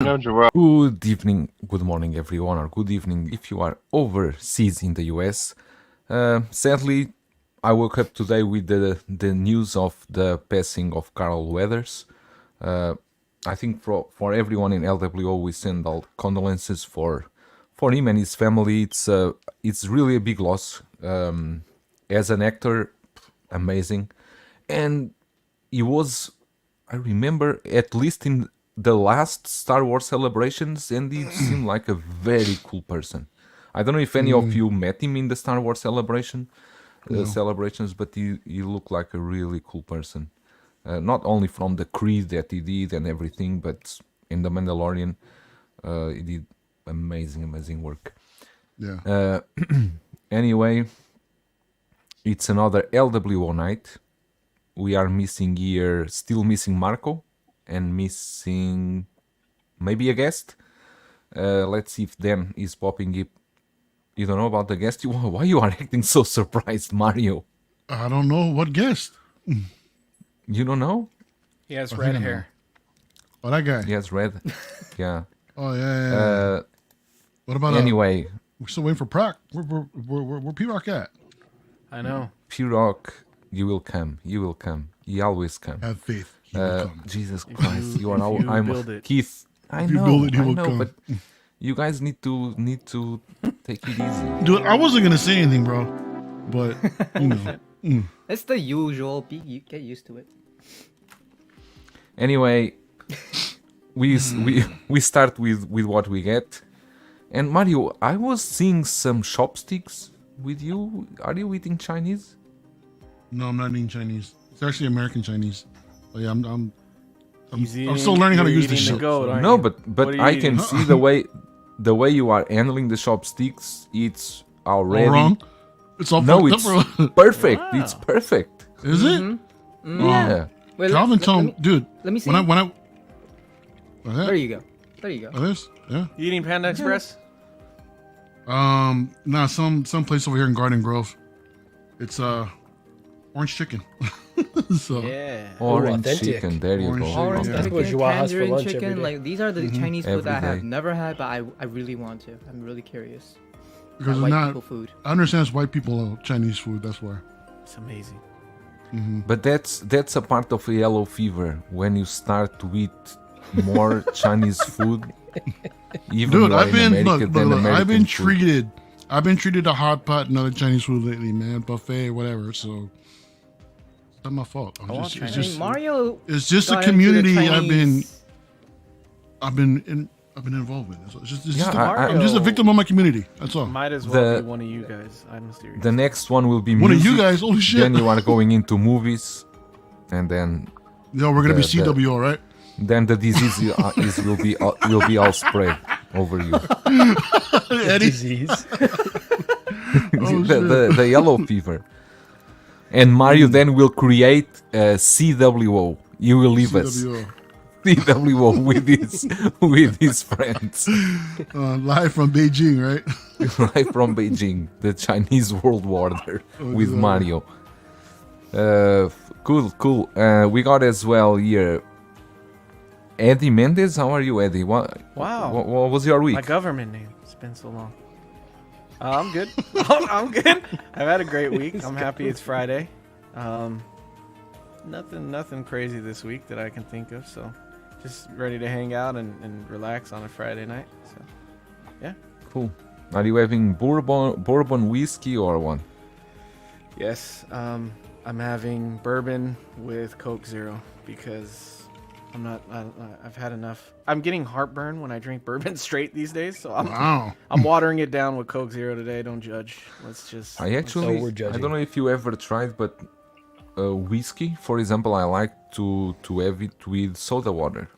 Good evening, good morning, everyone, or good evening if you are overseas in the US. Sadly, I woke up today with the news of the passing of Carl Weathers. I think for everyone in LWO, we send all condolences for him and his family. It's really a big loss. As an actor, amazing, and he was, I remember, at least in the last Star Wars celebrations, and he seemed like a very cool person. I don't know if any of you met him in the Star Wars celebrations, but he looked like a really cool person. Not only from the Creed that he did and everything, but in The Mandalorian, he did amazing work. Yeah. Anyway, it's another LWO night. We are missing here, still missing Marco, and missing maybe a guest. Let's see if Dan is popping up. You don't know about the guest? Why you are acting so surprised, Mario? I don't know what guest. You don't know? He has red hair. Oh, that guy. He has red. Yeah. Oh yeah. What about anyway? We're still waiting for Proc. Where P-Rock at? I know. P-Rock, you will come. You will come. You always come. Have faith. He will come. Jesus Christ, you are now. I'm build it. Keith. I If you know. build it, he I will know, come. but you guys need to take it easy. Dude, I wasn't gonna say anything, bro. But you know. It's the usual. You get used to it. Anyway, we start with what we get. And Mario, I was seeing some chopsticks with you. Are you eating Chinese? No, I'm not eating Chinese. It's actually American Chinese. Oh yeah, I'm He's still learning how to you're use this eating the shit. goat, aren't No, you? but What are you I eating? can see the way you are handling the chopsticks. It's already All wrong. It's all No, fucked it's up, bro. perfect. Wow. It's perfect. Is it? Yeah. Wait, Calvin told me, dude. let me see. When I There you go. There you go. Oh, this? Yeah. You eating Panda Express? Nah, some place over here in Garden Grove. It's orange chicken. So Yeah. Orange authentic. chicken. There you Orange go. chicken, Orange yeah. That's chicken, what Joao has for tangerine lunch every chicken. day. Like these are the Chinese Every food that I have day. never had, but I really want to. I'm really curious. because That it's white not. people food. I understand it's white people Chinese food. That's why. It's amazing. But that's a part of a yellow fever when you start to eat more Chinese food. Even Dude, you are I've in been America look, than I've American been food. treated. I've been treated to hot pot and other Chinese food lately, man. Buffet, whatever. So it's not my fault. want It's Chinese. just Mario. it's just a got into the community Chinese- I've been involved with. It's just Yeah, I'm just a victim of my community. That's all. Might as well The- be one of you guys. I'm serious. The next one will be One of music. you guys, holy shit. Then you are going into movies, and then Yo, we're gonna be the- CWO, right? the disease will be all spread over you. Disease. The yellow fever. And Mario then will create a CWO. You will leave us CWO. CWO with his friends. Live from Beijing, right? Right from Beijing, the Chinese World Order with God. Mario. Cool. We got as well here Eddie Mendez. How are you, Eddie? What Wow. was your week? My government name. It's been so long. I'm good. I'm good. I've had a great week. I'm happy it's Friday. Nothing crazy this week that I can think of. So just ready to hang out and relax on a Friday night. So yeah. Cool. Are you having bourbon whiskey or one? Yes. I'm having bourbon with Coke Zero because I've had enough. I'm getting heartburn when I drink bourbon straight these days, so Wow. I'm watering it down with Coke Zero today. Don't judge. Let's just. I actually, we're I judging. don't know if you ever tried, but whiskey, for example, I like to have it with soda water.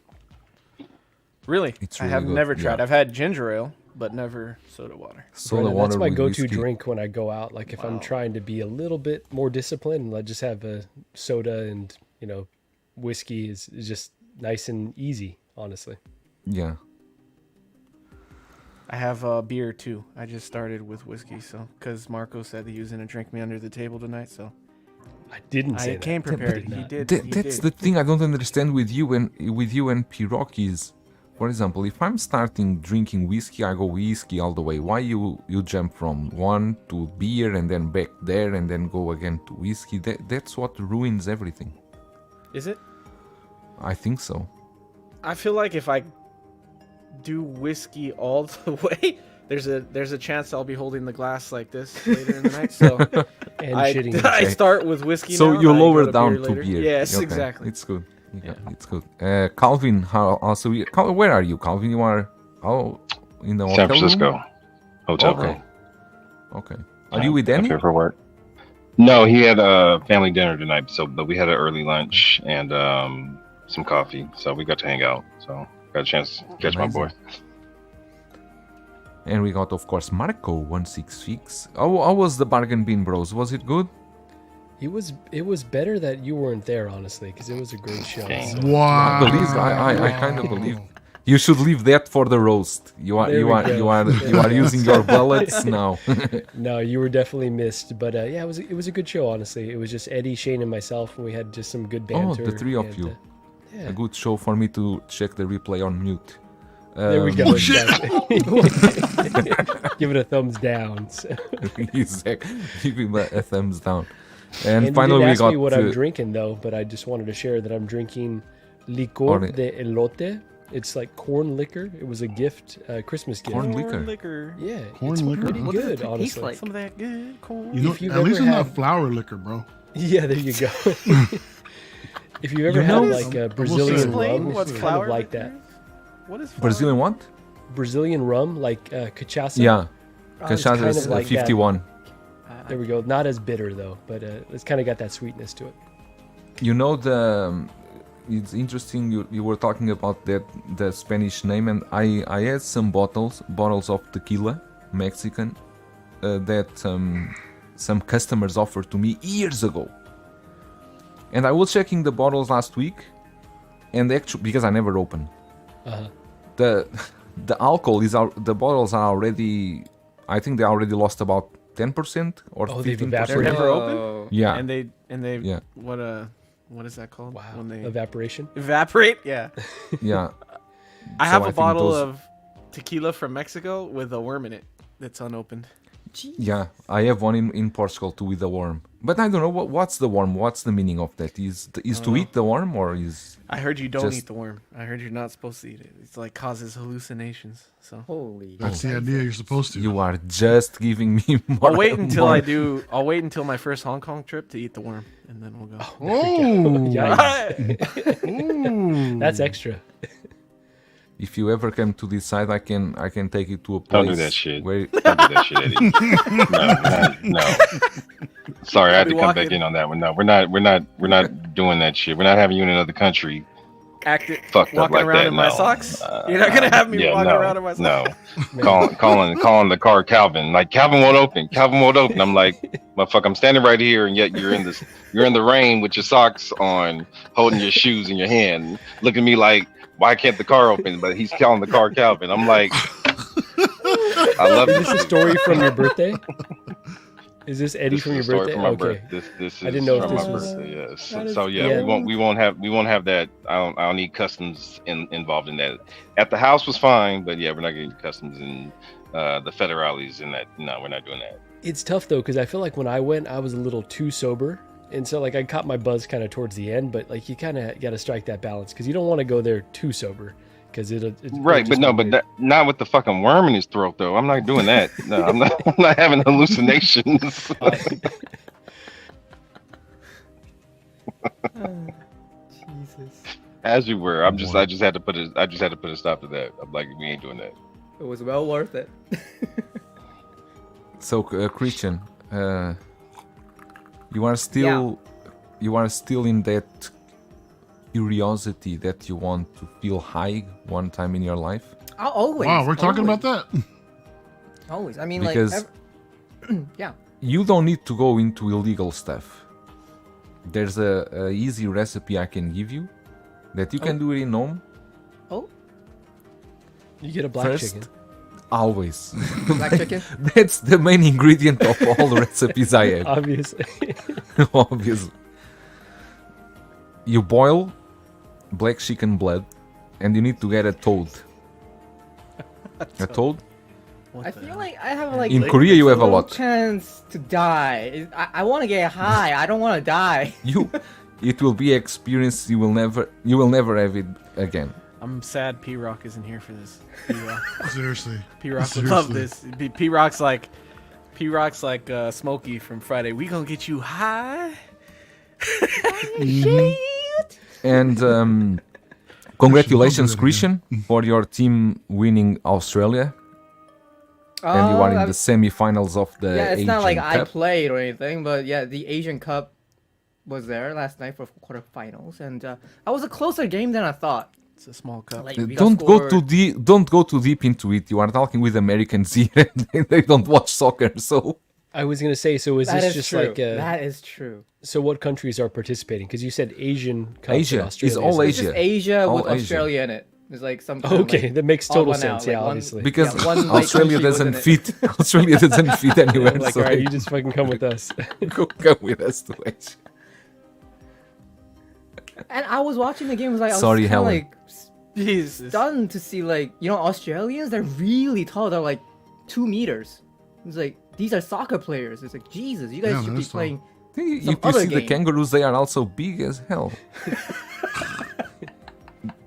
Really? It's I really have good, never tried. yeah. I've had ginger ale, but never soda water. Soda Breda, water that's my with go-to whiskey. drink when I go out. Like if I'm trying to be a little bit more disciplined, I just have a soda and whiskey is just nice and easy. Honestly, Yeah. I have beer too. I just started with whiskey, so because Marco said he was gonna drink me under the table tonight, so I didn't say I that. came prepared. He did. That's the thing I don't understand with you and P-Rock is for example, if I'm starting drinking whiskey, I go whiskey all the way. Why you jump from one to beer and then back there and then go again to whiskey? That's what ruins everything. Is it? I think so. I feel like if I do whiskey all the way, there's a chance I'll be holding the glass like this later in the night. So And I, shitting. I start with whiskey. So now, you and I go lower to down beer to later. beer. Yes, Okay, exactly. It's good. It's good. Calvin, where are you, Calvin? You are in the San hotel Francisco room? hotel Okay. room. Okay. Are you with Up Danny? here for work? No, he had a family dinner tonight. But we had an early lunch and some coffee, so we got to hang out. So got a chance to catch my boy. And we got, of course, Marco 166. How was the Bargain Bin Bros? Was it good? It was better that you weren't there, honestly, because it was a great show. Okay. So- Wow. I kind of believe. You should leave that for the roast. You are There we go. using your bullets now. No, you were definitely missed, but yeah, it was a good show. Honestly, it was just Eddie, Shane, and myself, and we had just some good banter. The three of and, you. yeah, A good show for me to check the replay on mute. there we go. Oh, shit. exactly. Give it a thumbs down. So. Exactly. Give him a thumbs down. And And finally, you we didn't ask got me what I'm drinking though, but I just wanted to share that I'm drinking licor de elote. It's like corn liquor. It was a gift, Christmas gift. Corn liquor. liquor. Yeah, Corn it's liquor? pretty What does it good, taste honestly. like? Some of that good corn. You know, If you've at least ever it's not had- flour liquor, bro. Yeah, there you go. If you've ever You had know- like a Brazilian Explain rum, what's it's kind flour of like liquor that. is? What is flour? Brazilian what? Brazilian rum, like cachaça. Yeah. it's Cachaça kind is of like that. 51. There we go. Not as bitter though, but it's kind of got that sweetness to it. You know it's interesting you were talking about the Spanish name, and I had some bottles of tequila, Mexican, that some customers offered to me years ago. And I was checking the bottles last week, and actually because I never open, the alcohol the bottles are already, I think they already lost about 10% or Oh, they've 15%. They're evaporated. never open. Yeah. And they Yeah. what is that called? Wow. When they Evaporation. evaporate? Yeah. Yeah. I So have I a think bottle those- of tequila from Mexico with a worm in it that's unopened. Yeah, I have one in Portugal too with a worm. But I don't know what's the worm. What's the meaning of that? Is to eat the worm or is? I heard you don't Just- eat the worm. I heard you're not supposed to eat it. It's like causes hallucinations. So Holy. That's the idea. You're supposed to. You are just giving me more. I'll wait until more. I do. I'll wait until my first Hong Kong trip to eat the worm, and then we'll go. Oh, Yikes. Ooh. That's extra. If you ever come to this side, I can take you to a place. Don't do that shit. Where, Don't do that shit, Eddie. No. Sorry, I had to come back walking- in on that one. No, we're not doing that shit. We're not having you in another country. Act it, Fucked up walking like around that. in my No. socks. You're not gonna have me Yeah, walking no, around in my socks. No. calling the car Calvin. Like Calvin won't open. Calvin won't open. I'm like, motherfucker, I'm standing right here, and yet you're in the rain with your socks on, holding your shoes in your hand, looking at me like, why can't the car open? But he's calling the car Calvin. I'm like, I love Is this. this a story from your birthday? Is this Eddie This from is your a story birthday? from my Okay. birthday. This is I didn't know if from this my was- birthday. Yes. that is So yeah, cool. we won't have that. I don't need customs involved in that. At the house was fine, but yeah, we're not getting customs in the federales in that. No, we're not doing that. It's tough though, because I feel like when I went, I was a little too sober, and so like I caught my buzz kind of towards the end. But like you kind of got to strike that balance because you don't want to go there too sober because it'll Right, but no, but not with the fucking worm in his throat though. I'm not doing that. No, I'm not. I'm not having hallucinations. Jesus. As you were, I just had to put a stop to that. I'm like, we ain't doing that. It was well worth it. so Christian, you are still in that curiosity that you want to feel high one time in your life. Always. Wow, we're talking always, about that. Always. I mean, Because- yeah. You don't need to go into illegal stuff. There's a easy recipe I can give you that you can do it in home. Oh, you get a black First, chicken. always. black chicken. That's the main ingredient of all the recipes I have. Obviously. Obviously. You boil black chicken blood, and you need to get a toad. A toad? What I the feel hell? like I have like In like, Korea, you have a little lot. chance to die. I want to get high. I don't want to die. It will be experience you will never have it again. I'm sad P-Rock isn't here for this. P-Rock, Seriously. P-Rock would love this. P-Rock's like Smokey from Friday. We gonna get you high. And congratulations, Actually, Christian, for your team winning Australia. And you are in the semi-finals of the Yeah, it's Asian not like Cup. I played or anything, but yeah, the Asian Cup was there last night for quarterfinals, and that was a closer game than I thought. It's a small cup. Like, we got Don't go scored- too deep. Don't go too deep into it. You are talking with Americans here. They don't watch soccer, so I was gonna say, so is That this is just true. like That is true. so what countries are participating? Because you said Asian Cup in Asia. Australia. It's all so- It's just Asia All with Asia. Australia in it. There's like some. Okay, like, that makes odd total one sense. out, Yeah, like one- obviously. because Yeah, one, like, Australia country doesn't wasn't fit. Australia doesn't fit anywhere. Like, so all right, you just fucking come with us. go with us to Asia. And I was watching the game. Was like, Sorry, I was Helen. like Jesus. stunned to see like Australians. They're really tall. They're like 2 meters. It's like these are soccer players. It's like Jesus. You guys Yeah, should that be is tall. playing. If Some you other see the game. kangaroos, they are also big as hell.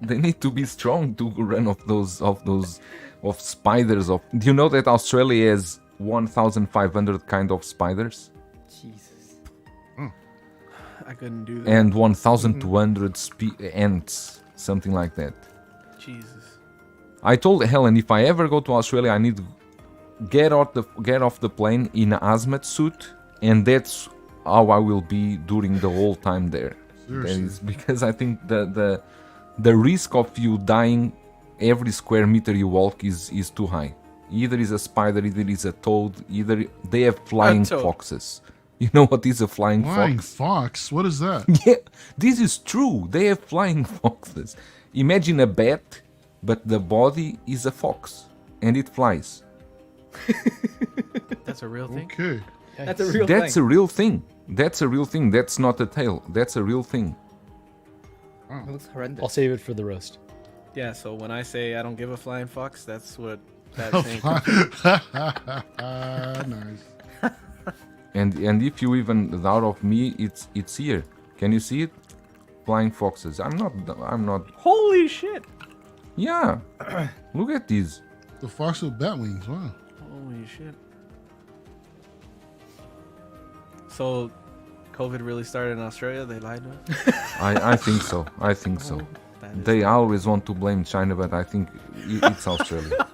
They need to be strong to run off those spiders. Do you know that Australia has 1,500 kind of spiders Jesus. I couldn't do that. and 1,200 ants, something like that? Jesus. I told Helen if I ever go to Australia, I need to get off the plane in a hazmat suit, and that's how I will be during the whole time there. That Seriously. is because I think the risk of you dying every square meter you walk is too high. Either is a spider, either is a toad, either they have flying toad. foxes. You know what is a flying Flying fox? fox? What is that? Yeah, this is true. They have flying foxes. Imagine a bat, but the body is a fox and it flies. That's a real thing. Okay. That's a real That's thing. a real thing. That's a real thing. That's not a tale. That's a real thing. It looks horrendous. I'll save it for the roast. Yeah. So when I say I don't give a flying fox, that's what that's saying. Nice. And if you even doubt of me, it's here. Can you see it? Flying foxes. I'm not. Holy shit! Yeah. Look at these. The fox with bat wings. Wow. Holy shit! So, COVID really started in Australia? They lied to us. I think so. I think so. That is- They always want to blame China, but I think it's Australia.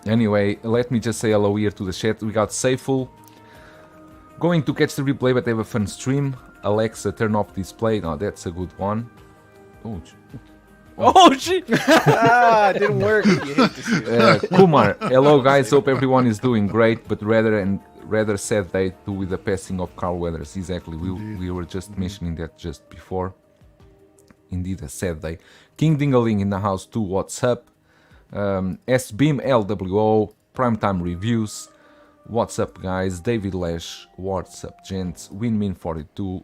Anyway, let me just say hello here to the chat. We got Sayful going to catch the replay, but have a fun stream. Alexa, turn off display. No, that's a good one. Oh, Oh shit! Ah, it didn't work. You hate to see it. Kumar, hello guys. Hope everyone is doing great, but rather sad day too with the passing of Carl Weathers. Exactly, we were just mentioning that just before. Indeed, a sad day. King Dingaling in the house too. What's up? S-Beam LWO Primetime Reviews. What's up, guys? David Lash. What's up, gents? Winman 42.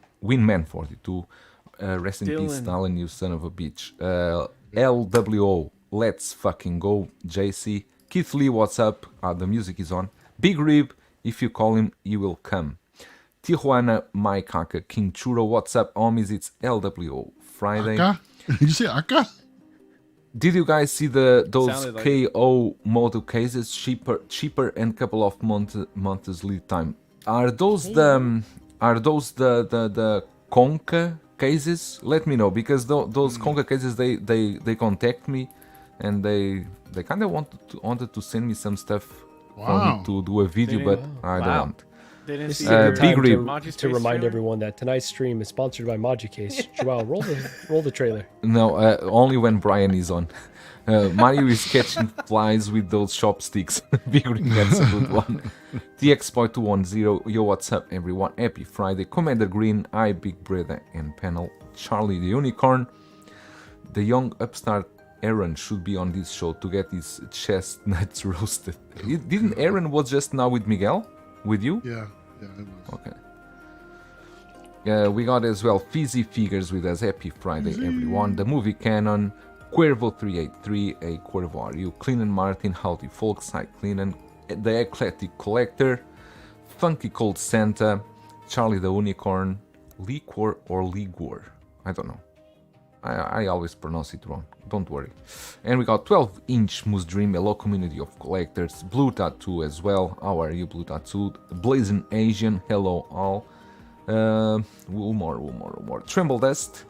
Rest in peace, Dylan. Stalin, you son of a bitch. LWO. Let's fucking go, JC. Keith Lee, what's up? The music is on. Big Rib, if you call him, he will come. Tijuana, Mike Haka, King Churro, what's up, homies? It's LWO Friday. Aka? Did you say Aka? Did you guys see those Sounded like KO Modu cases? Cheaper and couple of months lead time. Are those the Conca cases? Let me know, because those Conca cases they contact me and they kind of wanted to send me some stuff for Wow. me to do a video, They but didn't- I don't Wow. want. They didn't This see is a your good Big time Rib. Modu to Space remind trailer? everyone that tonight's stream is sponsored by ModuCase. Joao, roll the trailer. No, only when Brian is on. Mario is catching flies with those chopsticks. Big Ring, that's a good one. TX.210, yo, what's up, everyone? Happy Friday. Commander Green, I, Big Breda, and panel. Charlie the Unicorn. The young upstart Aaron should be on this show to get his chestnuts roasted. Didn't Aaron was just now with Miguel? With you? Yeah. Yeah, it was. Okay. We got as well Fizzy Figures with us. Happy Friday, everyone. The movie canon. Cuervo383, a Cuervo, are you? Clean and Martin, Howdy Folks, hi Clean and the Eclectic Collector, Funky Cold Santa, Charlie the Unicorn, Liquor or Ligor, I don't know. I always pronounce it wrong, don't worry. And we got 12-inch Moose Dream, hello community of collectors, Blue Tattoo as well, how are you Blue Tattoo, Blazing Asian, hello all, more, Tremble Dust,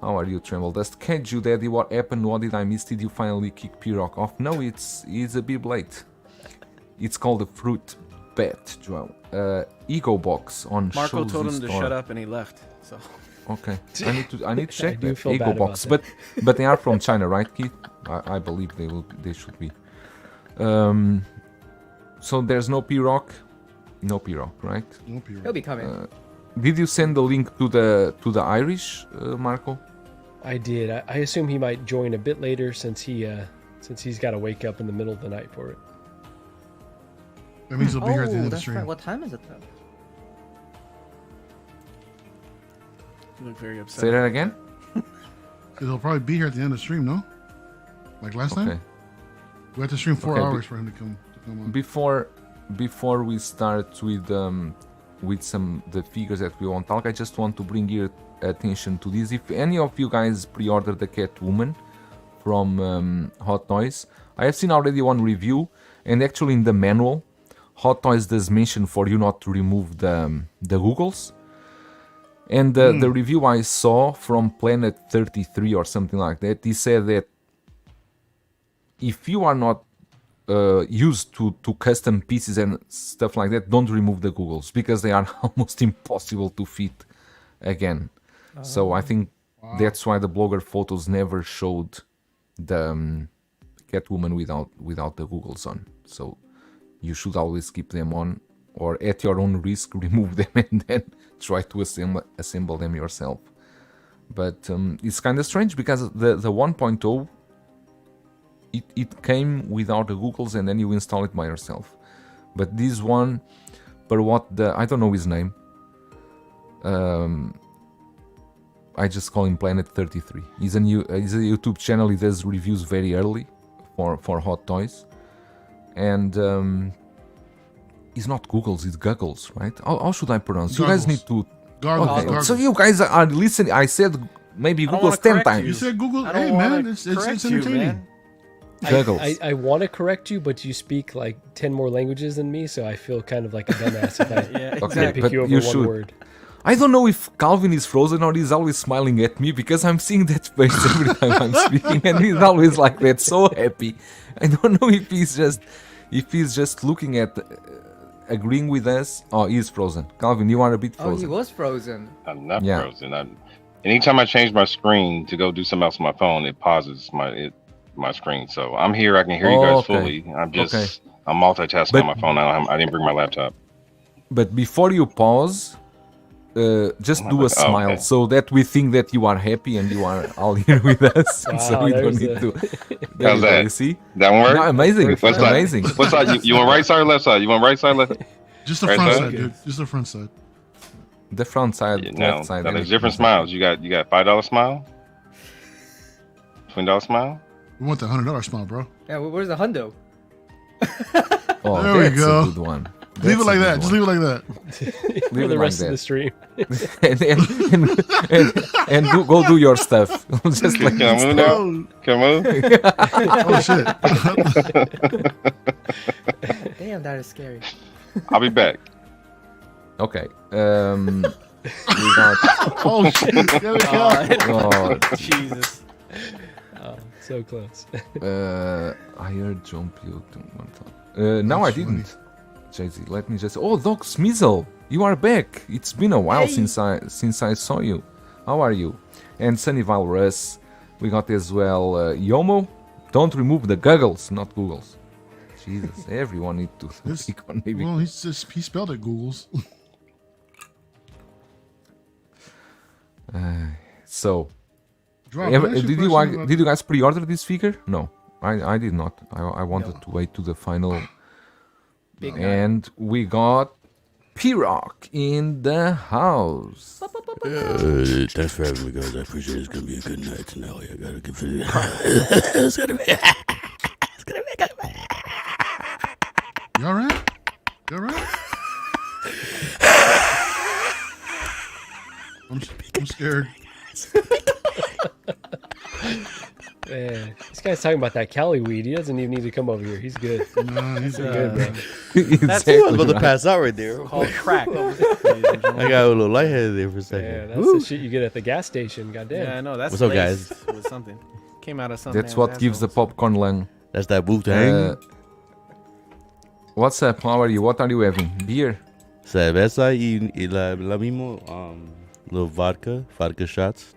how are you Tremble Dust, Can't You Daddy, what happened, what did I miss, did you finally kick PRock off? No, it's a bit late, it's called the Fruit Bat, Joe. Ego Box on Marco Shows told him to Store. shut up and he left. So Okay, I need to check do that feel Ego bad about Box, that. but they are from China, right, Keith? I believe they should be. So there's no PRock, right? No P. He'll be coming. Did you send the link to the Irish, Marco? I did. I assume he might join a bit later since he's got to wake up in the middle of the night for it. That means he'll be here at the end of the that's stream. right. What time is it though? you look very upset. Say that again. He'll probably be here at the end of the stream, no? Like last Okay. time? We had to stream 4 Okay, hours for him to come on. Before we start with some the figures that we want to talk, I just want to bring your attention to this. If any of you guys pre-ordered the Catwoman from Hot Toys, I have seen already one review, and actually in the manual, Hot Toys does mention for you not to remove the googles. And the review I saw from Planet 33 or something like that, he said that if you are not used to custom pieces and stuff like that, don't remove the googles because they are almost impossible to fit again. So I think that's why the blogger photos never showed the Catwoman without the googles on. So you should always keep them on, or at your own risk remove them and then try to assemble them yourself. But it's kind of strange because the 1.0 it came without the googles and then you install it by yourself. But this one, per what I don't know his name. I just call him Planet 33. He's a YouTube channel. He does reviews very early for Hot Toys, and it's not Googles, it's Guggles, right? How should I pronounce? You guys need to. Gargles, Okay, gargles. so you guys are listening. I said maybe I don't wanna Googles 10 correct times. You said Google. I don't Hey wanna man, it's correct you, entertaining. man. Guggles. I want to correct you, but you speak like 10 more languages than me, so I feel kind of like a dumbass if I Yeah, Okay, pick but you over you one should. word. I don't know if Calvin is frozen or he's always smiling at me because I'm seeing that face every time I'm speaking and he's always like that, so happy. I don't know if he's just looking at agreeing with us. Oh, he's frozen. Calvin, you are a bit Oh, he frozen. was frozen. I'm not Yeah. frozen. Anytime I change my screen to go do something else on my phone, it pauses my screen. So I'm here. I can hear you guys Okay. fully. Okay. I'm multitasking But- on my phone. I didn't bring my laptop. But before you pause, just Oh my do a God. Oh, smile okay. so that we think that you are happy and you are all here with us. So Wow, we don't there's need a- to. How's There you go, that? you see? That one work? No, amazing. What's that? Amazing. What side? You want right side or left side? You want right side, left? Just the Right front side? side, dude. Just the front side. The front side, Yeah, left side. now there's everything different is smiles. You got $5 smile, $20 smile. We want the $100 smile, bro. Yeah, where's the hundo? Oh, There we that's go. a good one. Leave it like that. Just leave it like that. For it the like rest of that. the stream. and go do your stuff. Just like Can I move now? Can I move? Oh shit. Damn, that is scary. I'll be back. okay. We got. Oh shit. There we go. Oh, Jesus. Oh, so close. I heard jump you. No, I That's funny. didn't. Jay-Z, let me just. Oh, Doc Smizzle, you are back. It's been a while Hey. since I saw you. How are you? And Sunnyval Russ, we got as well. Yomo, don't remove the goggles, not Googles. Jesus, everyone need to This- speak on maybe. Well, he spelled it Googles. So, Drop. did you guys pre-order this figure? No, I did not. I wanted to wait to the final. Big guy. And we got PRock in the house. Thanks for having me, guys. I appreciate it. It's gonna be a good night tonight. I gotta give it. It's gonna be. It's gonna be good. You all right? You all right? I'm scared. Man, this guy's talking about that Cali weed. He doesn't even need to come over here. He's good. No, he's Good, bro. That's I was about to pass out right there. called crack. I got a little lightheaded there for a second. Yeah, that's the shit you get at the gas station. Goddamn. Yeah, I know. That's What's up, guys? laced with something. Came out of something. That's what gives the popcorn lung. That's that Wu-Tang. What's up? How are you? What are you having? Beer? Cerveza y la mismo, little vodka shots.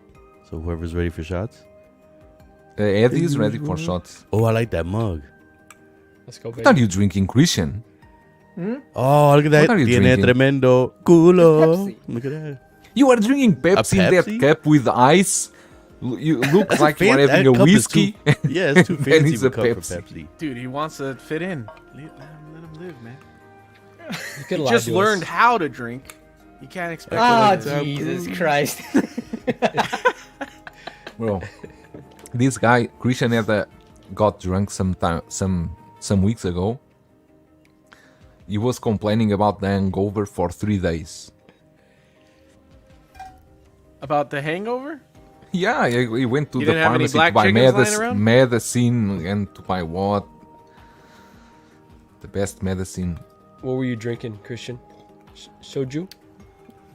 So whoever's ready for shots. Eddie is ready for shots. Oh, I like that mug. Let's go, baby. What are you drinking, Christian? Oh, look at that. What are you Tiene drinking? tremendo culo. Pepsi. Look at that. You are drinking Pepsi in that Pepsi? cup with ice. You look like you are That having a cup is whiskey. Yeah, it's too Then fancy it's of a a cup for Pepsi. Pepsi. Dude, he wants to fit in. Let him live, man. You could He lie just to learned us. how to drink. You can't expect Ah, him to. Jesus Christ. Well, this guy Christian had got drunk some weeks ago. He was complaining about the hangover for 3 days. About the hangover? Yeah, he went to You the didn't have any pharmacy to black buy chickens lying around? medicine and to buy what? The best medicine. What were you drinking, Christian? Soju?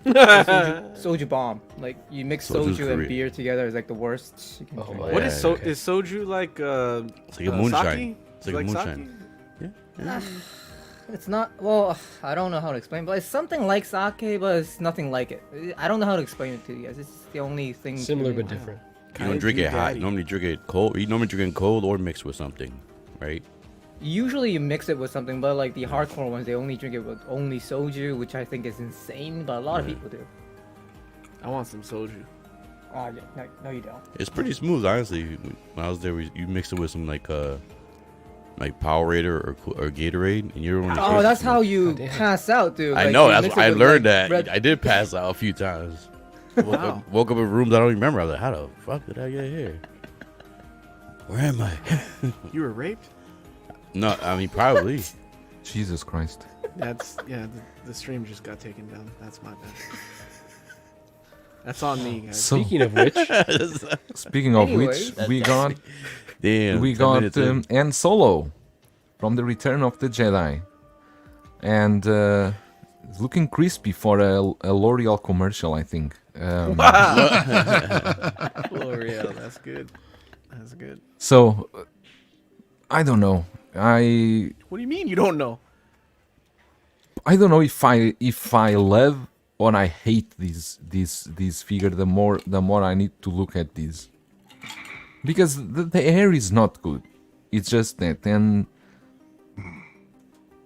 Soju bomb. Like, you mix Soju's soju and great. beer together is like the worst. You can Oh drink. my What Yeah, is okay. is soju like? It's like a moonshine. Sake? It's like a moonshine. It's not, well, I don't know how to explain, but it's something like sake, but it's nothing like it. I don't know how to explain it to you guys. It's the only thing. Similar to me. but different. You don't drink it hot. Daddy. You normally drink it cold. You normally drink it cold or mixed with something, right? Usually you mix it with something, but like the hardcore ones, they only drink it with only soju, which I think is insane, but a lot of people do. I want some soju. Oh, yeah, no, you don't. It's pretty smooth, honestly. When I was there, you mix it with some like Powerade or Gatorade, and you're only. Oh, that's how you damn. pass out, dude. I Like, know. you That's mix why it I with, learned like, that. red- I did pass out a few times. Wow. Woke up in rooms I don't even remember. I was like, how the fuck did I get here? Where am I? You were raped? No, I mean probably. Jesus Christ. That's the stream just got taken down. That's my bad. That's on me, guys. So Speaking of which, speaking of Anyways, which, we got Damn. 10 minutes in. Han Solo from the Return of the Jedi, and it's looking crispy for a L'Oreal commercial, I think. L'Oreal, that's good. That's good. So I don't know. I What do you mean you don't know? don't know if I love or I hate this figure. The more I need to look at this, because the hair is not good. It's just that, and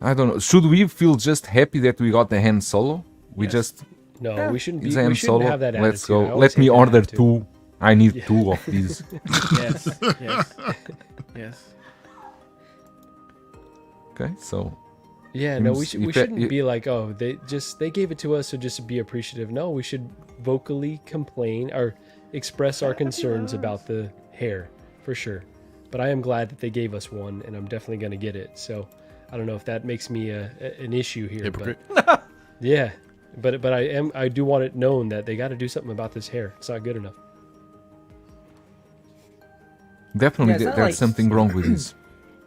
I don't know. Should we feel just happy that we got the Han Solo? We just no, we shouldn't be. it's We Han shouldn't Solo. have that Let's attitude. I go. always Let me hate that order attitude. 2. I need 2 of these. Yes. Yes. Yes. Okay, so Yeah, no, we Seems- we if that- shouldn't be like, oh, they gave it to us, so just be appreciative. No, we should vocally complain or express our concerns about the hair, for sure. But I am glad that they gave us one, and I'm definitely gonna get it. So I don't know if that makes me an issue here. Hypocrite. But, yeah, but I do want it known that they got to do something about this hair. It's not good enough. definitely Yeah, it's not there's like- something wrong with this.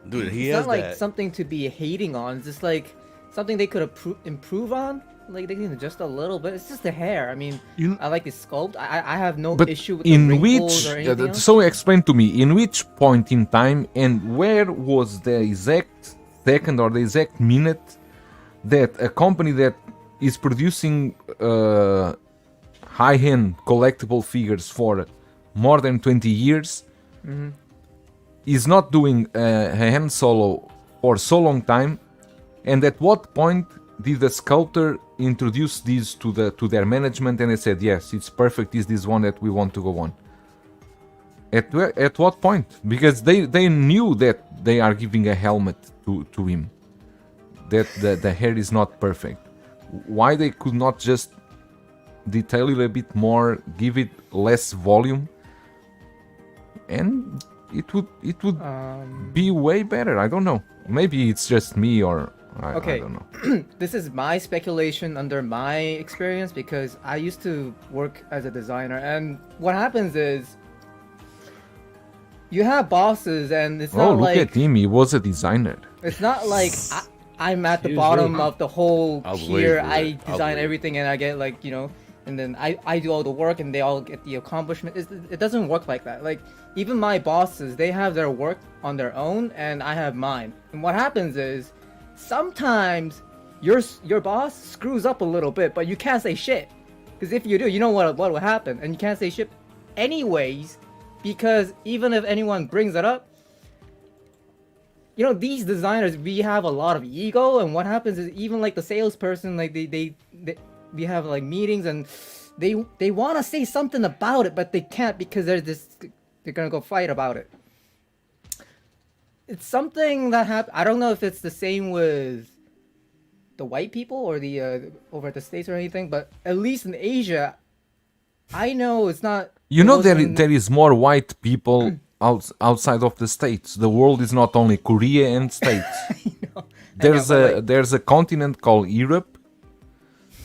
Dude, he It's has not like that. something to be hating on. It's just like something they could improve on. Like they can adjust a little bit. It's just the hair. I mean, You- I like the sculpt. I have no But issue with the in wrinkles which, or anything else. so explain to me, in which point in time and where was the exact second or the exact minute that a company that is producing high-end collectible figures for more than 20 years is not doing a Han Solo for so long time, and at what point did the sculptor introduce these to their management and they said, yes, it's perfect, is this one that we want to go on? At what point? Because they knew that they are giving a helmet to him, that the hair is not perfect. Why they could not just detail it a bit more, give it less volume, and it would be way better. I don't know. Maybe it's just me, or I don't know. This is my speculation under my experience because I used to work as a designer, and what happens is you have bosses, and it's not Look like at him. He was a designer. it's not like I'm at the He was bottom really- of the whole I was tier. waiting for I it. I was design waiting. everything, and I get like, you know, and then I do all the work, and they all get the accomplishment. It doesn't work like that. Like even my bosses, they have their work on their own, and I have mine. And what happens is sometimes your boss screws up a little bit, but you can't say shit, because if you do, you know what will happen, and you can't say shit anyways, because even if anyone brings it up, you know, these designers, we have a lot of ego, and what happens is even like the salesperson, like they we have like meetings, and they want to say something about it, but they can't because they're gonna go fight about it. It's something that I don't know if it's the same with the white people or the over at the States or anything, but at least in Asia, I know it's not. You know, wasn't- there is more white people outside of the States. The world is not only Korea and States. There's a continent called Europe.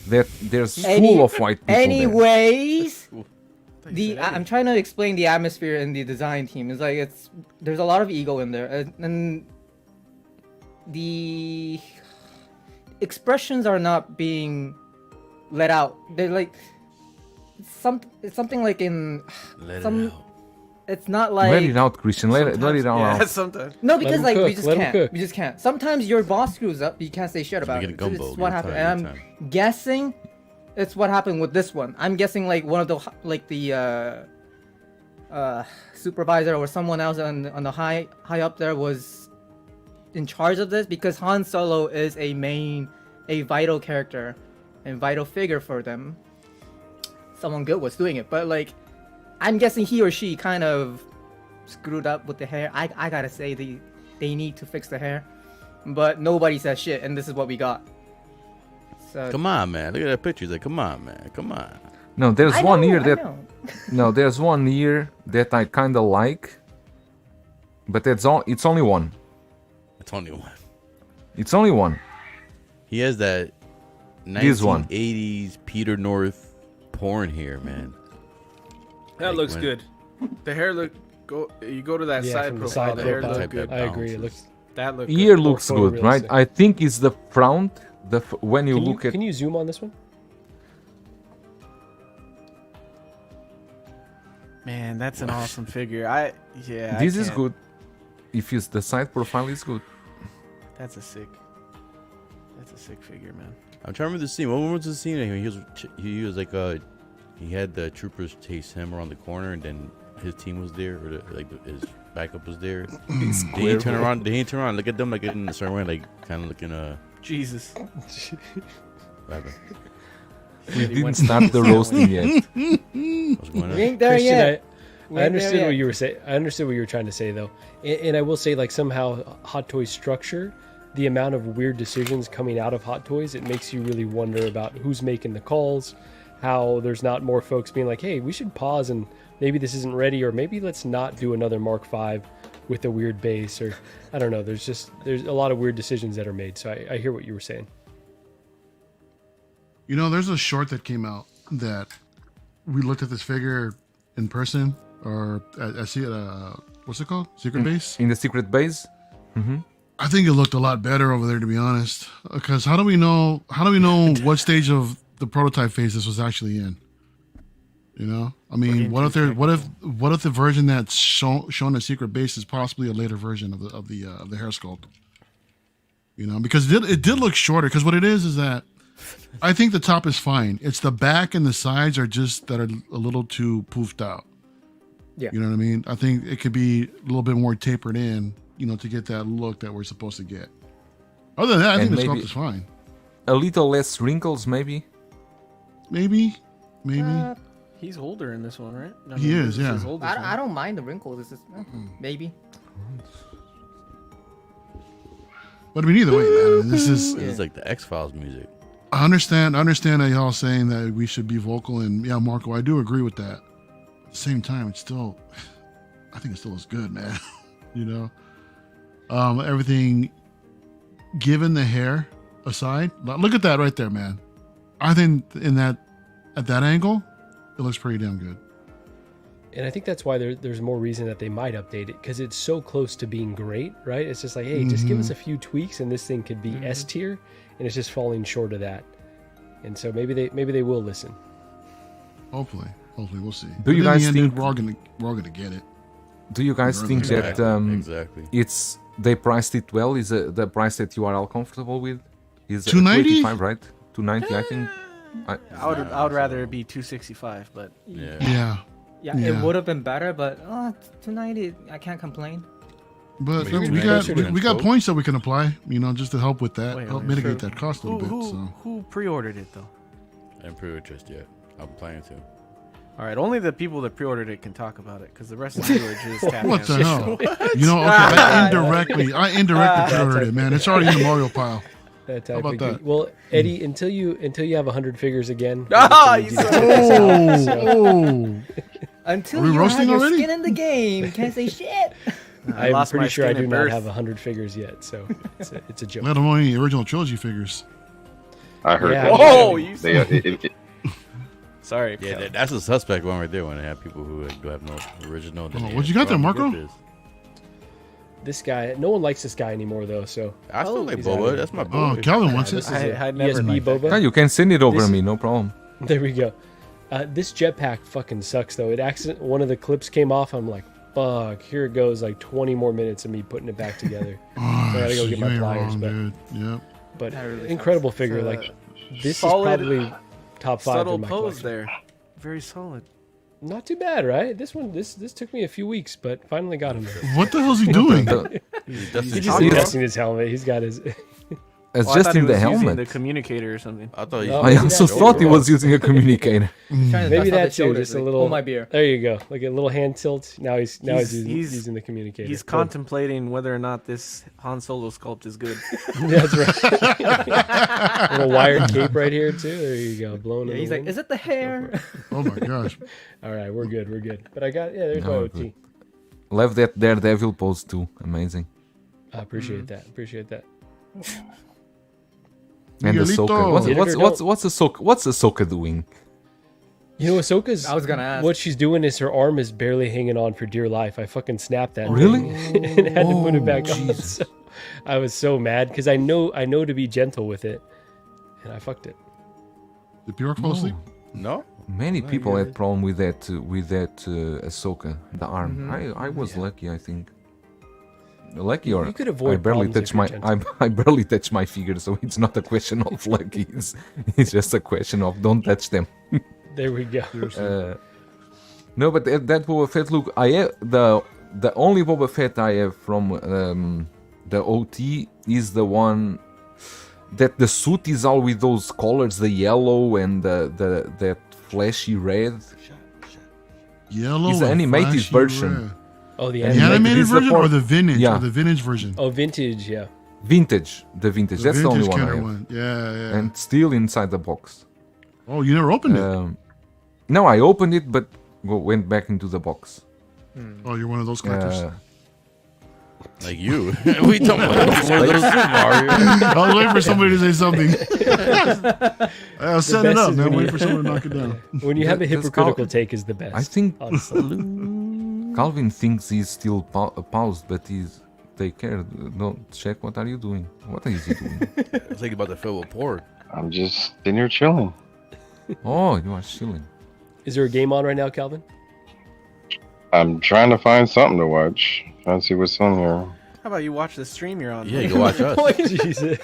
There's full of white people there. Anyways, said I'm trying to explain the atmosphere in the design team. It's like there's a lot of ego in there, and the expressions are not being let out. They're like it's something like in Let some. it out. It's not like Let it out, Christian. Let it all Yeah, out. sometimes. no, because him like we cook, just let him can't. cook. We just can't. Sometimes your boss screws up. You can't say shit about get it. a gumbo, It's give what it happened, time, and give I'm it guessing it's what happened with this one. I'm guessing like one of the supervisor or someone else on the high up there was in charge of this, because Han Solo is a vital character and vital figure for them. Someone good was doing it, but like I'm guessing he or she kind of screwed up with the hair. I gotta say they need to fix the hair, but nobody says shit, and this is what we got. So Come on, man. Look at that picture. He's like, come on, man. Come on. No, there's I one know, ear I that know. no, there's one ear that I kind of like, but it's only one. It's only one. It's only one. He has that This one. 1980s Peter North porn hair, man. That Like looks when- good. The hair you go to that Yeah, side from the profile, side the hair profile. look good. I agree. It Bounces. looks. That look Ear good. looks Photo good, right? realistic. I think it's the front. When you Can look at can you zoom on this one? Man, that's an awesome figure. this is good. If it's the side profile is good. That's a sick figure, man. I'm trying to remember the scene. What was the scene? He was like he had the troopers chase him around the corner, and then his team was there, or his backup was there. They ain't turn around. They ain't turn around. Look at them like in a certain way, like kind of looking Jesus. what happened? We didn't start the roasting yet. What's going We on? ain't there Christian, yet. I understood what you were saying. I understood what you were trying to say, though, and I will say, like somehow, Hot Toys structure, the amount of weird decisions coming out of Hot Toys, it makes you really wonder about who's making the calls, how there's not more folks being like, hey, we should pause and maybe this isn't ready, or maybe let's not do another Mark V with a weird base, or I don't know. There's a lot of weird decisions that are made. So I hear what you were saying. You know, there's a short that came out that we looked at this figure in person, or I see it. What's it called? Secret Base. In the secret base. I think it looked a lot better over there, to be honest. Because how do we know what stage of the prototype phase this was actually in? You know, I mean, what if the version that's shown at Secret Base is possibly a later version of the hair sculpt? You know, because it did look shorter. Because what it is that I think the top is fine. It's the back and the sides are a little too poofed out. Yeah. You know what I mean? I think it could be a little bit more tapered in, you know, to get that look that we're supposed to get. Other than that, I And think the maybe- sculpt is fine. A little less wrinkles, maybe. Maybe. He's older in this one, right? I He is, this yeah. his oldest one. I don't mind the wrinkles. It's just maybe. But I mean, either way, man, this is This is like the X-Files music. I understand that y'all saying that we should be vocal, and yeah, Marco, I do agree with that. At the same time, it's still, I think it still is good, man. You know, everything, given the hair aside, look at that right there, man. I think at that angle, it looks pretty damn good. And I think that's why there's more reason that they might update it, because it's so close to being great, right? It's just like, hey, just give us a few tweaks and this thing could be S tier, and it's just falling short of that. And so maybe they will listen. Hopefully we'll see. Do you guys think we're all gonna get it? Do you guys think that Exactly. they priced it well? Is the price that you are all comfortable with? Is $290? $285, right? $290, I think. I would rather it be 265, but Yeah. Yeah, it would have been better, but 290, I can't complain. But Maybe we got points that we can apply, you know, just to help with that, Wait, help wait, mitigate true. that cost a little bit. So Who pre-ordered it though? I didn't pre-order just yet. I'm planning to. All right, only the people that pre-ordered it can talk about it, because the rest of you are just tapping. what the hell? You know, okay, I indirectly pre-ordered it, man. It's already in the Mario pile. That type about of that? Well, Eddie, until you have 100 figures again. You Oh, Until Are we you roasting have your already? skin in the game, can't say shit. I I'm lost my pretty sure I skin do at not birth. have 100 figures yet, so it's a joke. let alone any original trilogy figures. I heard Yeah. that. Oh, you They, Sorry. Yeah, Cal. that's a suspect one right there when they have people who do have no original. then Oh, they what you got there, probably Marco? get this. This guy, no one likes this guy anymore though. So I still like he's out Boba. of- That's my Oh, boy. Calvin wants this it. is a I never ESB liked that Boba. Yeah, you can send it over This- me, no problem. There we go. This jetpack fucking sucks though. One of the clips came off. I'm like, fuck. Here it goes. Like 20 more minutes of me putting it back together. Oh, So I gotta go shit, get you my ain't pliers, wrong, but- dude. Yep. But That really incredible sucks. figure. It's a Like this solid, is probably top 5 subtle in my pose collection. there. Very solid. Not too bad, right? This took me a few weeks, but finally got him there. What the hell's he doing? He's dusting He's his just helmet. adjusting his helmet. He's got his. It's Oh, I just thought he in the was using helmet. the communicator or something. I thought he. Oh, I maybe also that's thought he it. was using a communicator. Trying to Maybe dust off that his too. shoulders, Just a like, little. Oh, my beer. There you go. Like a little hand tilt. Now he's He's- using the communicator. He's Cool. contemplating whether or not this Han Solo sculpt is good. That's right. Little wired cape right here too. There you go. Blowing. Yeah, in he's the like, wind. is it the hair? Oh my gosh. All right, we're good. We're good. But I got there's my No, OT. Love that Daredevil pose too. Amazing. I appreciate that. Appreciate that. And Miguelito. Ahsoka. What's Ahsoka doing? You know, Ahsoka's. I was gonna ask. What she's doing is her arm is barely hanging on for dear life. I fucking snapped that. Really? thing and had to put it back on. Jesus. So I was so mad because I know to be gentle with it, and I fucked it. Did P-Rock fall asleep? No. Many No, people you're had problem with that Ahsoka, the arm. I was lucky, I think. Lucky or You could I avoid barely problems if touch you're my gentle. I barely touch my figure, so it's not a question of lucky. It's just a question of don't touch them. There we go. No, but that Boba Fett look, I have the only Boba Fett I have from the OT is the one that the suit is all with those colors, the yellow and the that flashy red. Yellow. It's the and animated flashy version. red. Oh, the The Animated animated is the version form- or the vintage? Yeah. Or the vintage version? Oh, vintage. Yeah. Vintage, the vintage. That's the only vintage one I kinda have. one. Yeah, yeah. And still inside the box. Oh, you never opened it? No, I opened it, but went back into the box. Oh, you're one of those collectors. Like you. We don't want one of those too, Mario. I was waiting for somebody to say something. I was setting it best up, is man. when you- Waiting for someone to knock it down. When you have a That's hypocritical called- take is the best. I think honestly. Calvin thinks he's still paused, but he's take care. Don't check. What are you doing? What is he doing? I was thinking about the fill with pork. I'm just sitting here chilling. Oh, you are chilling. Is there a game on right now, Calvin? I'm trying to find something to watch. Trying to see what's on here. How about you watch the stream you're on? Yeah, you go watch us. Jesus.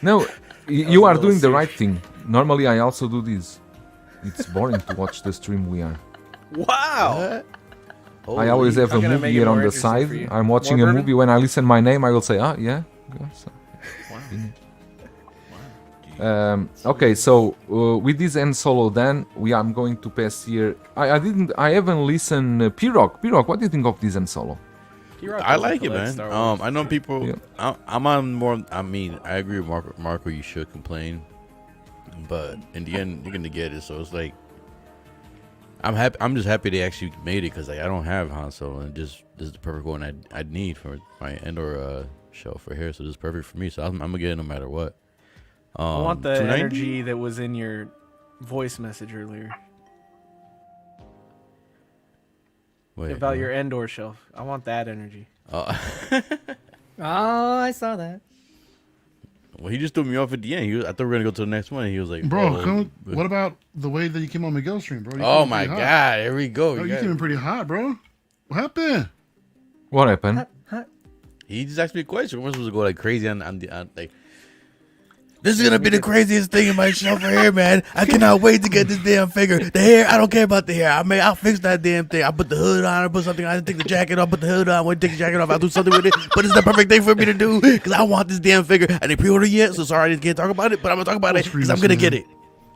No, you are doing the right thing. Normally, I also do this. It's boring to watch the stream we are. Wow. I always have a I'm gonna movie make it here on more the interesting side. for you. I'm watching More a bourbon? movie. When I listen my name, I will say, yeah. So, okay, so with this end solo, then I'm going to pass here. I haven't listened. P-Rock, what do you think of this end solo? I like it, man. I know people. Yeah. I'm on more. I mean, I agree with Marco. You should complain, But in the end, you're gonna get it. So it's like, I'm happy. I'm just happy they actually made it because like I don't have Han Solo, and this is the perfect one I'd need for my Endor show for hair. So this is perfect for me. So I'm gonna get it no matter what. I want the 290? energy that was in your voice message earlier Wait, about your Endor shelf. I want that energy. Oh, I saw that. Well, he just threw me off at the end. I thought we were gonna go to the next one. And he was like, Bro, what about the way that you came on Miguel's stream, bro? You oh came my in pretty god, hot. here we go. Bro, you came in pretty hot, bro. What happened? What happened? He just asked me a question. We're supposed to go like crazy on like. This is gonna be the craziest thing in my show for hair, man. I cannot wait to get this damn figure. The hair, I don't care about the hair. I'll fix that damn thing. I'll put the hood on. I'll put something on. I'll take the jacket off. Put the hood on. When take the jacket off, I'll do something with it. But it's the perfect thing for me to do because I want this damn figure. I didn't pre-order yet, so sorry I can't talk about it. But I'm gonna talk about it because I'm gonna get it.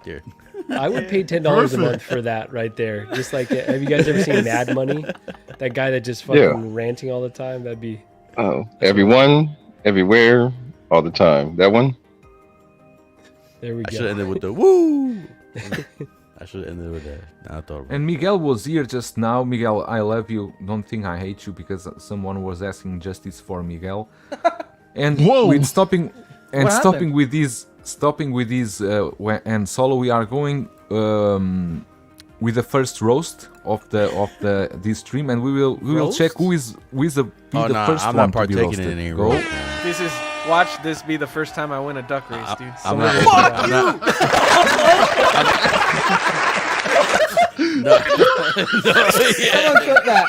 There. I would pay $10 a month for that right there. Just like, have you guys ever seen Mad Money? That guy that just fucking ranting all the time. That'd be. Oh, everyone, everywhere, all the time. That one. There we I should go. have ended with the woo. I should have ended with that. Now I thought about And Miguel was here just now. Miguel, I love you. Don't think I hate you because someone was asking justice for Miguel. And Whoa. with stopping What stopping with these and Solo, we are going with the first roast of this stream, and we will Roast? check who is the Oh, the nah, first I'm one not to be partaking roasted. in any Go. roast, man. This is watch this be the first time I win a duck race, dude. I'm not. Someone clip that.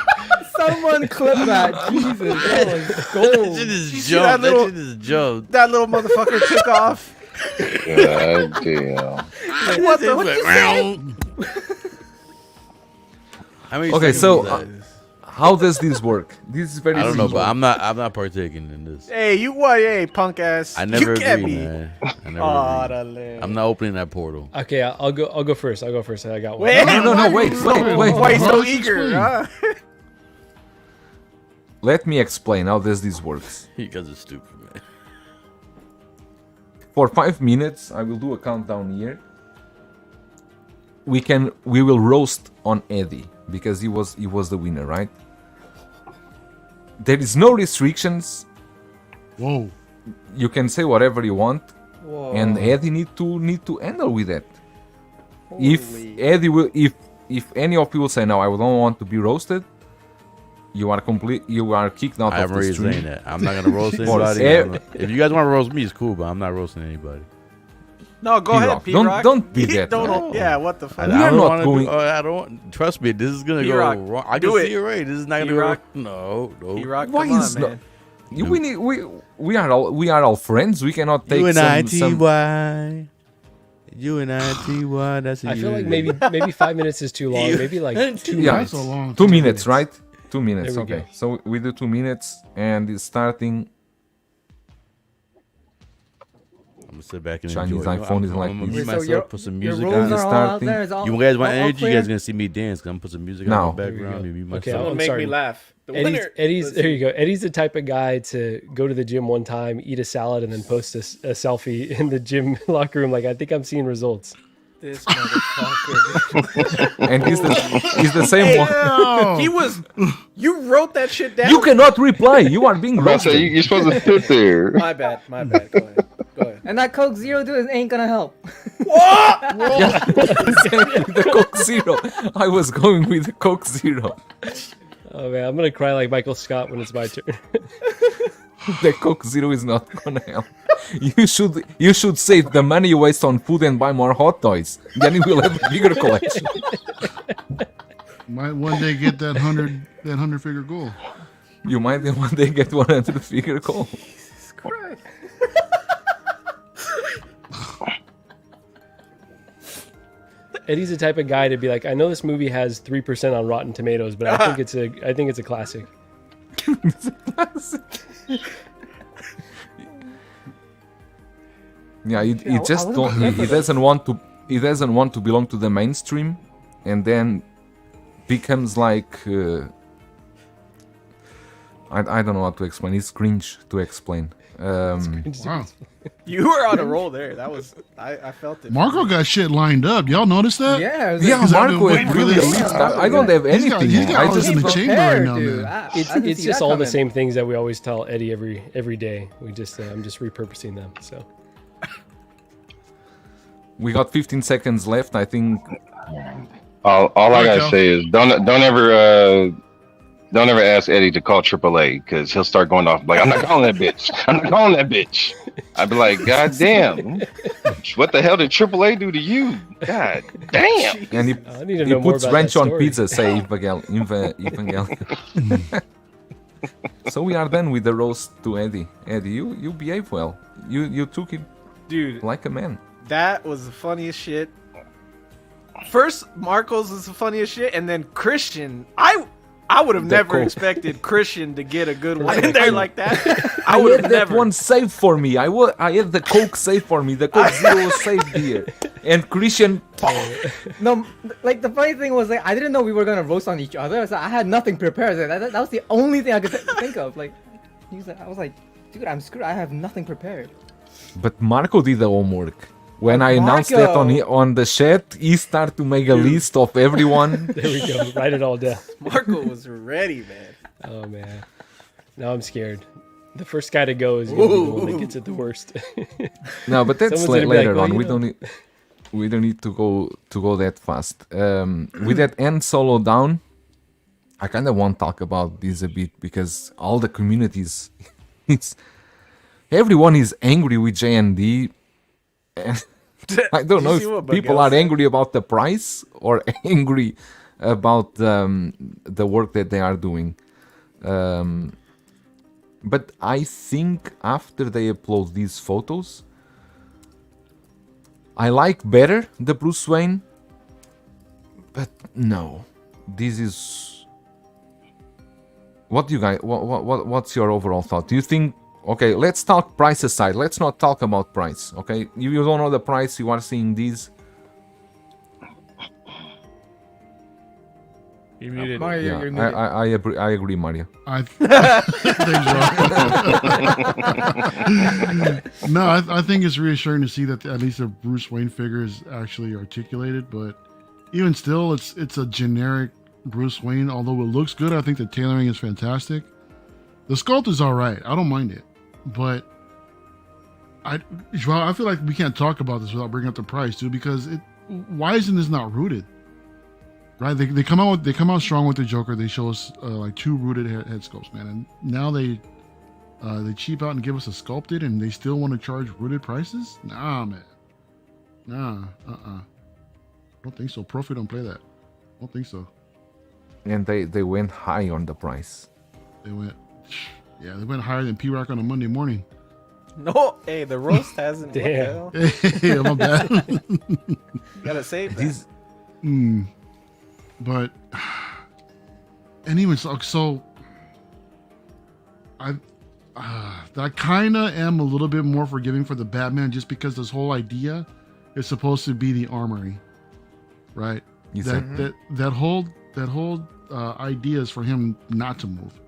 Someone clip that. Jesus, that was gold. That shit is You see that jump. That little- shit is jump. That little motherfucker took off. God damn. What the? How many Okay, seconds so, was that? How does this work? This is very I don't know, simple. but I'm not partaking in this. Hey, you what? Hey, punk ass. I never you can't agree, be. man. I never agree. Órale. I'm not opening that portal. Okay, I'll go first. I got one. Wait, No, wait. Why you so Let's eager? explain. Huh? Let me explain how this works. You guys are stupid, man. For 5 minutes, I will do a countdown here. We will roast on Eddie because he was the winner, right? There is no restrictions. Whoa. You can say whatever you want, Whoa. and Eddie need to handle with that. Holy. If any of you will say no, I don't want to be roasted, you are kicked out I'm of the already stream. saying that. I'm not gonna roast Or anybody. ev- If you guys want to roast me, it's cool, but I'm not roasting anybody. No, go ahead, P-Rock. P-Rock. Don't be that, Don't. man. Yeah, what the fuck? We are not wanna going- I don't. Trust me, this is gonna go P-Rock, wrong. I do can it. see it right. This is not gonna P-Rock. go. No. P-Rock, Why come is on, no- man. We are all friends. We cannot take some. UNITY. That's a I feel U. like maybe 5 minutes is too long. Maybe like 2 Yeah, minutes. That's a long 2 minutes, right? 2 minutes. There we Okay, go. so we do 2 minutes, and it's starting. I'm gonna sit back and Chinese enjoy. iPhone is like I'm gonna this. mute So myself, put some your music rules on. are all out starting. there. Is all, You guys want all energy? You clear? guys gonna see me dance? Cause I'm put some music No. on in the There we background. go. Maybe Okay, myself. I'm Make sorry. me laugh. The Eddie's, winner. Eddie's there you go. Eddie's the type of guy to go to the gym one time, eat a salad, and then post a selfie in the gym locker room. Like, I think I'm seeing results. This motherfucker. And he's the same one. Oh. He was. You wrote that shit down. You cannot reply. You are being I'm about to say, roasted. you're supposed to sit there. My bad. My bad. Go ahead. Go ahead. And that Coke Zero dude ain't gonna help. Yeah, the Coke Zero. I was going with the Coke Zero. Oh man, I'm gonna cry like Michael Scott when it's my turn. The Coke Zero is not gonna help. You should save the money you waste on food and buy more hot toys. Then you will have a bigger collection. Might one day get that 100 figure goal. You might one day get 100 figure goal. Jesus Christ. Eddie's the type of guy to be like, I know this movie has 3% on Rotten Tomatoes, but I think it's a classic. Yeah, he just don't. He doesn't want to. He doesn't want to belong to the mainstream, and then becomes like I don't know how to explain. It's cringe to explain. Wow. You were on a roll there. That was I felt it. Marco got shit lined up. Y'all notice that? Yeah, it was Yeah, like, Because I've been Marco is waiting for really this. elite. I don't have He's got- anything. he's got I all this just in the chamber right now, dude. man. It's just all the same things that we always tell Eddie every day. We just I'm just repurposing them. So we got 15 seconds left. I think All I Alright, gotta Cal. say is don't ever ask Eddie to call AAA because he'll start going off like, I'm not calling that bitch. I'm not calling that bitch. I'd be like, God damn, what the hell did AAA do to you? God damn. and I need to he know more puts about wrench that on story. pizza. Say Evangelion. So we are done with the roast to Eddie. Eddie, you behave well. You took it Dude, like a man. that was the funniest shit. First, Marcos was the funniest shit, and then Christian. I would have never Coke. expected Christian to get a good one in there like that. I I would had have that never. one saved for me. I had the Coke saved for me. The Coke Zero was saved here. And Christian, No, like the funny thing was like I didn't know we were gonna roast on each other, so I had nothing prepared. So that was the only thing I could think of. Like, I was like, dude, I'm screwed. I have nothing prepared. but Marco did the homework. When I announced that on the chat, he started to make a list of everyone. There we go. Write it all down. Marco was ready, man. Oh man. Now I'm scared. The first guy to go is gonna be the one that gets it the worst. No, but that's Someone's gonna be later like, well, on. you We know. don't need to go that fast. With that end solo down, I kind of want to talk about this a bit because all the communities, everyone is angry with JND. I don't know you see what if people Miguel are said? angry about the price or angry about the work that they are doing. But I think after they upload these photos, I like better the Bruce Wayne. But no, this is. What do you guys? What's your overall thought? Do you think? Okay, let's talk price aside. Let's not talk about price. Okay, you don't know the price. You are seeing these. You muted. Mario, Yeah, you're muted. I agree, Mario. I think it's reassuring to see that at least the Bruce Wayne figure is actually articulated. But even still, it's a generic Bruce Wayne. Although it looks good, I think the tailoring is fantastic. The sculpt is all right. I don't mind it, but I feel like we can't talk about this without bringing up the price, dude. Because why isn't this not rooted? Right? They come out strong with the Joker. They show us like 2 rooted head sculpts, man, and now they cheap out and give us a sculpted, and they still want to charge rooted prices? Nah, man. Nah. Don't think so. Profi don't play that. Don't think so. And they went high on the price. They went higher than P-Rock on a Monday morning. No, hey, the roast hasn't. Damn. What the hell? Yeah, my bad. You gotta save that. These But anyways, so I kind of am a little bit more forgiving for the Batman just because this whole idea is supposed to be the armory, right? You That whole idea is for him not to move.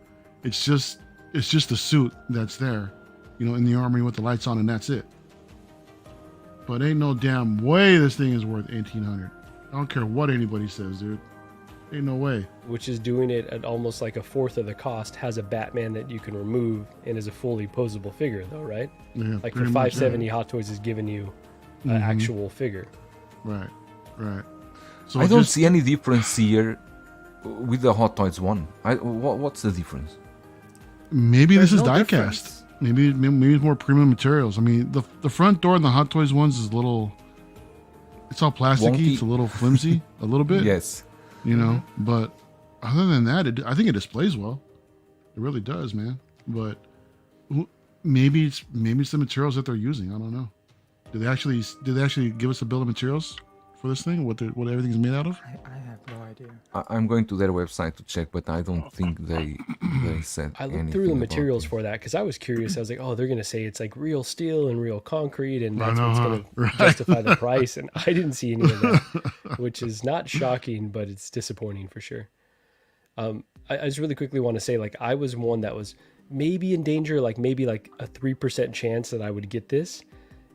It's just a suit that's there, in the armory with the lights on, and that's it. But ain't no damn way this thing is worth 1,800. I don't care what anybody says, dude. Ain't no way. Which is doing it at almost like a fourth of the cost, has a Batman that you can remove and is a fully posable figure though, right? Yeah, Like for pretty much, $570, Hot Toys is giving you an actual figure. Right. So I don't see any difference here with the Hot Toys one. What's the difference? Maybe this is There's no diecast. difference. Maybe it's more premium materials. I mean, the front door in the Hot Toys ones is a little. It's all plasticky. Wonky. It's a little flimsy, a little bit. Yes. But other than that, I think it displays well. It really does, man. But maybe it's the materials that they're using. I don't know. Did they actually give us a bill of materials for this thing? What everything's made out of? I have no idea. I'm going to their website to check, but I don't think they said I looked anything through the about materials it. for that because I was curious. I was like, oh, they're going to say it's like real steel and real concrete, and I that's know, what's huh? going to Right. justify the price. And I didn't see any of that, which is not shocking, but it's disappointing for sure. I just really quickly want to say, like, I was one that was maybe in danger, like maybe like a 3% chance that I would get this.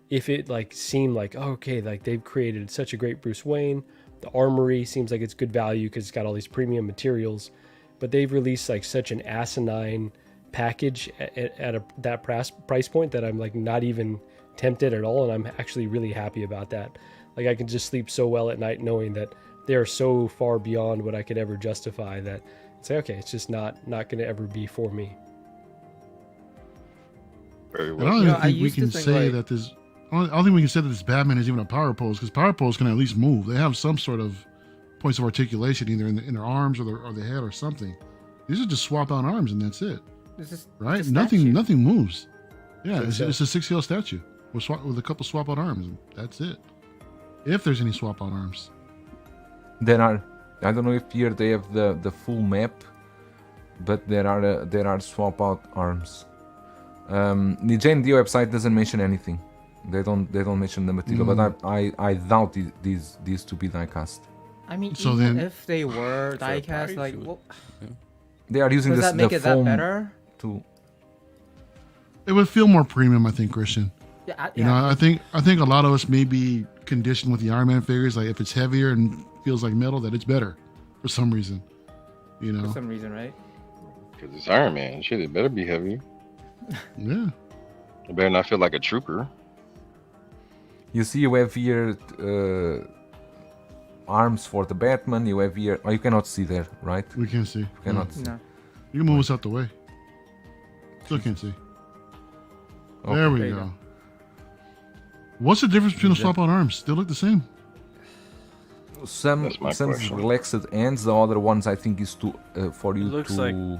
If it like seemed like, oh, okay, like they've created such a great Bruce Wayne, the armory seems like it's good value because it's got all these premium materials, but they've released like such an asinine package at that price point that I'm like not even tempted at all, and I'm actually really happy about that. Like I can just sleep so well at night knowing that they are so far beyond what I could ever justify that it's like, okay, it's just not going to ever be for me. Very I well. don't even I think we used to can think, say like- that this. I don't think we can say that this Batman is even a power pose, because power pose can at least move. They have some sort of points of articulation, either in their arms or the head or something. These are just swap out arms and that's it, It's just right? it's a Nothing statue. moves. Yeah, Think it's, so. it's a 6 scale statue with a couple swap out arms. And that's it. If there's any swap out arms. There are, I don't know if here they have the full map, but there are swap out arms. The JND website doesn't mention anything. They don't mention the material, but I doubt these to be diecast. I mean, So even then- if they were Fair diecast, price, like, you would- well, They are using does this that make the it that foam better? to. It would feel more premium, I think, Christian. Yeah, You know, I think a lot of us may be conditioned with the Iron Man figures. Like if it's heavier and feels like metal, that it's better for some reason. You know, for some reason, right? Because it's Iron Man. Shit, it better be heavy. yeah. It better not feel like a trooper. You see, you have here arms for the Batman. You have here. Oh, you cannot see there, right? We can't see. You cannot see. No. You can move us out the way. Still can't see. Okay. There we There you go. go. What's the difference between the swap out arms? They look the same. Some That's my some question. relaxed ends. The other ones I think is to for you looks to. like- No,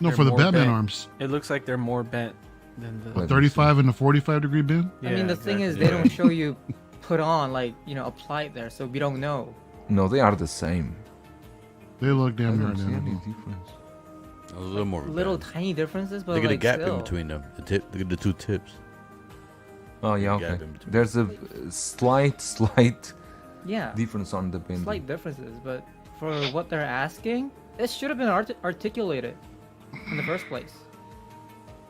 They're for the more Batman bent. arms. It looks like they're more bent than the. A 35 and a 45 degree bend. I mean, the thing is, exactly. they don't show you put on, like, you know, apply it there, so we don't know. No, they are the same. They look I damn near don't see any identical. difference. A little more. Little bad. tiny differences, but Look at the like gap still. in between them. The two tips. Oh yeah, Gap okay. in between. There's a slight Yeah, difference on the bending. slight differences, but for what they're asking, it should have been articulated in the first place.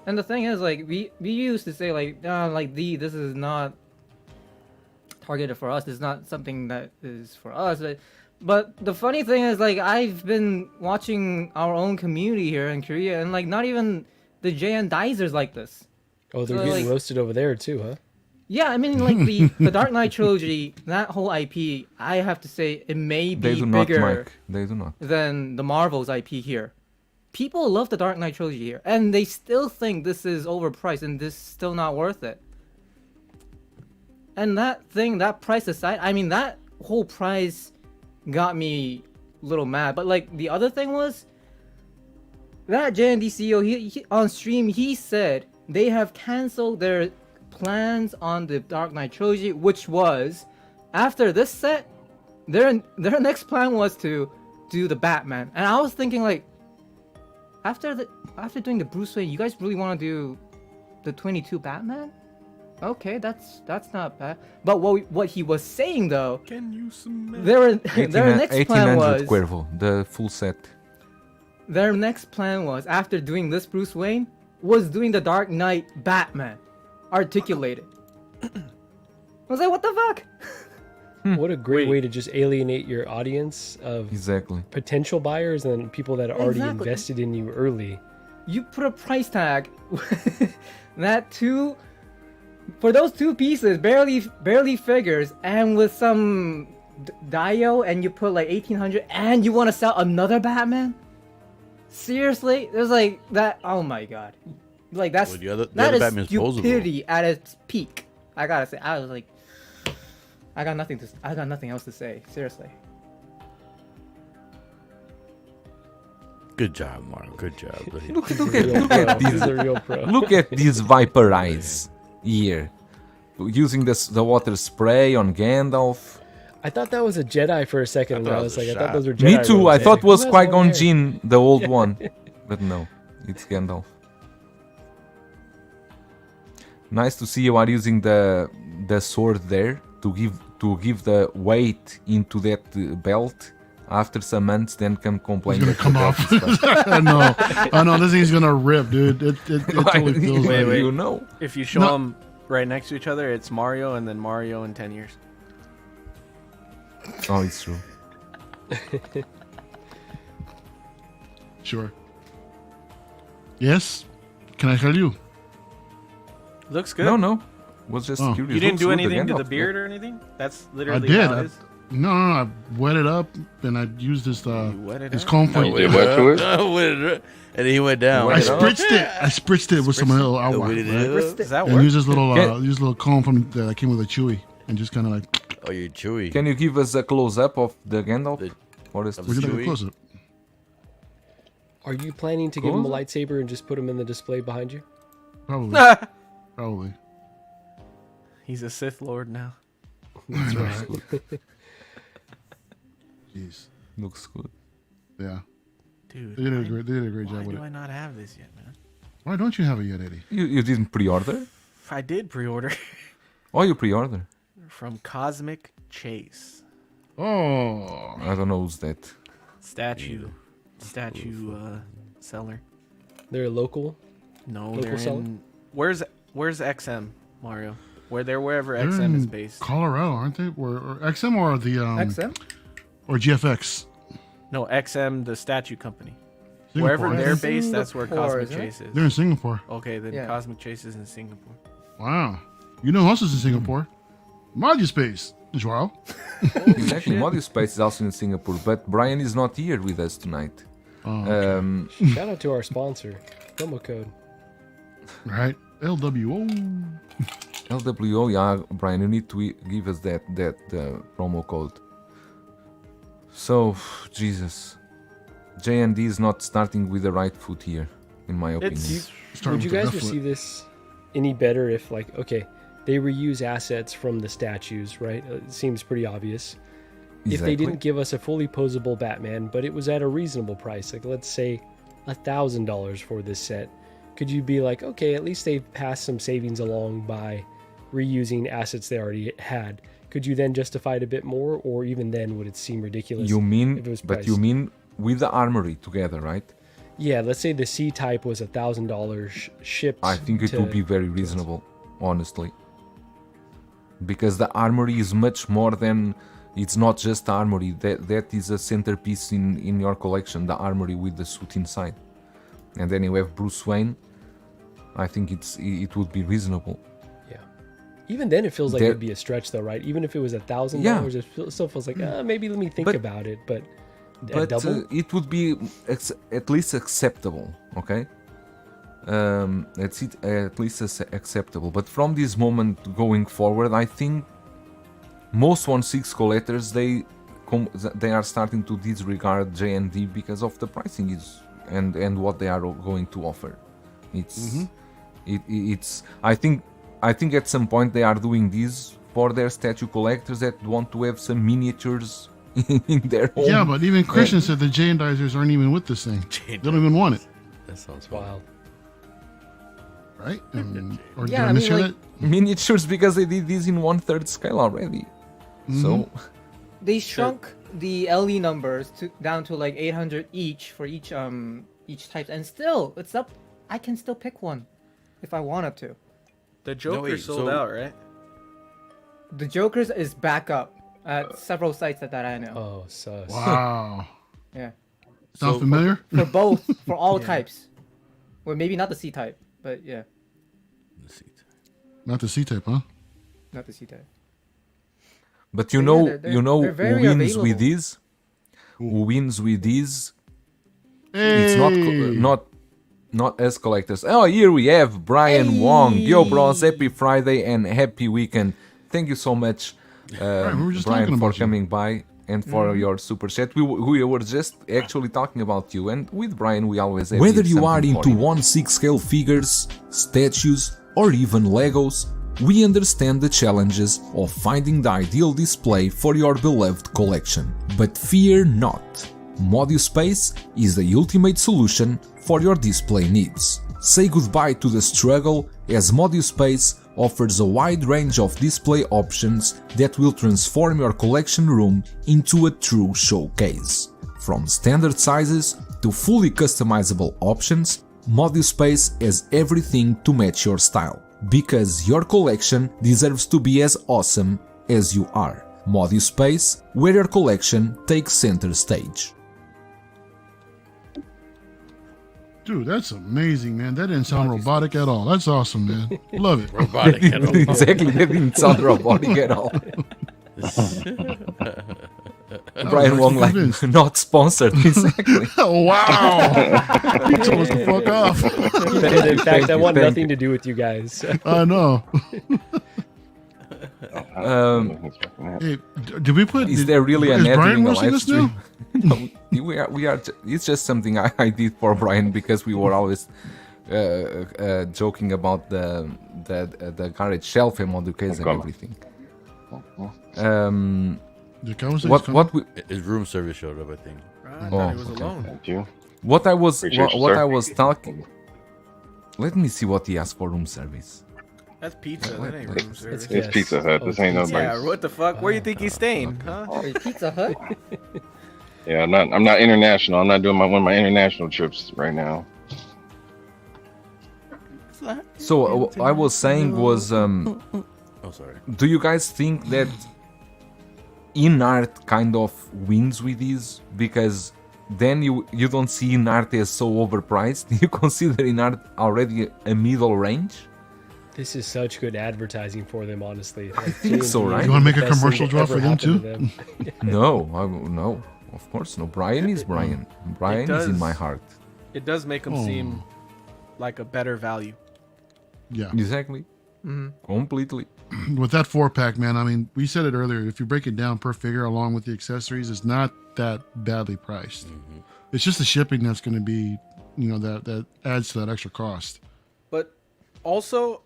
And the thing is, like, we used to say, like, this is not targeted for us. It's not something that is for us. But the funny thing is, like, I've been watching our own community here in Korea, and like, not even the JN Dizers like this. Oh, they're So, getting like- roasted over there too, huh? Yeah, I mean, like the Dark Knight trilogy, that whole IP, I have to say, it may They be do not, bigger Mike. They do not. than the Marvel's IP here. People love the Dark Knight trilogy here, and they still think this is overpriced and this is still not worth it. And that price aside, I mean, that whole price got me a little mad. But like the other thing was that JND CEO, he on stream he said they have canceled their plans on the Dark Knight trilogy, which was after this set, their next plan was to do the Batman. And I was thinking, like, after doing the Bruce Wayne, you guys really want to do the 22 Batman? Okay, that's not bad. But what he was saying though, Can you smell? their next plan 1800 was Cuervo, the full set. their next plan was, after doing this Bruce Wayne, was doing the Dark Knight Batman articulated. I was like, what the fuck? What a great Wait. way to just alienate your audience of Exactly. potential buyers and people that already Exactly. invested in you early. You put a price tag for those two pieces, barely figures, and with some Dio, and you put like 1800, and you want to sell another Batman? Seriously? There's like that. Oh my god! Like that's Well, the other that is Batman's posable. stupidity at its peak. I gotta say, I was like, I got nothing else to say. Seriously. Good job, Mark. Good job. buddy. Look He's at a this. real pro. Look at these Viper eyes here. Using the water spray on Gandalf. I thought that was a Jedi for a second, and thought I it was was like, a I thought shot. those were Jedi. Me too. I robes. thought it Who was has long Qui-Gon hair? Jinn, the old one. But no, it's Gandalf. Nice to see you are using the sword there to give the weight into that belt. after some months, then come complain. It's gonna that come the off. belt is I know this thing's gonna rip, dude. It totally feels Wait, like wait. You know. If you show No. them right next to each other, it's Mario and then Mario in 10 years. Oh, it's true. Sure. Yes. Can I tell you? Looks good. No. Was just Oh. curious. You didn't Looks do good anything to again, the of- beard or anything? That's I literally did. how it is. No. I wet it up and I used this You wet it this up? comb Oh, for you did what to it? And then he went down. Wet I it up? spritzed it with some little agua. Wet it Right? up. Does that And work? use this little Yeah. use a little comb from that came with a chewy and just kind of like Oh, you're chewy. Can you give us a close up of the Gandalf? The- Or is of we the can take a chewy? close up. Are you planning to give him a Cool. lightsaber and just put him in the display behind you? Probably. Probably. He's a Sith Lord now. That's right. Jeez. Looks good. Yeah. Dude, They did a great why job with do it. I not have this yet, man? Why don't you have it yet, Eddie? You didn't pre-order? I did pre-order Oh, you pre-order. from Cosmic Chase. Oh. I don't know who's that. Statue seller. They're a local. No, Local they're seller? in. Where's XM, Mario? Wherever They're XM is in based. Colorado, aren't they? Or XM or the XM? or GFX? No, XM, the statue company. Singapore, Wherever I they're think. based, that's where Singapore, Cosmic isn't it? Chase is. They're in Singapore. Okay, then Yeah. Cosmic Chase is in Singapore. Wow. You know who else is in Singapore? Modu Space. Joao. Exactly. Modu Space is also in Singapore, but Brian is not here with us tonight. Oh, Shout out to our sponsor. Promo code. right. LWO. LWO, yeah, Brian, you need to give us that promo code. So, Jesus, JND is not starting with the right foot here, in my opinion. It's Start Would you with the guys left foot. receive this any better if, like, okay, they reuse assets from the statues, right? It seems pretty obvious. If they didn't give us a fully posable Batman, but it was at a reasonable price, like let's say $1,000 for this set, could you be like, okay, at least they've passed some savings along by reusing assets they already had? Could you then justify it a bit more, or even then would it seem ridiculous? You mean, if it was but you priced? mean with the armory together, right? Yeah, let's say the C type was $1,000 shipped. I think it to- will be very reasonable, honestly. Because the armory is much more than, it's not just the armory, that is a centerpiece in your collection, the armory with the suit inside. And then you have Bruce Wayne. I think it would be reasonable. Yeah. Even then, it feels like There- it'd be a stretch, though, right? Even if it was $1,000, Yeah. it still feels like maybe let me think But- about it. But a But double, it would be at least acceptable, okay? At least acceptable. But from this moment going forward, I think most 1/6 collectors they are starting to disregard JND because of the pricing and what they are going to offer. It's I think at some point they are doing this for their statue collectors that want to have some miniatures in their home. Yeah, but even Christian said the Jandizers aren't even with this thing. They don't even want it, That sounds wild. wild. right? Or did Yeah, I I mean, mishear like- that? Miniatures because they did this in 1/3 scale already. So They shrunk the LE numbers down to like 800 each for each type, and still it's up. I can still pick one if I wanted to. The Joker wait, sold so- out, right? The Joker's is back up at several sites that I know. Oh, sus. Wow. Yeah, Sound familiar? for both, for all types. Well, maybe not the C type, but yeah, Let's see. Not the C-type, huh? not the C type. but But yeah, they're who very wins with available. this? Who wins with this? Hey. It's not as collectors. Oh, here we have Brian Wong. Yo, bros, happy Friday and happy weekend. Thank you so much, we were just Brian, talking for about you. coming by and for your super chat. We were just actually talking about you, and with Brian, we always have Whether you something are for into you. 1/6 scale figures, statues, or even Legos, we understand the challenges of finding the ideal display for your beloved collection. But fear not, Modu Space is the ultimate solution for your display needs. Say goodbye to the struggle, as Modu Space offers a wide range of display options that will transform your collection room into a true showcase. From standard sizes to fully customizable options, Modu Space has everything to match your style, because your collection deserves to be as awesome as you are. Modu Space, where your collection takes center stage. Dude, that's amazing, man. That didn't sound robotic at all. That's awesome, man. Love it. Robotic. I don't know. Exactly, that didn't sound robotic at all. Brian Wong like convinced. not sponsored. Exactly. Oh, wow. He told us to fuck off. In fact, I want thank nothing to do with you guys. I know. Um, Hey, did we put? is there really an is ad Brian during a roasting live us now? stream? No, we are. It's just something I did for Brian because we were always joking about the garage shelf and Modu case and Okay. everything. The conversation's What coming? what we, His room service showed up, I think. I thought he was okay. alone. Thank you. what I was Appreciate you, what sir. I was talking. Let me see what he asked for room service. That's pizza. That ain't room service. Yes. It's Pizza Hut. This ain't no Pizza. Yeah, nice. what the fuck? Where you think he's staying, huh? Wait, Pizza Hut? Yeah, I'm not international. I'm not doing one of my international trips right now. So what I was saying was, Oh, sorry. do you guys think that Inart kind of wins with these? Because then you don't see Inart as so overpriced. You consider Inart already a middle range? This is such good advertising for them, honestly. Like, think so, J&D right? is You wanna the make a best thing commercial to drop ever for them happen to too? them. No, of course no. Brian is Brian. Brian is in does. my heart. It does make him seem like a better value. Yeah. Exactly. Completely. With that 4-pack, man, I mean, we said it earlier. If you break it down per figure along with the accessories, it's not that badly priced. It's just the shipping that's going to be, that adds to that extra cost. But also,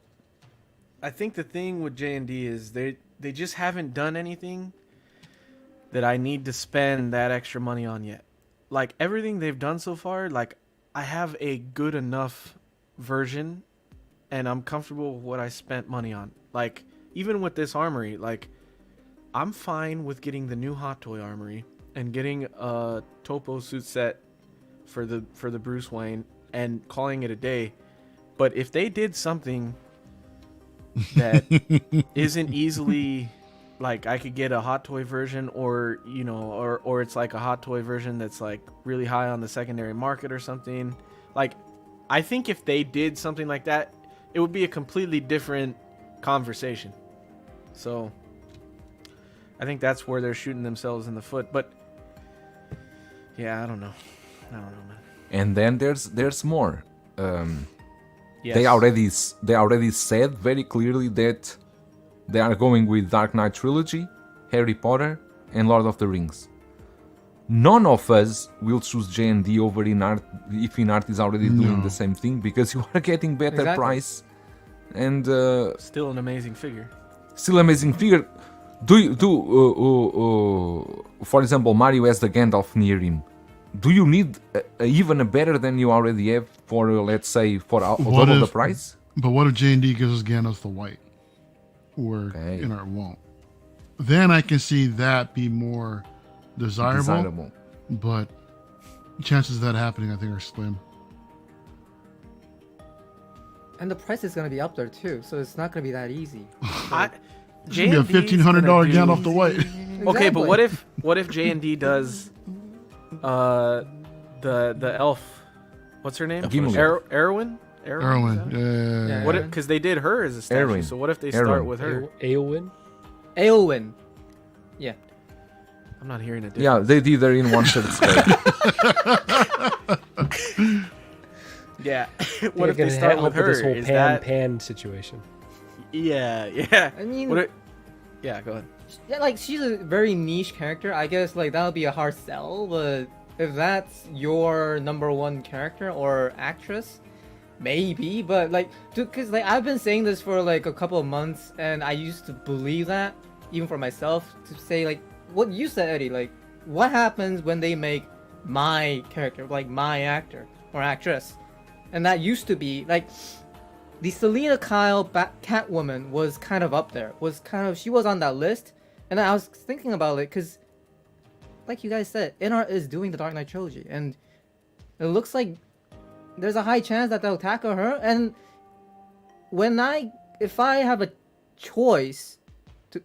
I think the thing with JND is they just haven't done anything that I need to spend that extra money on yet. Like everything they've done so far, like I have a good enough version and I'm comfortable with what I spent money on. Like even with this armory, like I'm fine with getting the new Hot Toy armory and getting a Topo suit set for the Bruce Wayne and calling it a day. But if they did something that isn't easily like I could get a Hot Toy version or or it's like a Hot Toy version that's like really high on the secondary market or something, like I think if they did something like that, it would be a completely different conversation. So I think that's where they're shooting themselves in the foot. But yeah, I don't know, man. And then there's more. Yes. They already said very clearly that they are going with Dark Knight trilogy, Harry Potter, and Lord of the Rings. None of us will choose JND over Inart if Inart is already doing the same thing, because you are getting better Exactly. price and Still an amazing figure. still amazing figure. For example, Mario has the Gandalf near him. Do you need even a better than you already have for let's say for double the if- price? But what if J&D gives us Gandalf the white? Where Okay. Inart won't. Then I can see that be more desirable. But chances of that happening, I think, are slim. And the price is going to be up there too, so it's not going to be that easy. It's gonna be a $1,500 Gandalf the white. Okay, but Exactly. what if J&D does the elf, what's her name? Gimli. Erwin? Erwin. Yeah. What because they did her as a statue, Erwin. so what if they start Erwin. with her? Aowen? Aowen. Yeah. I'm not hearing a difference. Yeah, they did her in one third scale. Yeah. They're What if they gonna start help with her? this whole Is that pan situation. yeah. I mean, What yeah, go ahead. yeah, like she's a very niche character. I guess like that would be a hard sell, but if that's your number one character or actress, maybe. But like, because like I've been saying this for like a couple of months, and I used to believe that even for myself to say like what you said, Eddie. Like, what happens when they make my character, like my actor or actress? And that used to be like the Selena Kyle Catwoman was kind of up there. She was on that list, and I was thinking about it because, like you guys said, Inart is doing the Dark Knight trilogy, and it looks like there's a high chance that they'll tackle her. And if I have a choice to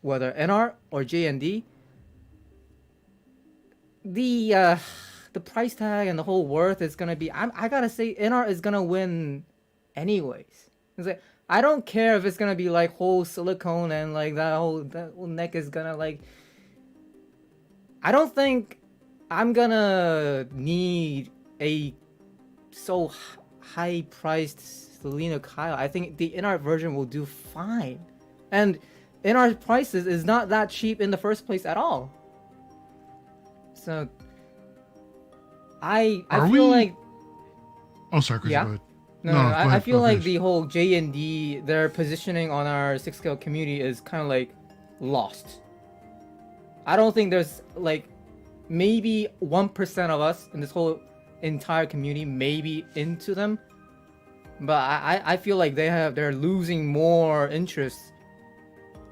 whether Inart or JND, the price tag and the whole worth is gonna be. I gotta say, Inart is gonna win, anyways. It's like I don't care if it's gonna be like whole silicone and like that whole neck is gonna like. I don't think I'm gonna need a so high priced Selena Kyle. I think the Inart version will do fine, and Inart prices is not that cheap in the first place at all. So. I feel like. Oh, sorry, Chris. Yeah? Go ahead. No, go I ahead, feel go like finish. the whole JND, their positioning on our 6 scale community is kind of like lost. I don't think there's like maybe 1% of us in this whole entire community maybe into them, but I feel like they're losing more interest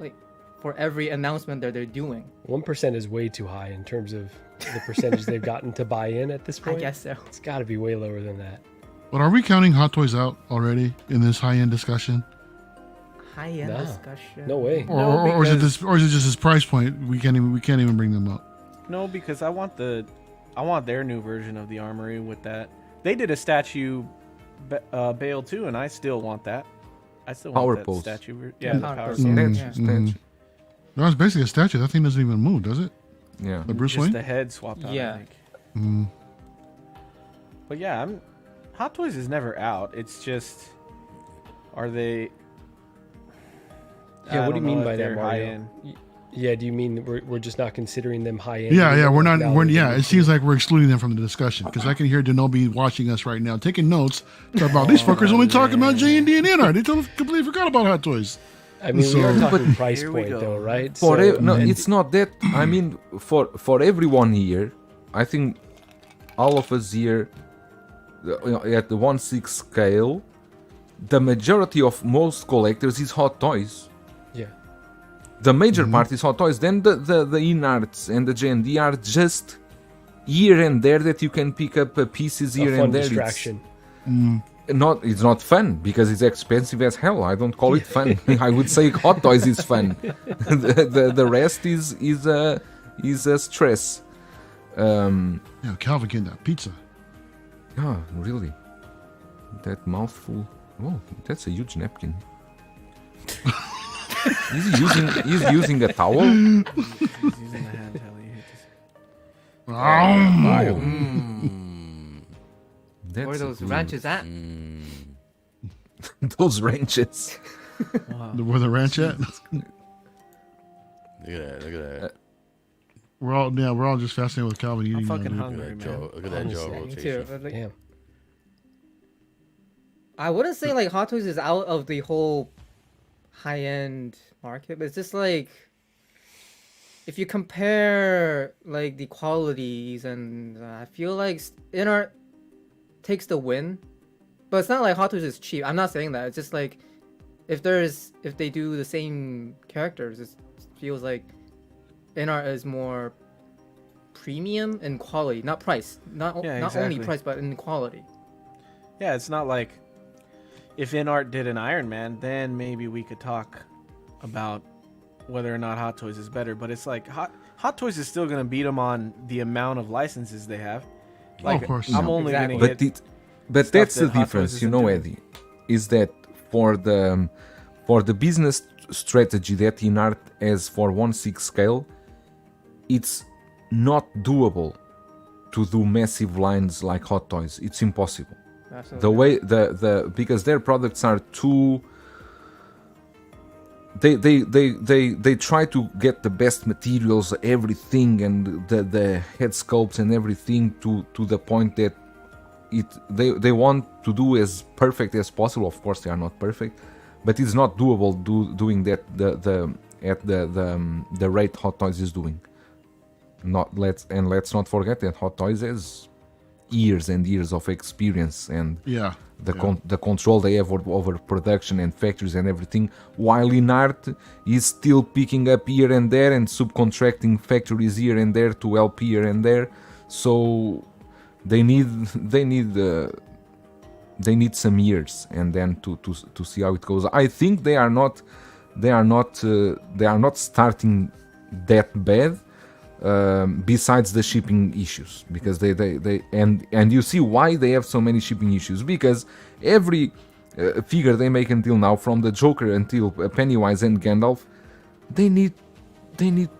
like for every announcement that they're doing. 1% is way too high in terms of the percentage they've gotten to buy in at this point. I guess so. It's got to be way lower than that. But are we counting Hot Toys out already in this high-end discussion? High-end Nah, discussion. no way. Or is it just this price point? We can't even bring them up. No, because I want their new version of the armory with that. They did a statue Bale too, and I still want that. I still want Power that pose. statue. Yeah, the Power power pose. pose. Statue. No, it's basically a statue. That thing doesn't even move, does it? Yeah. The Bruce Just Wayne? the head swapped out. Yeah. I think. Mm. But yeah, Hot Toys is never out. It's just, are they? Yeah, I what do you don't mean know by if that, they're Mario? high-end. Yeah, do you mean we're just not considering them high end? Yeah. We're not. Now We're they're yeah. gonna It seems like we're excluding them from the discussion because I can hear Denobi watching us right now, taking notes about these fuckers only talking about JND and Inart. They completely forgot about Hot Toys. I mean, we are So- talking price Here we point go. though, right? For So- no, and- it's not that. I mean, for everyone here, I think all of us here at the 1/6 scale, the majority of most collectors is Hot Toys. yeah. The major part is Hot Toys. Then the Inarts and the JND are just here and there that you can pick up pieces here A fun and there. distraction. It's not fun because it's expensive as hell. I don't call it fun. I would say Hot Toys is fun. the rest is a stress. Yeah, Calvin getting that pizza. Oh, really? That mouthful. Oh, that's a huge napkin. He's using a towel. He's using the hand towel. You hate this. That's Where those good. ranches at? Those ranches. Where the ranch at? Look at that. We're all just fascinated with Calvin eating. I'm fucking meat. hungry, man. Look at that jaw Me too. rotation. But, like, Damn. I wouldn't say like Hot Toys is out of the whole high-end market, but it's just like if you compare like the qualities, and I feel like Inart takes the win, but it's not like Hot Toys is cheap. I'm not saying that. It's just like if they do the same characters, it feels like Inart is more premium in quality, not price, not only exactly. price, but in quality. Yeah, it's not like if Inart did an Iron Man, then maybe we could talk about whether or not Hot Toys is better. But it's like Hot Toys is still gonna beat them on the amount of licenses they have. Like, of course. I'm only Exactly. gonna But get. but stuff that's that the Hot Toys difference, you isn't know, doing. Eddie, is that for the business strategy that Inart has for 1/6 scale, it's not doable to do massive lines like Hot Toys. It's impossible. Absolutely. The way the because their products are too. They try to get the best materials, everything, and the head sculpts and everything to the point that they want to do as perfect as possible. Of course, they are not perfect, but it's not doable doing that the rate Hot Toys is doing. Let's not forget that Hot Toys has years and years of experience and Yeah. the control they have over production and factories and everything, while Inart is still picking up here and there and subcontracting factories here and there to help here and there. So they need some years and then to see how it goes. I think they are not starting that bad. Besides the shipping issues, because they and you see why they have so many shipping issues, because every figure they make until now, from the Joker until Pennywise and Gandalf, they need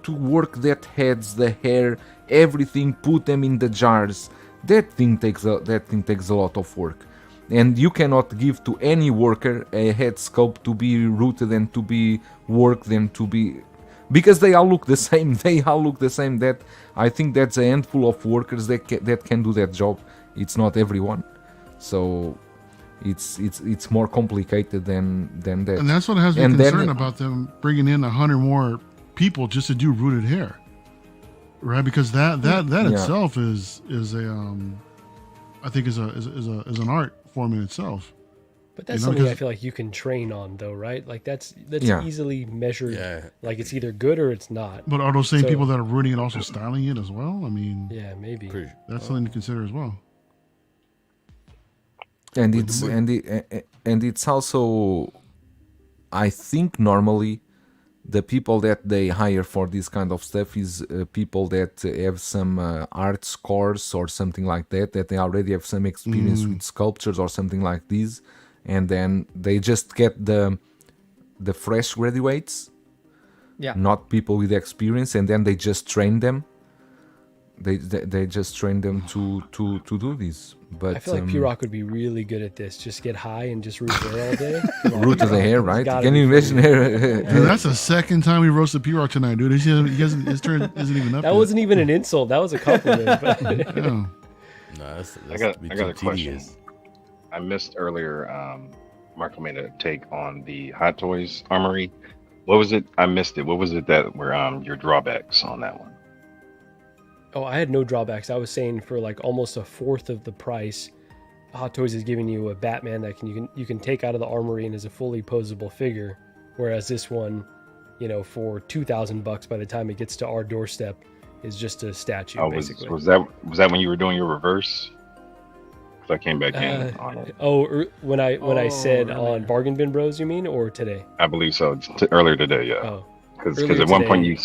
to work that heads, the hair, everything, put them in the jars. That thing takes a lot of work, and you cannot give to any worker a head sculpt to be rooted and to be worked and to be, because they all look the same. That I think that's a handful of workers that can do that job. It's not everyone, so it's more complicated than that. And that's what has me concerned about them bringing in 100 more people just to do rooted hair, right? Because that itself is a I think is an art form in itself. But that's something I feel like you can train on, though, right? Like that's easily measured. Yeah. Like it's either good or it's not. But are those same people that are rooting it also styling it as well? I mean, yeah, maybe that's something to consider as well. And it's also, I think normally the people that they hire for this kind of stuff is people that have some arts course or something like that they already have some experience with sculptures or something like this. And then they just get the fresh graduates, not people with experience, and then they just train them. They just train them to do this. But I feel like P-Rock would be really good at this. Just get high and just root the hair all day. Root the hair, right? Can you imagine? Dude, that's the second time we roasted P-Rock tonight, dude. His turn isn't even up. That wasn't even an insult. That was a compliment. But yeah. No, I got a question. I missed earlier. Marco made a take on the Hot Toys Armory. What was it? I missed it. What was it that were your drawbacks on that one? Oh, I had no drawbacks. I was saying for like almost a fourth of the price, Hot Toys is giving you a Batman that you can take out of the armory and is a fully posable figure, whereas this one, for $2,000 by the time it gets to our doorstep, is just a statue. Basically. Was that when you were doing your reverse? I came back in. When I said earlier. On Bargain Bin Bros, you mean, or today? I believe so. Earlier today, yeah. Oh, because at one point you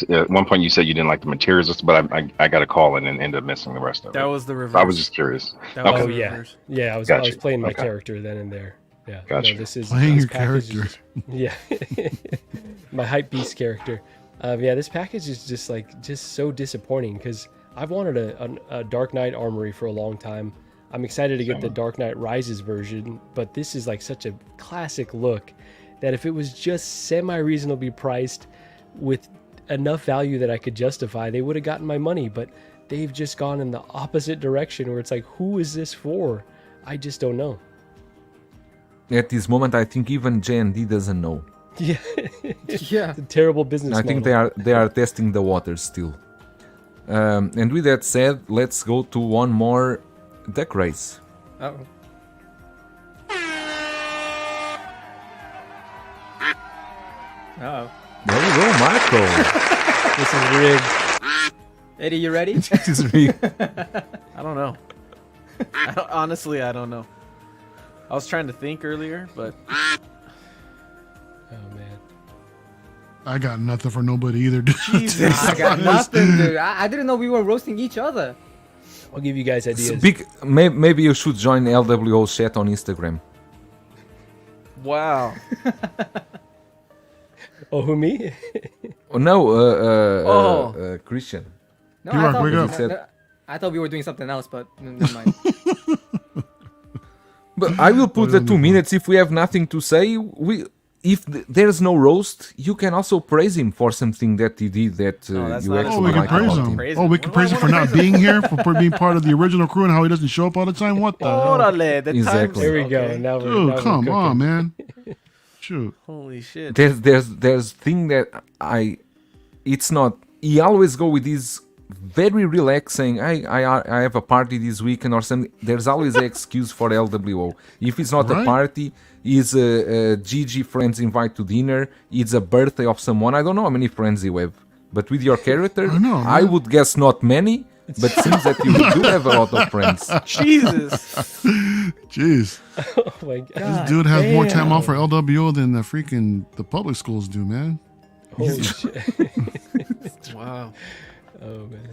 said you didn't like the materials, but I got a call and then ended up missing the rest of it. That was the reverse. I was just curious. Oh yeah. I was playing my character then and there. Yeah. Gotcha. No, this is playing your character. Yeah. My hype beast character. This package is just so disappointing because I've wanted a Dark Knight Armory for a long time. I'm excited to get the Dark Knight Rises version, but this is like such a classic look that if it was just semi-reasonably priced with enough value that I could justify, they would have gotten my money. But they've just gone in the opposite direction where it's like, who is this for? I just don't know. At this moment, I think even JND doesn't know. Yeah. Yeah. It's a terrible business model. I think they are testing the waters still. And with that said, let's go to one more deck race. Uh-oh. Uh-oh. There you go, Marco. This is rigged. Eddie, you ready? This is rigged. I don't know. Honestly, I don't know. I was trying to think earlier, but Oh man. I got nothing for nobody either, dude. Jesus. I got nothing, dude. I didn't know we were roasting each other. I'll give you guys ideas. Maybe you should join LWO chat on Instagram. Wow. Oh, who, me? Oh no, Christian. No, P-Rock, wake up. I thought we were doing something else, but never mind. But I will put the 2 minutes if we have nothing to say. If there's no roast, you can also praise him for something that he did that you actually we can like praise about him. him. Oh, we can praise him for not being here, for being part of the original crew, and how he doesn't show up all the time. What the hell? Orale, the Exactly. There we go. Okay. Now we're Dude, now come we're on, cooking. man. Shoot. Holy shit. There's thing that it's not. He always go with these very relaxing. I have a party this weekend or something. There's always an excuse for LWO. If it's not a Right. party, it's a GG friends invite to dinner. It's a birthday of someone. I don't know how many friends you have, but with your character, I know, I man. would guess not many. But seems that you do have a lot of friends. Jesus. Jeez, Oh my god. this dude has more time off for LWO than the public schools do, man. Holy shit. Wow. Oh man.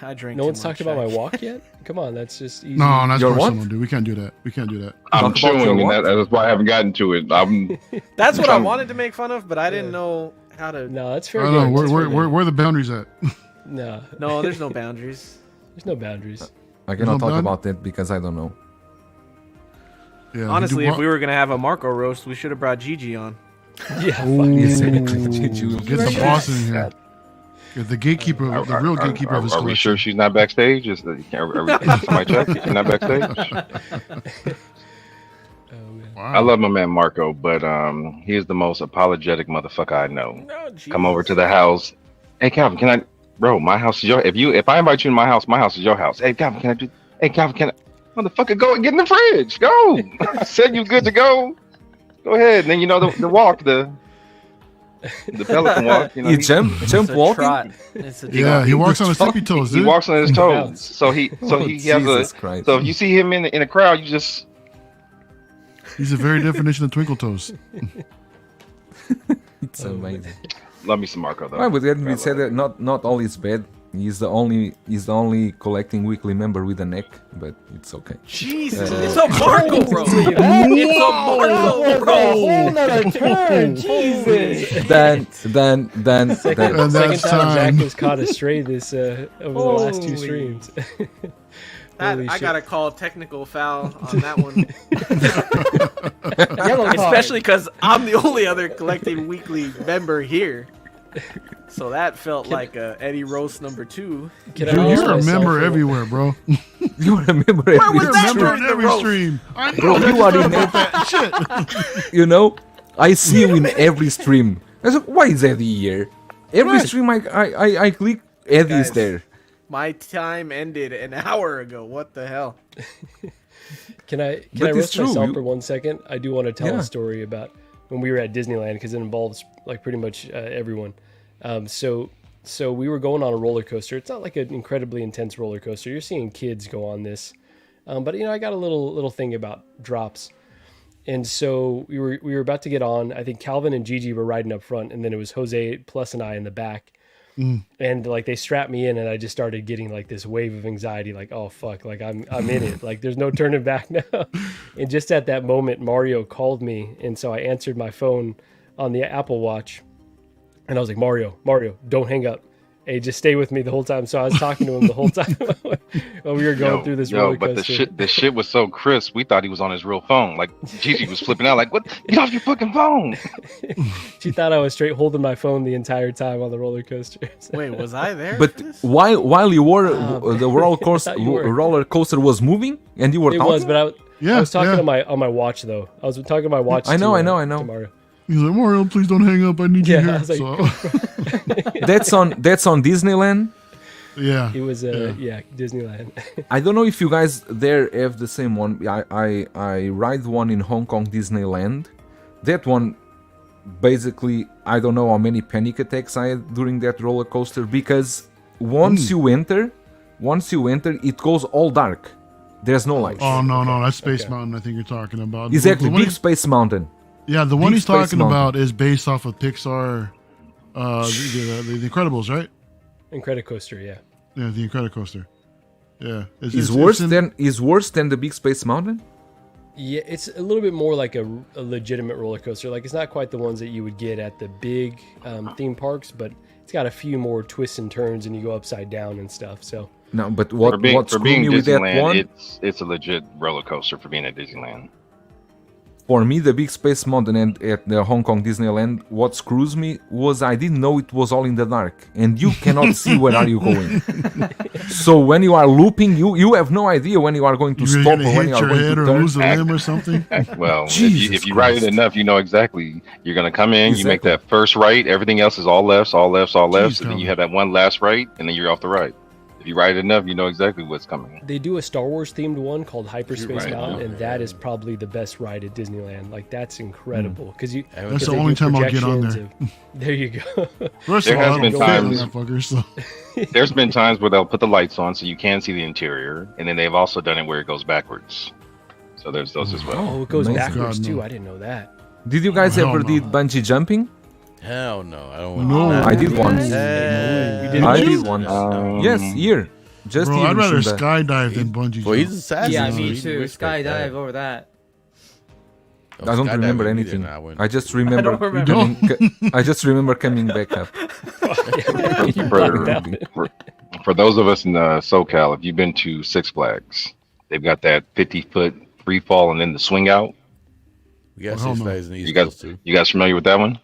I drink. No too one's talked much. about my walk yet? Come on, that's just easy. No, that's Your personal, what? dude. We can't do that. We can't do that. I'm Talk about your chewing, and what? that's why I haven't gotten to it. That's what I I'm- wanted to make fun of, but I didn't know how to. No, that's I fair. don't know game. That's fair where game. are the boundaries at. No, No, there's no boundaries. there's no boundaries. I cannot No talk bun? about that because I don't know. Yeah, Honestly, if we were gonna have a Marco roast, we should have brought Gigi on. Yeah, fuck. Get the boss in here. Get the gatekeeper, the real gatekeeper of his Are we collection. sure she's not backstage? Somebody check? She's not backstage? Oh man. Wow. I love my man Marco, but he is the most apologetic motherfucker I know. No, Come over to the house. Hey Calvin, can I? Bro, my house is your. If I invite you to my house is your house. Hey Calvin, can I do? Hey Calvin, can I? Motherfucker, go and get in the fridge. Go. I said you good to go. Go ahead. And then you know the walk, the pelican walk. You know, You jump It's a walking. trot. It's a Yeah, he walks on his tippy toes, he dude. walks on his toes. Bounce. So he Oh, has a. Jesus Christ. So if you see him in a crowd, you just He's the very definition of twinkle toes. It's amazing. love me some Marco though. Why would then we I say love that it. not all is bad. He's the only collecting weekly member with a neck, but it's okay. Jesus, it's a Marco, bro. It's a Marco, bro. Whole nother turn. Jesus. Then And Second that's time time. Zach was caught astray this over the last two Holy. streams. That, Holy I shit. gotta call technical foul on that one, Yellow card. especially because I'm the only other collecting weekly member here. So that felt like Eddie Roast number 2. Can I Dude, roast you're a myself member for- everywhere, bro. you remember every was You're a that member during in the every roast? stream. I know. Bro, that's you are just in about that shit. you know, I see you in every stream. I said, why is Eddie here? Every Right. stream I click, Eddie is Guys. there. My time ended an hour ago. What the hell? Can I But it's roast true, myself you- for 1 second? I do want to tell Yeah. a story about when we were at Disneyland because it involves like pretty much everyone. So we were going on a roller coaster. It's not like an incredibly intense roller coaster. You're seeing kids go on this, but I got a little thing about drops, and so we were about to get on. I think Calvin and Gigi were riding up front, and then it was Jose plus and I in the back. And like they strapped me in, and I just started getting like this wave of anxiety, like, oh fuck, like I'm in it, like there's no turning back now. And just at that moment, Mario called me, and so I answered my phone on the Apple Watch, and I was like, Mario, don't hang up. Hey, just stay with me the whole time. So I was talking to him the whole time while we were going through this roller but coaster. the shit was so crisp. We thought he was on his real phone. Like Gigi was flipping out. Like, what? Get off your fucking phone! She thought I was straight holding my phone the entire time on the roller coaster. Wait, was I there? But for this? while you were the you were. roller coaster was moving and you were It talking. was, but I Yeah, was talking yeah. on my watch though. I was talking to my watch. I know, to, I know, I know. to Mario. He's like, Mario, please don't hang up. I need Yeah, you I here. was like, So, that's on Disneyland. yeah. It was Disneyland. I don't know if you guys there have the same one. I ride one in Hong Kong Disneyland. That one, basically, I don't know how many panic attacks I had during that roller coaster because once you enter, it goes all dark. There's no light. Oh no, no, that's Space Okay. Mountain. I think you're talking about. Exactly, The one Big he's- Space Mountain. Yeah, the one Big he's Space talking Mountain. about is based off of Pixar, the Incredibles, right? Incredicoaster, yeah. Yeah, the Incredicoaster. Yeah, Is worse than the Big Space Mountain? Yeah, it's a little bit more like a legitimate roller coaster. Like it's not quite the ones that you would get at the big theme parks, but it's got a few more twists and turns, and you go upside down and stuff. So No, but For what being screwed me with that Disneyland, one? it's a legit roller coaster for being at Disneyland. For me, the big space mountain and at the Hong Kong Disneyland, what screws me was I didn't know it was all in the dark, and you cannot see where are you going. So when you are looping, you have no idea when you are going to You're stop gonna or when hit you are your going head to or turn. lose a limb or something. Well, Jesus if you ride it Christ. enough, you know exactly. You're gonna come in, you make Exactly. that first right, everything else is all lefts, all lefts, all lefts, and then Calvin. you have that one last right, and then you're off the right. If you ride it enough, you know exactly what's coming. They do a Star Wars themed one called Hyperspace Right. Mountain, and that is probably the best ride at Disneyland. Like that's incredible because you. That's That's because the they only do time I'll get on projections there. There you go. First There of all, has I been don't fit on times- that fucker, so. There's been times where they'll put the lights on so you can see the interior, and then they've also done it where it goes backwards. So there's those as well. Oh, it goes Amazing. backwards God, no. too. I didn't know that. Did you guys Hell ever no. did bungee jumping? Hell no, I don't. No. want I did once. Did I you? did once. Um, Yes, here. Just Bro, even I'd rather from the- skydive than bungee jump. Well, he's an assassin. Yeah, so me we too. respect that. Skydive over that. Oh, I don't skydiving remember either, anything. nah, I wouldn't. I just remember. don't remember. I just remember coming back up. You For, blacked out. for those of us in SoCal, if you've been to Six Flags, they've got that 50-foot free fall and then the swing out. We got Well, hell Six no. Flags in the East You guys, Coast too. you guys familiar with that one?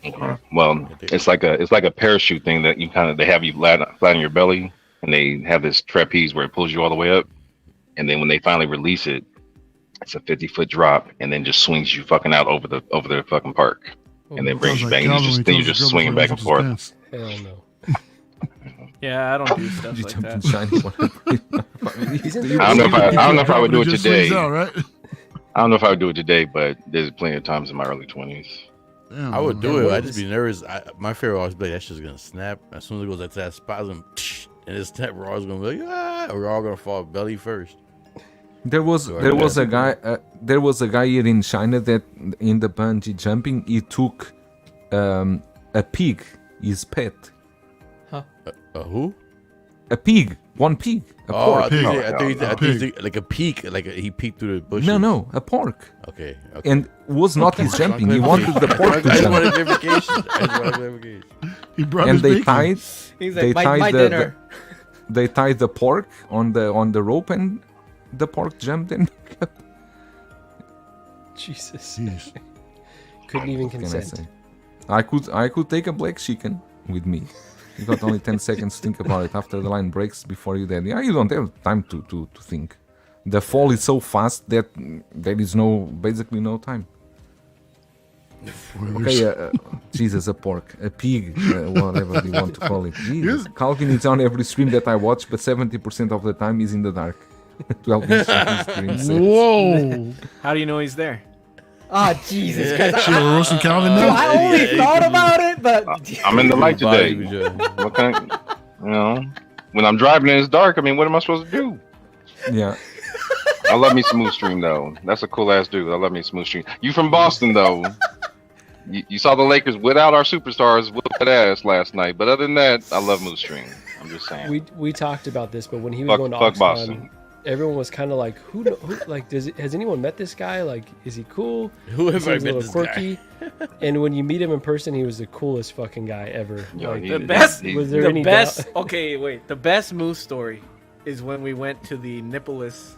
Okay. Well, it's like a parachute thing that you they have you flat on your belly, and they have this trapeze where it pulls you all the way up, and then when they finally release it, it's a 50-foot drop, and then just swings you fucking out over the fucking park, and then brings Sounds you like back, and Calvin you when then he you're tells just his swinging girlfriend back and to forth. dance. Hell no. Yeah, I don't do stuff You like jump in that. shiny one. Isn't I don't know if I would do it just today. swings out, right? I don't know if I would do it today, but there's plenty of times in my early 20s. Damn, I would man. do it. what I'd is- just be nervous. My favorite always be like, that shit's gonna snap. As soon as it goes like that spasm, and it snap, we're always gonna be like, ah, we're all gonna fall belly first. There was a guy here in China that in the bungee jumping he took a pig, his pet, Who? a pig, one pig, a Oh, pork. I think pig. he's like a peak, like he peeked through the bushes. No, a pork, Okay. and was not his jumping. He wanted the pork to I just jump, wanted verification. I just wanted verification. He brought and his they bacon. tied. He's They like, tied my the- dinner. They tied the pork on the rope, and the pork jumped in. Jesus. Jeez. Couldn't even What can I consent. say? I could take a black chicken with me. You got only 10 seconds to think about it after the line breaks before you're dead. Yeah, you don't have time to think. The fall is so fast that there is basically no time. Okay, Jesus, a pork, a pig, whatever you want to call it. Jesus. Calvin is on every stream that I watch, but 70% of the time is in the dark. 12 inch stream says. Whoa. How do you know he's there? Ah, Jesus. 'Cause Shit, we're roasting Calvin I, now? I only thought about it, but I'm in the light today. Body, What kind of, when I'm driving and it's dark, I mean, what am I supposed to do? Yeah. I love me Smooth Stream though. That's a cool ass dude. I love me Smooth Stream. You from Boston though? You saw the Lakers without our superstars whoop that ass last night. But other than that, I love Moose Stream. I'm just saying. We talked about this, but when he was going to Fuck Oxfam, Boston. everyone was kind of like, who like has anyone met this guy? Like, is he cool? Who He have I seems a met little this quirky. And when you meet him in person, he was the coolest fucking guy ever. Yo, Like, he- The best, was there the any best. doubt? Okay, wait. The best moose story is when we went to the nippleless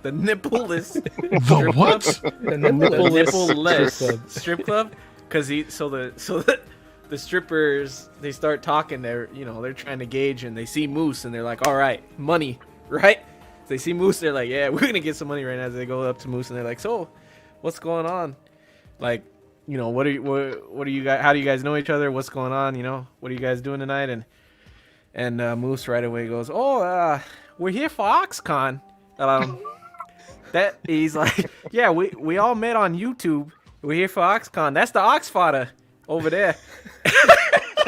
The what? the the nippleless nippleless strip club. strip club, because the strippers, they start talking. They're trying to gauge, and they see moose, and they're like, all right, money, right? So they see moose, they're like, yeah, we're gonna get some money right now. As they go up to moose, and they're like, so what's going on? Like, what are you guys, how do you guys know each other? What's going on? What are you guys doing tonight? And Moose right away goes, we're here for OxCon. That he's like, yeah, we all met on YouTube. We're here for OxCon. That's the ox fodder over there.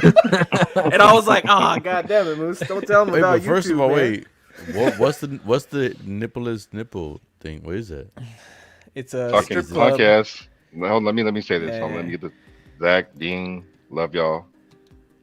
And I was like, oh, god damn it, Moose, don't tell me Wait, about but first YouTube, of all, man. wait. What's the nippleless nipple thing? What is that? It's a Fucking strip club. podcast. Well, let me say this. Yeah, Hold on, yeah. let me get the Zach, Dean, love y'all.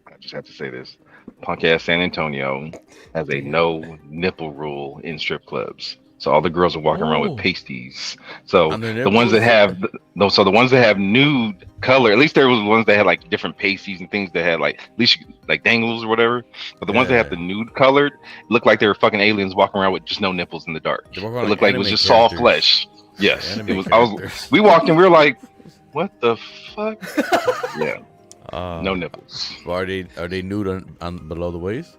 I just have to say this. Punk ass San Antonio has a no nipple rule in strip clubs. So all the girls are walking around Oh. with pasties. So On their the ones that nipples? have the ones that have nude color, at least there was ones that had like different pasties and things that had like at least like dangles or whatever. But the ones that have the nude colored look like they were fucking aliens walking around with just no nipples in the dark. They It walk around looked like it was anime just saw characters. flesh. Yes, Anime it was. characters. We walked in. We were like, "What the fuck?" Yeah, no Uh, nipples. are they nude on below the waist?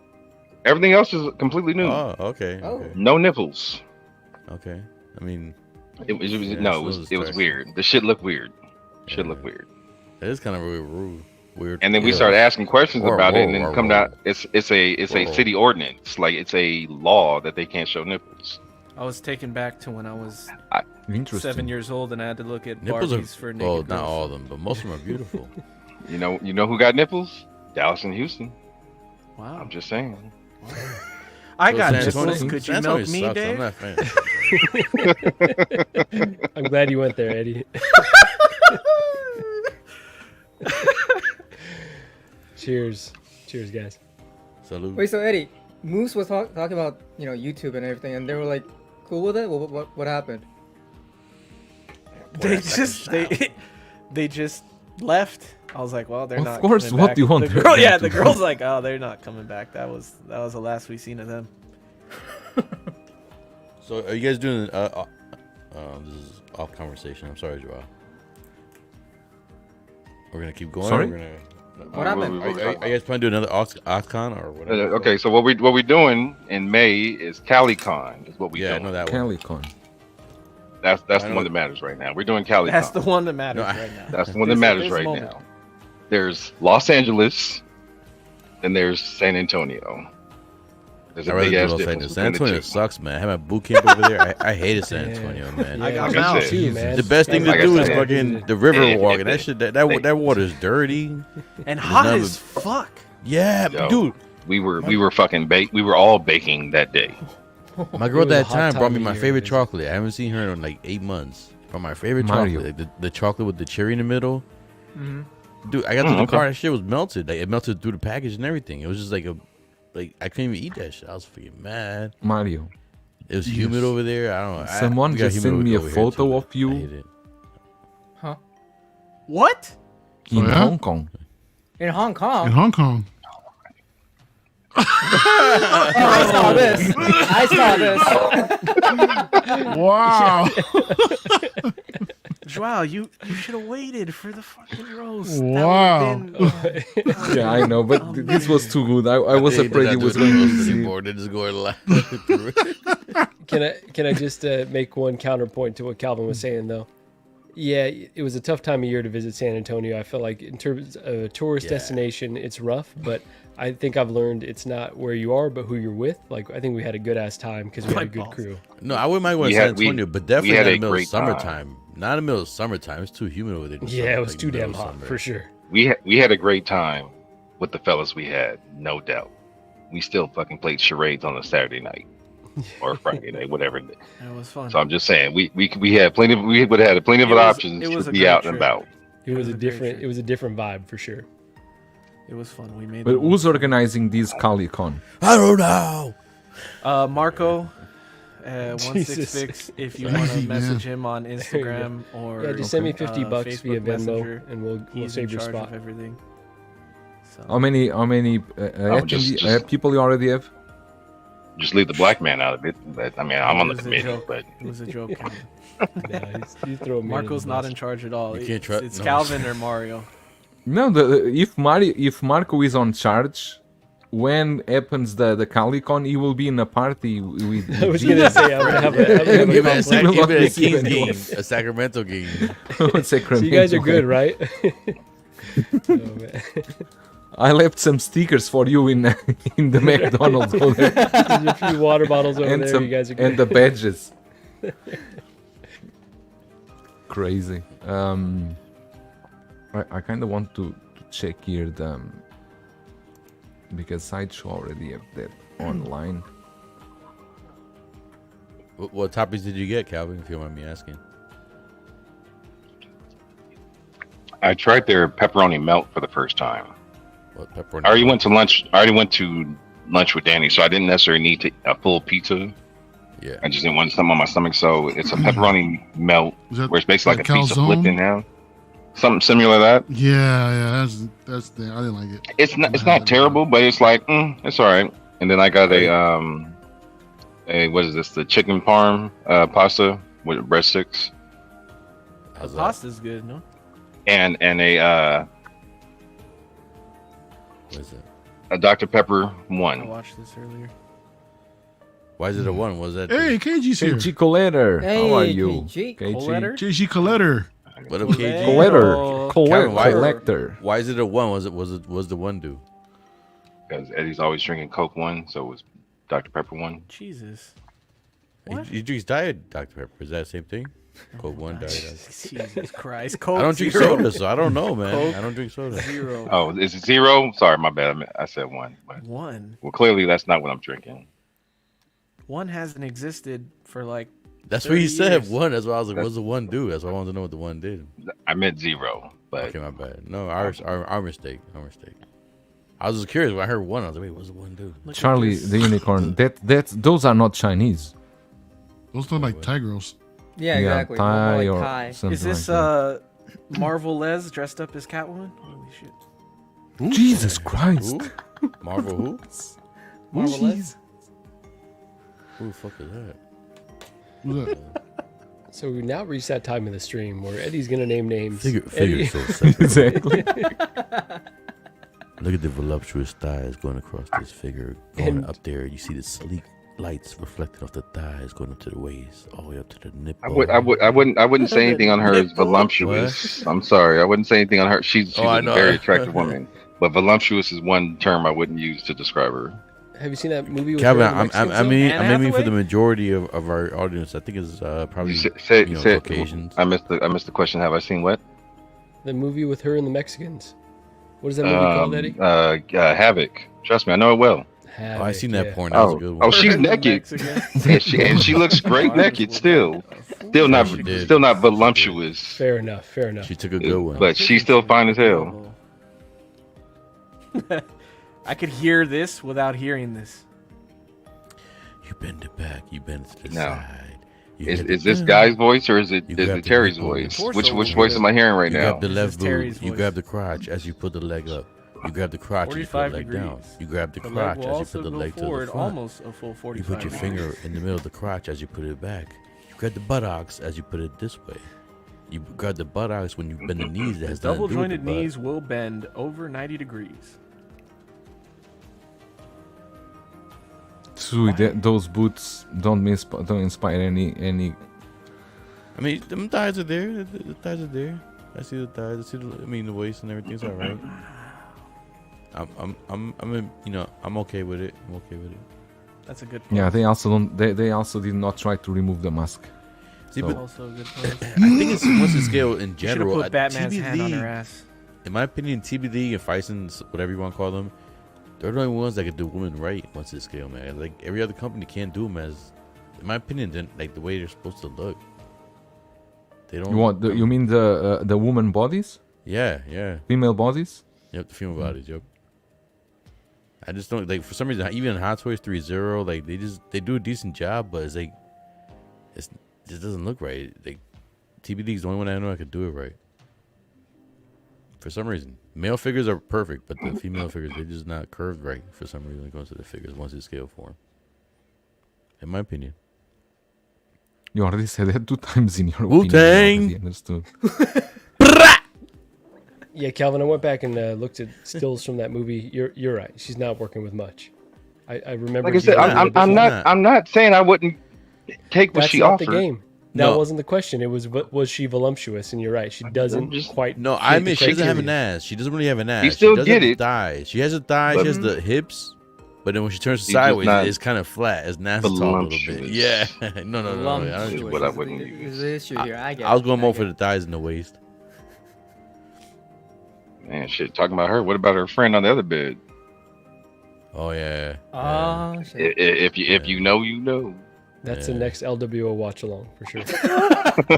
Everything else is completely new. Oh, okay. Oh. Okay. No nipples. Okay. I mean, It was Yeah, no. so It was it's weird. interesting. The shit looked weird. Shit Yeah. looked weird. it is kind of really rude. Weird. And then we Yeah. started asking questions Whoa, about it, whoa, and then whoa, come whoa. out. It's a Whoa. city ordinance. Like it's a law that they can't show nipples. I was taken back to when I was Interesting. 7 years old and I had to look at Nipples Barbies are for naked well, girls. not all of them, but most of them are beautiful. You know who got nipples? Dallas and Houston. Wow. I'm just saying. I So got San nipples. Antonio- Could San you Antonio milk me, sucks. I'm Dave? not a fan. I'm glad you went there, Eddie. Cheers, guys. Salute. Wait, so Eddie, Moose was talking about YouTube and everything, and they were like cool with it. What happened? They just left. I was like, well, they're Of not. course, coming what back. do you want The them girl, to yeah, do? the girl's like, oh, they're not coming back. That was the last we seen of them. So are you guys doing? This is off conversation. I'm sorry, Joel. We're gonna keep going. Sorry? We're gonna, What happened? Are you guys planning to do another Oxcon or whatever? Okay, so what we're doing in May is CaliCon. Is what we Yeah, I doing. know that one. CaliCon. That's I the know one it- that matters right now. We're doing CaliCon. That's the one that matters No, I- right now. That's the one that This- matters this right moment. now. There's Los Angeles, and there's San Antonio. There's I'd a rather big do ass Los difference. Angeles. San between the Antonio two. sucks, man. I had my boot camp over there. I hated San Antonio, man. I got Like I mouse. said, too, man. The best thing to Like I do is said, fucking the river walk, and that shit. That water's dirty. And hot none as fuck. Yeah, Yo. dude. We were fucking we were all baking that day. My girl It was a that hot time time brought me of my year, favorite isn't it? chocolate. I haven't seen her in like 8 months. From my favorite Mario. chocolate, like the chocolate with the cherry in the middle. Mhm. Dude, I got to the okay. car. That shit was melted. Like it melted through the package and everything. It was just like I couldn't even eat that shit. I was freaking mad. Mario. It was humid over there. I don't know. Someone we got just humid sent me a over here, photo too. of you. I hate it. What? In Oh, yeah? Hong Kong. In Hong Kong. In Hong Kong. I saw this. Wow. Joao, you should have waited for the fucking roast. Wow. Yeah, I know, but this was too good. I was They afraid did it not was do going the to roast see. anymore. They just go and laugh through it. Can I just make one counterpoint to what Calvin was saying though? Yeah, it was a tough time of year to visit San Antonio. I feel like in terms of a tourist Yeah. destination, it's rough, but I think I've learned it's not where you are, but who you're with. Like I think we had a good ass time because we had a good balls. crew. No, I wouldn't mind going We to San had- we- Antonio, but we definitely had not a in the middle of great time. summertime. Not in the middle of summertime. It's too humid over there. in the Yeah, summer, it was like, too middle damn of hot summer. for sure. We had a great time with the fellas we had, no doubt. We still fucking played charades on a Saturday night or Friday night, whatever. It was fun. So I'm just saying, we had plenty. We would have had plenty of It was- options it was to a be great out and trip. about. It was a a great different. trip. It was a different vibe for sure. It was fun. We made. But the who's organizing this CaliCon? I don't know. Marco, 166. If you want to Easy, man. message him on Instagram or Yeah, just send me uh, 50 bucks Facebook via Venmo, Messenger. and we'll He's save in your charge spot. of everything. So How many just- people you already have? Just leave the black man out of it. But I mean, I'm on the It was a committee, joke. but it was a joke. Yeah, he's throwing me under Marco's the not bus. in charge at all. You can't tru- It's no. Calvin or Mario. No, if Marco is on charge, when happens the CaliCon, he will be in a party with. I was gonna say I'm gonna have a Even a, He will not even a receive Kings anyone. game, a Sacramento game. So you guys are good, right? Oh, man. I left some stickers for you in the McDonald's over there, There's a few water bottles over and there. You guys are good. and the badges. Crazy. I kind of want to check here because Sideshow already have that online. What topics did you get, Calvin? If you don't mind me asking. I tried their pepperoni melt for the first time. What pepperoni? I already went to lunch. I already went to lunch with Danny, so I didn't necessarily need a full pizza. Yeah. I just didn't want something on my stomach, so it's a pepperoni melt, Is that where it's basically like a like pizza calzone? flipped in half. Something similar to that. Yeah, that's the. I didn't like it. It's not terrible, but it's like it's all right. And then I got a what is this? The chicken parm pasta with breadsticks How's that? Pasta's good, no? and a What is it? Dr. Pepper I 1. watched this earlier. Why is it a 1? What is that? Hey, KG's here. KG Colletter, how are Hey, you? KG. Colletter? KG Collector. What up, KG? Collector, Kevin, why- collector. Why is it a 1? Was the 1 do? Because Eddie's always drinking Coke 1, so it was Dr. Pepper 1. Jesus. He, What? he drinks Diet Dr. Pepper. Is that the same thing? Coke 1, Diet. Jesus Christ. Coke I don't drink zero. soda, so I don't know, man. Coke I don't drink soda. Zero. Oh, is it 0? Sorry, my bad. I said 1. But, One. well, clearly that's not what I'm drinking. One hasn't existed for like. That's what he 30 said. years. 1. That's why I was like, what's the 1 do? That's why I wanted to know what the 1 did. I meant 0, but Okay, my bad. No, our mistake. Our mistake. I was just curious when I heard 1. I was like, wait, what's the 1 do? Look at Charlie this. the unicorn. Those are not Chinese. Those look like Tigers. Yeah, exactly. More Thai like or Thai. something Is this like that. Marvel Les dressed up as Catwoman? Holy shit. Jesus Christ. Who? Marvel who? Marvel Les? Who the fuck is that? Who's that? So we now reached that time of the stream where Eddie's gonna name names. Figure Eddie- so simple. Exactly. Look at the voluptuous thighs going across this figure. Going And- up there, you see the sleek lights reflecting off the thighs going up to the waist, all the way up to the nipple. I wouldn't say anything on her as voluptuous. I'm sorry, I wouldn't say anything on her. She's Oh, I a know. very attractive woman, but voluptuous is one term I wouldn't use to describe her. Have you seen that movie with Kevin, her and the I'm Mexicans, aiming for Hathaway? the majority of our audience. I think it's probably Say, Caucasians. I missed the question. Have I seen what? though? The movie with her and the Mexicans. What is that movie called, Eddie? Havoc. Trust me, I know it well. Oh, I seen that yeah. porn. That was a good one. Oh, she's naked, and she looks great naked still. Still not She did. voluptuous, Fair enough. Fair enough. She took a good one. but she's still fine as hell. I could hear this without hearing this. You bend it back. You bend it to the No. side. You Is hit the- this Guy's voice or is it You grab the Terry's nipple. voice? Torso Which will voice be am I hearing right You now? grab the left This is Terry's boob. You voice. grab the crotch as you put the leg up. You grab the crotch as you put the leg 45 down. degrees. You grab the The leg crotch will as you also put the go leg to the forward front. almost a full You 45 put your degrees. finger in the middle of the crotch as you put it back. You grab the buttocks as you put it this way. You grab the buttocks when you bend the knees. That has nothing Double to do with the jointed butt. knees will bend over 90 degrees. So those boots don't inspire any. I mean, them thighs are there. The thighs are there. I see the thighs. I see the waist and everything's all right. I'm okay with it. I'm okay with it. That's a good point. Yeah, they also don't. They also did not try to remove the mask. See, So- but Also a good point. I think it's once the scale in You should have general. put Batman's hand on her TBD, ass. in my opinion, TBD and Fison's, whatever you want to call them, they're the only ones that can do women right once the scale, man. Like every other company can't do them as, in my opinion, then like the way they're supposed to look. They don't. You mean the woman bodies, Yeah, yeah. female bodies? Yep, the female bodies. Yep. I just don't like for some reason even in Hot Toys 3.0 like they do a decent job, but it's like it just doesn't look right. Like TBD is the only one I know I could do it right. For some reason, male figures are perfect, but the female figures they're just not curved right for some reason when it comes to the figures once it's scale form. In my opinion. You already said that 2 times in your Wu-Tang! opinion. I already understood. Yeah, Calvin, I went back and looked at stills from that movie. You're right. She's not working with much. I remember. Like I said, I'm not saying I wouldn't take what That's she not offered. the game. That No. wasn't the question. It was she voluptuous? And you're right. She doesn't quite. No, fit I the admit she doesn't have an criteria. ass. She doesn't really have an ass. You still she does get have it. Thighs. She has a thigh. She has the hips, but then when she turns She's just sideways, not it's kind of flat. It's nasty a little bit. voluptuous. Yeah. no. I, Is don't- what I wouldn't There's use. an issue here. I get I was it. going more get for it. the thighs and the waist. Man, shit. Talking about her. What about her friend on the other bed? Oh yeah. Oh shit. If you know, you know. That's the next LWO watch along for sure.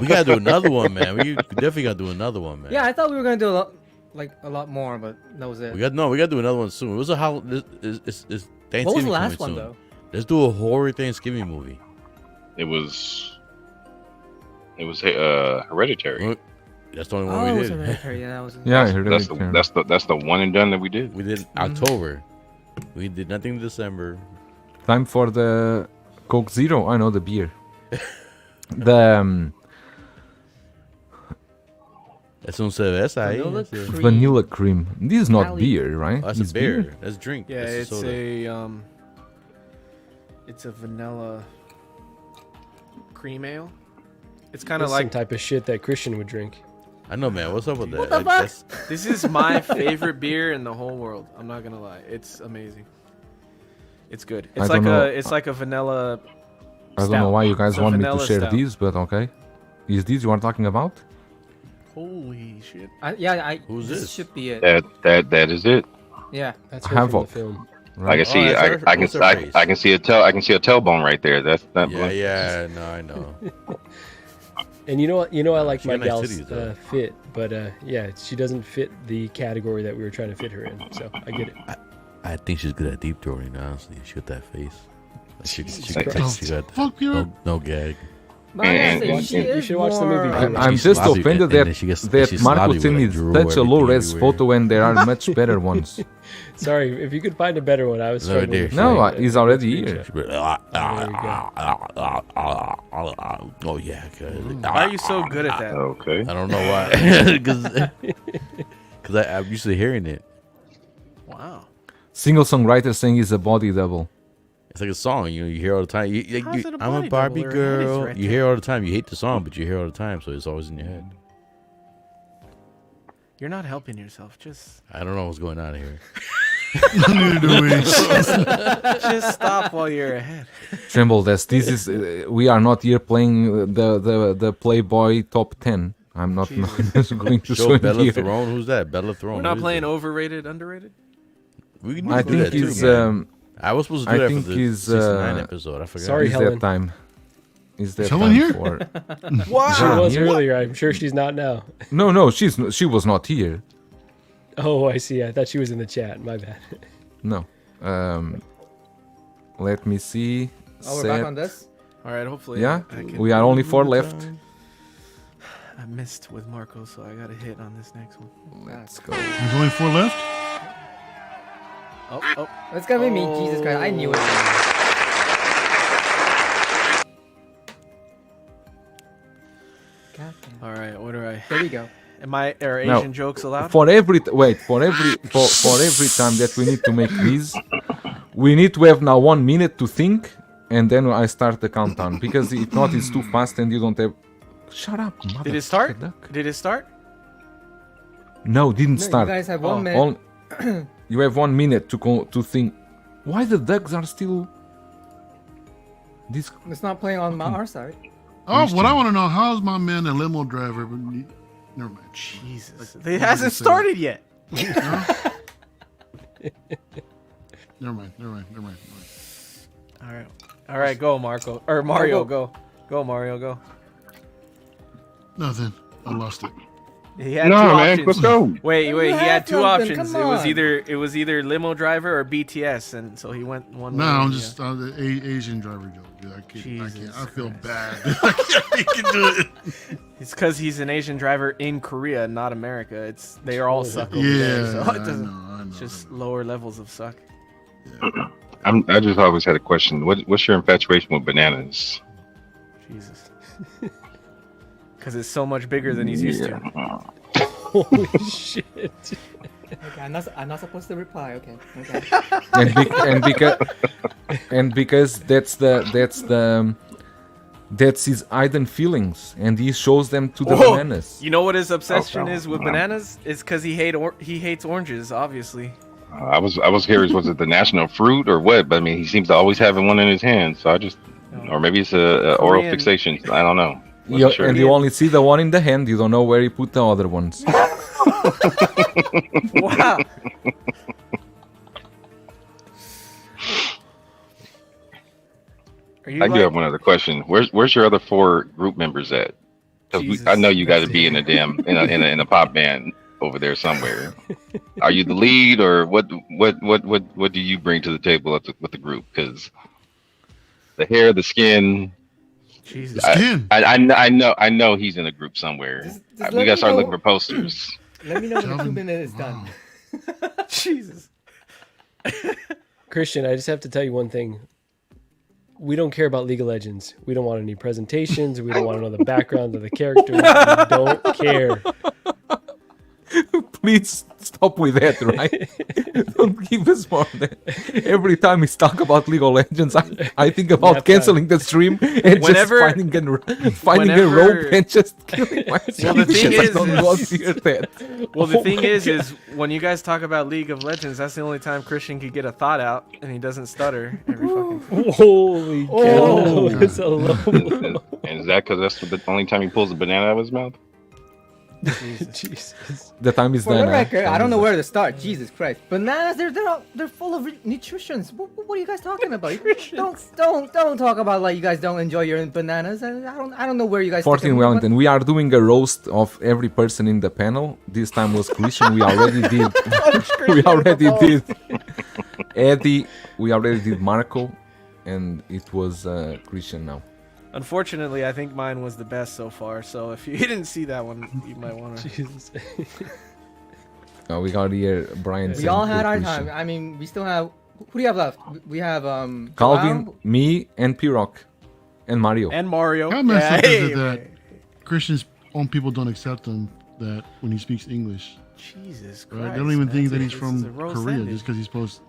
We gotta do another one, man. We definitely gotta do another one, man. Yeah, I thought we were gonna do a lot more, but that was it. We got to do another one soon. It was a how it's Thanksgiving. What was the last coming one soon. though? Let's do a horror Thanksgiving movie. It was Hereditary. Well, That's the only one Oh, it we was did. Hereditary. Yeah, that was. Yeah, I heard That's it. that's the one and done that we did. We did October. We did nothing in December. Time for the Coke Zero. I know the beer. The Eso un cerveza ahí. Vanilla That's a- cream. vanilla cream. This is not Cali- beer, right? Oh, that's It's a beer. That's drink. Yeah, That's a it's soda. it's a vanilla cream ale. It's kind That's of like some type of shit that Christian would drink. I know, man. What's up with that? What the fuck? That's- this is my favorite beer in the whole world. I'm not gonna lie, it's amazing. It's good. I It's don't like know. it's like a vanilla. I don't know why you guys It's a want me to vanilla share stout. these, but okay. Is this you are talking about? Holy shit! Who's this? Should be it. That is it. Yeah. That's her from Havoc. the film. I can see, that's her- I can, what's her I face? can see a tailbone right there. That's not. Yeah. No, I know. And you know what? I like She my got nice gal's titties, though. fit, but yeah, she doesn't fit the category that we were trying to fit her in. So I get it. I think she's good at deep throating. Honestly, she got that face. Like she got Fuck you. no gag. But I And- gotta say, Watch she the- you is should watch the movie, more- Bruno. I'm She's just sloppy, offended and that then she gets- that she's Marco sloppy sent with, me like, drool, such a low everything res everywhere. photo when there are much better ones. Sorry, if you could find a better one, I was Right struggling. there. to No, find a he's good already screenshot. here. She'd be like, oh yeah, cause Why are you so good at that? Okay. I don't know why. Because I'm used to hearing it. Wow. Single songwriter saying he's a body double. It's like a song, you hear all the time. How's it a I'm body a Barbie double? There it is girl. right You there. hear all the time. You hate the song, but you hear all the time, so it's always in your head. You're not helping yourself. Just I don't know what's going on here. Neither do we. just stop while you're ahead. Tremble Desk. This is we are not here playing the Playboy top 10. I'm not going to show Show it Bella here. Throne. Who's that? Bella Throne. We're Who not is playing that? overrated, underrated. We can I do that think too, he's man. I was supposed to do I that think for the he's, 69 episode. I forgot. Sorry, is Helen. that time. Is that Someone time here? for She Wow. was Here? earlier. I'm sure she's not now. No, she was not here. Oh, I see. I thought she was in the chat. My bad. No. Let me see. Oh, we're back on this? All right, hopefully. Yeah, I can- we are only 4 left. I missed with Marco, so I got a hit on this next one. Let's go. There's only 4 left. Oh. It's gonna be me. Jesus Christ, I knew it. God damn. All right, what do I? There we go. Are Now, Asian jokes allowed? For every for every time that we need to make these, we need to have now 1 minute to think, and then I start the countdown. Because if not, it's too fast, and you don't have. Shut up, mother. Did it start? Did it start? No, didn't No, start. you guys have 1 Oh. minute. You have 1 minute to think. Why the ducks are still? This It's not playing on our side. Oh, what I want to know, how's my man a limo driver? But never mind. Jesus, it hasn't started yet. Never mind. All right, go Marco or Mario, go Mario, go. Nothing. I lost it. He had No, two man, options. let's go. Wait, You he had had two something, options. come It was on. either limo driver or BTS, and so he went one. No, way, I'm yeah. just the Asian driver joke. Dude. I can't. Jesus I feel Christ. bad. I can't do it. It's because he's an Asian driver in Korea, not America. They are all suck over Yeah, there, so I it doesn't. know. It's just lower levels of suck. I just always had a question. What's your infatuation with bananas? Jesus. Because it's so much bigger than he's used to. Holy shit. Okay, I'm not supposed to reply. Okay. and because that's his hidden feelings, and he shows them to the Whoa! bananas. You know what his obsession is with bananas? It's because he hates oranges, obviously. I was curious, was it the national fruit or what? But I mean, he seems to always have one in his hand. So I just, or maybe it's a oral Korean- fixation. I don't know. Wasn't sure. And you only see the one in the hand. You don't know where he put the other ones. Wow. Are you I do like, have one other question. Where's your other 4 group members at? 'Cause Jesus, I know you got to that's be in a damn in a pop band over there somewhere. Are you the lead, or what do you bring to the table with the group? Because the hair, the skin. Jesus. Skin. I know he's in a group somewhere. Just We let gotta me start know- looking for posters. Let me know when the 2 Calvin, minutes is done. Jesus. Christian, I just have to tell you one thing. we don't care about League of Legends. We don't want any presentations. We don't want to know the background of the characters. We don't care. Please stop with that, right? Don't give us more than every time we talk about League of Legends. I think about Nap canceling the stream and Whenever- just finding a rope and just killing myself. Well, the thing because I is- don't want to hear that. Well, the Oh thing my is when you guys talk about League of Legends, that's the only time Christian could get a thought out, and he doesn't stutter every fucking time. Holy cow. That's a low. And is that because that's the only time he pulls a banana out of his mouth? Jesus. The time is For done. the huh? record, I Time don't is know done. where to start. Jesus Christ, bananas, they're full of nutrition. What are you guys talking about? Don't talk about like you guys don't enjoy your bananas. I don't know where you guys. stick 14 them, Wellington, we are doing a roast of every person in the panel. This time was Christian. We already did. We already did Eddie. We already did Marco, and it was Christian now. Unfortunately, I think mine was the best so far. So if you didn't see that one, you might want to. Jesus. We got here Brian. We saying all had for our Christian. time. I mean, we still have. Who do you have left? We have Calvin, Joao. me, and P-Rock, and Mario. And Mario. How messed up hey, is it that Christian's own people don't accept him that when he speaks English? Jesus Christ. Right? They don't even think that he's This from is a roast Korea ended. just because he's supposed to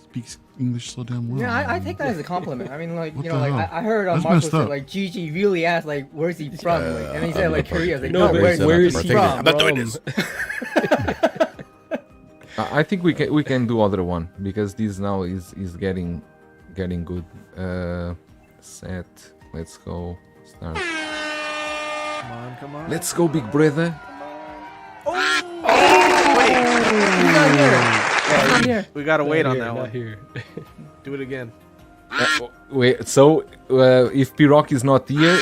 speak English so damn well. Yeah, I take that as a compliment. I mean, like What you know, the like hell? I heard That's Marco messed say up. like Gigi really asked like where's he from, like, and he said I'm like not Korea. I was like, No, no, but where's where he is he from? I'm not doing this. I think we can do other one because this now is getting good. Set. Let's go. Start. Come on, come on. Let's go, Big Brother. He's not here. He's not here. We gotta wait Not on here, that not one. here. Do it again. Wait. So if P-Rock is not here,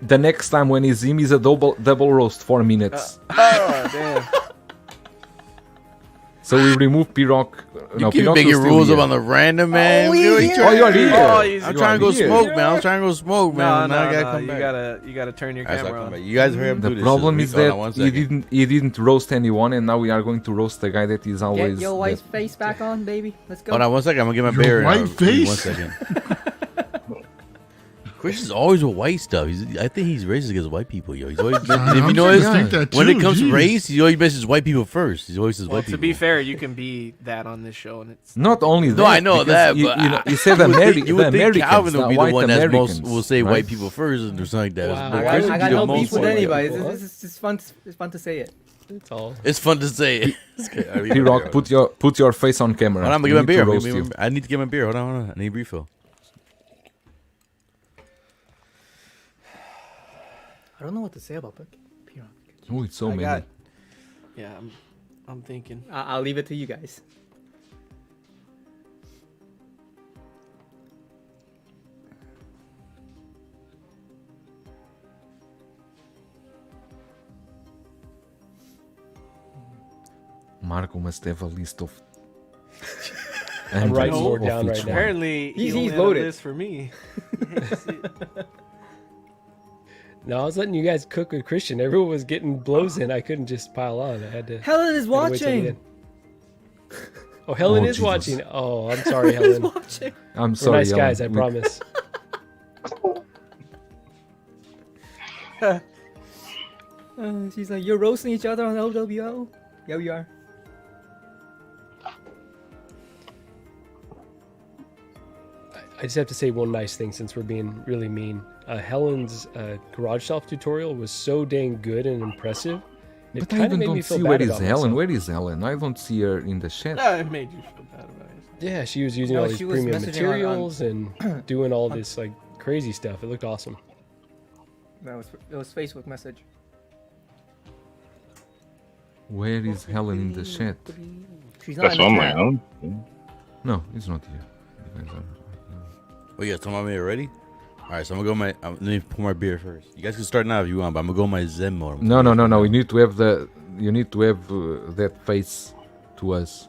the next time when he's him is a double roast 4 minutes. Oh damn. So we remove P-Rock. You No, keep P-Rock making is still rules here. up on the random, man. Oh, You he's trying- Oh, you're here. Oh, he's- I'm You trying to are go here. smoke, man. I'm trying to go smoke, man. No, Now I no, gotta no. come You back. gotta turn your Alright, so I'll camera come back. on. You guys hurry up. The do this. problem Just is hold that on one he second. didn't roast anyone, and now we are going to roast the guy that is always. Get your white the- face back on, baby. Let's go. Hold on one second. I'm gonna get my Your beer. white Give me One face? second. Christian's always with white stuff. I think he's racist against white people, yo. He's always. If I'm you know starting his, to think that when too, it comes to jeez. race, he always mentions white people first. He always says Well, white to people. be fair, you can be that on this show, and it's Not only that. No, I know because that, you, but you, know, you said you would think- the you would think Americans, Calvin would not be the white one that's Americans, most will say right? white people first and something like that. Wow. But I Christian got be the no most beef with white anybody. people. It's fun. It's fun to say it. That's all. It's fun to say. P-Rock, put your face on camera. Hold on, I'm We gonna get my need to beer. roast you. I need to get my beer. Hold on. I need a refill. I don't know what to say about P-Rock. Oh, it's so I many. got. Yeah, I'm thinking. I'll leave it to you guys. Marco must have a list of. I'm writing hundreds more of down each right one. now. Apparently, He's he only had loaded. a list for me. No, I was letting you guys cook with Christian. Everyone was getting blows in. I couldn't just pile on. I had to. Helen is had to wait till the watching. end. Oh, Helen Oh, is Jesus. watching. Oh, I'm sorry, Helen is Helen. watching. I'm We're sorry, nice Ellen. guys, I We- promise. She's like, you're roasting each other on LWO? Yeah, we are. I just have to say one nice thing since we're being really mean. Helen's garage self tutorial was so dang good and impressive. It But I kinda even made me don't feel see bad where is about Helen. myself. Where is Helen? I don't see her in the chat. It made you feel bad about it. Yeah, she was using No, all these she was premium messaging on- materials and doing all this like crazy stuff. It looked awesome. It was Facebook message. Where is Helen in the chat? She's not That's in what the I'm chat. like. No, it's not here. You guys are- Oh yeah, so I'm ready. All right, so I'm gonna go let me pour my beer first. You guys can start now if you want, but I'm gonna go my Zen mode. No. You need to have that face to us.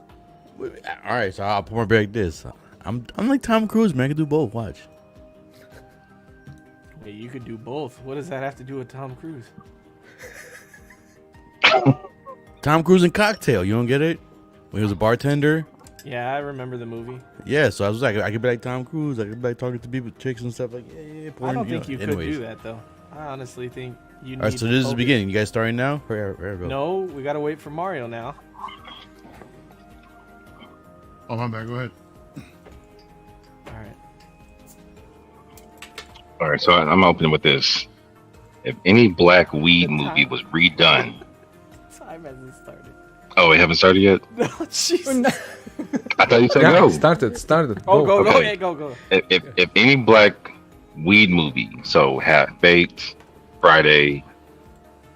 All right, so I'll pour my beer like this. I'm like Tom Cruise, man. I can do both. Watch. Wait, you could do both. What does that have to do with Tom Cruise? Tom Cruise in Cocktail. You don't get it? When he was a bartender Yeah, I remember the movie. Yeah, so I was like, I could be like Tom Cruise. I could be like talking to people, chicks and stuff like, yeah, porn, I don't think you could anyways. do that though. I honestly think you need. All right, so this is the focus. beginning. You guys starting now? Here we go. No, we gotta wait for Mario now. Oh, my bad. Go ahead. All right. All right, so I'm opening with this. If any black weed movie was redone, Time hasn't started. oh, we haven't started yet. No, jeez. I thought you said Yeah, go. started. Oh, go, Okay. yeah, go. If any black weed movie, so Half Baked, Friday,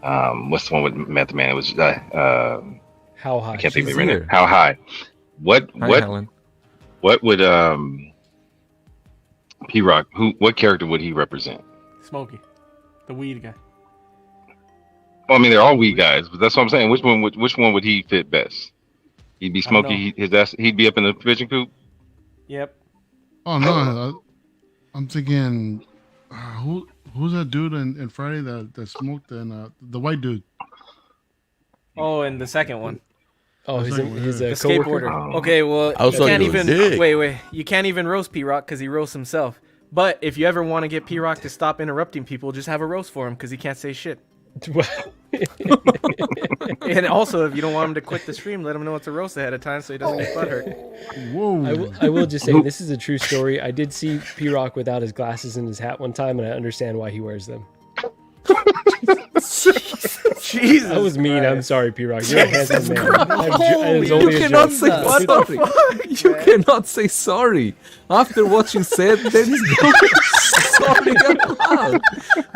what's the one with Method Man? It was How high? I can't think of She's it right here. now. How high? What Hi, Helen. what would P-Rock? What character would he represent? Smokey, the weed guy. Well, I mean, they're all weed guys, but that's what I'm saying. Which one would he fit best? He'd be I don't Smokey. His ass. He'd be up in the pigeon coop. Yep. Oh no, I'm thinking, who's that dude in Friday that smoked and the white dude? Oh, and the second one, Oh, his the coworker. skateboarder. Oh. Okay, well, I was you talking can't to even Dick. wait. You can't even roast P-Rock because he roasts himself. But if you ever want to get P-Rock to stop interrupting people, just have a roast for him because he can't say shit. And also, if you don't want him to quit the stream, let him know it's a roast ahead of time so he doesn't get butthurt. Whoa! I will just say this is a true story. I did see P-Rock without his glasses and his hat one time, and I understand why he wears them. Jesus, That was mean. I'm sorry, P-Rock. You're a handsome man. It was You only a cannot joke. say What the sorry. You cannot say sorry after what you said. There is no sorry allowed.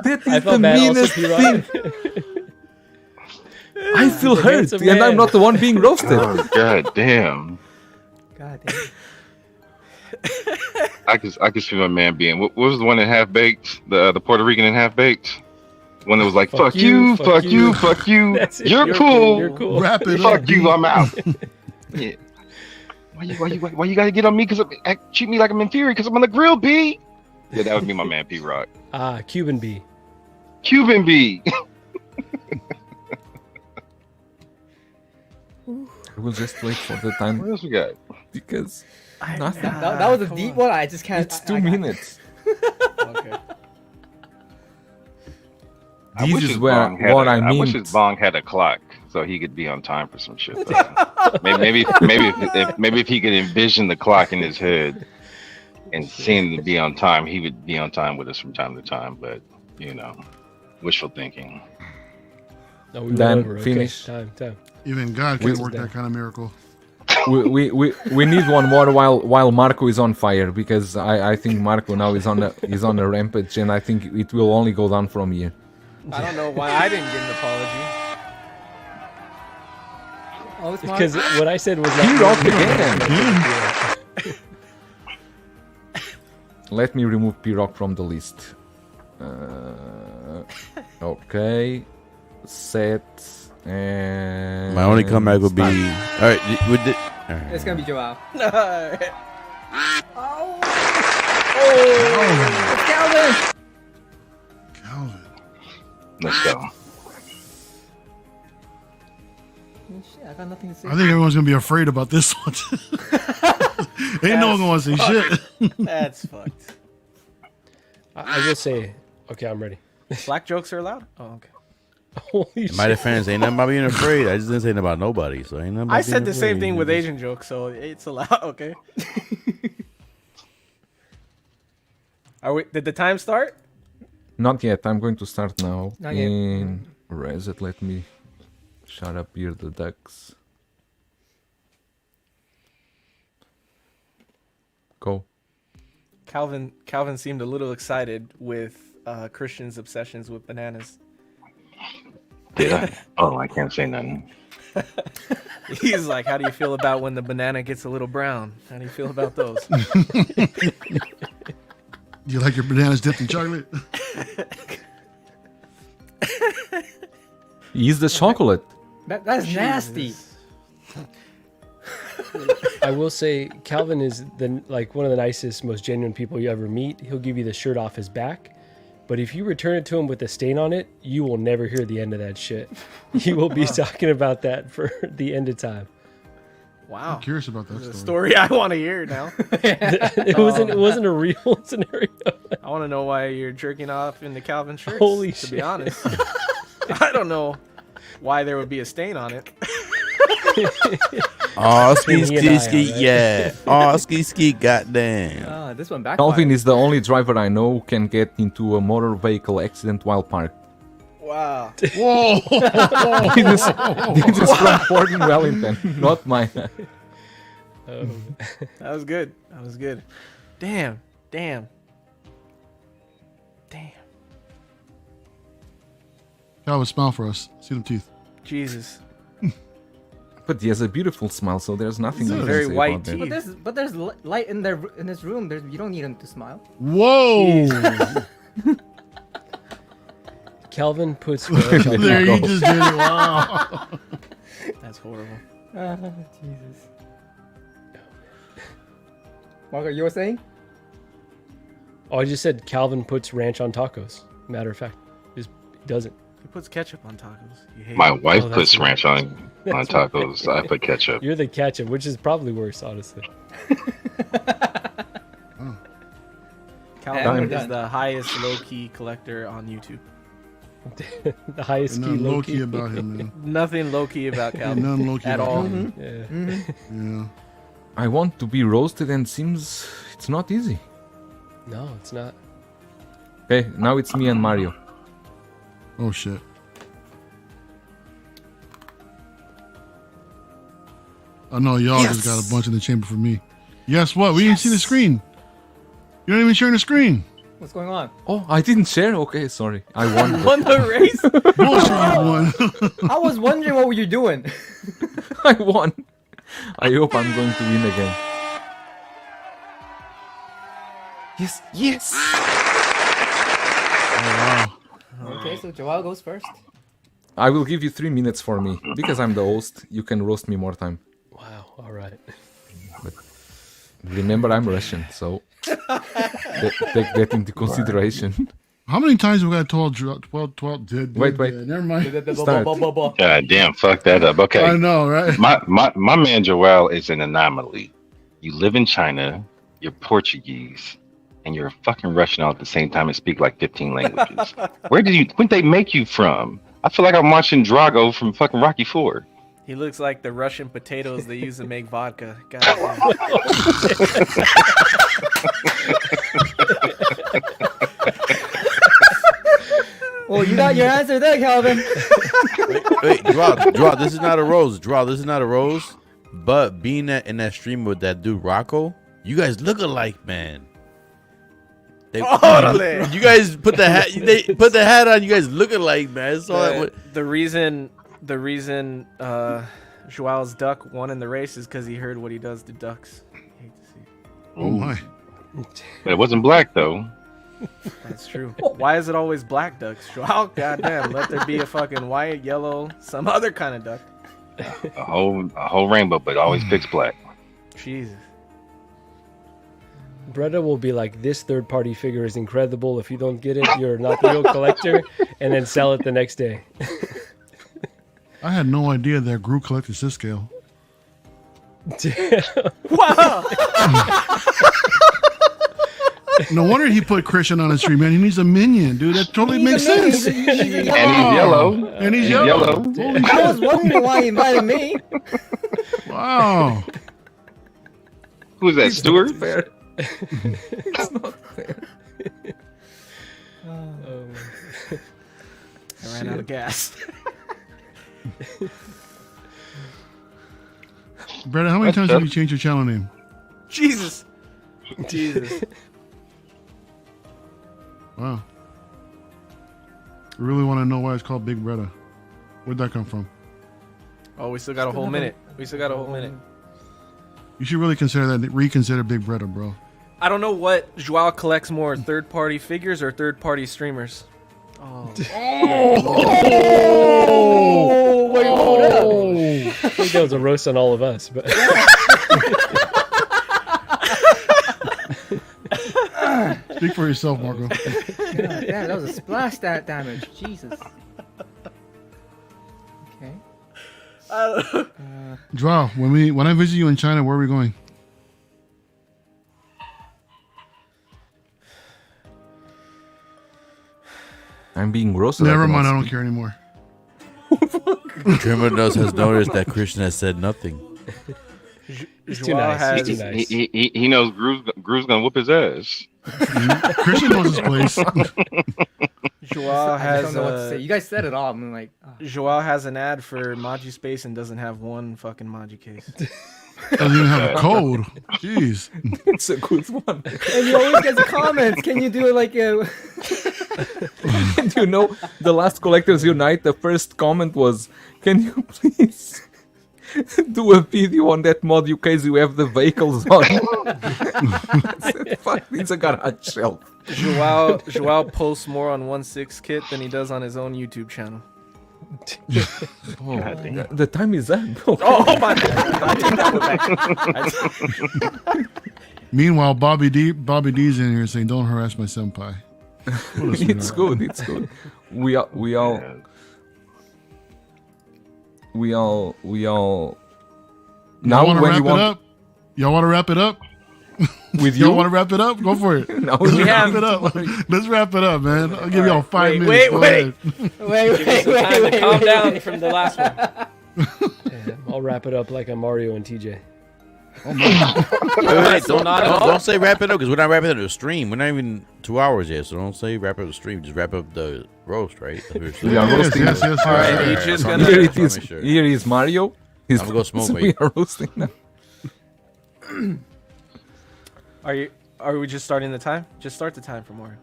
That I is the felt bad also, meanest thing. P-Rock. I feel He's a hurt, handsome and I'm man. not the one being roasted. Oh god damn! God damn. I could see my man being. What was the one in Half Baked? The Puerto Rican in Half Baked. One that was like, fuck you, fuck you, fuck you. That's it. You're cool. You're cool. Wrap it up. Fuck you, I'm out. Yeah. Why you gotta get on me? Cause treat me like I'm inferior? Cause I'm on the grill, B. Yeah, that would be my man, P-Rock. Cuban B. Cuban B. I will just wait for the time What else we got? because nothing. That was a deep one. I just can't. It's 2 I- minutes. Okay. I wish This is his where bong had what a- I I wish mean. his bong had a clock so he could be on time for some shit. Though. maybe if he could envision the clock in his head and seeing to be on time, he would be on time with us from time to time. But you know, wishful thinking. No, we went Dan, over. Okay, finish. Time. Even God Where's can't work that? that kind of miracle. we need one more while Marco is on fire, because I think Marco now is on a rampage, and I think it will only go down from here. I don't know why I didn't get an apology. Oh, it's Because what I said was P-Rock not. again. Let me remove P-Rock from the list. Okay, set. And My only comeback would be all start. right. With the, It's gonna be Joao. It's Calvin. Calvin. Let's go. Shit, I got nothing to say. I think everyone's gonna be afraid about this one. Ain't no one gonna say shit. That's fucked. I will say, okay, I'm ready. Black jokes are allowed? Oh, okay. Holy in my shit. defense, ain't nothing about being afraid. I just didn't say nothing about nobody. So ain't nothing about I said being the same afraid. thing with Asian jokes, so it's allowed. Okay. Are we? Did the time start? Not yet. I'm going to start now. Not yet. In reset, let me shut up here the ducks. Go. Calvin seemed a little excited with Christian's obsessions with bananas. Did I? Oh, I can't say nothing. He's like, "How do you feel about when the banana gets a little brown? How do you feel about those?" You like your bananas dipped in chocolate? Use the chocolate. That's nasty. I will say Calvin is one of the nicest, most genuine people you ever meet. He'll give you the shirt off his back, but if you return it to him with a stain on it, you will never hear the end of that shit. He will be talking about that for the end of time. Wow. I'm curious about that This is a story. story I want to hear now. It wasn't a real scenario. I want to know why you're jerking off in the Calvin shirts. Holy to be shit. honest, I don't know why there would be a stain on it. Oh, ski, He and ski, I, ski, right? yeah. Oh, ski, ski, goddamn. This one backfired. Calvin is the only driver I know who can get into a motor vehicle accident while parked. Wow. Whoa! This is from Ford in Wellington, not mine. That was good. That was good. Damn. Calvin, smile for us. See them teeth. Jesus. But he has a beautiful smile, so there's nothing He's I a can very say white about that. teeth. But there's light in this room. You don't need him to smile. Whoa! Calvin puts ranch on There you go. just did it. Wow. That's horrible. Jesus. Marco, you were saying? Oh, I just said Calvin puts ranch on tacos. Matter of fact, he doesn't. He puts ketchup on tacos. You hate My it. wife that's puts right. ranch on That's tacos. I put ketchup. You're the ketchup, which is probably worse, honestly. Calvin Damn. is the highest low-key collector on YouTube. The highest Ain't key, nothing low low key. key about him, man. Nothing low-key about Ain't Calvin nothing low key at about all. him. Yeah. Yeah. I want to be roasted and seems it's not easy. No, it's not. Okay, now it's me and Mario. Oh shit. I know y'all just got a bunch in the chamber for me. Guess what? We didn't see the screen. You're not even sharing the screen. What's going on? Oh, I didn't share? Okay, sorry. I won. Won the race? Bullshit, you won. I was wondering what were you doing. I won. I hope I'm going to win again. Yes, yes! Oh, wow. Okay, so Joao goes first. I will give you 3 minutes for me. Because I'm the host, you can roast me more time. Wow, all right. Remember, I'm Russian, so take that into consideration. How many times have we got 12 Wait. Never mind. Start. God damn, fuck that up. Okay. I know, right? My man Joel is an anomaly. You live in China, you're Portuguese, and you're a fucking Russian all at the same time and speak like 15 languages. Where'd they make you from? I feel like I'm watching Drago from fucking Rocky 4. He looks like the Russian potatoes they use to make vodka. God damn. Well, you got your answer there, Calvin. Wait, draw. This is not a rose. Draw. This is not a rose. But being in that stream with that dude Rocco, you guys look alike, man. Totally. You guys put the hat. They put the hat on. You guys look alike, man. That's all that. The reason Joao's duck won in the race is because he heard what he does to ducks. Hate to see it. Oh my. It wasn't black though. That's true. Why is it always black ducks? Joao, goddamn, let there be a fucking white, yellow, some other kind of duck. A whole rainbow, but always picks black. Jesus. Breda will be like, this third-party figure is incredible. If you don't get it, you're not the real collector. And then sell it the next day. I had no idea that Groot collected this scale. Wow. No wonder he put Christian on his stream, man. He needs a minion, dude. That totally makes sense. And he's yellow. And he's yellow. Holy I was wondering why he invited me. wow. Who's that, Stewart? Fair. It's not fair. I ran out of gas. Breda, how many times have you changed your channel name? Jesus. Wow. I really want to know why it's called Big Breda. Where'd that come from? Oh, we still got a whole minute. We still got a whole minute. You should really reconsider Big Breda, bro. I don't know what Joao collects more, third-party figures or third-party streamers. Oh. Oh, wait, hold up. I think that was a roast on all of us. But Speak for yourself, Marco. God damn, that was a splash damage. Jesus. Okay. Joao, when I visit you in China, where are we going? I'm being roasted. Never mind, I don't care anymore. Criminals has noticed that Christian has said nothing. He's too nice. He's too nice. He knows Groove's gonna whoop his ass. Christian knows his place. Joao I don't know what to has say. You guys said it all. I'm like, Joao has an ad for Modu Space and doesn't have one fucking Modu case. Doesn't even have a code. Jeez. It's a good one. and you always get the comments. Can you do it like a? And you know, the last Collectors Unite, the first comment was, "Can you please do a video on that mod case you have the vehicles on?" I said, fuck, it's a garage shelf. Joao posts more on 1/6 kit than he does on his own YouTube channel. Oh, the time is up. Oh my god! Meanwhile, Bobby D's in here saying, "Don't harass my senpai." It's good. It's good. We all. Now, Y'all when you want up? Y'all want to wrap it up? with you, Y'all want to wrap it up? Go for it. No, Let's we wrap have- it up. Let's wrap it up, man. I'll give y'all 5 minutes. wait, Go wait. ahead. Time to calm down from the last one. Yeah, I'll wrap it up like I'm Mario and TJ. Wait, don't say wrap it up because we're not wrapping up the stream. We're not even 2 hours yet, so don't say wrap up the stream. Just wrap up the roast, right? We are Yes, roasting. yes, yes. All right, yes. he's just Here gonna. Here it is. Make sure. Here is Mario. He's I'm gonna go smoke, We wait. are roasting now. Are we just starting the time? Just start the time for Mario.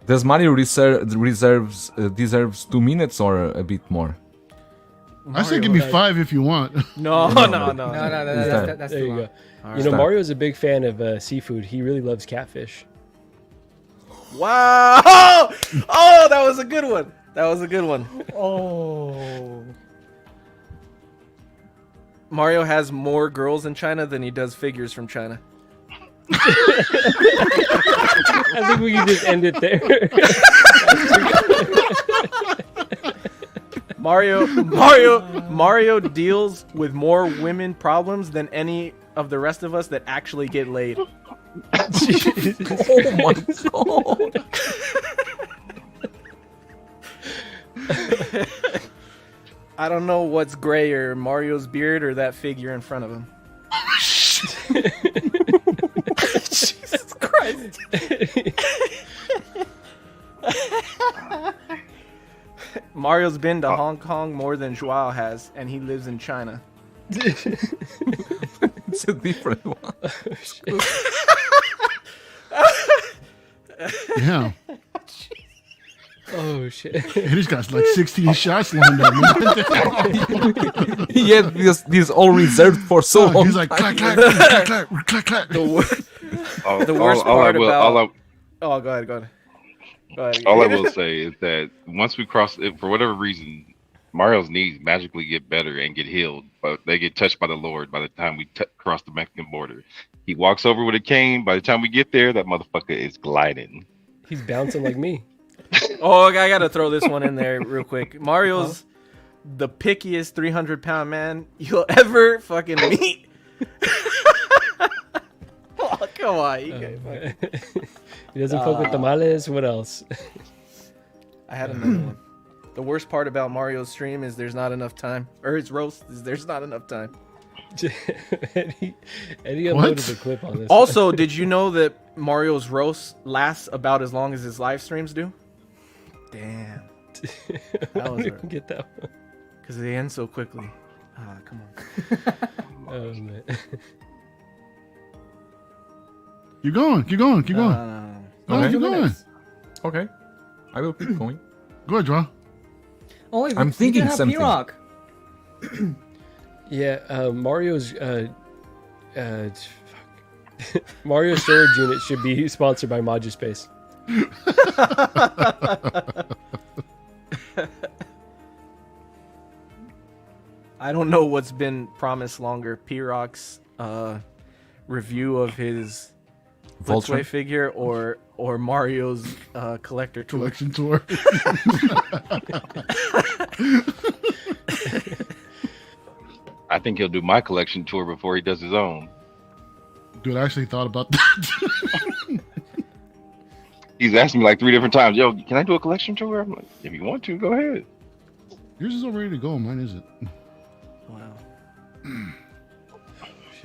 Does Mario deserves 2 minutes or a bit more? I say give me 5 if you want. No. No, It's that's There too you long. go. You know, Stop. Mario's a big fan of seafood. He really loves catfish. Wow! Oh, that was a good one. That was a good one. Oh. Mario has more girls in China than he does figures from China. I think we can just end it there. Mario deals with more women problems than any of the rest of us that actually get laid. Oh my god! I don't know what's grayer, Mario's beard or that figure in front of him. Jesus Christ. Mario's been to Hong Kong more than Joao has, and he lives in China. It's a different one. Yeah. Oh shit! He's got like 16 shots lined up. Man. He had this all reserved for so long. He's like, clack, clack, clack, clack, clack, clack. The worst part about... Oh, go ahead. Go ahead. All I will say is that once we cross it, for whatever reason, Mario's knees magically get better and get healed, but they get touched by the Lord by the time we cross the Mexican border. He walks over with a cane. By the time we get there, that motherfucker is gliding. He's bouncing like me. Oh, I gotta throw this one in there real quick. Mario's the pickiest 300-pound man you'll ever fucking meet. Oh, come on. He doesn't fuck with tamales. What else? I had another one. The worst part about Mario's stream is there's not enough time. Or his roast is there's not enough time. Eddie uploaded the clip on this. Also, did you know that Mario's roast lasts about as long as his live streams do? Damn. That was Get that one. because they end so quickly. Ah, come on. Oh man. Keep going. Keep going. Keep going. No. No, Okay. keep going. Okay, I will keep going. Go ahead, Joao. Oh, wait, I'm we thinking can have something. P-Rock. Yeah, Mario's fuck. Mario's storage unit should be sponsored by Modu Space. I don't know what's been promised longer. PRock's review of his Vulture? Volkswagen figure or Mario's collector tour. Collection tour. I think he'll do my collection tour before he does his own. Dude, I actually thought about that. He's asked me like 3 different times, "Yo, can I do a collection tour?" I'm like, "If you want to, go ahead." Yours is all ready to go. Mine isn't. Wow.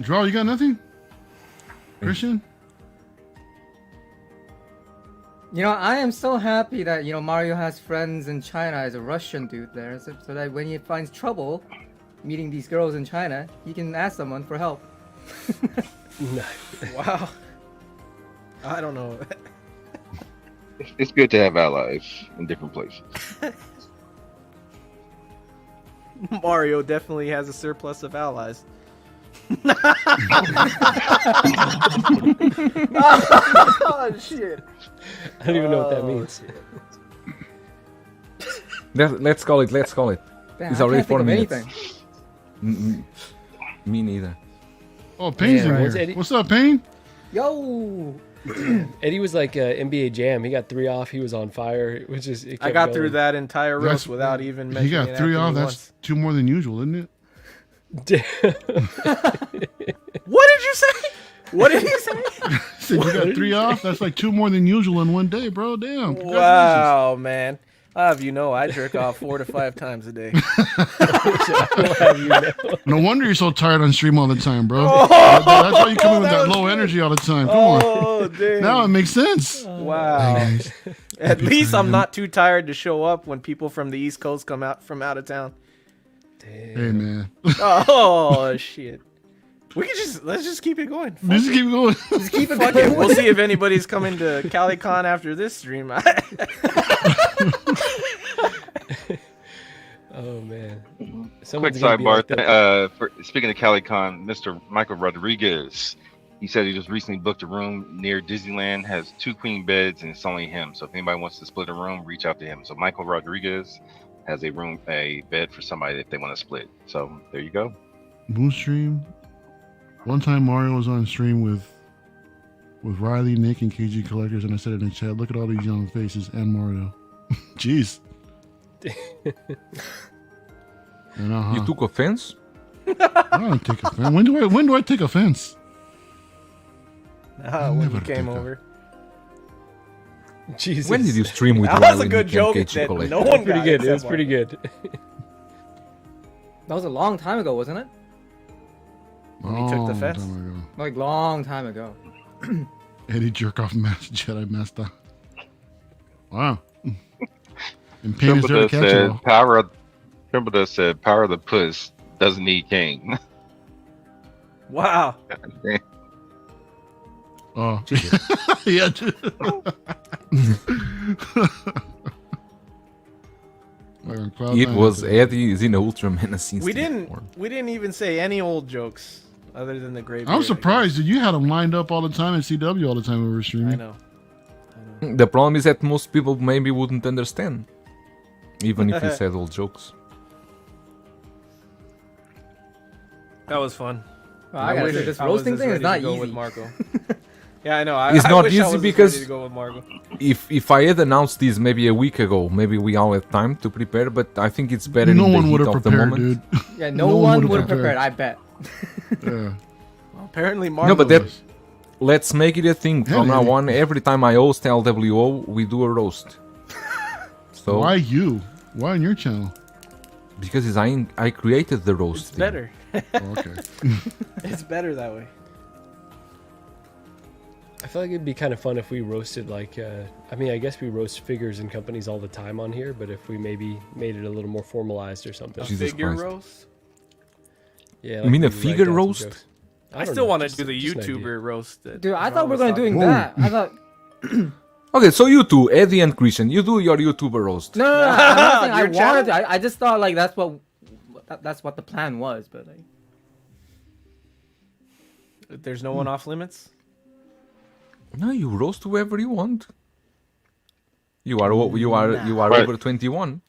Draw, you got nothing? Christian? You know, I am so happy that, you know, Mario has friends in China as a Russian dude there, so that when he finds trouble meeting these girls in China, he can ask someone for help. Wow. I don't know. It's good to have allies in different places. Mario definitely has a surplus of allies. Oh shit! I don't even know what that means. Let's call it. Let's call it. Damn, It's I already can't think 4 of minutes. anything. Me neither. Oh, Payne's Yeah, in what's here. Eddie? What's up, Payne? Yo! Eddie was like NBA Jam. He got 3 off. He was on fire. It was just. It I kept got going. through that entire roast That's- without even He mentioning got 3 off. Anthony That's 2 more than usual, isn't it? What did you say? What did you say? Said you got 3 off. That's like 2 more than usual in one day, bro. Damn. Congratulations. Wow, man. I'll have you know, I jerk off 4 to 5 times a day. No wonder you're so tired on stream all the time, bro. Oh, That's why you come in with that that was low good. energy all the time. Come on. Oh, dang. Now it makes sense. Wow. At least I'm not too tired to show up when people from the East Coast come out from out of town. Hey, man. Oh, shit. Let's just keep it going. Fuck Just it. keep going. Just keep it Fuck it. going. We'll see if anybody's coming to CaliCon after this stream. Oh man. Quick Someone's gonna be sidebar. like that. Speaking of CaliCon, Mr. Michael Rodriguez, he said he just recently booked a room near Disneyland, has 2 queen beds, and it's only him. So if anybody wants to split a room, reach out to him. So Michael Rodriguez has a bed for somebody if they want to split. So there you go. Moon stream. One time Mario was on stream with Riley, Nick, and KG Collectors, and I said it in the chat, look at all these young faces and Mario. Jeez. And, You took offense? I don't take offense. When do I take offense? When never you came pick up. over. Jesus. When did you stream with That was a Riley, good Nick, joke and KG that Collector? no one Pretty got good. It was except pretty good. That was a long time ago, wasn't it? When he took the Long fest? time ago. Like, long time ago. Eddie jerk off Jedi Master. Wow. And Pain is there to catch it all. Trimbledore said, "Power of the puss doesn't need king." Wow. Oh, yeah. It was Eddie Xena Ultra Menacing. We didn't even say any old jokes other than the great. I'm surprised that you had them lined up all the time at CW all the time we were streaming. I know. The problem is that most people maybe wouldn't understand, even if you said old jokes. That was fun. Well, I gotta wish say, this I was roasting as thing is ready not to go easy. with Marco. Yeah, I know. It's I not wish I easy was as because- ready to go with Marco. If I had announced this maybe a week ago, maybe we all had time to prepare. But I think it's better. No in the one would heat have of the prepared, moment. dude. Yeah, No no, one one would've would have prepared. prepared, I bet. Yeah. Well, apparently Marco. No, but that was. let's make it a thing from Yeah, now man. on. Every time I host LWO, we do a roast. So Why you? Why on your channel? because I created the roast. It's thing. better. Oh, okay. It's better that way. I feel like it'd be kind of fun if we roasted like, I mean, I guess we roast figures and companies all the time on here, but if we maybe made it a little more formalized or something. A Jesus figure Christ. roast. Yeah. You mean a we write figure down some roast? jokes. I don't still know, want to just- do the just an idea. YouTuber roast. That Dude, I Ron thought we were was gonna doing talking that. I thought. Okay, so you two, Eddie and Christian, you do your YouTuber roast. No, I'm not saying I Your channel? wanted to. I just thought like that's what the plan was, but like. There's no one off limits. No, you roast whoever you want. You are Right. over 21.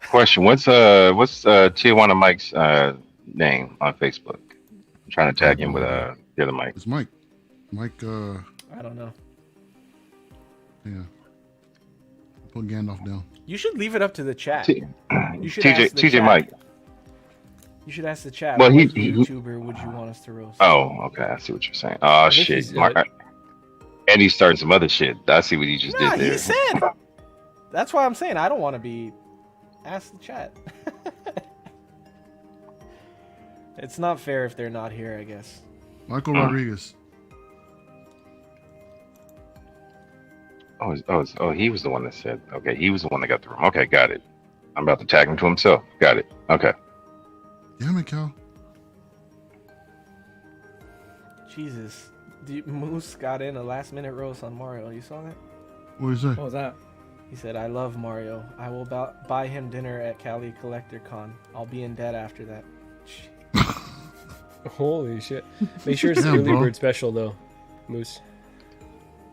Question: What's Tijuana Mike's name on Facebook? I'm trying to tag him with the other Mike. It's Mike. Mike, I don't know. yeah. Put Gandalf down. You should leave it up to the chat. T- You should TJ ask the TJ chat. Mike. You should ask the chat. Well, What YouTuber would you want us to roast? Oh, okay. I see what you're saying. Oh think shit. he's, And he's starting some other shit. I see what he just No, did there. he said. That's why I'm saying I don't want to be. Ask the chat. It's not fair if they're not here, I guess. Michael Rodriguez. Oh, he was the one that said. Okay, he was the one that got the room. Okay, got it. I'm about to tag him to himself. Got it. Okay. Damn it, Cal. Jesus. Moose got in a last minute roast on Mario. You saw that? What did he say? What was that? He said, I love Mario. I will buy him dinner at Cali Collector Con. I'll be in debt after that. Holy shit! Make sure it's the Damn, early bro. bird special though, Moose.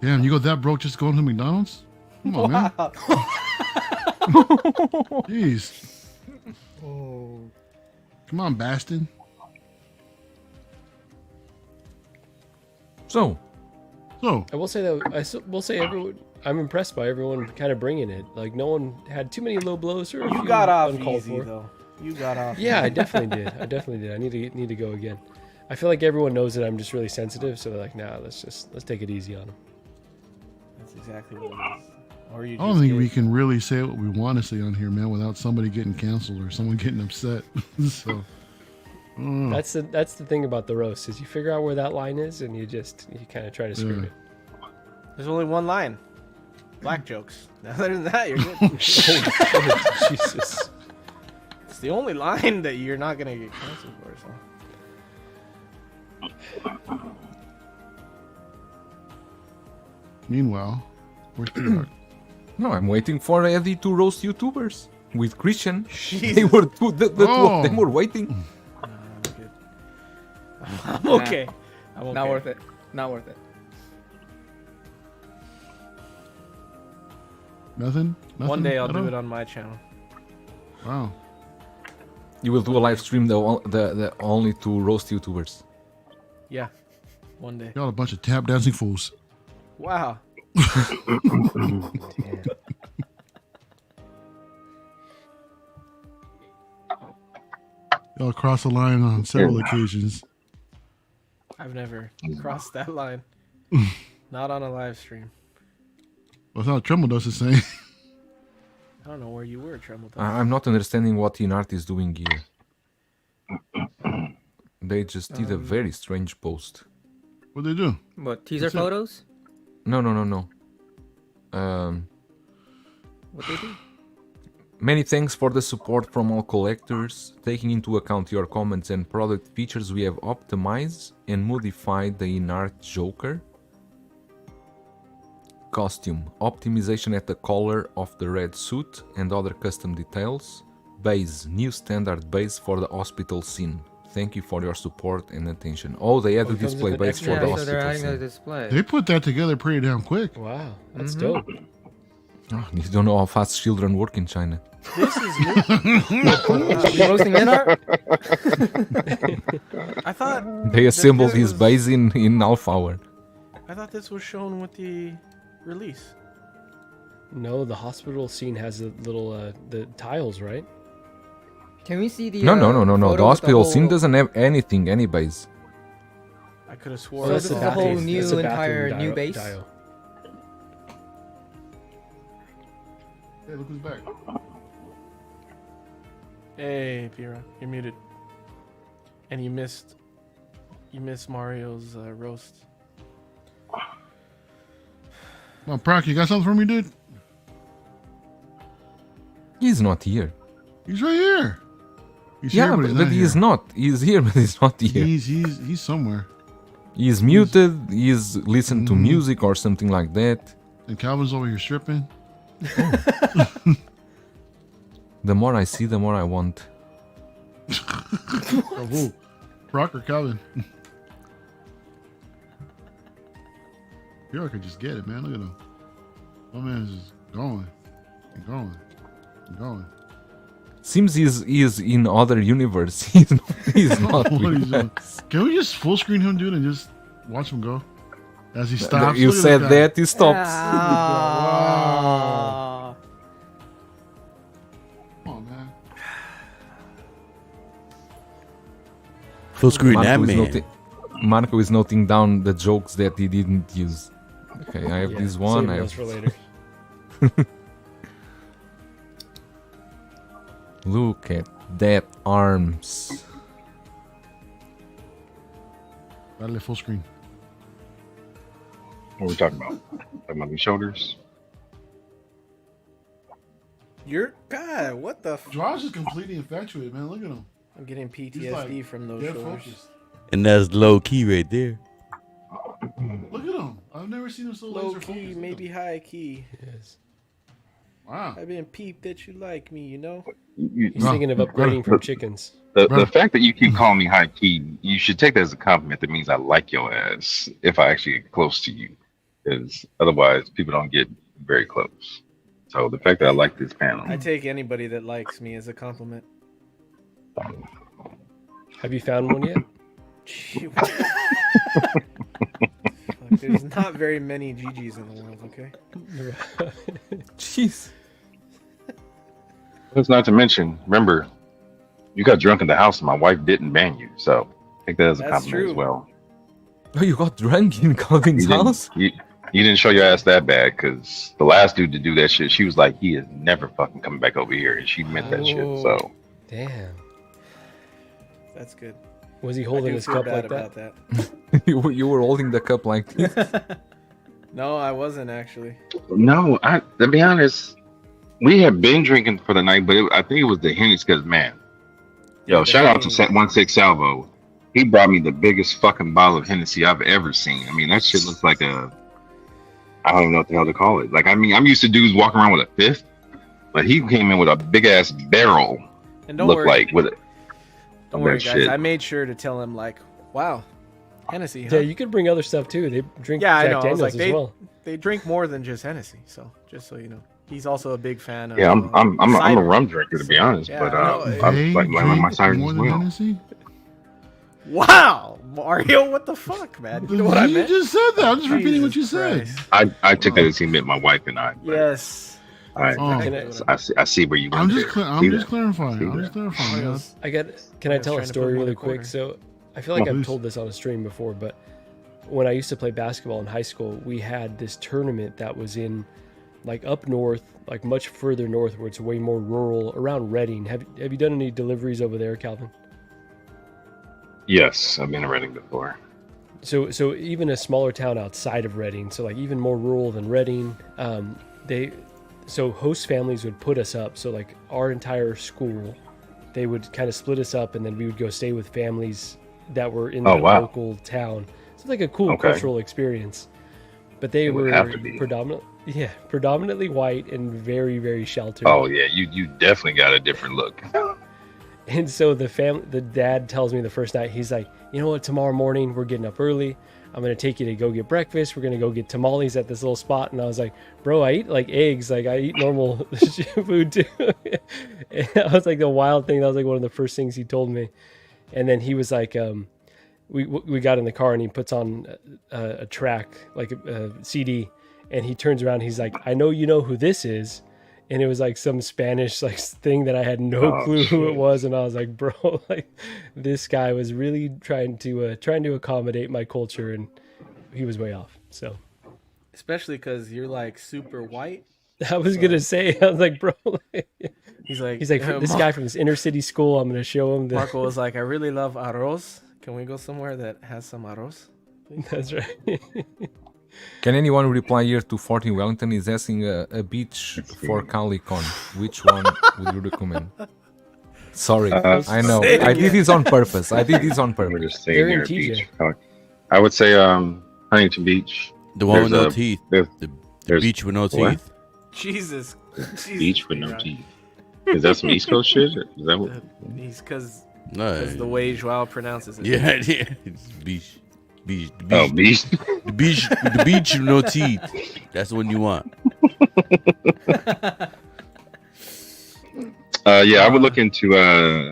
Damn, you go that broke just going to McDonald's? Come on, man. Wow. Jeez. Come on, Bastin. So, So, I will say that will say everyone. I'm impressed by everyone kind of bringing it. Like no one had too many low blows or a You few got off uncalled easy, for. though. You got off. Yeah, I definitely did. I need to go again. I feel like everyone knows that I'm just really sensitive, so they're like, nah, let's take it easy on them. That's exactly what it is. Or you I don't just think get- we can really say what we want to say on here, man, without somebody getting canceled or someone getting upset. So, I don't know. That's the thing about the roast is you figure out where that line is and you kind of try to scream Yeah. it. There's only one line. Black jokes. Other than that, you're good. Oh, Jesus. It's the only line that you're not gonna get canceled for. So. Meanwhile, where's T-Rock? no, I'm waiting for Eddie to roast YouTubers with Christian. They were the two of them were waiting. I'm good. I'm okay. I'm okay. Not worth it. Not worth it. Nothing? One day I'll at do all? it on my channel. Wow. You will do a live stream the only to roast YouTubers. Yeah. One day. Y'all a bunch of tap dancing fools. Wow. Y'all crossed the line on several occasions. I've never crossed that line. Not on a live stream. Well, that's how Tremble does the same. I don't know where you were, Tremble. I'm not understanding what Inart is doing here. They just did a very strange post. What'd they do? What, teaser What's it? photos? No. What they do? Many thanks for the support from all collectors. Taking into account your comments and product features, we have optimized and modified the Inart Joker costume, optimization at the collar of the red suit and other custom details, base, new standard base for the hospital scene. Thank you for your support and attention. Oh, they added it comes display with an base extra for the Yeah, so they're hospital adding a scene. display. They put that together pretty damn quick. Wow, that's dope. Oh, you don't know how fast children work in China. This is new. You roasting Inart? I thought They assembled this his was- base in half hour. I thought this was shown with the release. No, the hospital scene has a little the tiles, right? Can we see the No. photo The with hospital scene whole- doesn't have anything, any base. I could have swore. So I this saw is a whole that. new that's a entire bathroom new base? dial. Hey, look who's back. Hey, Pira, you're muted. And you missed Mario's roast. Come on, Proc, you got something for me, dude? He's not here. He's right here. He's Yeah, here, but, he's but not he's here. not. He's here, but he's not here. He's somewhere. He's muted. He's listening to music or something like that. And Calvin's over here stripping. The more I see, the more I want. Oh, who? Proc or Calvin? You could just get it, man. Look at him. My man is just going and going and going. Seems he's in other universe. He's not What with he's doing. us. Can we just full screen him, dude, and just watch him go as he stops? You Look at said this guy. that, he stops. Ah. Come on, man. Full screen that Marco is, man. Marco is noting down the jokes that he didn't use. Okay, I have Yeah, this one. save I those have... for later. Look at that arms. Dale full screen. What are we talking about? Talking about these shoulders? You're God. What the? Josh is completely infatuated, man. Look at him. I'm getting He's PTSD like, from those dead shoulders. focused. And that's LoKey right there. Look at him. I've never seen him so Low laser key, focused. maybe high key. Yes. Wow. I've been peeped that you like me, you know. He's Bro, thinking of bro, upgrading from chickens. The Bro. fact that you keep calling me high key, you should take that as a compliment. That means I like your ass if I actually get close to you, because otherwise people don't get very close. So the fact that I like this panel, I take anybody that likes me as a compliment. Have you found one yet? Gee, what- Fuck, there's not very many GGs in the world, okay? Jeez. that's not to mention. Remember, you got drunk in the house and my wife didn't ban you, so take that as a That's compliment true. as well. Oh, you got drunk in Calvin's You house? didn't, you didn't show your ass that bad, because the last dude to do that shit, she was like, he is never fucking coming back over here, and she meant that shit. So Damn. That's good. Was he I holding do his feel cup bad like that? about that. You were holding the cup like this. No, I wasn't actually. no, to be honest, we had been drinking for the night, but I think it was the Hennessy, because man, yo, The shout out to Henny. 16 Salvo. He brought me the biggest fucking bottle of Hennessy I've ever seen. I mean, that shit looks like I don't even know what the hell to call it. Like, I mean, I'm used to dudes walking around with a fifth, but he came in with a big ass barrel. And don't Looked worry, like with it. don't of worry, that guys. shit. I made sure to tell him like, wow, Hennessy. Huh? Yeah, you could bring other stuff too. They drink Yeah, I Jack know. I Daniels was like, as well. They drink more than just Hennessy. So just so you know, he's also a big fan of. Yeah, I'm a cider. rum drinker, to be honest, Yeah, but I know. I like my drink cider more as than well. Hennessy? Wow, Mario, what the fuck, man? You know what I You meant? just said that. I'm just repeating what you Jesus said. Christ. I took that as he meant my wife and I. But Yes. I, Oh. Can I see where you went I'm just there. I'm See just that? clarifying. See I'm that? just clarifying. man. Mario's- Can I was tell a trying to put story me in really a corner. quick? So I feel like Oh, I've please. told this on a stream before, but when I used to play basketball in high school, we had this tournament that was in like up north, like much further north where it's way more rural, around Reading. Have you done any deliveries over there, Calvin? Yes, I've been in Reading before. So even a smaller town outside of Reading, so like even more rural than Reading, so host families would put us up. So like our entire school, they would kind of split us up, and then we would go stay with families that were in Oh, the wow. local town. So it's like a cool Okay. cultural experience. But they It would were have to be. predominantly white and very, very sheltered. Oh yeah, you definitely got a different look. And so the dad tells me the first night, he's like, you know what, tomorrow morning we're getting up early. I'm going to take you to go get breakfast. We're going to go get tamales at this little spot. And I was like, bro, I eat like eggs. Like I eat normal food too. And that was like the wild thing. That was like one of the first things he told me. And then he was like, we got in the car and he puts on a track, like a CD. And he turns around. He's like, I know you know who this is. And it was like some Spanish like thing that I had no clue who it shit. was, and I was like, bro, like this guy was really trying to accommodate my culture, and he was way off. So Especially because you're like super white. I was gonna say, I was like, bro, He's like, he's like this guy from this inner city school. I'm gonna show him. Marco was like, I really love arroz. Can we go somewhere that has some arroz? That's right. Can anyone reply here to 14 Wellington is asking a beach for Calicon? Which one would you recommend? Sorry, I know. I did this on purpose. I did this on We're purpose. just They're saying in there, TJ. beach. I would say Huntington Beach. The one with There's no a- teeth. there's- The there's- beach with no what? teeth. Jesus. Beach with no teeth. Is that some East Coast shit? Or is that what? He's because No. the way Joao pronounces it. Yeah, yeah. It's beach. The Oh, beach. beach. The beach with no teeth. That's the one you want. Yeah, I would look into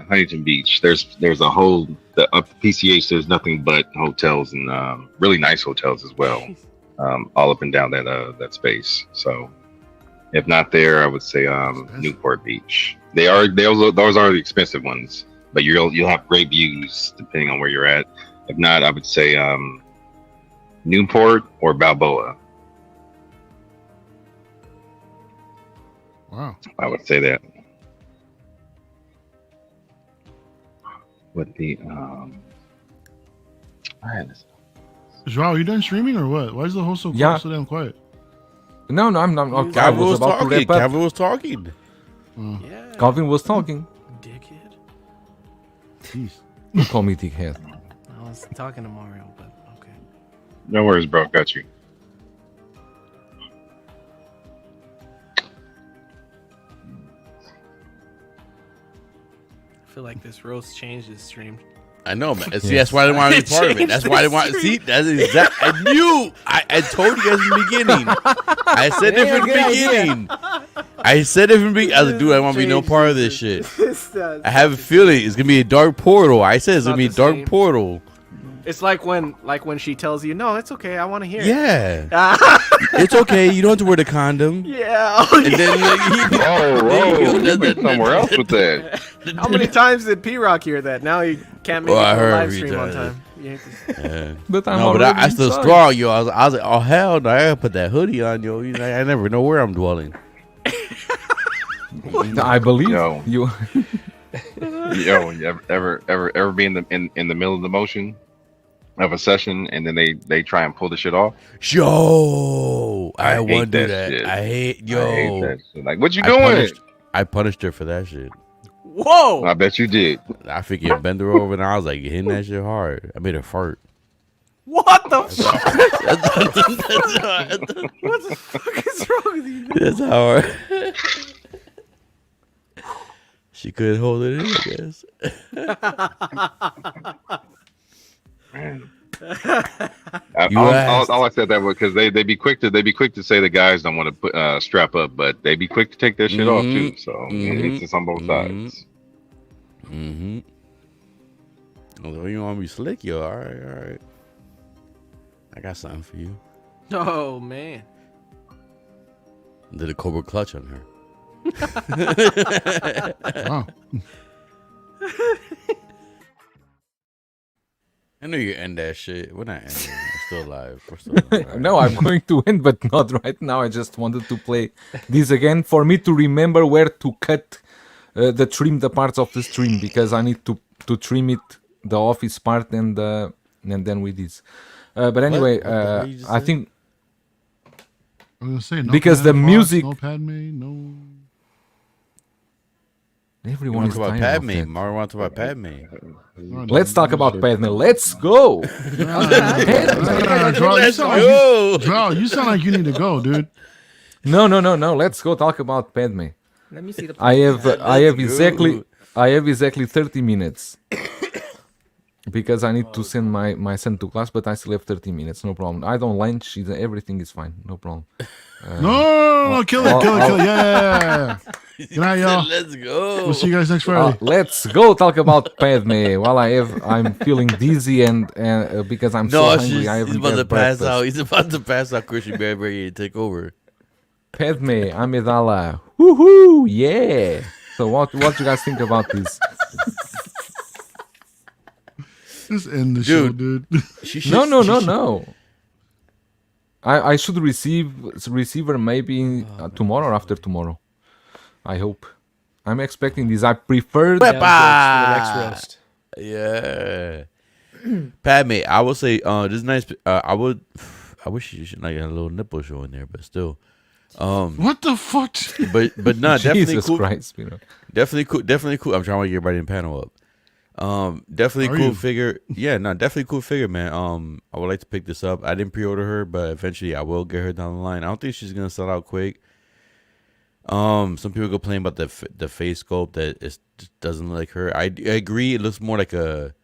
Huntington Beach. There's a whole up PCH. There's nothing but hotels and really nice hotels as well, all up and down that space. So, if not there, I would say Newport Beach. Those are the expensive ones. but you'll have great views depending on where you're at. If not, I would say Newport or Balboa. Wow. I would say that. With the Joao, you done streaming or what? Why is the host so Yeah. so damn quiet? No, I'm not. I Calvin was about to talking. wrap up. Calvin was talking. Yeah. Calvin was talking. Dickhead. Jeez. You call me dickhead. I was talking to Mario, but okay. no worries, bro. Got you. I feel like this roast changed his stream. I know, man. See, that's why I didn't want to be part of it. That's why I didn't want. See, that's exact. I knew. I told you guys in the beginning. I said it from the beginning. I said it from the beginning. I was like, dude, I don't want to be no part of this shit. I have a feeling it's gonna be a dark portal. I said it's gonna be a Not the dark same. portal. It's like when she tells you, "No, it's okay. I want to hear it." Yeah, it's okay. You don't have to wear the condom. Yeah. And then like, You went somewhere else with that. How many times did P-Rock hear that? Now he can't make Oh, it I to the heard live every stream on time. time. You hate to- yeah. But I'm No, but already I still inside. strong, yo. I was like, oh hell no, I gotta put that hoodie on, yo. You know, I never know where I'm dwelling. I believe Yo. you. Yo, you ever be in the middle of the motion of a session and then they try and pull the shit off? Yo, I hate want to do that that. shit. I hate, yo. I hate that shit. Like, what you I doing? punished her for that shit. Whoa! I bet you did. I freaking bend her over and I was like hitting that shit hard. I made her fart. What the fuck? What the fuck is wrong with you? That's how hard. She couldn't hold it in, I guess. Man. You All I said that was because they be quick to say the guys don't want to put strap up, but they be quick to take that shit off too. So it's just on both sides. Mm-hmm. Although you want to be slick, yo. All right. I got something for you. Oh man. Did a cobra clutch on her. Wow. I know you end that shit. We're not ending. We're still alive. We're still alive. No, I'm going to end, but not right now. I just wanted to play this again for me to remember where to cut the parts of the stream, because I need to trim it, the office part and then with this. But anyway, What the hell you just I said? think I was gonna say no Because Pad the Fox, music- no Padme, no. You everyone want is to talk about tired of Padme? that. Mario wants to talk about Padme. Let's talk about Padme. Let's go. Joel, you sound like Yo! Joel, you sound like you need to go, dude. No. Let's go talk about Padme. Let me see the. I have go. exactly 30 minutes because I need to send my son to class, but I still have 30 minutes. No problem. I don't lunch. Everything is fine. No problem. No, kill it. Yeah. Good night, y'all. Let's go. We'll see you guys next Friday. Let's go talk about Padme. While I'm feeling dizzy and because I'm so No, hungry. I he's haven't about to had pass breakfast. out. He's about to pass out. Christian Bear ready to take over. Padme Amidala. Woohoo! Yeah. So what you guys think about this? Just end the show, dude. No. I should receive her maybe tomorrow or after tomorrow. I hope. I'm expecting this. I prefer Down jokes for the next roast. Yeah. Padme, I would say this is nice. I wish you should like a little nipple show in there, but still. What the fuck? But no, definitely Jesus cool. Christ, you know. Definitely cool. I'm trying to get everybody in panel up. Definitely Are cool you? figure. Yeah, no, definitely cool figure, man. I would like to pick this up. I didn't pre-order her, but eventually I will get her down the line. I don't think she's gonna sell out quick. Some people complain about the face sculpt that it doesn't look like her. I agree. It looks more like a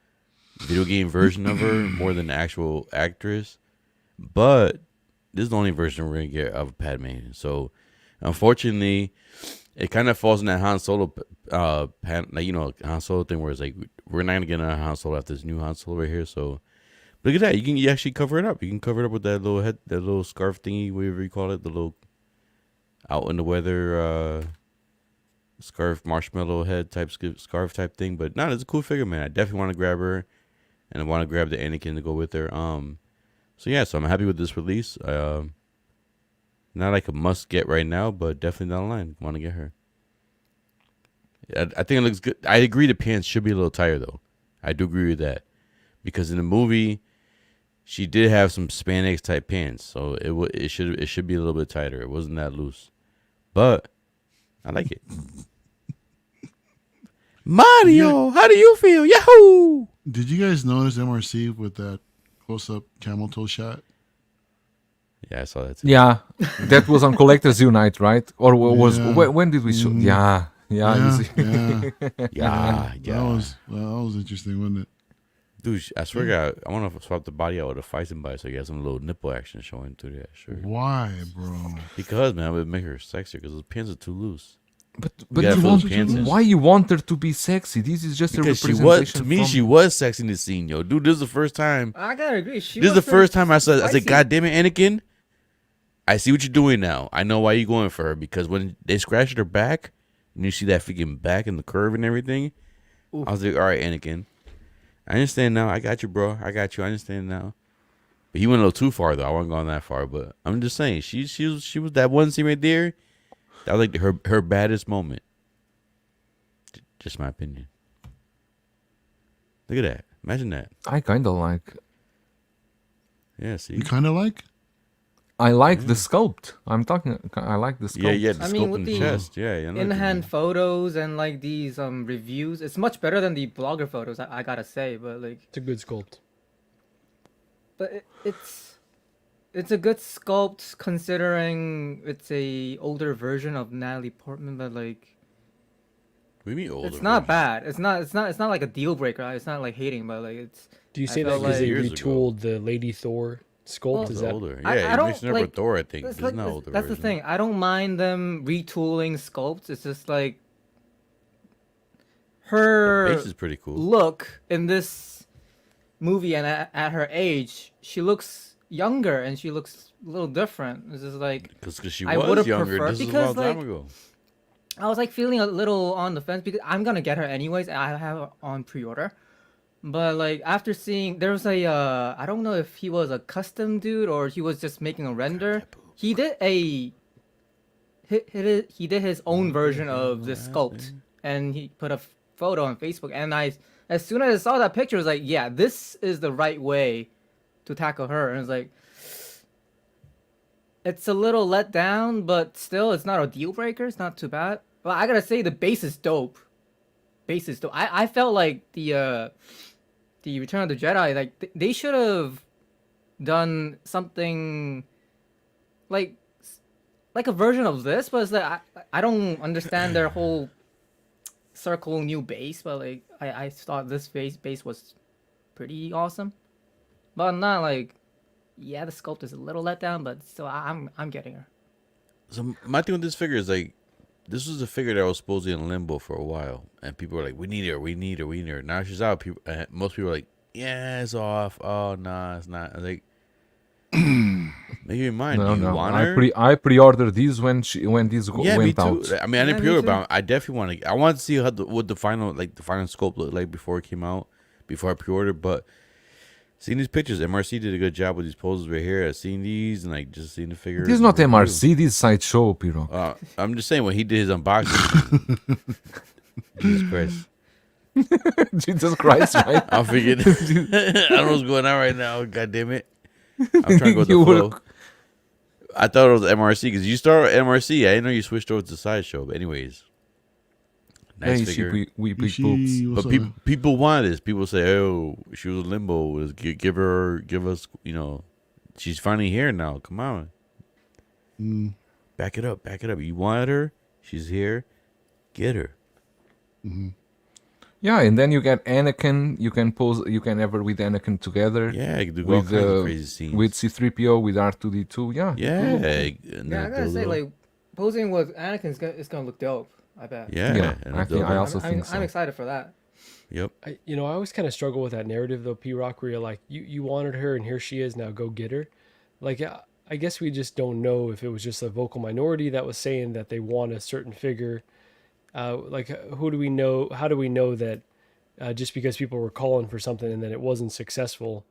video game version of her more than the actual actress. But this is the only version we're gonna get of Padme. So, unfortunately, it kind of falls in that Han Solo, Han Solo thing where it's like we're not gonna get a Han Solo after this new Han Solo right here. So, look at that. You actually cover it up. You can cover it up with that little head, that little scarf thingy, whatever you call it, the little out in the weather scarf, marshmallow head type scarf type thing. But no, it's a cool figure, man. I definitely want to grab her, and I want to grab the Anakin to go with her. So yeah, so I'm happy with this release. Not like a must get right now, but definitely down the line, want to get her. I think it looks good. I agree the pants should be a little tighter though. I do agree with that, because in the movie, she did have some spandex type pants, so it should be a little bit tighter. It wasn't that loose, but I like it. Mario, how do you feel? Yahoo! Did you guys notice MRC with that close-up camel toe shot? Yeah, I saw that too. Yeah, that was on Collectors Unite, right? Or was Yeah. when did we show? Yeah, Yeah, easy. yeah. Yeah. That was interesting, wasn't it? Dude, I swear to God, I want to swap the body out with a Fighting body so you got some little nipple action showing through that shirt. Why, bro? Because, man, it would make her sexier because those pants are too loose. But gotta you fill want, those pants in. why you want her to be sexy? This is just Because a she was, representation. to me, from- she was sexy in the scene, yo. Dude, this is the first time. I gotta agree. This is the first time I said, God damn it, Anakin. I see what you're doing now. I know why you're going for her, because when they scratched her back, and you see that freaking back and the curve and everything, I was like, all right, Anakin. I understand now. I got you, bro. I got you. I understand now. But he went a little too far, though. I wasn't going that far. But I'm just saying, she was that one scene right there. That was like her baddest moment. Just my opinion. Look at that. Imagine that. I kind of like. Yeah, see? You kind of like? I like the sculpt. I like the sculpt. Yeah, the I scope mean, with in the the chest. Yeah, I know what you in-hand mean. photos and like these reviews, it's much better than the blogger photos. I gotta say, but like, It's a good sculpt. but it's a good sculpt considering it's a older version of Natalie Portman. But like, What do you mean older? it's not version? bad. It's not like a deal breaker. It's not like hating, but like it's. Do you I say that felt because they like- Years ago. retooled the Lady Thor sculpt? Well, Is It's that older. I Yeah, don't, you mentioned her like, Thor, I think. It's It's like, not it's- older. that's the version. thing. I don't mind them retooling sculpts. It's just like The her face is pretty cool. look in this movie and at her age, she looks younger and she looks a little different. It's just like Because she I was would've younger. preferred- This is a because, long time like, ago. I was like feeling a little on the fence because I'm gonna get her anyways. And I have her on pre-order. But like after seeing, there was a I don't know if he was a custom dude or he was just making a render. He did he did his own version of this sculpt, and he put a photo on Facebook. And as soon as I saw that picture, I was like, yeah, this is the right way to tackle her. And it's like, it's a little let down, but still, it's not a deal breaker. It's not too bad. But I gotta say, the base is dope. Base is dope. I felt like the Return of the Jedi, like they should have done something like a version of this, but it's like I don't understand their whole circle new base, but like I thought this base was pretty awesome, but not like, yeah, the sculpt is a little let down, but still I'm getting her. So my thing with this figure is like, this was a figure that was supposedly in limbo for a while, and people were like, "We need her, we need her, we need her." Now she's out. People, most people are like, "Yeah, it's off. Oh, nah, it's not." I was like, make your mind. No, Do you no. want her? I pre-ordered these when this Yeah, me went too. out. I mean, I didn't Yeah, me pre-order, too. but I definitely want to. I want to see how what the final scope looked like before it came out, before I pre-ordered. But seeing these pictures, MRC did a good job with these poses right here. I've seen these and like just seeing the figure. This is not MRC. This is Sideshow, Piro. I'm just saying when he did his unboxing. Jesus Christ. Jesus Christ, right? I figured. I don't know what's going on right now. God damn it. I'm trying to go with the You flow. were- I thought it was MRC because you started with MRC. I didn't know you switched over to Sideshow. But anyways, nice Hey, figure. we big She- boobs. what's But up? people want this. People say, "Oh, she was in limbo. Give us, you know, she's finally here now. Come on, Mm, back it up. You wanted her. She's here. Get her." Yeah, and then you get Anakin. You can have her with Anakin together. Yeah, you can do all with kinds of crazy scenes. with C-3PO, with R2D2. Yeah. yeah, and Yeah, I the gotta say, dildo. like posing with Anakin's it's gonna look dope. I bet. yeah, Yeah, and I the think I dildo. also think so. I'm excited for that. Yep. I always kind of struggle with that narrative though, P-Rock, where you're like, you wanted her and here she is, now go get her. Like, I guess we just don't know if it was just a vocal minority that was saying that they want a certain figure. like who do we know? How do we know that just because people were calling for something and then it wasn't successful,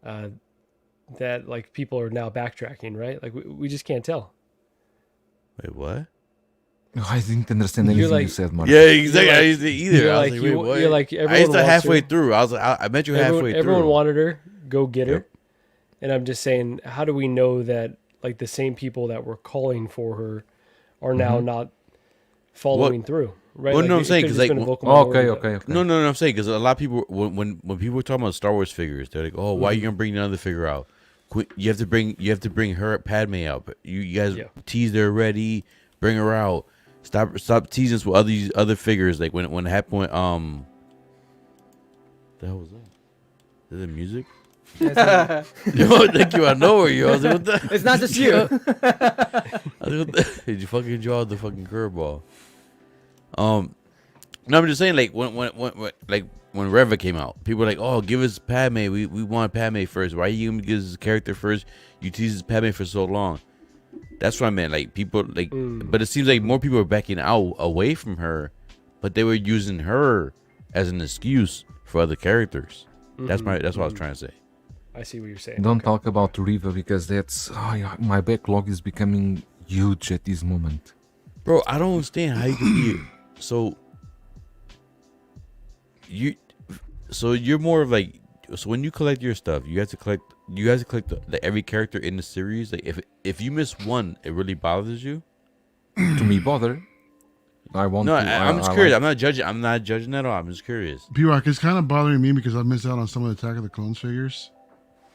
that like people are now backtracking, right? Like we just can't tell. Wait, what? I didn't understand You're anything like- you said, Mark. Yeah, exactly. You're I like- used to either. you're I was like, like, wait, you- what? you're like, I everyone used to wants halfway her. through. I was like, I met you halfway Everyone through. wanted her, go get her. Yep. And I'm just saying, how do we know that like the same people that were calling for her are now not following through? Right? Well, no, I'm it saying, could've 'cause, just like, been a vocal Okay, minority. okay. No, I'm saying because a lot of people, when people were talking about Star Wars figures, they're like, oh, why are you gonna bring another figure out? You have to bring her Padme out. But you guys teased her already. Bring her out. Stop teasing us with other figures. Like when it happened with the hell was that? Is it music? Yo, thank you. I know where you. I was like, what the? It's not just you. I was like, what the? Did you fucking draw the fucking curveball? No, I'm just saying, like when Reva came out, people were like, "Oh, give us Padme. We want Padme first. Why are you gonna give us this character first? You teased Padme for so long." That's what I meant. Like people like, but it seems like more people are backing out away from her, but they were using her as an excuse for other characters. That's what I was trying to say. I see what you're saying. Don't talk about Riva because that's my backlog is becoming huge at this moment. Bro, I don't understand how you can be so. You're more of like, so when you collect your stuff, you have to collect every character in the series. Like if you miss one, it really bothers you. To me, bother. I want. No, to, I'm just curious. I'm not judging. I'm not judging at all. I'm just curious. P-Rock, it's kind of bothering me because I missed out on some of the Attack of the Clones figures.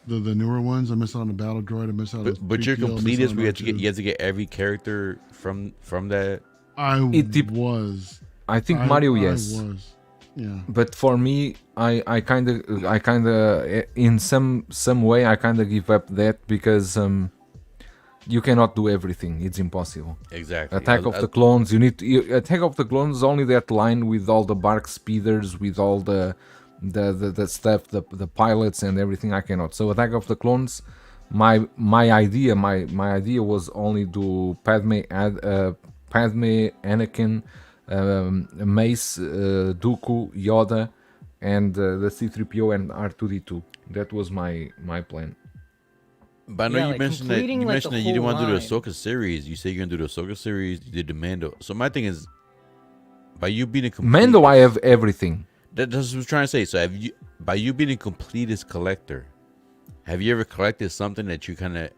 The newer ones. I missed out on the Battle Droid. I missed out on But you're 3PO, I missed completist. out on We have to R2. get. You have to get every character from that. was. I think Mario, I yes. was. Yeah. But for me, I kind of in some way I kind of give up that because you cannot do everything. It's impossible. Exactly. Attack of the Clones. Attack of the Clones is only that line with all the bark speeders, with all the stuff, the pilots and everything. I cannot. So Attack of the Clones, my idea was only do Padme, Anakin, Mace, Dooku, Yoda, and the C-3PO and R2-D2. That was my plan. But I know Yeah, you like mentioned that completing, you like, mentioned the that you didn't whole want to do the line. Ahsoka series. You say you're gonna do the Ahsoka series. You did the Mando. So my thing is, by you being a complete, Mando, I have everything. that's what I was trying to say. So by you being a completist collector, have you ever collected something that you kind of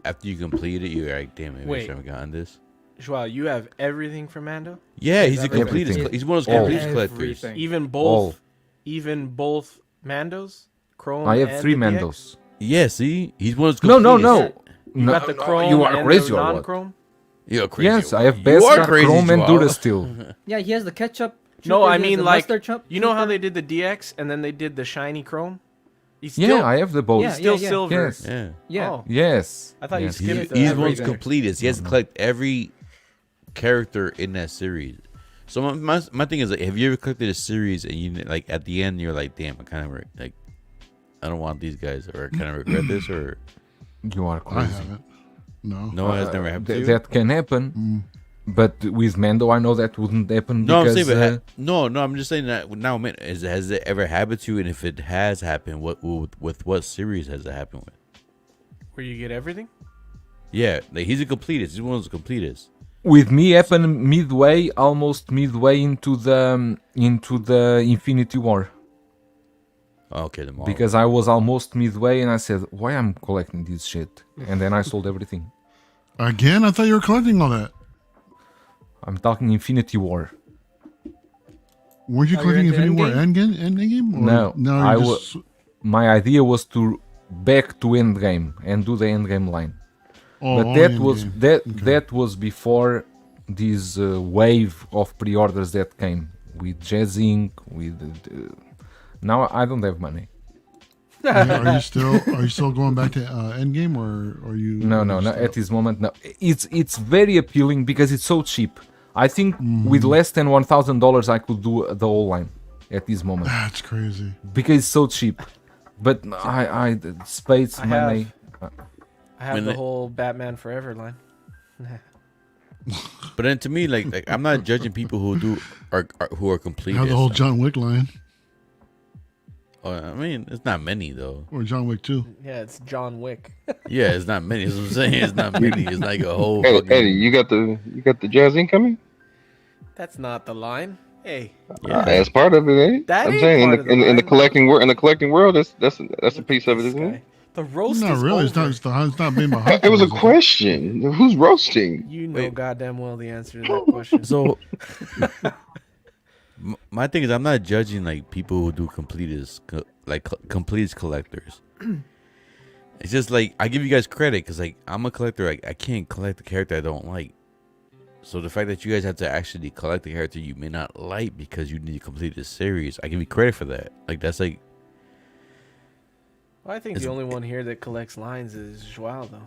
after you complete it, you're like, damn, maybe I Wait. should have gotten this. Joao, you have everything from Mando? Yeah, he's a Everything. completist. He's one of those All. completist collectors. Everything. Even both Mandos? Chrome I have and 3 the DX? Mandos. Yeah, see, he's one of those. No. You got the Chrome You are and crazy the or what? non-Chrome? You're crazy. Yes, I have You are Beskar, crazy, Chrome, and Joao. Durasteel. Yeah, he has the ketchup. No, trooper, I he has mean the like, mustard chop you know how trooper. they did the DX and then they did the shiny Chrome? He's Yeah, still, I have the both. Yeah, still silver. Yes. Yeah. Yeah. Oh, Yes. I thought you Yes. skipped He's the one of those everything. completists. He has to collect every character in that series. So my thing is, like, have you ever collected a series and you like at the end you're like, damn, I kind of like, I don't want these guys, or I kind of regret this, or You are I crazy. haven't. No. no, it has never happened to you. That can happen. But with Mando, I know that wouldn't happen No, I'm because saying, but no, I'm just saying that now. Man, has it ever happened to you? And if it has happened, with what series has it happened with? Where you get everything? Yeah, like he's a completist. He's one of those completists. with me happened midway, almost midway into the Infinity War. Okay, the Marvel. Because I was almost midway and I said, why I'm collecting this shit? And then I sold everything. Again, I thought you were collecting all that. I'm talking Infinity War. Weren't you Oh, collecting you're into Infinity War Endgame? Or No, no. I You wa- just, My idea was to back to Endgame and do the Endgame line. oh, But that only was Endgame. that was before this wave of pre-orders that came with Jazzing, with now I don't have money. Are you still going back to Endgame, or are you? No, at this moment, no. It's very appealing because it's so cheap. I think with less than $1,000 I could do the whole line at this moment That's crazy. because it's so cheap. But I space I money. I have When the it- whole Batman Forever line. But then to me, like I'm not judging people who are complete. Have the whole John Wick line I mean, it's not many though. or John Wick 2. Yeah, it's John Wick. Yeah, it's not many. That's what I'm saying. It's not many. It's like a whole. Eddie, fucking- Eddie, you got the jazz incoming? That's not the line. Hey, Yeah. That's part of it, eh? That I'm ain't saying part of the in the line. collecting world, that's a look piece at of it, this isn't it? guy. The roast Not is really. over. It's not being behind. It was a question. Who's roasting? You know Wait. goddamn well the answer to that question. So, my thing is, I'm not judging like people who do completist collectors. It's just like I give you guys credit because like I'm a collector. I can't collect the character I don't like. So the fact that you guys have to actually collect the character you may not like because you need to complete this series, I give you credit for that. Like that's like Well, I think the only one here that collects lines is Joao, though.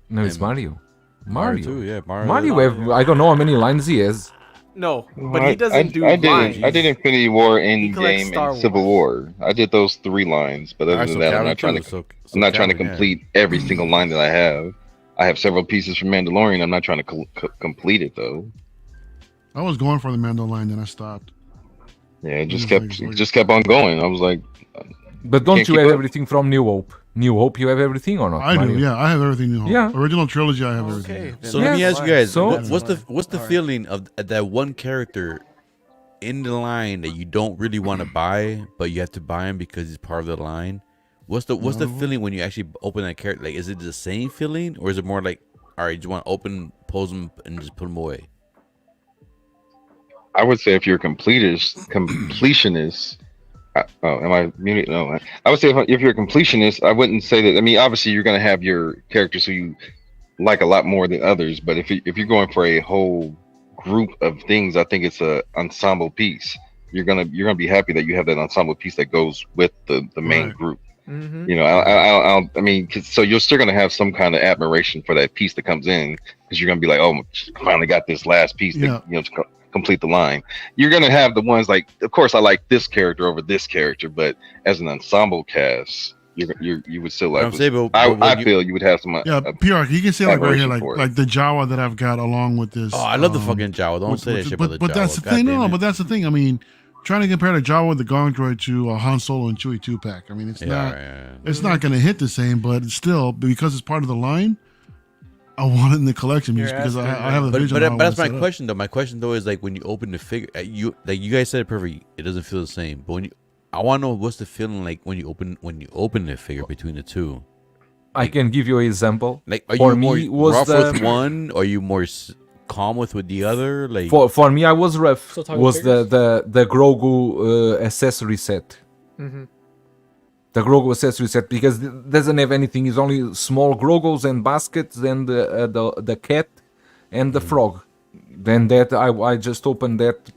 No, it's Mario. Mario. too. Yeah, Mario, I don't know how many lines he has. No, but he doesn't do I lines. I did Infinity War, He collects Endgame, Star and Civil War. I did those 3 lines, but other than that, I'm not trying to. I'm not trying to complete every single line that I have. I have several pieces from Mandalorian. I'm not trying to complete it though. I was going for the Mando line, then I stopped. Yeah, it just kept on going. I was like, But don't Can't you keep have up. everything from New Hope? New Hope, you have everything or not? I Mario? do, yeah. I have everything New Hope. Yeah. Original trilogy, I have Okay. everything. then So let me that's ask you fine. guys, So- what's the Alright. feeling of that one character in the line that you don't really want to buy, but you have to buy him because he's part of the line? What's the feeling when you actually open that character? Like, is it the same feeling, or is it more like, all right, you just want to open, pose him, and just put him away? I would say if you're a completionist. Am I muted? No. I would say if you're a completionist, I wouldn't say that. I mean, obviously you're going to have your characters who you like a lot more than others, but if you're going for a whole group of things, I think it's a ensemble piece. You're gonna be happy that you have that ensemble piece that goes with the main Right. group. Mhm. You know, I mean, so you're still gonna have some kind of admiration for that piece that comes in because you're gonna be like, oh, I finally got this last piece Yeah. to complete the line. You're gonna have the ones like, of course, I like this character over this character, but as an ensemble cast, you would still like. I'm saying, but I when you- feel you would have some. Yeah, PR, you can say like right here, admiration like for it. like the Jawa that I've got along with this. Oh, I love the fucking Jawa. Don't say that shit about the but Jawa. that's the God thing. damn No, it. but that's the thing. I mean, trying to compare the Jawa with the Gong Droid to Han Solo and Chewie 2-pack. I mean, it's not it's not going to hit the same, but it's still because it's part of the line. I want it in the collection just You're because I asking, have a But, vision. but, of how I but that's wanna my set up. question though. My question though is like when you open the figure, you guys said it perfectly. It doesn't feel the same. But I want to know what's the feeling like when you open the figure between the two. I can give you an example. Like, are For you me, more was rough the- with one? Or are you more calm with the other? Like, For me, I was rough. Still talking Was figures? the Grogu accessory set. Mm-hmm. The Grogu accessory set because it doesn't have anything. It's only small Grogos and baskets and the cat and the frog. Then that I just opened that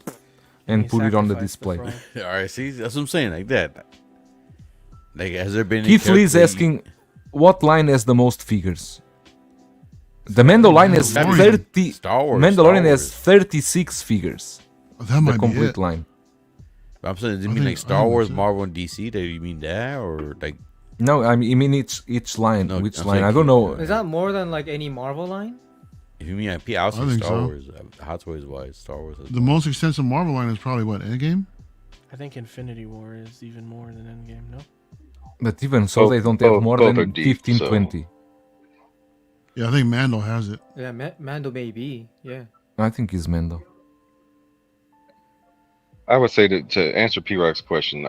and He put it on the sacrificed display. frog. all right, see, that's what I'm saying. Like that. Like, has there been? any Keith Lee is character that you- asking, what line has the most figures? The Mando line has Mandalorian. 30. Star Wars. Mandalorian Star has Wars. 36 figures. That The might be complete it. line. I'm saying, do you I mean think- like I Star think Wars, that's it. Marvel, and DC? Do you mean that, or like? No, I mean each line. No, which I'm line? saying I don't know. Is that more than like any Marvel line? If you mean IP, I'll say think Star so. Wars. Hot Toys wise, Star Wars. The most extensive Marvel line is probably what, Endgame? I think Infinity War is even more than Endgame. No. But even so, Both- they don't have both- more both than are deep, 15, so- 20. Yeah, I think Mando has it. Yeah, Mando maybe. Yeah. I think it's Mando. I would say that to answer P-Rock's question,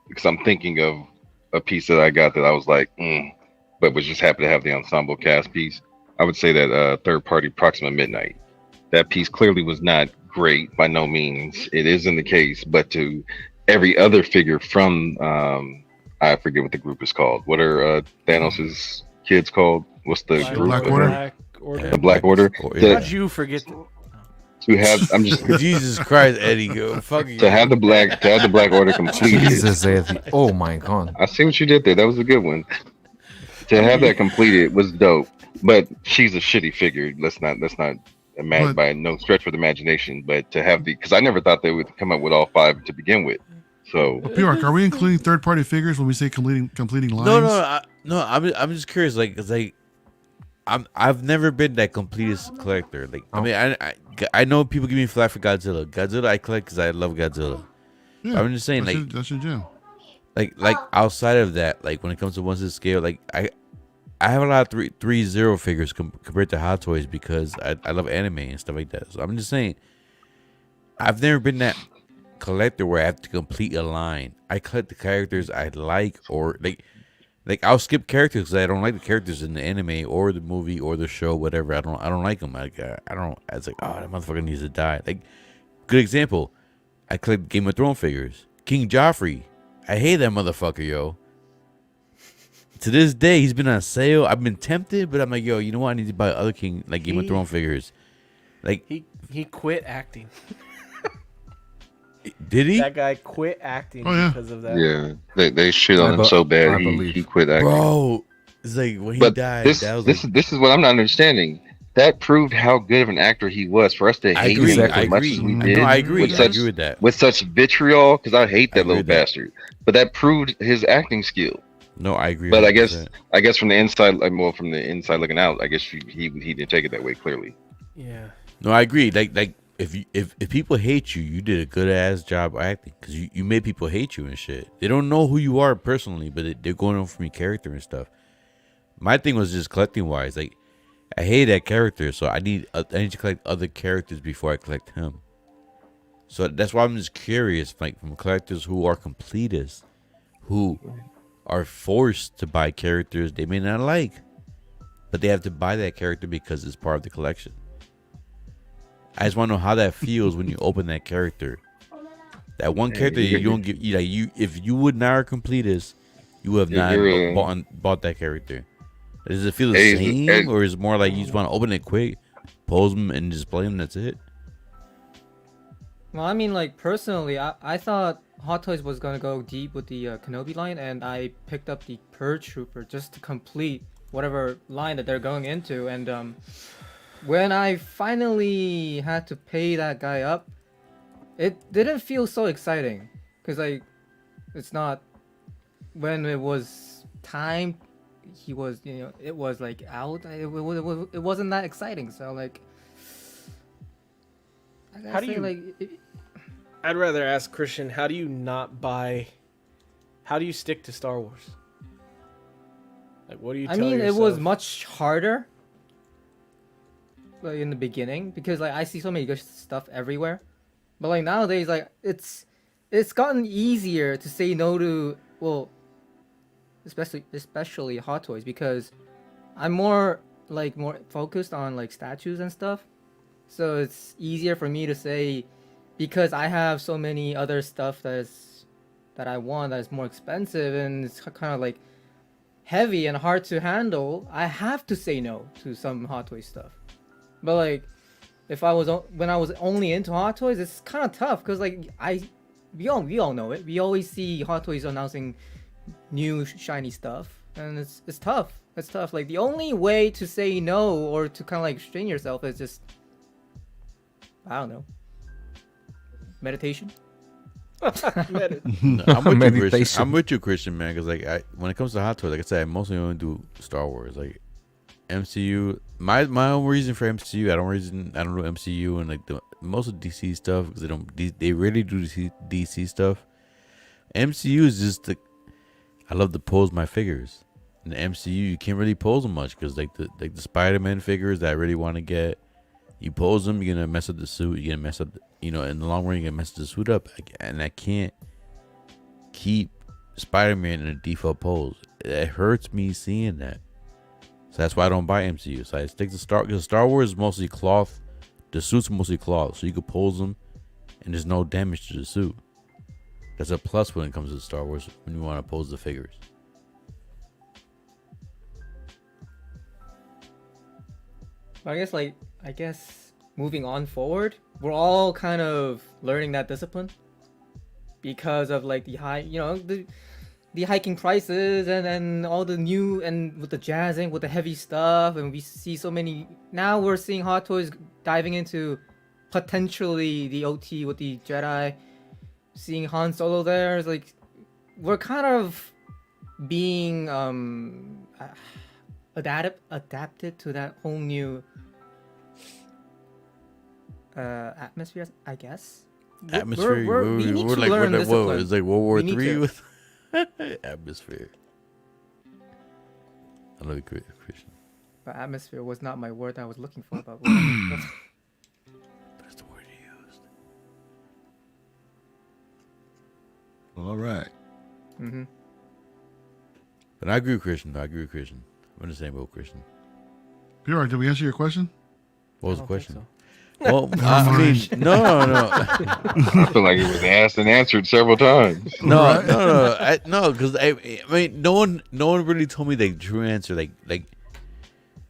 because I'm thinking of a piece that I got that I was like, but was just happy to have the ensemble cast piece. I would say that third-party Proxima Midnight. That piece clearly was not great by no means. It isn't the case, but to every other figure from, I forget what the group is called. What are Thanos's kids called? What's the group? Black Order? Black Order. The Black Order. How'd you forget? To have, I'm just Jesus Christ, Eddie, go fuck you. to have the Black Order completed. Jesus, Eddie. Oh my god. I see what you did there. That was a good one. To have that completed was dope, but she's a shitty figure. Let's not imagine But- by no stretch of the imagination. But to have because I never thought they would come up with all 5 to begin with. So PR, are we including third-party figures when we say completing lines? No, I'm just curious. Like, it's like, I've never been that completest collector. Like I mean, I know people give me flack for Godzilla. Godzilla I collect because I love Godzilla. Yeah, I'm just saying, like that's your jam. like outside of that, like when it comes to 1/6 scale, like I have a lot of 3.0 figures compared to Hot Toys because I love anime and stuff like that. So I'm just saying, I've never been that collector where I have to complete a line. I collect the characters I like, or like I'll skip characters because I don't like the characters in the anime or the movie or the show, whatever. I don't like them. Like I don't. It's like, oh, that motherfucker needs to die. Like good example, I collect Game of Thrones figures. King Joffrey. I hate that motherfucker, yo. To this day, he's been on sale. I've been tempted, but I'm like, yo, you know what? I need to buy other King, like Game of Thrones figures. Like he quit acting. did he? That guy quit acting because of that. Yeah, they shit on him so bad. He quit acting. Bro, it's like when he died. This is what I'm not understanding. That proved how good of an actor he was for us to hate him as much as we did. No, I agree. I agree with that. With such vitriol, because I hate that little bastard. But that proved his acting skill. No, I agree. But 100%. I guess from the inside, from the inside looking out, I guess he didn't take it that way. Clearly. Yeah. No, I agree. Like if people hate you, you did a good ass job acting because you made people hate you and shit. They don't know who you are personally, but they're going on from your character and stuff. My thing was just collecting wise, like. I hate that character, so I need to collect other characters before I collect him. So that's why I'm just curious, like from collectors who are completists, who are forced to buy characters they may not like, but they have to buy that character because it's part of the collection. I just want to know how that feels when you open that character. That one character you don't give, if you would not are completist, you would have not bought that character. Does it feel the same, or is it more like you just want to open it quick, pose them, and just play them? That's it. Well, I mean, like personally, I thought Hot Toys was gonna go deep with the Kenobi line, and I picked up the Purge Trooper just to complete whatever line that they're going into. And when I finally had to pay that guy up, it didn't feel so exciting because like it's not when it was time. He was, it was like out. It wasn't that exciting. So like, how do you? I'd rather ask Christian. How do you not buy? How do you stick to Star Wars? Like, what do you? It was much harder. Like in the beginning, because like I see so many good stuff everywhere, but like nowadays, like it's gotten easier to say no to especially Hot Toys, because I'm more focused on like statues and stuff, so it's easier for me to say, because I have so many other stuff that I want that's more expensive and it's kind of like heavy and hard to handle. I have to say no to some Hot Toys stuff. But like when I was only into Hot Toys, it's kind of tough because like we all know it. We always see Hot Toys announcing new shiny stuff, and it's tough. It's tough. Like the only way to say no or to kind of like restrain yourself is just, I don't know, meditation. No, I'm with you, Christian, man. Because like when it comes to Hot Toys, like I said, I mostly only do Star Wars. Like MCU, my own reason for MCU, I don't do MCU and like most of DC stuff because they rarely do DC stuff. MCU is just I love to pose my figures. In the MCU, you can't really pose them much because like the Spider-Man figures that I really want to get, you pose them, you're gonna mess up the suit. You're gonna mess up, in the long run, you're gonna mess the suit up, and I can't keep Spider-Man in a default pose. It hurts me seeing that. So that's why I don't buy MCU. So I stick to Star Wars is mostly cloth. The suits are mostly cloth, so you could pose them, and there's no damage to the suit. That's a plus when it comes to Star Wars when you want to pose the figures. I guess moving on forward, we're all kind of learning that discipline because of like the high, the hiking prices and all the new, and with the jazzing, with the heavy stuff, and we see so many. Now we're seeing Hot Toys diving into potentially the OT with the Jedi. Seeing Han Solo there is like, we're kind of being adapted to that whole new atmosphere, I guess. Atmosphere. We need We're to like, learn whoa, discipline. it's like World War We need Three to. with atmosphere. I love you, Christian. But atmosphere was not my word I was looking for. But That's the word you used. All right. mm-hmm. But I agree with Christian. I'm in the same boat, Christian. Pierre, did we answer your question? What was I the don't think question? so. Well, I mean, no. I feel like it was asked and answered several times. No, because I mean, no one really told me the true answer. Like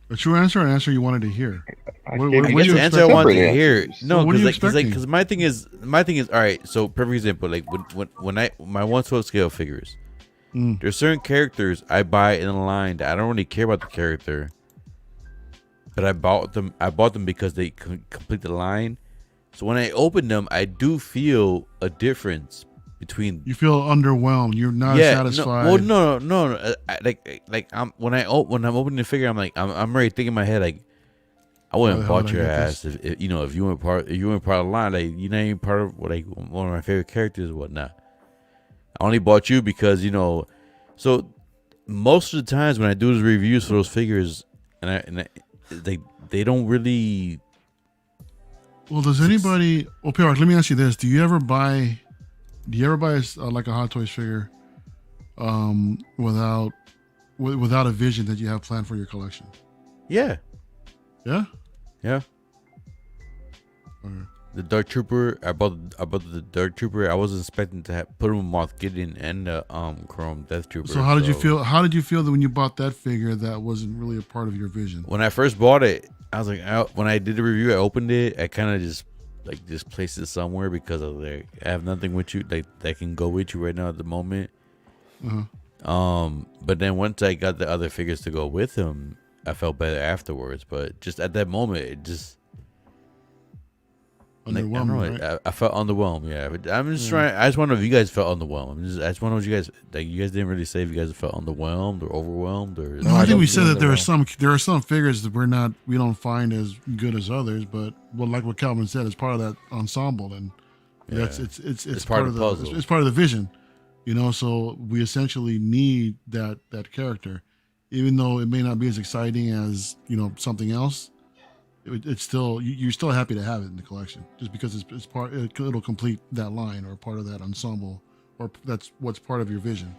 A true answer or an answer you wanted to hear? I What- gave what- you what I guess do you the answer I expect? wanted to separate hear. answers. No, What are you because expecting? my thing is all right. So perfect example, like when my 1/12 scale figures, there's certain characters I buy in a line that I don't really care about the character, but I bought them because they complete the line. So when I open them, I do feel a difference between. You feel underwhelmed. You're not satisfied. No. Like when I'm opening the figure, I'm already thinking in my head like, I wouldn't How the hell bought did I your get ass if you weren't part of the line. Like you're not even part of like one of my favorite characters or whatnot. I only bought you because So most of the times when I do those reviews for those figures, they don't really. Well, does anybody? Well, Pierre, let me ask you this: Do you ever buy like a Hot Toys figure, without a vision that you have planned for your collection? Yeah. Yeah. Yeah. Okay. The Dark Trooper, I bought the Dark Trooper. I wasn't expecting to put him with Moth Gideon and the Chrome Death Trooper. So how did you feel? How did you feel that when you bought that figure that wasn't really a part of your vision? When I first bought it, I was like, when I did the review, I opened it. I kind of just placed it somewhere because of I have nothing with you that can go with you right now at the moment. But then once I got the other figures to go with him, I felt better afterwards. But just at that moment, it just. Underwhelming, right? I felt underwhelmed. Yeah, but I'm just trying. I just wonder if you guys felt underwhelmed. I just wonder if you guys didn't really say if you guys felt underwhelmed or overwhelmed or. No, I think we said that there are some figures that we don't find as good as others, but like what Calvin said, it's part of that ensemble, and that's it's part of the puzzle. It's part of the vision, So we essentially need that character, even though it may not be as exciting as something else. It's still you're still happy to have it in the collection just because it's part. It'll complete that line or part of that ensemble, or that's what's part of your vision.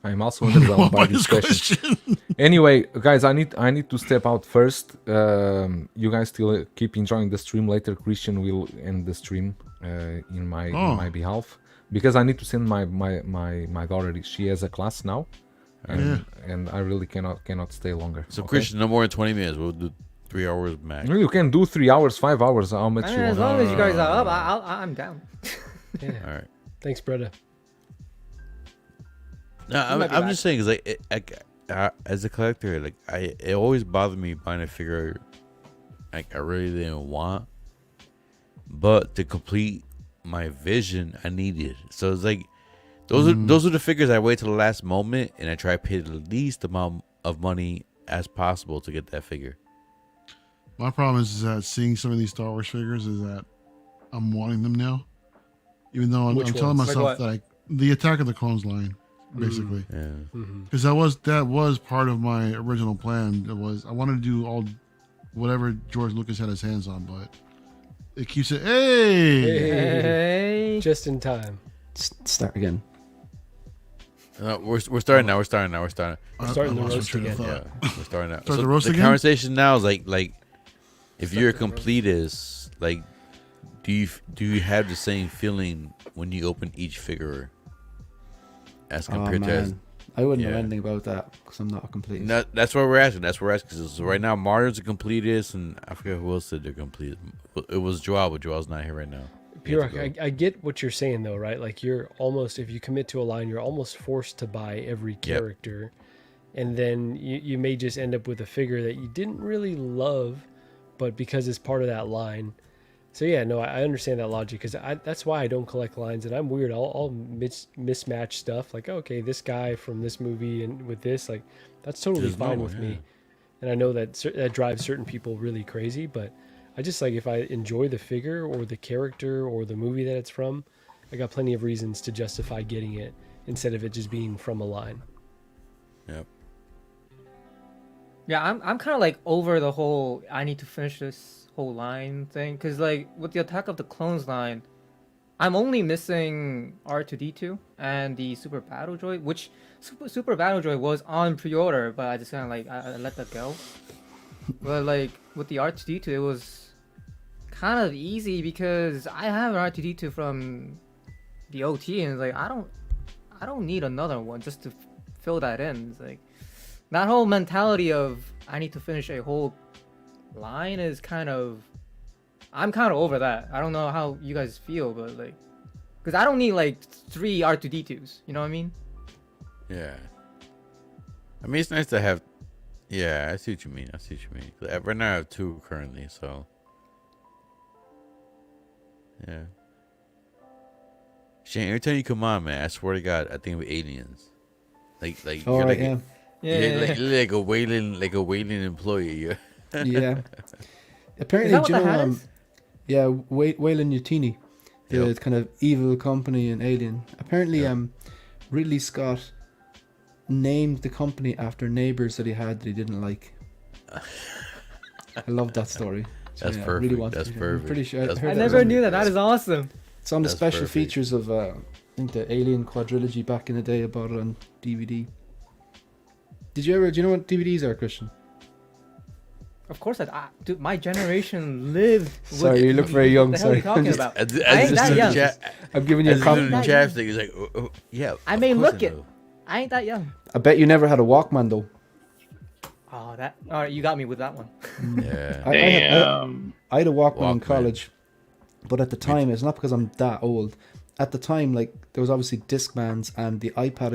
I'm also underwhelmed by this question. Anyway, guys, I need to step out first. You guys still keep enjoying the stream. Later, Christian will end the stream in my behalf because I need to send my daughter. She has a class now. And I really cannot stay longer. So, okay? Christian, no more than 20 minutes. We'll do 3 hours max. You can do 3 hours, 5 hours. How much you want? As long as you guys are up, I'm down. Yeah. All right. Thanks, Breda. No, I'm just saying, cause as a collector, it always bothered me buying a figure I really didn't want, but to complete my vision, I needed. So it's like. Those are the figures I wait till the last moment and I try to pay the least amount of money as possible to get that figure. My problem is that seeing some of these Star Wars figures is that I'm wanting them now, even though I'm telling myself that the Attack of the Clones line, basically, because that was part of my original plan. I wanted to do whatever George Lucas had his hands on, but it keeps it. Hey, just in time. Start again. We're starting now. We're starting the roast again. Yeah, we're starting now. So the roast the again? conversation now is like if you're a completist, do you have the same feeling when you open each figure as compared to? I wouldn't know anything about that because I'm not a completist. No, that's what we're asking. Because right now Mario's a completist, and I forget who else said they're complete. It was Joel, but Joel's not here right now. Pirok, I get what you're saying though, right? Like you're almost, if you commit to a line, you're almost forced to buy every character, and then you may just end up with a figure that you didn't really love, but because it's part of that line, So yeah, no, I understand that logic because that's why I don't collect lines, and I'm weird. I'll mismatch stuff like, okay, this guy from this movie and with this, like, that's totally Just fine normal, with yeah. me. And I know that that drives certain people really crazy, but I just like if I enjoy the figure or the character or the movie that it's from, I got plenty of reasons to justify getting it instead of it just being from a line. Yep. Yeah, I'm kind of like over the whole I need to finish this whole line thing, because like with the Attack of the Clones line, I'm only missing R2D2 and the Super Battle Droid, which Super Battle Droid was on pre-order, but I just kind of like I let that go. But like with the R2D2, it was kind of easy because I have an R2D2 from the OT, and it's like I don't need another one just to fill that in. It's like that whole mentality of I need to finish a whole line is I'm kind of over that. I don't know how you guys feel, but like, because I don't need like 3 R2D2s. You know what I mean? Yeah. I mean, it's nice to have. Yeah, I see what you mean. 'Cause right now I have 2 currently, so. Yeah. Shane, every time you come on, man, I swear to God, I think of aliens. Like All you're right, like, yeah. like a whaling employee. Yeah. Yeah. Is Apparently, that what do you the know, hat is? yeah, Wayland Yutini, the Yep. kind of evil company in Alien. Apparently, Yep. Ridley Scott named the company after neighbors that he had that he didn't like. I love that story. So, That's yeah, I perfect. really want That's to, I'm perfect. pretty sure. That's heard I that was never on- knew that. That is awesome. It's on the That's special perfect. features of I think the Alien quadrilogy back in the day. I bought it on DVD. Do you know what DVDs are, Christian? Of course, dude, my generation lived. with Sorry, you look very DVDs. young, What the hell are you sorry. talking Just- about? As I ain't that young. I'm giving you a As compliment. the chapstick, he's like, yeah. I of may course look I it. know. I ain't that young. I bet you never had a Walkman though. Oh, that. All right, you got me with that one. Yeah. I had a Walkman in Walkman. college, but at the time, it's not because I'm that old. At the time, like there was obviously Discmans, and the iPod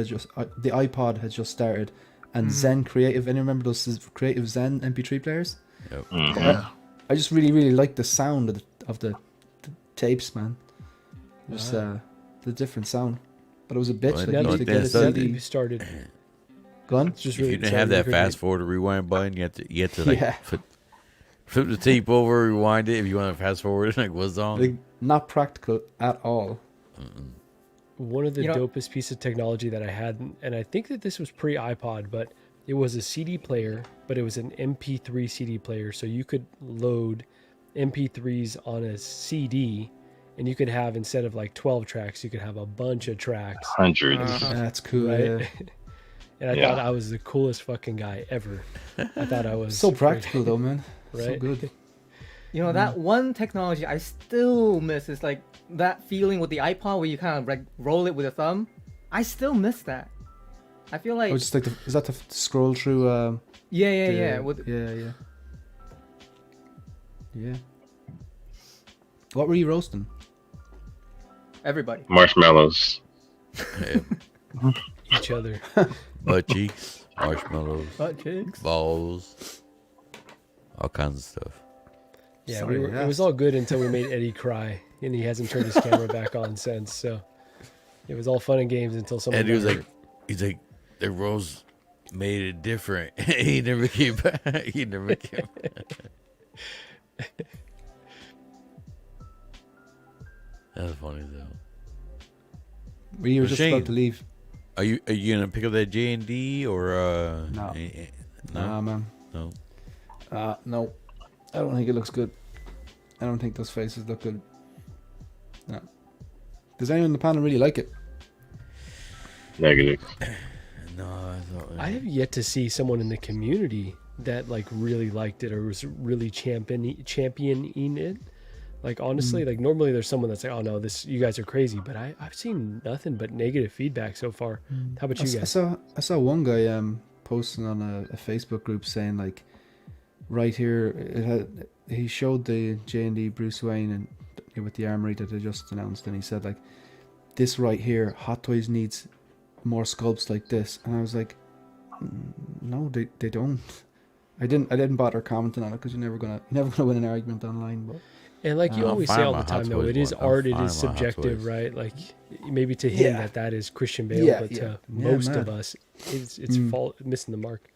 had just started, and Zen Creative. And remember those Creative Zen MP3 players? Yep. Yeah. I just really liked the sound of the tapes, man. Just the different sound. But it was a bitch. Well, Like, no, you used to then get a it's Now that CD. you started, Gone? it's just If really, you didn't sorry, have that you fast forward or rewind button, you had to like Yeah. flip the tape over, rewind it if you want to fast forward. Like what's on? Like not practical at all. one of the You know- dopest pieces of technology that I had, and I think that this was pre-iPod, but it was a CD player, but it was an MP3 CD player, so you could load MP3s on a CD, and you could have, instead of like 12 tracks, you could have a bunch of tracks, Hundreds. That's cool. right? Yeah. And I Yeah. thought I was the coolest fucking guy ever. I thought I was So freaking- practical though, man. So Right? good. You know, that one technology I still miss is like that feeling with the iPod where you kind of like roll it with a thumb. I still miss that. I feel like Oh, just like is that the scroll through? yeah. With Yeah. What were you roasting? everybody. Marshmallows. Yeah. each other. Butt cheeks, marshmallows, Butt cheeks. balls, all kinds of stuff. Yeah, Sorry, it was yes. all good until we made Eddie cry, and he hasn't turned his camera back on since. So it was all fun and games until someone. And he was got like, hurt. he's like, the rose made it different. He never came back. He never came back. That's funny though. You were Well, just Shane, about to leave. Are you gonna pick up that JND or No. no, Man. no? No. I don't think it looks good. I don't think those faces look good. No. Does anyone in the panel really like it? Negative. No, I thought. I have yet to see someone in the community that like really liked it or was really championing it. Like honestly, like normally there's someone that's like, "Oh no, this you guys are crazy," but I've seen nothing but negative feedback so far. How about you guys? I saw one guy posting on a Facebook group saying like, right here he showed the JND Bruce Wayne and with the armory that they just announced, and he said like, this right here, Hot Toys needs more sculpts like this, and I was like, no, they don't. I didn't bother commenting on it because you're never gonna win an argument online. But And like you I'm always fine say all with the my Hot time, though, Toys it is one. I'm art, it fine is with my Hot subjective, Toys. right? Like maybe to him Yeah. that is Christian Bale, Yeah, but yeah. to Yeah, most of man. us, it's fault missing the mark.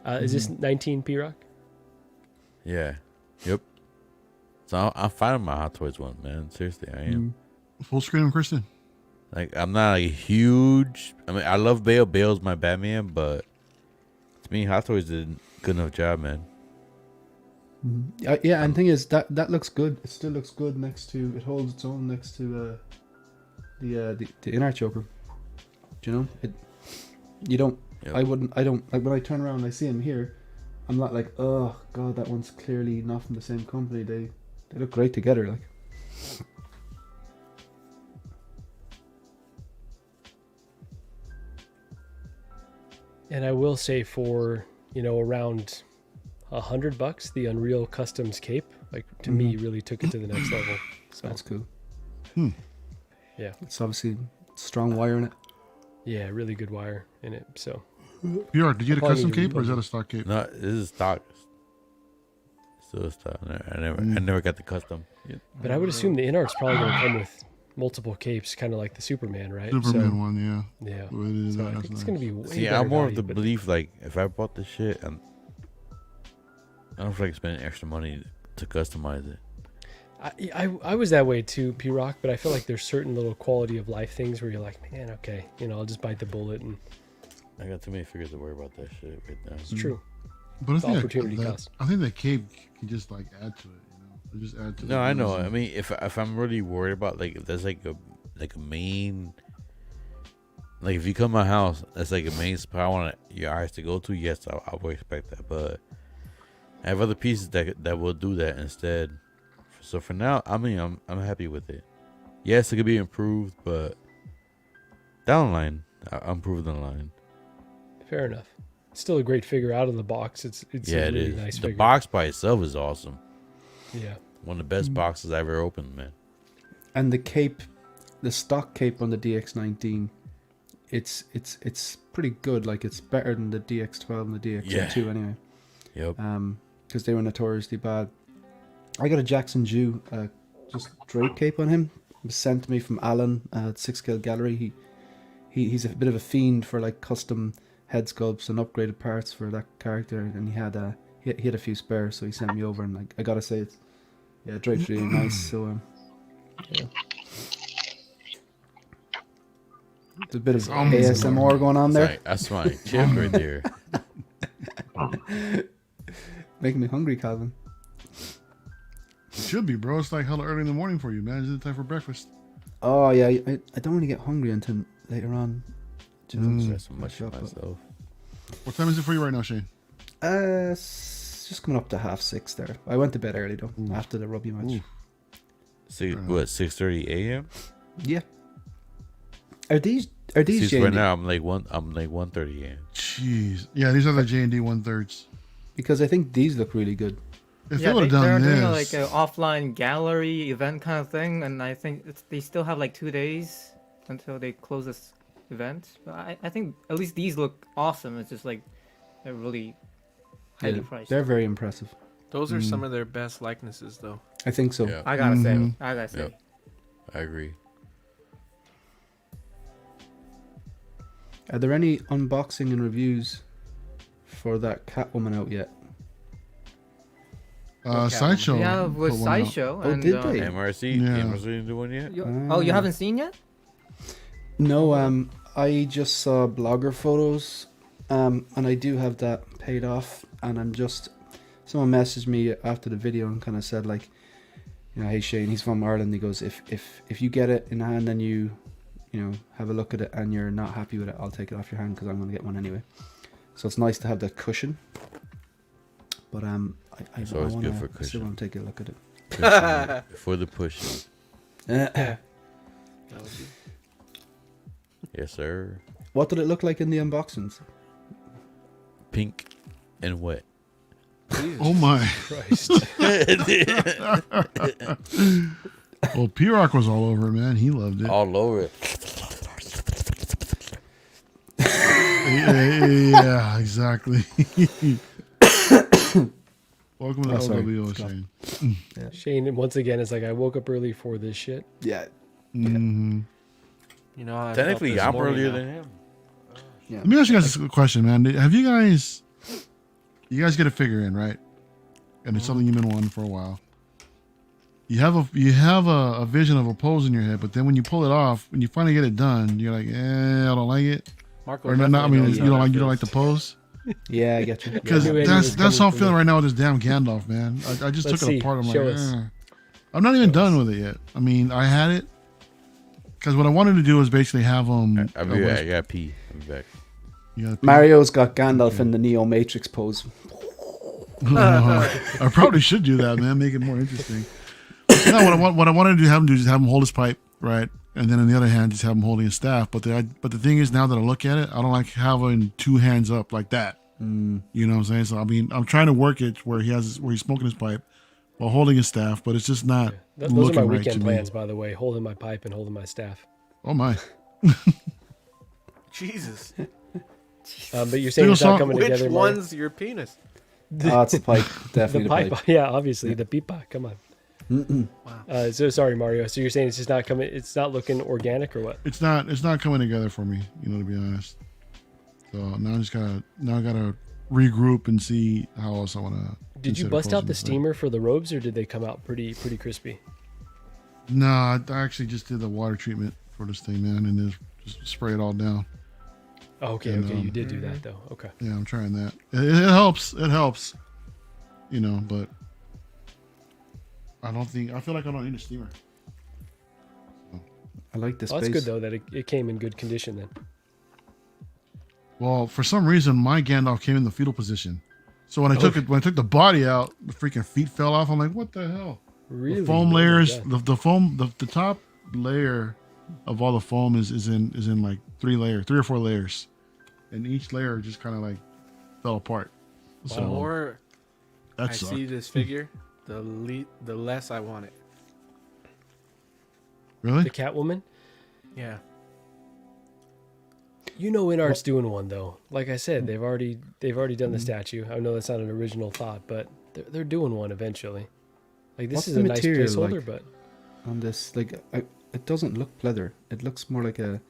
Is this 19 P-Rock? Yeah. Yep. So I'm fine with my Hot Toys one, man. Seriously, I am. Full screen of Kristen. Like, I'm not a huge. I mean, I love Bale. Bale's my Batman, but to me, Hot Toys did a good enough job, man. Yeah, and the thing is that looks good. It still looks good next to. It holds its own next to the Inart Joker. Do you know it? You don't. Yep. I wouldn't. I don't like when I turn around and I see him here. I'm not like, oh god, that one's clearly not from the same company. They look great together. Like. And I will say for, around $100, the Unreal Customs cape, like to me, really took it to the next level. So That's cool. yeah, It's obviously strong wire in it. yeah, really good wire in it. So PR, did you get a Probably custom need to cape or is rebuild that a stock cape? No, this is stock. Still a stock. I never got the custom. but I would assume the Inart's probably going to come with multiple capes, kind of like the Superman, right? Superman one, yeah. Yeah. The way they did So that, I that's think it's nice. going to be way See, better I'm more value, of the but belief, like, if I bought this shit, I don't feel like spending extra money to customize it. I was that way too, P-Rock, but I feel like there's certain little quality of life things where you're like, man, okay, I'll just bite the bullet, and I got too many figures to worry about that shit right now. it's true. But I think opportunity that, cost. I think that cape can just like add to it, They just add to No, the I know. reason. I mean, if I'm really worried about, like, if there's like a main, like, if you come to my house, that's like a main spot I want your eyes to go to. Yes, I will expect that, but I have other pieces that will do that instead. So for now, I mean, I'm happy with it. Yes, it could be improved, but down the line, I'll improve down the line. Fair enough. Still a great figure out of the box. It's Yeah, a it really is. nice The figure. box by itself is awesome. Yeah. One of the best boxes I've ever opened, man. And the cape, the stock cape on the DX19, it's pretty good. Like, it's better than the DX12 and the DX2 anyway. Yep. Because they were notoriously bad. I got a Jackson Jew, just drape cape on him. It was sent to me from Alan at Six Scale Gallery. He's a bit of a fiend for like custom head sculpts and upgraded parts for that character, and he had a few spares, so he sent me over, and like I gotta say, drape's really nice. So yeah. There's a bit of ASMR going on there. That's my chip right there. Making me hungry, Calvin. It should be, bro. It's like hella early in the morning for you, man. It's time for breakfast. Oh yeah, I don't really get hungry until later on. Do you know? Stress so much for myself. What time is it for you right now, Shane? It's just coming up to 6:30 there. I went to bed early though, after the rugby match. Ooh. 6:30 a.m. Yeah. Are these JND? Right now I'm like 1:30 a.m. Jeez. Yeah, these are the JND 1/3s. Because I think these look really good. If Yeah, they would have they're done doing this, like an offline gallery event kind of thing, and I think they still have like 2 days until they close this event. But I think at least these look awesome. It's just like they're really highly priced. They're very impressive. Those are some of their best likenesses, though. I think so. Yeah, I gotta say. Yep. I agree. Are there any unboxing and reviews for that Catwoman out yet? Sideshow. Yeah, with put one out. Sideshow. Oh, and, did they? MRC? Yeah. MRC didn't do one yet? You haven't seen yet? No, I just saw blogger photos, and I do have that paid off, and someone messaged me after the video and kind of said like, hey Shane, he's from Ireland, he goes, if you get it in hand and you have a look at it and you're not happy with it, I'll take it off your hand because I'm going to get one anyway. So it's nice to have that cushion. But It's always good for I still cushion. want to take a look at it. For the push. Yes, sir. What did it look like in the unboxings? Pink and wet. Oh my. Christ. Well, P-Rock was all over it, man. He loved it. All over it. Yeah, exactly. Welcome to the sorry. LWO, Scott. Shane. Shane once again is like, I woke up early for this shit. Yeah. Mhm. You know, I Technically, felt I'm this morning earlier now. than him. Yeah. Let me ask you guys a question, man. Have you guys get a figure in, right? And it's something you've been wanting for a while. You have a vision of a pose in your head, but then when you pull it off, when you finally get it done, you're like, I don't like it. Marco Or not, I definitely mean, knows you how don't that like feels. the pose. Yeah, I get you. Because knew Eddie was that's how I'm coming for feeling me. right now with this damn Gandalf, man. I just Let's took see. it apart. I'm Show like, us. I'm not even Show done us. with it yet. I mean, I had it because what I wanted to do was basically have them. I'll be back. I got pee. I'll be back. Mario's got Gandalf in the Neo Matrix pose. I probably should do that, man. Make it more interesting. No, what I wanted to have him do is have him hold his pipe, right, and then on the other hand, just have him holding his staff. But the thing is, now that I look at it, I don't like having two hands up like that. You know what I'm saying? So I mean, I'm trying to work it where he's smoking his pipe while holding his staff, but it's just not Those are looking my right weekend to plans, me. by the way. Holding my pipe and holding my staff. Oh my! Jesus. But you're saying Still it's not saw- coming Which together. Mario? one's your penis? Oh, it's the pipe. The Definitely the pipe? Yeah, obviously the pipa. Come on. So sorry, Mario. So you're saying it's just not coming? It's not looking organic or what? It's not coming together for me. You know, to be honest. So now I gotta regroup and see how else I want to. Did you bust out the steamer for the robes, or did they come out pretty crispy? No, I actually just did the water treatment for this thing, man, and just spray it all down. Oh, okay, And, okay, you did do that though. Okay. Yeah, I'm trying that. It helps. It helps. You know, but I feel like I don't need a steamer. I like this. Well, that's good though that it came in good condition then. Well, for some reason, my Gandalf came in the fetal position. So when I took the body out, the freaking feet fell off. I'm like, what the hell? Really? The foam Oh my layers, God. the top layer of all the foam is in like 3 or 4 layers, and each layer just kind of like fell apart. The So more that I sucked. see this figure, the less I want it. Really? The Catwoman. Yeah. You know, Inart's doing one though. Like I said, they've already done the statue. I know that's not an original thought, but they're doing one eventually. Like this What's is the a nice material placeholder, like? but On this, like, it doesn't look leather. It looks more like a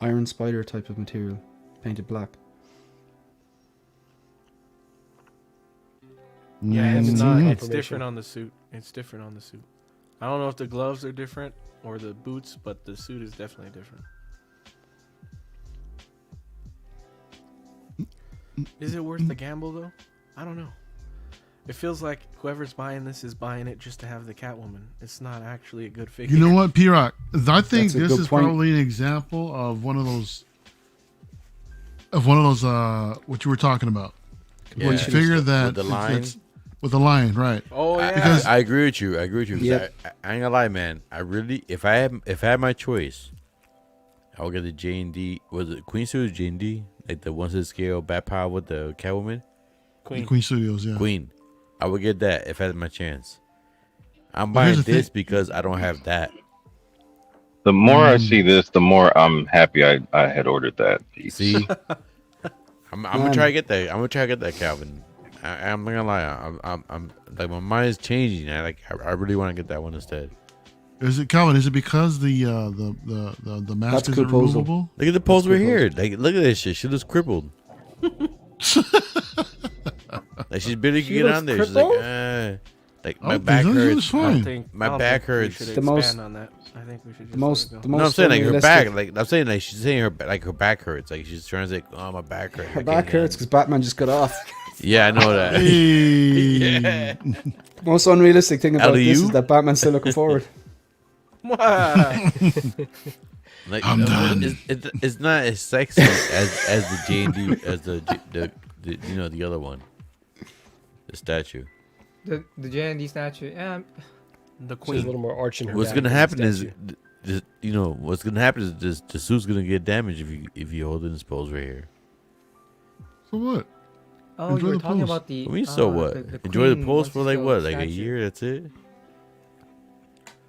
Iron Spider type of material, painted black. Yeah, it's Mhm. not. It's Confirmation. different on the suit. It's different on the suit. I don't know if the gloves are different or the boots, but the suit is definitely different. Is it worth the gamble though? I don't know. It feels like whoever's buying this is buying it just to have the Catwoman. It's not actually a good figure. You know what, P-Rock? I think That's a this good is point. probably an example of one of those what you were talking about. Where you Yeah. figure that With the line? it's- with the line, right? Oh yeah. Because- I agree with you. 'cause Yep. I ain't gonna lie, man. I really, if I had my choice, I would get the JND. Was it Queen Suit or JND? Like the 1/6 scale Bat Power with the Catwoman. Queen Studios, yeah. Queen. I would get that if I had my chance. I'm But here's buying the this thing- because I don't have that. The more I see this, the more I'm happy I had ordered that piece. See, I'm gonna try to get that. I'm gonna try to get that Calvin. I'm not gonna lie. I'm like my mind is changing. I really want to get that one instead. Is it Calvin? Is it because the mask That's is cool pose, though. removable? Look at the pose That's right good here. Like, look at this shit. She looks crippled. Like she's barely She get looks on there. She's like my Oh, back this hurts. is fine. My back hurts. We should The most- expand on that. I think we should just The most, let it the go. most. No, I'm saying like her unrealistic- back. Like I'm saying like she's saying her back hurts. Like she's trying to say, oh my back hurts. Her back hurts because Batman just got off. Yeah, I know that. Hey. Yeah. Most unrealistic thing about this LWO? is that Batman's still looking forward. Like, I'm done. It's not as sexy as the JND as the the other one, the statue. The JND statue. Yeah, The she's a Queen. little more arch in her What's back gonna than the happen is, statue. what's gonna happen is this, the suit's gonna get damaged if you hold it in this pose right here. So what? oh, Enjoy you were the talking pose. about the. I mean, so what? Enjoy the Queen pose for like what, like a statue. year? That's it.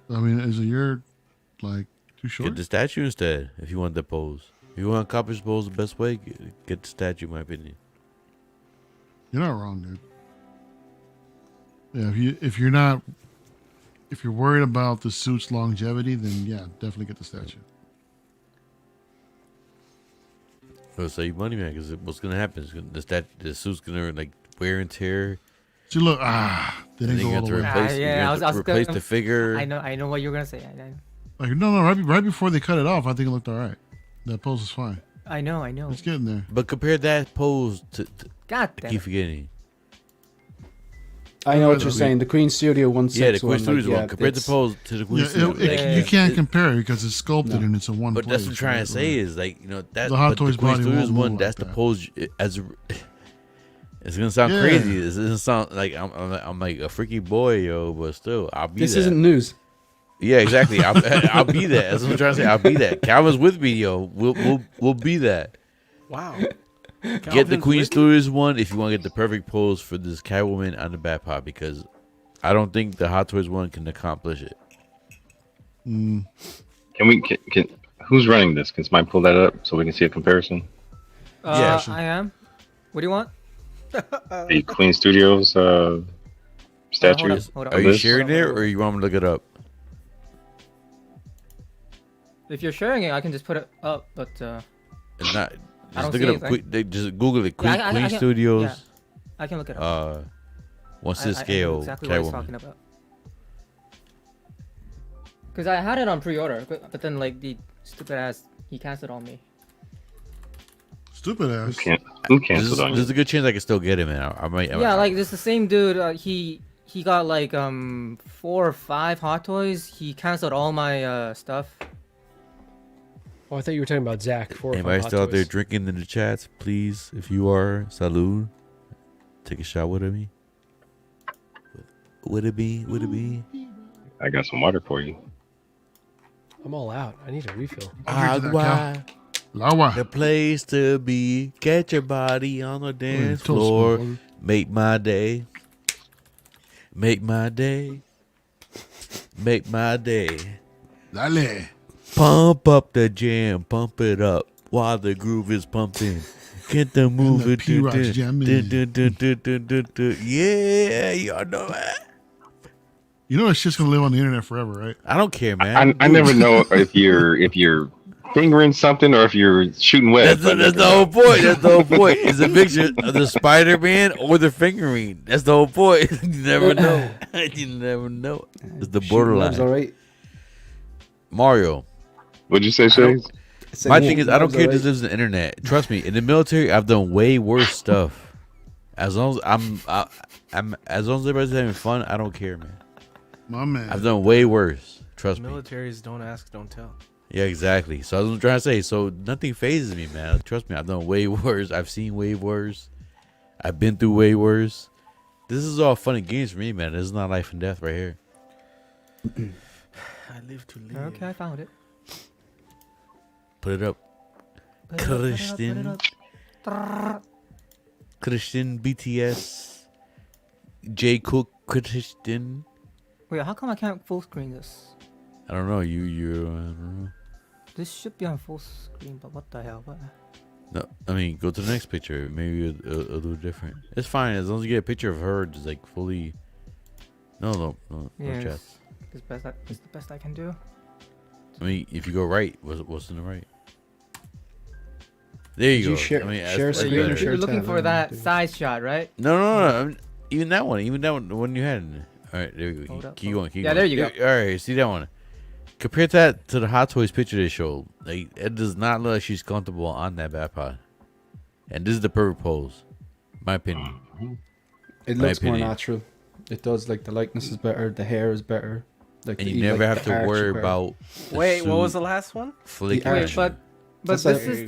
I mean, is a year like too short? Get the statue instead if you want the pose. If you want to accomplish the pose the best way, get the statue. In my opinion. You're not wrong, dude. Yeah, if you're worried about the suit's longevity, then yeah, definitely get the statue. It'll save money, man. Because what's gonna happen is the suit's gonna like wear and tear. See, look, didn't And go you all have the to way. replace. Yeah, I was replace gonna, the figure. I know what you're gonna say. Like no, right before they cut it off, I think it looked all right. That pose is fine. I know. It's getting there. But compare that pose to God I damn keep it. forgetting. I know what you're saying. The Queen Studio 161. Yeah, the Queen Studios like, one. Compare the it's- pose to the Queen Yeah, Studios. you can't compare it because it's sculpted No. and it's a one. But that's what I'm trying right? to say is like that The Hot but Toys Queen body Studios won't one. move That's like the that. pose. It's gonna sound Yeah. crazy. It doesn't sound like I'm like a freaky boy, yo. But still, I'll be This that. isn't news. Yeah, exactly. I'll be that. That's what I'm trying to say. I'll be that. Calvin's with me, yo. We'll be that. Wow. Get the Calvin's Queen with Studios one if you want to get the perfect pose for this Catwoman on the back pot because I don't think the Hot Toys one can accomplish it. Can who's running this? Can somebody pull that up so we can see a comparison? Yeah. I am. What do you want? The Queen Studios statue. Hold on. Are you this? sharing it or you want me to look it up? If you're sharing it, I can just put it up. But It's not. I Just don't look it see up. Just Google it. Queen, I Queen can- Studios. yeah. I can look it up. What's I the know scale? exactly what he's talking about. Because I had it on pre-order, but then like the stupid ass he canceled on me. Stupid ass. Who canceled on you? There's a good chance I can still get it, man. I might. Yeah, like this the same dude. He got like 4 or 5 Hot Toys. He canceled all my stuff. Oh, I thought you were talking about Zach. 4 or 5 Anybody Hot still out there Toys. drinking in the chats? Please, if you are, salud. Take a shot with me. Would it be? Would it be? I got some water for you. I'm all out. I need a refill. I'll drink to that, Agua, Lawa. the place to be. Get your body on the dance toast, floor. motherfucker. Make my day. Make my day. Make my day. Dale. Pump up the jam, pump it up while the groove is pumping. Get the move the it. P-Rock's jamming. Yeah, y'all know that. You know that shit's gonna live on the internet forever, right? I don't care, man. I never know if you're fingering something or if you're shooting webs. That's the whole point. That's the whole point. It's a picture of the Spider-Man or the fingering. That's the whole point. You never know. You never know. It's the borderline. All right. Mario. What'd you say, Shay? My thing is, I don't care if this lives on the internet. Trust me, in the military, I've done way worse stuff. As long as as long as everybody's having fun, I don't care, man. My man. I've done way worse. Trust me. Militaries don't ask, don't tell. Yeah, exactly. So I was trying to say. So nothing phases me, man. Trust me, I've done way worse. I've seen way worse. I've been through way worse. This is all fun and games for me, man. This is not life and death right here. I live to live. Okay, I found it. Put it up, Christian. Christian BTS. J Cook Christian. Wait, how come I can't full screen this? I don't know. You. I don't know. This should be on full screen, but what the hell? What? No, I mean, go to the next picture. Maybe it'll do different. It's fine as long as you get a picture of her, just like fully. No Yeah, chat. it's the best I can do. I mean, if you go right, what's in the right? There you Did go. you share- I mean, share that's screen or better. share You're looking tab? for that side shot, right? No. Even that one, the one you had. All right, there you go. Hold up, Keep hold going. Keep Yeah, going. there you go. All right, see that one. Compare that to the Hot Toys picture they showed. Like, it does not look like she's comfortable on that back pod. And this is the perfect pose, my opinion. It My looks more opinion. natural. It does. Like the likeness is better. The hair is better. Like And the- you never like have the to arch is worry better. about. the Wait, what was suit the last one? flicking. The Wait, arch. but That's this like- is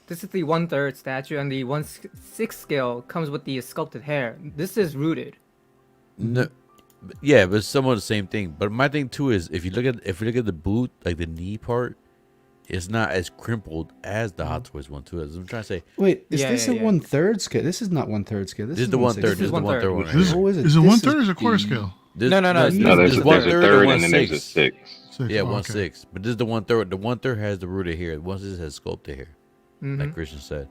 this is the 1/3 statue, and the 1/6 scale comes with the sculpted hair. This is rooted. No, yeah, but it's somewhat the same thing. But my thing too is if you look at the boot, like the knee part, it's not as crimpled as the Hot Toys one too. As I'm trying to say, Wait, is Yeah, this yeah, a yeah. 1/3 scale? This is not 1/3 scale. this is the 1/3. This This is is the 1/3 one. Right This, here. Oh, is it? is it This 1/3 or is is it quarter the- scale? This, No, No, this there's is a 1/3 third and and then there's a 1/6. six. Six. Yeah, Oh, okay. 1/6. But this is the 1/3. The 1/3 has the rooted hair. The 1/6 has sculpted hair, Mhm. like Christian said.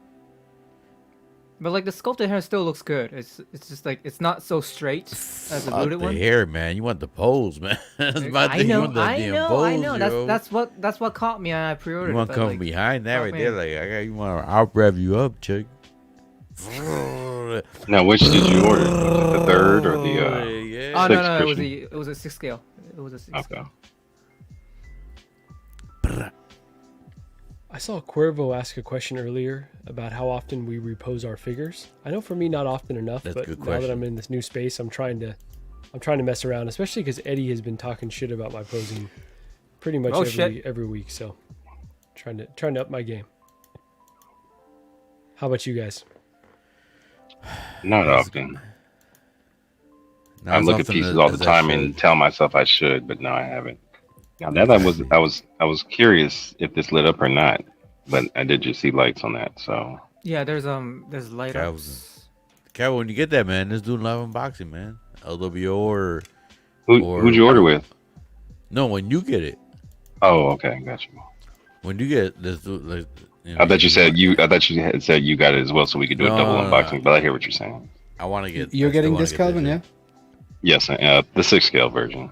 But like the sculpted hair still looks good. It's just like it's not so straight as the Fuck rooted the one. hair, man. You want the pose, man. That's my I thing. You know, want the I damn know, pose, I know. yo. That's what caught me. And I pre-ordered. You want it, to but, come like, behind that oh, right man. there? Like, you want to out rev you up, chick. Now, which did you order? Was it the third or the? Yeah. Oh Six no, Christian. it was a 6 scale. It was a 6 Okay. scale. I saw Cuervo ask a question earlier about how often we repose our figures. I know for me, not often enough, That's a but good now question. that I'm in this new space, I'm trying to mess around, especially because Eddie has been talking shit about my posing pretty much every week. So trying to up my game. How about you guys? Not often. I look at pieces all the time and tell myself I should, but no, I haven't. Now that I was curious if this lit up or not, but I did just see lights on that. So Yeah, there's light ups. Carol, when you get that, man, let's do live unboxing, man. LWO or who'd you order with? No, when you get it. Oh, okay, got you. When you get it, let's do like. You know, I thought you had said you got it as well, so we could do a double unboxing. But I hear what you're saying. I want to get. You're getting this, Calvin, yeah? Yes, the 6 scale version.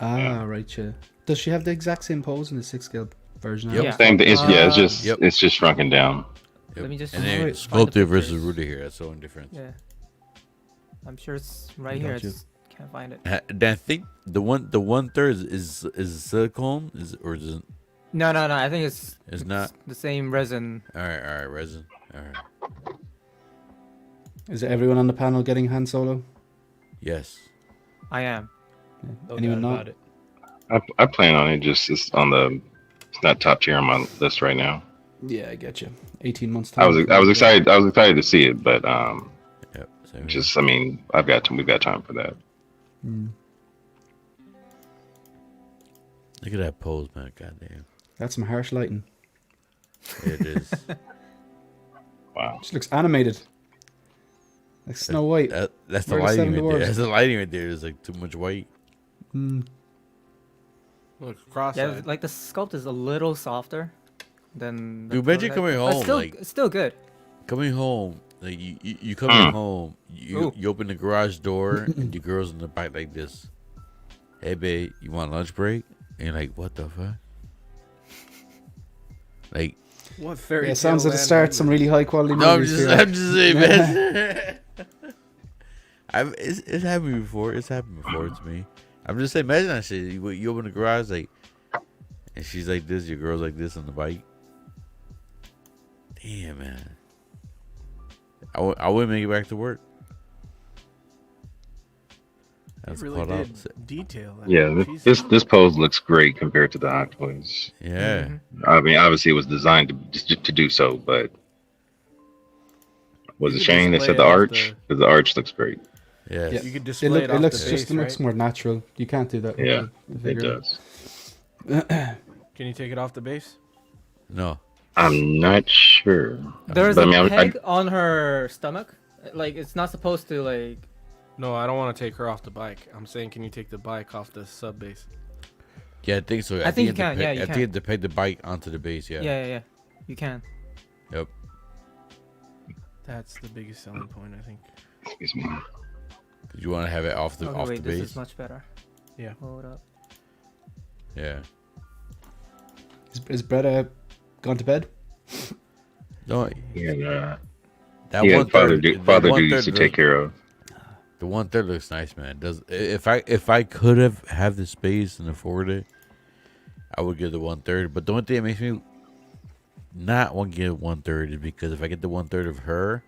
Right, yeah. Does she have the exact same pose in the 6 scale version? Yep. Yeah. Same thing. It's just shrunken down. Yep. Let me just and find then the sculpted versus pictures. rooted here. That's the only difference. Yeah. I'm sure it's right here. I Gotcha. just can't find it. And I think the 1/3 is silicone is it? No. I think It's not. the same resin. All right, resin. All right. Is it everyone on the panel getting Han Solo? Yes. I am. No Anyone doubt not? about it. I plan on it. Just it's not top tier on my list right now. Yeah, I get you. 18 months I time. was excited. I was excited to see it, but Yep. Same just I mean, we've got time for that. Look at that pose, man. Goddamn. That's some harsh lighting. It is. Wow. Just looks animated. Like Snow White. That's the We're the lighting seven right there. dwarves. That's the lighting right there. There's like too much white. Look, cross. Yeah, like the sculpt is a little softer than. the Dude, imagine prototype, coming but home, still, like- it's still good. Coming home, like you coming home, Ooh. you open the garage door and your girl's in the back like this. Hey babe, you want lunch break? And you're like, what the fuck? Like, What fairy Yeah, it sounds like tale the start land some really high quality no, I'm movies just here. saying, man. It's happened before. It's happened before to me. I'm just saying, imagine that shit. You open the garage like, and she's like this, your girl's like this on the bike. Damn, man. I wouldn't make it back to work. It That's really caught up. did detail. That. Yeah, Jesus. this pose looks great compared to the Hot Toys. Yeah. I mean, obviously it was designed to do so, but was You it could Shane that display said it the off arch? Because the arch looks great. Yes. Yeah. You could It, display look, it it off looks the just base, looks right? more natural. You can't do that. With Yeah, the it figure. does. Can you take it off the base? No. I'm not sure. There's But, a I mean, peg on her stomach. Like it's not supposed to like. No, I don't want to take her off the bike. I'm saying, can you take the bike off the sub base? Yeah, I think so. I think you have can, to yeah, peg- you I can. think you have to peg the bike onto the base. Yeah. Yeah. You can. Yep. That's the biggest selling point, I think. excuse me. 'Cause you want to have it off the Okay, wait, the this base. is much better. Yeah. Hold up. Yeah. Is Breda gone to bed? No. Yeah, That he one had father third duties to take care of. The 1/3 looks nice, man. Does if I could have the space and afford it, I would get the 1/3. But the only thing that makes me not want to get 1/3 is because if I get the 1/3 of her,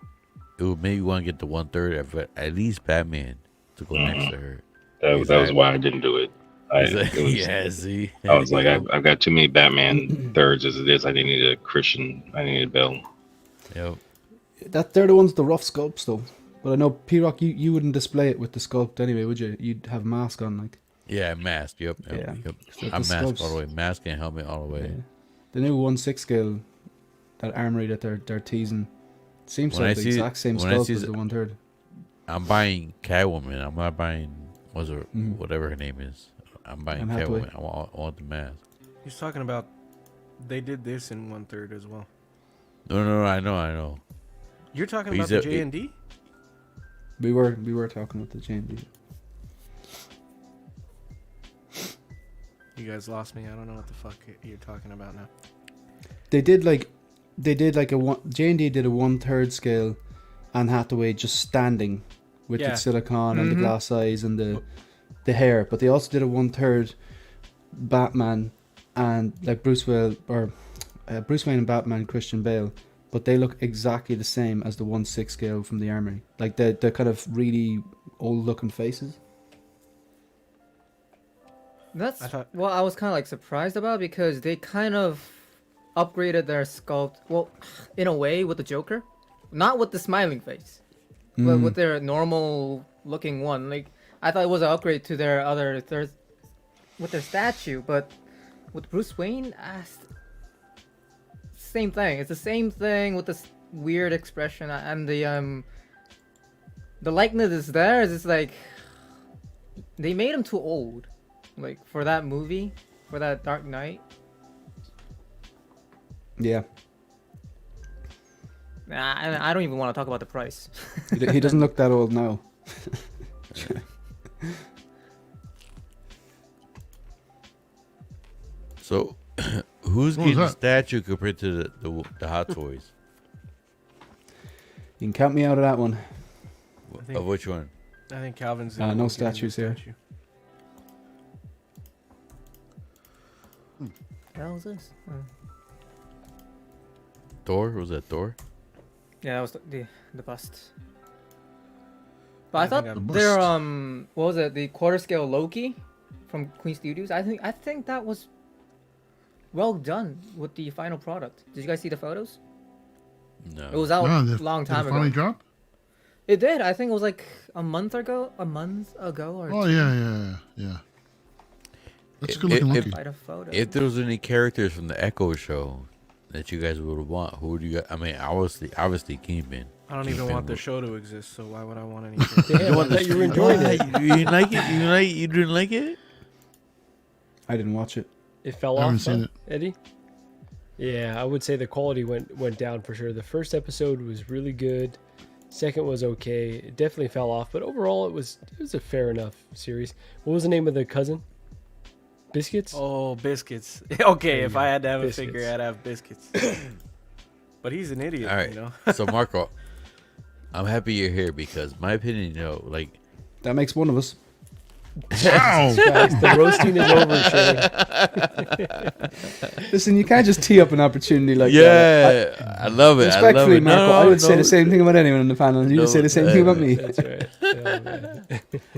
it would make me want to get the 1/3 of at least Batman to go next to her. That was why I didn't do it. Yeah, see. I was like, I've got too many Batman thirds as it is. I didn't need a Christian. I needed a Bell. Yep. They're the ones with the rough sculpts though. But I know P-Rock, you wouldn't display it with the sculpt anyway, would you? You'd have a mask on, like. Yeah, mask. Yep. Yeah. Yep. So I'm the mask sculpts- all the way. Mask and helmet all the way. Yeah. The new 1/6 scale, that armory that they're teasing, seems When like I the see- exact same when I sculpt see as the- the 1/3. I'm buying Catwoman. I'm not buying whatever her name is. I'm buying Anne Hathaway. Catwoman. I want the mask. He's talking about they did this in 1/3 as well. No, I know. You're talking He's about the a- JND? We were talking about the JND. You guys lost me. I don't know what the fuck you're talking about now. They did like a one. JND did a 1/3 scale, Anne Hathaway just standing with Yeah. the silicone and the Mhm. glass eyes and the hair, but they also did a 1/3 Batman and like Bruce Wayne and Batman Christian Bale, but they look exactly the same as the 1/6 scale from the Armory. Like the kind of really old looking faces. That's I thought- what I was kind of like surprised about because they kind of upgraded their sculpt. Well, in a way, with the Joker, not with the smiling face, but with their normal looking one. Like I thought it was an upgrade to their other third with their statue, but with Bruce Wayne, same thing. It's the same thing with this weird expression and the likeness is there. It's just like they made him too old. Like for that movie, for that Dark Knight. Yeah, I don't even want to talk about the price. he doesn't look that old now. So, who's What was getting the that? statue compared to the Hot Toys? You can count me out of that one. think- Of which one? I think Calvin's. No getting the statues here. statue. The hell is this? Thor? Was that Thor? Yeah, that was the bust. But I I think thought I'm- The their bust. what was it? The quarter scale LoKey from Queen Studios. I think that was well done with the final product. Did you guys see the photos? No. It was out No, a long did time it finally ago. drop? It did. I think it was like a month ago. Or Oh two. yeah. That's a good looking If- monkey. Quite a photo. If there was any characters from the Echo show that you guys would want, who would you guys? I mean, obviously Kingpin. I don't even Kingpin want the would- show to exist, so why would I want anything? Damn, I thought you were enjoying it. You didn't like it? You didn't like it? I didn't watch it. It fell I haven't off, seen huh, it. Eddie? Yeah, I would say the quality went down for sure. The first episode was really good. Second was okay. It definitely fell off, but overall it was a fair enough series. What was the name of the cousin? Biscuits? Oh, biscuits. Okay, There if you I go. had to have Biscuits. a figure, I'd have biscuits. But he's an idiot, All right. you know. So Marco, I'm happy you're here because my opinion, like That makes one of us. Wow. Guys, the roasting is over, Shane. Listen, you can't just tee up an opportunity like that. yeah, I love it. I love Respectfully, it. Marco, I would say the same thing about anyone on the panel. You would say the same thing about me. That's right. Oh, man.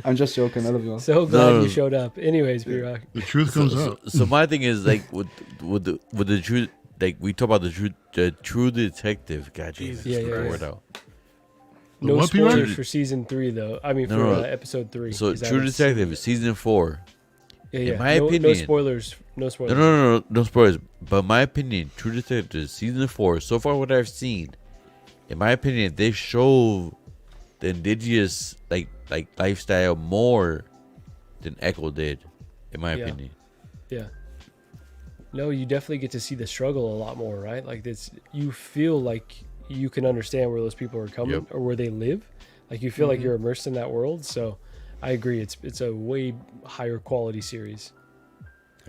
I'm just joking. I love you all. So glad No. you showed up. Anyways, B-Rock. The truth comes out. So my thing is like with the true, like we talk about the true detective. God, Jesus, Jesus Yeah, yeah, word yeah. out. The No what, P-Rock? spoilers for season 3, though. I mean, No, for no. episode 3. So 'cause I True haven't seen Detective it. season 4. Yeah, in yeah. my no opinion- spoilers. No No, spoilers. no spoilers. But my opinion, True Detective season 4. So far, what I've seen, in my opinion, they show the indigenous like lifestyle more than Echo did. In my Yeah. opinion. Yeah. No, you definitely get to see the struggle a lot more, right? Like it's you feel like you can understand where those people are coming Yep. or where they live. Like you feel like you're immersed in that world. So I agree. It's a way higher quality series.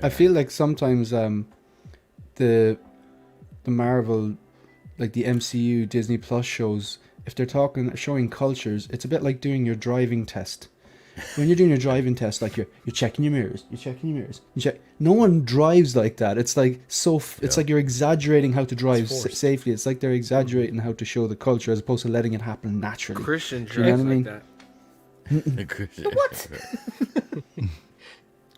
I feel like sometimes the Marvel, like the MCU, Disney Plus shows, if they're showing cultures, it's a bit like doing your driving test. When you're doing your driving test, like you're checking your mirrors, No one drives like that. It's like it's like you're exaggerating how to drive forced. safely. It's like they're exaggerating how to show the culture as opposed to letting it happen naturally. Christian you know drives what I mean? like that. What?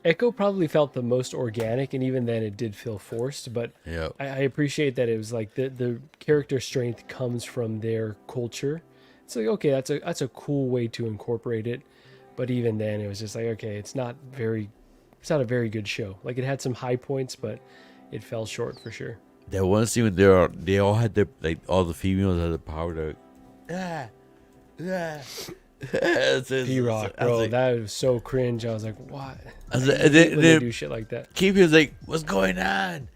Echo probably felt the most organic, and even then it did feel forced. But Yeah. I appreciate that it was like the character strength comes from their culture. It's like okay, that's a cool way to incorporate it. But even then, it was just like okay, it's not a very good show. Like it had some high points, but it fell short for sure. That one scene when they all had their like all the females had the power to P-Rock, bro, that was so cringe. I was like, what? I was like, I hate when they then do shit like that. Keith was like, "What's going on?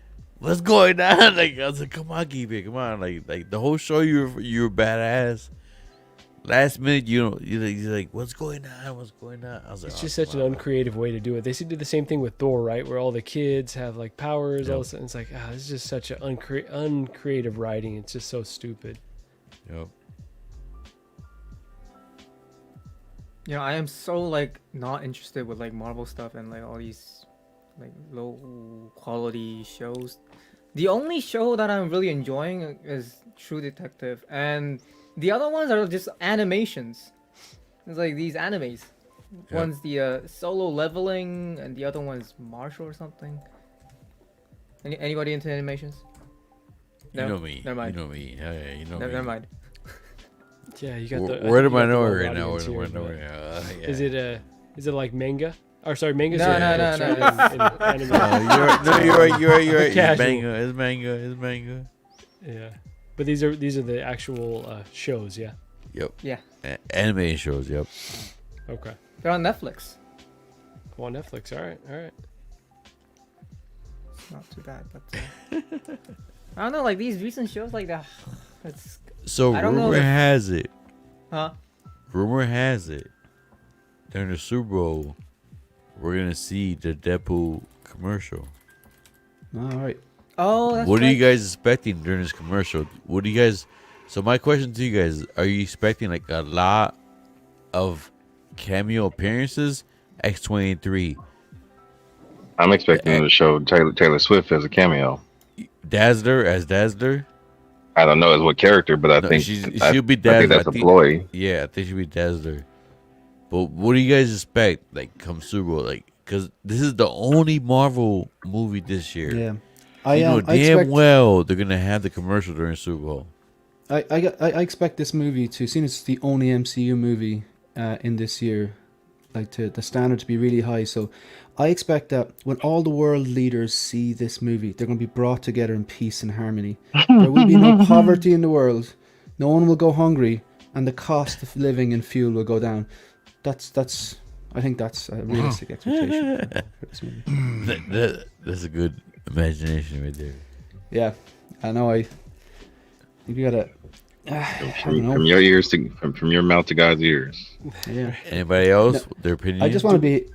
what's going on? Like I was like, come on, keep it, come on. Like the whole show, you're badass. Last minute, you're like, what's going on? What's going on? I was like, It's just such an uncreative way to do it. They do the same thing with Thor, right? Where all the kids have like powers. All of a sudden, it's like, this is just such an uncreative writing. It's just so stupid. Yep. You know, I am so like not interested with like Marvel stuff and like all these like low quality shows. The only show that I'm really enjoying is True Detective, and the other ones are just animations. It's like these animes. Yeah. One's the Solo Leveling, and the other one's Marshall or something. Anybody into animations? No? You know me. Never mind. You know me. Yeah, you know me. Never mind. Yeah, you got the. Where do you I got the know wrong right now? audience Where here, do I know but- right now? Is it like manga? Or sorry, manga's No, are no, books, no, right? no. In anime. You're right. Casual. It's manga. Yeah, but these are the actual shows. Yeah. Yep. Yeah. Anime shows. Yep. Okay. They're on Netflix. Well, Netflix. All right. Not too bad, but I don't know. Like these recent shows, like that. It's So I don't know rumor if- has it. huh? Rumor has it. During the Super Bowl, we're gonna see the Deadpool commercial. All right. Oh, that's What are right. you guys expecting during this commercial? What do you guys? So my question to you guys: are you expecting like a lot of cameo appearances? X-23, I'm expecting them to show Taylor Swift as a cameo. Dazzler. I don't know as what character, but I No, think she'll be I Dazzler. think that's a ploy. Yeah, I think she'll be Dazzler. But what do you guys expect? Like come Super Bowl, like because this is the only Marvel movie this year. Yeah. I know I damn expect, well they're gonna have the commercial during Super Bowl. I expect this movie to, seeing it's the only MCU movie in this year, like the standard to be really high. So I expect that when all the world leaders see this movie, they're going to be brought together in peace and harmony. There will be no poverty in the world. No one will go hungry, and the cost of living and fuel will go down. I think that's a realistic expectation for this movie. That's a good imagination right there. Yeah, I know. You gotta. I don't know. From your ears to from your mouth to God's ears. Yeah. Anybody else? No, Their opinion? I just want to be.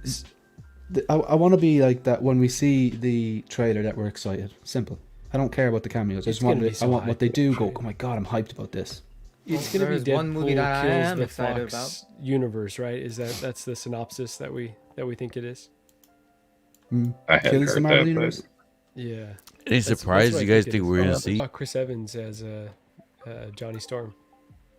I want to be like that when we see the trailer that we're excited. Simple. I don't care about the cameos. I It's just want. gonna be so I want what they do. Go. hyped. Oh my god! I'm hyped about this. It's Well, gonna be there's Deadpool one movie that I kills am the excited Fox universe, right? That's the synopsis that we think it is. I had Kills the heard Marvel that, universe. Yeah. Any That's surprise what you I guys it think is. we're gonna I see? saw Chris Evans as Johnny Storm.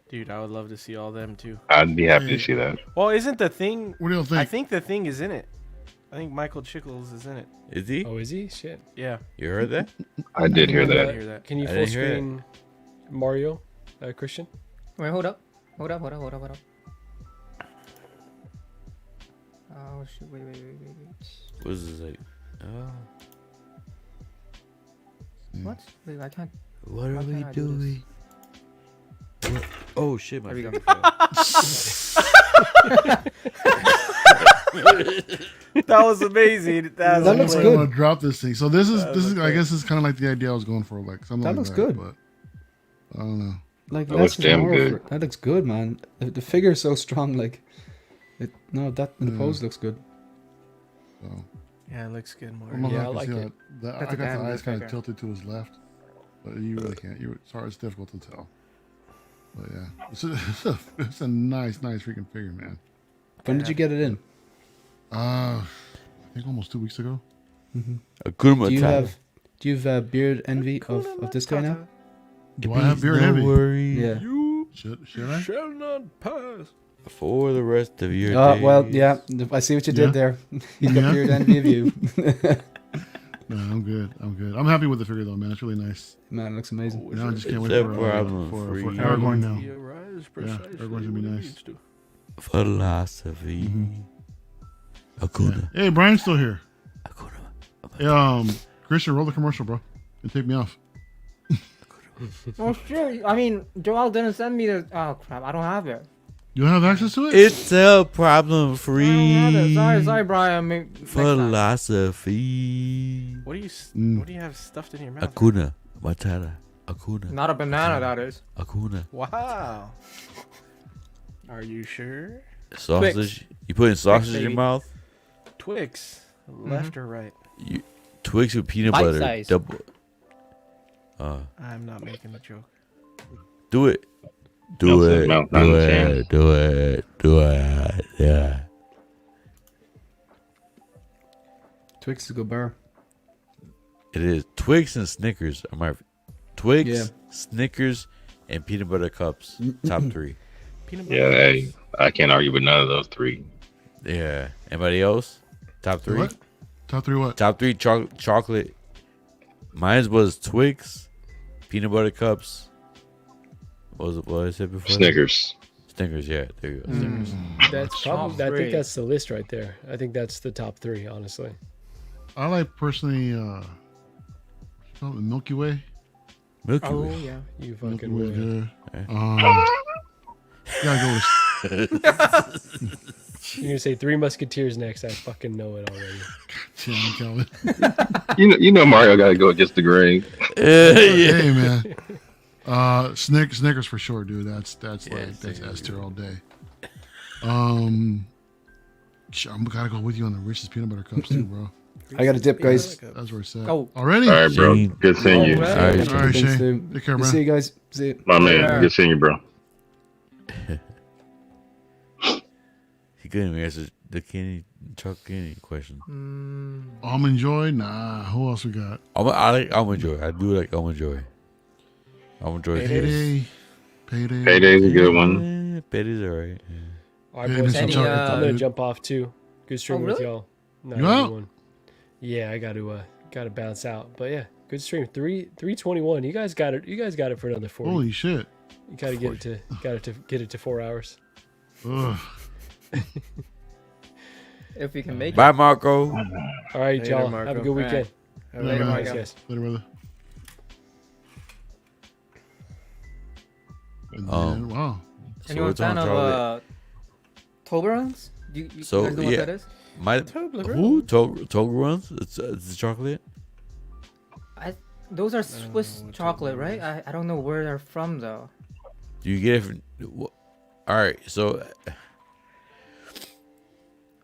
Dude, I would love to see all them too. I'd be happy to see that. Well, isn't the thing? What do you think? I think the thing is in it. I think Michael Chickles is in it. Is he? Oh, is he? Shit. Yeah. You heard that? I did hear I did that. hear that. Can you I full didn't hear that. screen Mario, Christian? Wait, hold up. Hold up. Oh shoot! Wait. What is this like? Oh, What? Wait, I can't. what are Why we can't I do this? doing? What? Oh shit! My There we go. That was amazing. That looks I'm good. gonna drop this thing. So this is I guess this is kind of like the idea I was going for, like something That like looks that, good. But I don't know. Like That looks that's damn more good. That looks good, man. The figure is so strong. Like, the pose looks good. So Yeah, it looks good. More. I'm not Yeah, I gonna like see it. that. That's I a got damn the good eyes kind of figure. tilted to his left, but you really can't. Sorry, it's difficult to tell. But yeah, it's a nice freaking figure, man. When did you get it in? I think almost 2 weeks ago. Akuma Do you time. have beard envy of this guy now? Do I have beard no envy? worries Yeah. Should I? Shall not pass. for the rest of your Oh days. well, yeah. I see what you did Yeah. there. He's got Yeah. beard envy of you. No, I'm good. I'm happy with the figure though, man. It's really nice. Man, it looks amazing. You know, I just can't wait It's a for problem for free. Aragorn now. He arrives Yeah, precisely Aragorn's gonna be when he nice. needs to. Philosophy. Mhm. Akuna. Hey, Brian's still here. Akuna. Hey, Christian, roll the commercial, bro, and take me off. Oh shit! I mean, Joel didn't send me the. Oh crap! I don't have it. You don't have access to it? It's a problem free Sorry, Brian. Next time. philosophy. What do you have stuffed in your mouth? Akuna Matata. Akuna. Not a banana, that is. Akuna. Wow. Are you sure? Sausage. You putting sausage in your baby. mouth? Twix, left or right? Twix with peanut Bite butter. size. Double. I'm not making a joke. Do it. Do Melts his it. mouth, not Do his it. hand. Do it. Do it. Yeah. Twix is a good bar. It is Twix and Snickers. Twix, Yeah. Snickers, and peanut butter cups. Top 3. Peanut butter. Yeah, hey, I can't argue with none of those 3. Yeah. Anybody else? Top 3. What? Top 3 what? Top 3 chocolate. Mine was Twix, peanut butter cups. What I said before? Snickers. Snickers, yeah. There you go. Snickers. That's probably. I three. think that's the list right there. I think that's the top 3, honestly. I like personally the Milky Way. Milky Oh Way. yeah. You Milky fucking Way would. good. Okay. Gotta go with You're gonna say 3 Musketeers next. I fucking know it already. Damn, Calvin. You know Mario got to go against the grain. Hey man. Snickers for sure, dude. That's S tier all day. I'm gotta go with you on the Reese's peanut butter cups too, bro. I got a dip, guys. That's where it's at. Oh. Already? All right, bro. Shane. Good seeing you. All right. All right. All right, Thanks, Shane. dude. Take care, bro. See you guys. See you. My man. Yeah. Good seeing you, bro. He couldn't even answer the chocolate candy question. Almond Joy? Nah. Who else we got? I like Almond Joy. I do like Almond Joy. Almond Joy. Payday. Payday's a good one. Payday's alright. Yeah. All right, Hey, boys. Mr. I'm Chocolate, gonna dude. jump off too. Good stream with really? y'all. Not You out? everyone. Yeah, I gotta bounce out. But yeah, good stream. 321. You guys got it. You guys got it for another 40. Holy shit. You gotta get it to 4 hours. Ugh. If we can make Bye, Marco. All right, Later, y'all. Marco. Have a good weekend. Have a Later, good man. one, Thanks, guys. guys. Later, brother. And Um, then, wow. So anyone we're fan talking of chocolate. Toblerones? You So, guys know yeah. what that is? My who Toblerones? It's chocolate. Those are Swiss chocolate, right? I don't know where they're from though. Do you get it? All right. So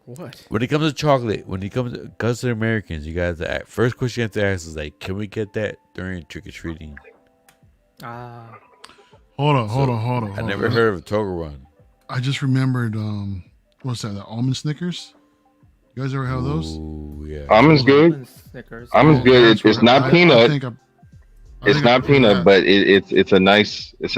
What? when it comes to chocolate, when it comes to Americans, you guys first question you have to ask is like, can we get that during trick or treating? Ah. Hold on. I never heard of a Toblerone. I just remembered, what's that? The almond Snickers? You guys ever have those? Ooh, yeah. Almond's good. And Snickers. Almond's good. It's not peanut. I It's not prefer peanut, that. but it's a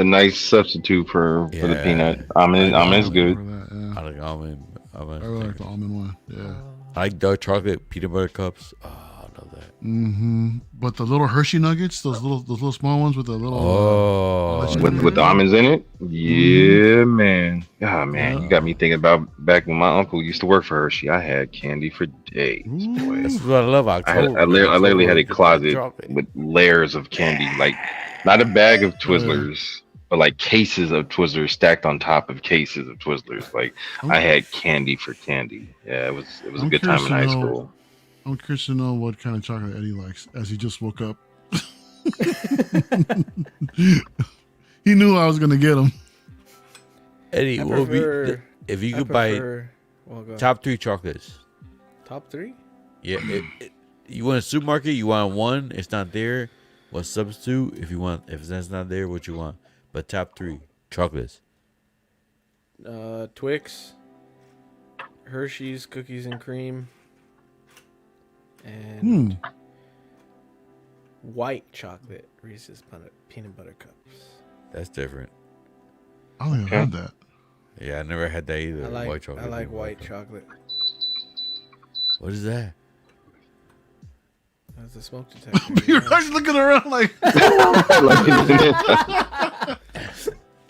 nice substitute for the Yeah. peanut. Almond's good. I prefer that, yeah. I like almond. I really like the almond one. Yeah. I like dark chocolate peanut butter cups. Oh, I love that. Mm-hmm. But the little Hershey nuggets, those little small ones with the little. Oh, With the almonds in it. Yeah, man. Yeah, man. You got me thinking about back when my uncle used to work for Hershey. I had candy for days. Boy. that's what I love. I October. literally had a October, closet chocolate. with layers of candy, like not a bag of Twizzlers, but like cases of Twizzlers stacked on top of cases of Twizzlers. Like I had candy for candy. Yeah, it was a I'm good time in curious high to know- school. I'm curious to know what kind of chocolate Eddie likes as he just woke up. He knew I was gonna get him. Eddie, I what would be prefer- if you I could buy prefer- well, go ahead. top 3 chocolates? Top 3? Yeah, you want a supermarket? You want one? It's not there. What substitute? If that's not there, what you want? But top 3 chocolates. Twix, Hershey's cookies and cream, and white chocolate Reese's peanut butter cups. That's different. I don't even had that. Yeah, I never had that either. I like white chocolate. I like peanut white butter. chocolate. What is that? That's a smoke detector. You're just looking around like.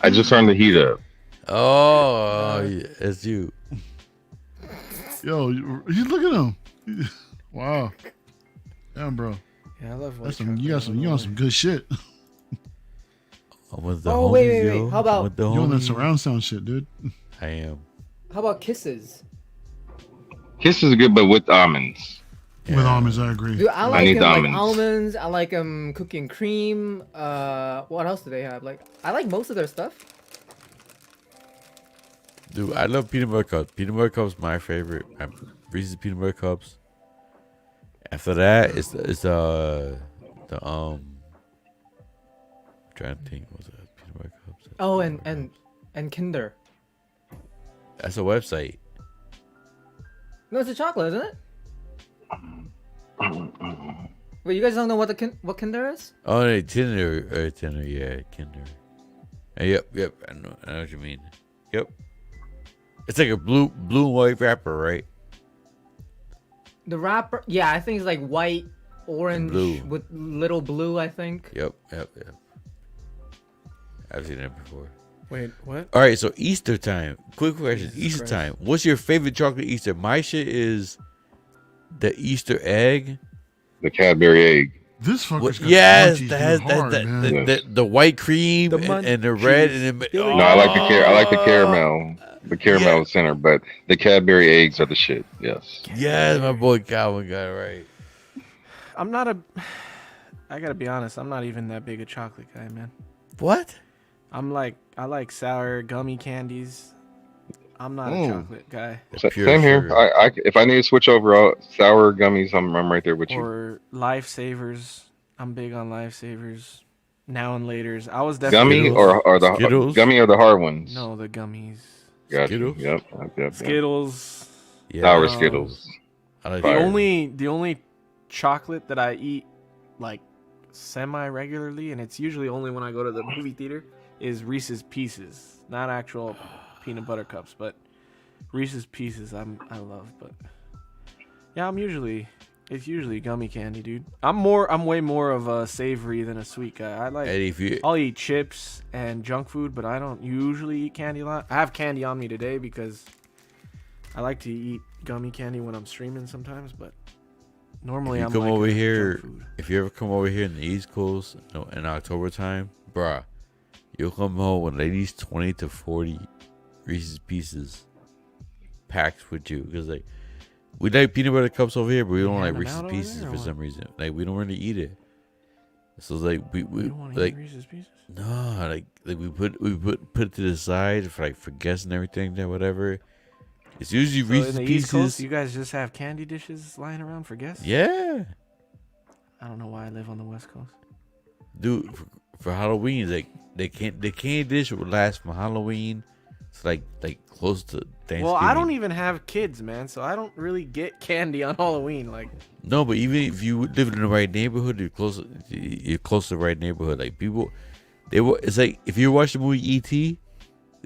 I just turned the heat up. Oh, yeah, it's you. Yo, you look at him. Wow. Damn, bro. Yeah, I love white That's some. chocolate. You got some. You on some good shit. I'm with the Oh, homies, wait. yo. How about- I'm with the You on that homies. surround sound shit, dude. I am. How about Kisses? Kisses are good, but with almonds. With almonds, I agree. Dude, I like need them like almonds. almonds. I like them cookie and cream. What else do they have? Like, I like most of their stuff. Dude, I love peanut butter cups. Peanut butter cups my favorite. Reese's peanut butter cups. After that, it's the I'm trying to think. What's that? Peanut butter cups. Oh, and Kinder. That's a website. No, it's a chocolate, isn't it? Wait, you guys don't know what what Kinder is? Oh, no, Tinder, yeah, Kinder. Yep, I know what you mean. Yep. It's like a blue and white wrapper, right? The wrapper, yeah, I think it's like white, orange Blue. with little blue. I think. Yep. I've seen that before. Wait, what? All right, so Easter time. Quick question. Jesus Easter Christ. time. What's your favorite chocolate Easter? My shit is the Easter egg. The Cadbury egg. This fucker's got Yes, munchies that has real hard, man. the white cream The and the red munchies. and the, No, I like the caramel. The caramel Yeah. center, but the Cadbury eggs are the shit. Yes. Yes, my boy Calvin got it right. I'm not a. I gotta be honest. I'm not even that big a chocolate guy, man. What? I like sour gummy candies. I'm not a Mm. chocolate guy. Pure Same here. sugar. I if I need to switch over sour gummies, I'm right there with you. Or lifesavers. I'm big on lifesavers. Now and later's. I was definitely Gummy or the Skittles? gummy or the hard ones? no the gummies. Gotcha. Skittles? Yep. Skittles. Yeah, Sour Um, Skittles. I like The Fire. only chocolate that I eat like semi regularly, and it's usually only when I go to the movie theater, is Reese's Pieces. Not actual peanut butter cups, but Reese's Pieces I love. But yeah, it's usually gummy candy, dude. I'm way more of a savory than a sweet guy. I like Eddie, if you I'll eat chips and junk food, but I don't usually eat candy a lot. I have candy on me today because I like to eat gummy candy when I'm streaming sometimes, but normally If you I'm come like over a here, junk food. if you ever come over here in the East Coast in October time, bruh, you'll come home with at least 20 to 40 Reese's Pieces packed with you. Because, like, we like peanut butter cups over here, but we don't You like hand them Reese's out over Pieces there or for what? some reason. Like, we don't really eat it. So, like, we You don't want to like, eat Reese's Pieces? no, like we put it to the side for guests and everything, then whatever. It's usually So Reese's in the East Coast, Pieces. you guys just have candy dishes lying around for guests? Yeah. I don't know why I live on the West Coast. Dude, for Halloween, like the candy dish would last from Halloween to like close to Thanksgiving. Well, I don't even have kids, man, so I don't really get candy on Halloween. Like, No, but even if you live in the right neighborhood, you're close to the right neighborhood. Like people, it's like if you watch the movie E.T.,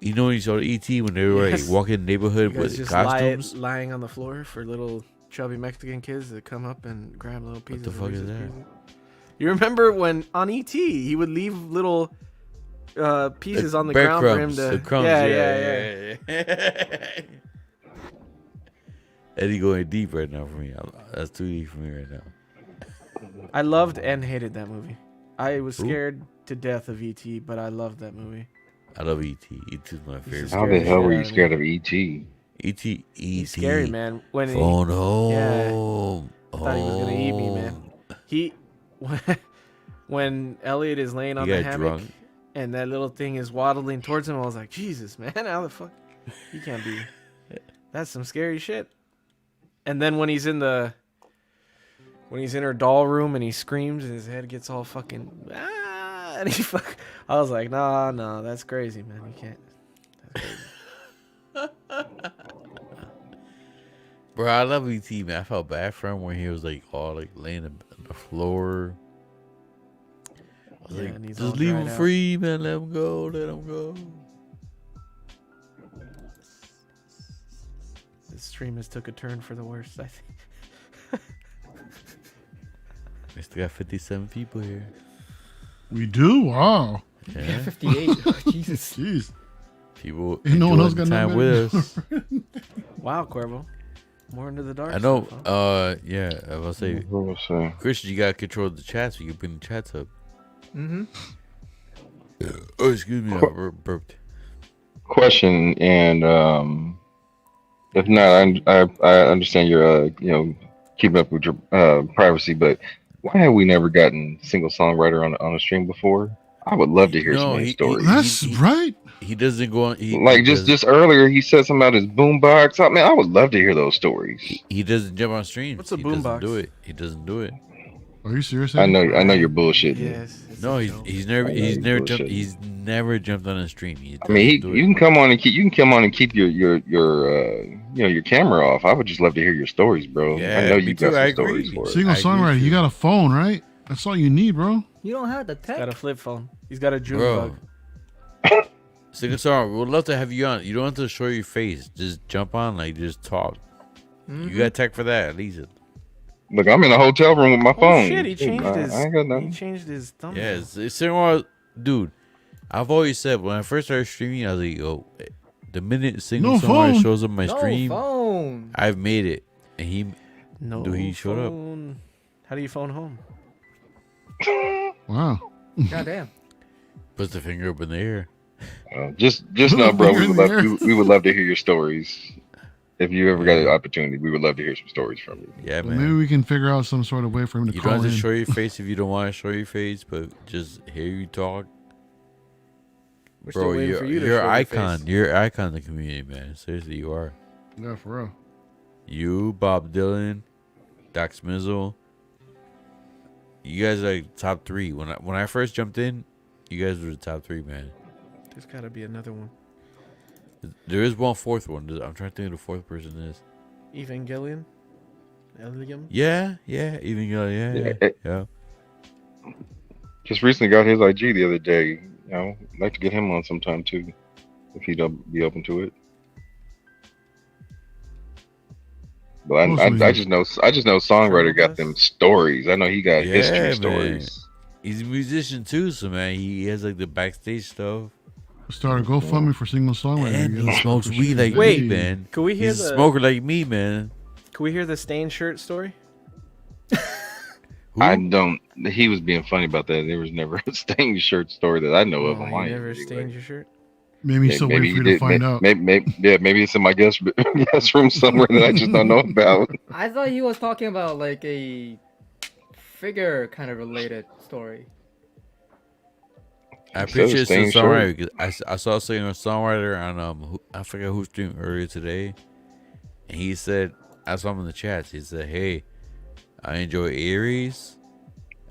you know when you saw E.T. when they were Yes. like walking in the you neighborhood guys with just costumes. lying on the floor for little chubby Mexican kids that come up and grab little pieces. the of fuck is Reese's that? Pieces. You remember when on E.T. he would leave little pieces on the ground for him to. The crumbs, yeah. Eddie going deep right now for me. That's too deep for me right now. I loved and hated that movie. I was Who? scared to death of E.T., but I loved that movie. I love E.T. E.T.'s my favorite. How the scared hell the were shit you out of scared of E.T.? E.T. He's scary, man. When he, Phone home. I thought he was gonna eat me, man. He, when Elliot is laying on He the got hammock drunk. and that little thing is waddling towards him, I was like, Jesus, man, how the fuck? He can't be. That's some scary shit. And then when he's in her doll room and he screams and his head gets all fucking and I was like, no, that's crazy, man. You can't. That's crazy. Bro, I love E.T., man. I felt bad for him when he was like all like laying on the floor. I was Yeah, like, and he's all just leave dried him out. free, man. Let him go. Let him go. The stream has took a turn for the worst, I think. We still got 57 people here. We do? Wow. Yeah. 58. Oh, Jesus. Jeez. People Ain't no one else enjoying got time nothing with better us. Wow, Cuervo. More into the dark I know. stuff, huh? Yeah. I was say, What was that? Christian, you gotta control the chat so you can bring the chats up. Mm-hmm. Oh, excuse me, I burped. question, and if not, I understand you're keeping up with your privacy, but why have we never gotten single songwriter on a stream before? I would love to hear some of his stories. That's right. He doesn't go on. Like just earlier, he said something about his boombox. I mean, I would love to hear those stories. He doesn't jump on streams. What's a He boombox? doesn't do it. He doesn't do it. Are you serious? I Eddie? know you're bullshitting. Yes. it's No, a he's joke. he's never I know he's he's never bullshitting. jumped. He's never jumped on a stream. I mean, doesn't do you it. can come on and keep your camera off. I would just love to hear your stories, bro. Yeah, I know me you too, got I some stories agree. for it. Single I agree songwriter. with You you. got a phone, right? That's all you need, bro. You don't have the He's tech. got a flip phone. He's got a June Bro. bug. Single song. We'd love to have you on. You don't have to show your face. Just jump on, like just talk. Mhm. You got tech for that, at least. Look, I'm in a hotel room with my Oh phone. shit! He changed I his. ain't got He nothing. changed his thumbnail. Yeah, it's similar. Dude, I've always said when I first started streaming, I was like, yo, the minute single No songwriter phone. shows up on my No stream, phone. I've made it. And he No. Dude, he showed up. phone. How do you phone home? Wow. Goddamn. puts the finger up in the air. Just know, bro. Finger in the air. We would love to hear your stories. If you ever got an opportunity, we would love to hear some stories from you. Yeah, Well, man. maybe we can figure out some sort of way for him to You call don't have in. to show your face if you don't want to show your face, but just hear you talk. We're still Bro, waiting for you to you're show an your icon. face. You're an icon in the community, man. Seriously, you are. Yeah, for real. You, Bob Dylan, Doc Smizzle. You guys are like top three. When I first jumped in, you guys were the top three, man. There's got to be another one. There is one fourth one. I'm trying to think who the fourth person is. Evangelion. Elium. Yeah, even yeah. Just recently got his IG the other day. You know, I'd like to get him on sometime too, if he'd be open to it. But I just know songwriter got them stories. I know he got Yeah, history man. stories. He's a musician too, so man, he has like the backstage stuff. Start a GoFundMe for single songwriter. And you he know, smokes for weed shit. like Wait. me, man. Can we hear He's a the? smoker like me, man. Can we hear the stain shirt story? Who? I don't. He was being funny about that. There was never a stained shirt story that I know of Oh, on you my never end. stained Anyway. your shirt. Maybe he's still waiting for you to find out. Maybe it's in my guest room somewhere that I just don't know about. I thought he was talking about like a figure kind of related story. I Instead of appreciate the stained songwriter because I saw a singer-songwriter on I forget who streamed earlier today, and he said I saw him in the chats. He said, "Hey, I enjoy Aries.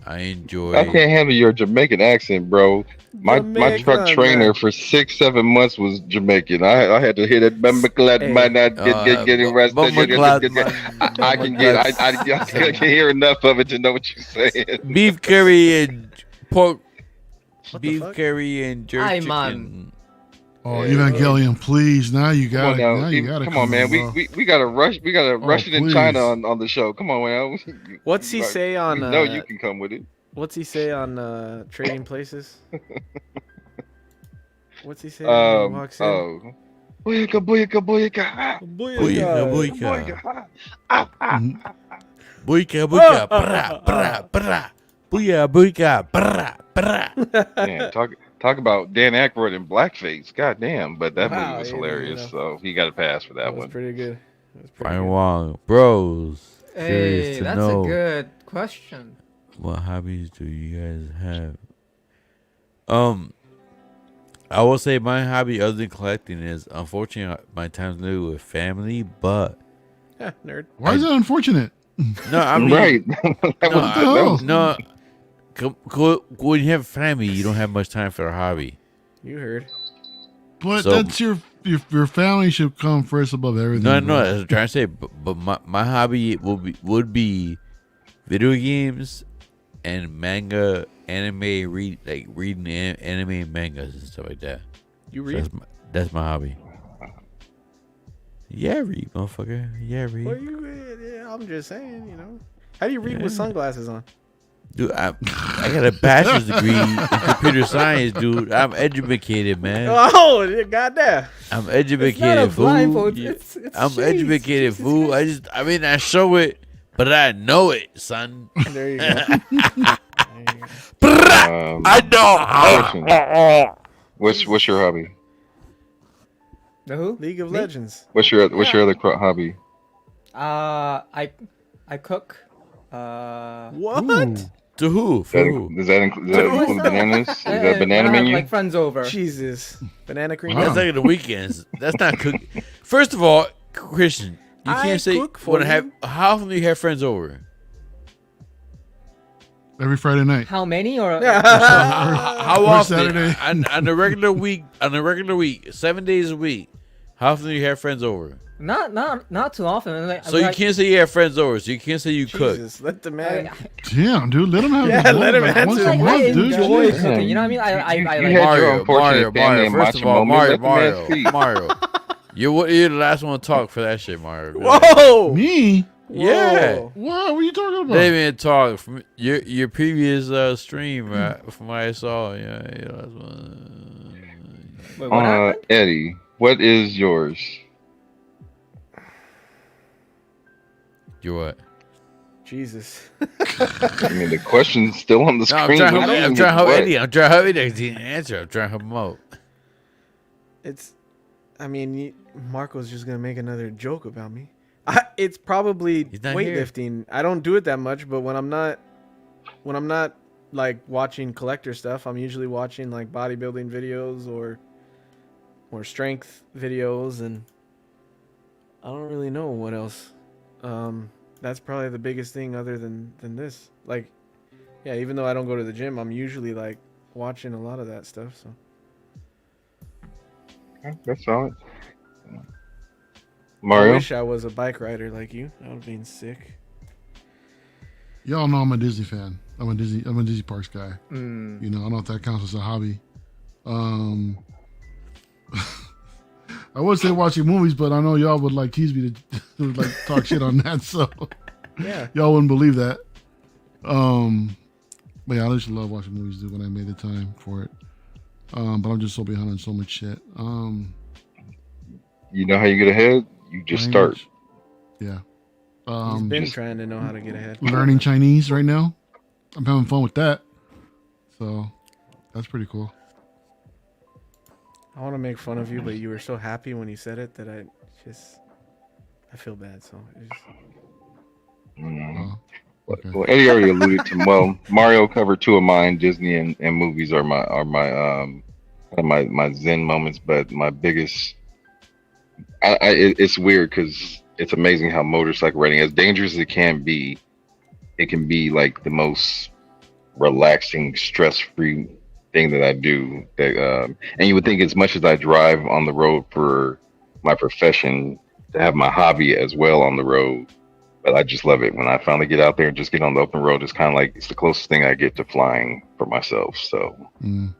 I enjoy." I can't handle your Jamaican accent, bro. My truck Jamaican, trainer man. for 6-7 months was Jamaican. I had to hear that Bumba man. I get arrested. I can hear enough of it to know what you're saying. beef curry and pork. What the Beef fuck? curry and jerk Aye, chicken. man. Oh, Evangelion, please! Now you Come got on it. now. Now you got it. Come on, man. We got a rush. We got a Russian in please. China on the show. Come on, man. What's he say on? You know you can come with it. What's he say on Trading Places? What's he say when he walks in? Booyaka, booyaka, booyaka. Booyaka, Booyaka. Booyaka, booyaka, brah, brah, brah. Booyah, booyaka, brah, brah. Man, talk about Dan Aykroyd in blackface. God damn, but that Wow, movie was yeah, hilarious. yeah. So he got a pass for that That was one. pretty good. That was pretty Brian good. Wong, bros. Hey, Curious to that's know a good question. what hobbies do you guys have? I will say my hobby other than collecting is unfortunately my time's limited with family, but Nerd. Why is that unfortunate? no, I mean Right. no. When you have family, you don't have much time for a hobby. You heard. But So- that's your family should come first above everything. No, bro. that's what I'm trying to say. But my hobby would be video games and manga, anime, reading anime and mangas and stuff like that. You So read? that's my hobby. Yeah, read, motherfucker. Yeah, read. Well, yeah, I'm just saying, you know. How do you read with sunglasses on? Dude, I got a bachelor's degree in computer science, dude. I'm educated, man. Oh, goddamn. I'm It's not a educated, blindfold. fool. It's I'm shades. educated, Jesus fool. Christ. I show it, but I know it, son. There you go. There you go. I know. What's your hobby? The who? League of Me? Legends. What's your other hobby? I cook. What? Ooh. To who? For who? Does that include bananas? Is that banana when I have, menu? like friends over. Jesus. Banana cream. Wow. That's like the weekends. That's not cooking. First of all, Christian, you I can't say cook for when I you. have. How often do you have friends over? Every Friday night. How many or? How Or often? Saturday. On a regular week. On a regular week, 7 days a week. How often do you have friends over? Not too often. Like, So you can't say you have friends over. So you can't say you cook. Jesus, let the man. Damn, dude, let him have. Yeah, his let him like, answer once the a I month, dude. enjoy Shit. cooking. You know what I mean? I You like had your Mario, unfortunate family and First of matcha all, moment. Let the man Mario, speak. Mario. You're the last one to talk for that shit, Mario. Whoa! Me? Yeah. Whoa. What are you talking about? They didn't talk from your previous stream from what I saw. Yeah, that's one. Wait, what happened? Eddie, what is yours? You what? Jesus. I mean, the question's still on the No, I'm screen. trying What do you to mean, help what? Eddie. I'm trying to help Eddie to answer. I'm trying to help him out. It's. I mean, Marco's just gonna make another joke about me. It's probably He's not here. weightlifting. I don't do it that much, but when I'm not like watching collector stuff, I'm usually watching like bodybuilding videos or strength videos, and I don't really know what else. That's probably the biggest thing other than this. Like, yeah, even though I don't go to the gym, I'm usually like watching a lot of that stuff. So That's solid. I Mario? wish I was a bike rider like you. That would have been sick. Y'all know I'm a Disney fan. I'm a Disney Parks guy. Mm. You know, I don't know if that counts as a hobby. I would say watching movies, but I know y'all would like tease me to like talk shit on that, so Yeah. y'all wouldn't believe that. But yeah, I just love watching movies, dude, when I made the time for it. But I'm just so behind on so much shit. You know how you get ahead? You just start. language. Yeah. He's been just- trying to know how to get ahead. Learning Chinese right now. I'm having fun with that. So that's pretty cool. I want to make fun of you, but you were so happy when you said it that I feel bad. So it just, Mm. Okay. Well, Eddie already alluded to. Well, Mario covered two of mine. Disney and movies are my zen moments. But my biggest, it's weird because it's amazing how motorcycle riding, as dangerous as it can be like the most relaxing, stress-free thing that I do. That and you would think, as much as I drive on the road for my profession, to have my hobby as well on the road. But I just love it when I finally get out there and just get on the open road. It's kind of like, it's the closest thing I get to flying for myself. So Mm.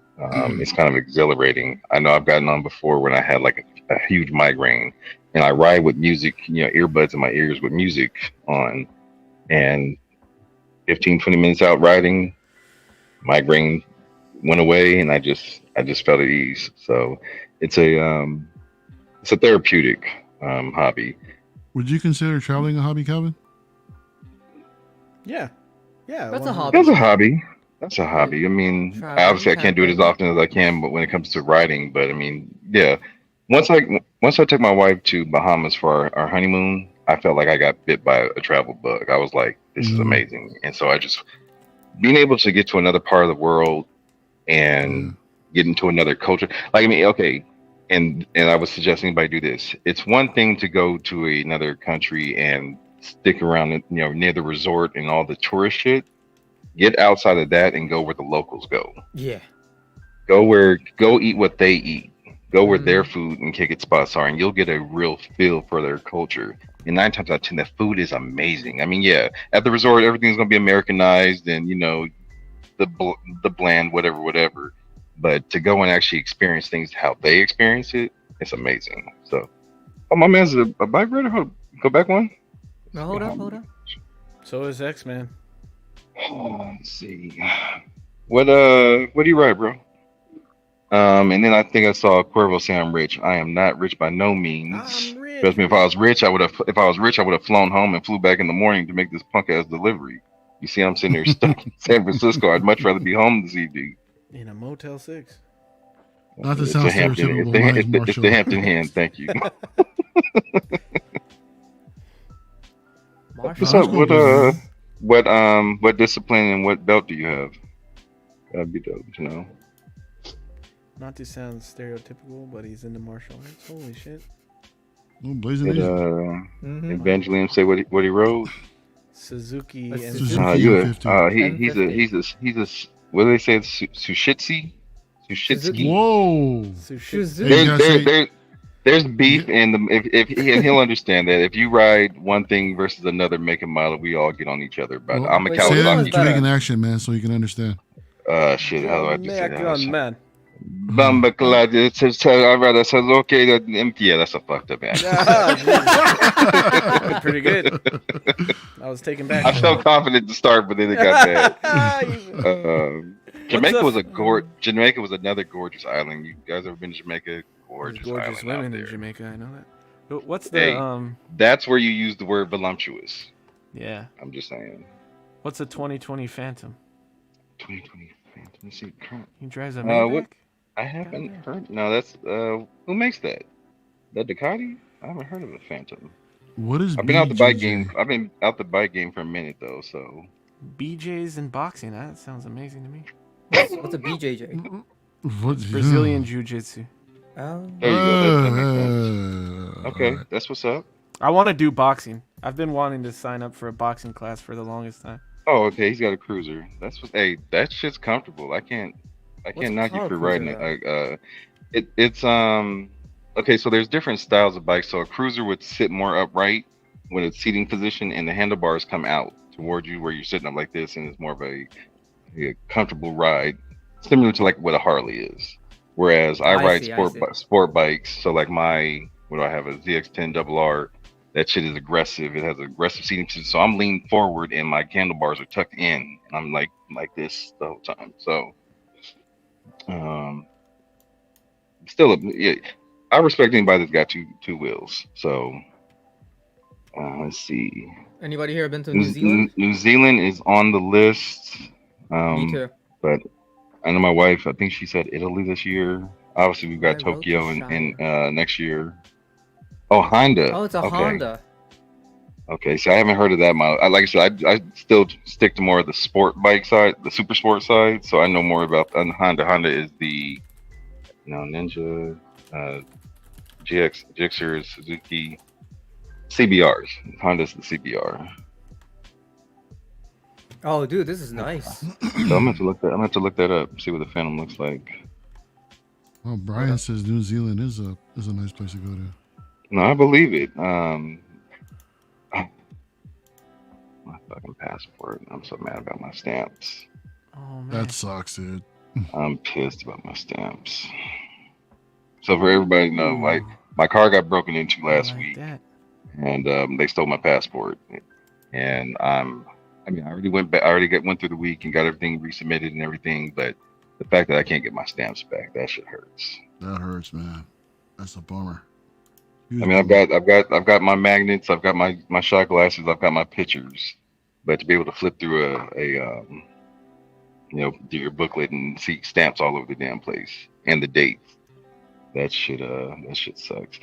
it's kind of exhilarating. I know I've gotten on before when I had like a huge migraine, and I ride with music, earbuds in my ears with music on, and 15-20 minutes out riding, migraine went away, and I just felt at ease. So it's a therapeutic hobby. Would you consider traveling a hobby, Calvin? yeah. That's a 100%. hobby. That's a hobby. That's a hobby. I mean, Traveling, obviously I can't do it as often as I can, but when it comes to riding, but I mean, yeah. Once I took my wife to Bahamas for our honeymoon, I felt like I got bit by a travel bug. I was like, this is Mhm. amazing. And so I just, being able to get to another part of the world and get into another culture. Like, I mean, okay. And I would suggest anybody do this. It's one thing to go to another country and stick around, near the resort and all the tourist shit. Get outside of that and go where the locals go. Yeah. Go eat what they eat. Go where their food and kick it spots are, and you'll get a real feel for their culture. And 9 times out of 10, the food is amazing. I mean, yeah, at the resort, everything's gonna be Americanized and the bland, whatever. But to go and actually experience things how they experience it, it's amazing. So, oh, my man's a bike rider. Go back one. No, hold up. So is X-Man. Oh, let's see. What do you ride, bro? And then I think I saw Cuervo say I'm rich. I am not rich by no means. I'm rich. Trust me, if I was rich, I would have flown home and flew back in the morning to make this punk ass delivery. You see, I'm sitting here stuck in San Francisco. I'd much rather be home this evening. In a Motel 6. Not to It's sound the Hampton. stereotypical, It's but mine's the, it's Marshall. the Hampton hand. Thank you. Marshall. What's up? Let's go, man. What discipline and what belt do you have? That'd be dope to know. Not to sound stereotypical, but he's into martial arts. Holy shit. Oh, blazing Did Asian. Evangeline say what he rode? Suzuki That's and Suzuki. You M50. he's a what do they say? Sushitsi? Suzuki. Whoa. Suzuki. Hey, you gotta say- There's beef, and he'll understand that if you ride one thing versus another make and model, we all get on each other. But Well, I'm a Wait, say Which that one in is better? Jamaican accent, man, so you can understand. Shit, how do I just say that? man. Bamba Clad, I'd rather say okay, empty. Yeah, that's a fucked up accent. Yeah, pretty good. I was taken back. I felt confident to start, but then it got bad. Jamaica What's Jamaica was another gorgeous island. You guys ever been to Jamaica? Gorgeous gorgeous island women out in there. Jamaica. I know that. But what's the Hey. That's where you use the word voluptuous. Yeah. I'm just saying. What's a 2020 Phantom? 2020. Let me see. He drives a What? Maybach. I haven't heard. No, that's who makes that? That Ducati? I haven't heard of a Phantom. What is I've been out the bike BJJ? game. I've been out the bike game for a minute though. So BJ's in boxing. That sounds amazing to me. What's a BJJ? What, Brazilian Jiu-Jitsu. Oh. there you go. That makes sense. Okay, Alright. that's what's up. I want to do boxing. I've been wanting to sign up for a boxing class for the longest time. Oh, okay. He's got a cruiser. That's what. Hey, that shit's comfortable. I can't What's knock you called for cruiser, riding it. It's okay. So there's different styles of bikes. So a cruiser would sit more upright when it's seating position, and the handlebars come out toward you where you're sitting up like this, and it's more of a comfortable ride, similar to like what a Harley is. Whereas I ride see. sport bikes. So like what do I have? A ZX10 RR. That shit is aggressive. It has aggressive seating position. So I'm leaning forward and my handlebars are tucked in. And I'm like this the whole time. So still I respect anybody that's got two wheels. So let's see. Anybody here been to New Zealand? New Zealand is on the list. Me too. But I know my wife, I think she said Italy this year. Obviously we've got I wrote Tokyo this in next year. Oh, Honda. Oh, it's a Okay. Honda. Okay, so I haven't heard of that model. Like I said, I still stick to more of the sport bike side, the super sport side. So I know more about Honda. Honda is the Ninja, GXers, Suzuki, CBRs. Honda's the CBR. Oh, dude, this is nice. So I'm gonna have to look that. I'm gonna have to look that up. See what the Phantom looks like. Oh, Brian says New Zealand is a nice place to go to. No, I believe it. My fucking passport. I'm so mad about my stamps. Oh man. That sucks, dude. I'm pissed about my stamps. So for everybody to know, like my car got broken into last week, That. and they stole my passport. And I already went back. I already went through the week and got everything resubmitted and everything. But the fact that I can't get my stamps back, that shit hurts. That hurts, man. That's a bummer. I mean, I've got my magnets, I've got my shot glasses, I've got my pictures, but to be able to flip through do your booklet and see stamps all over the damn place and the dates, that shit sucks.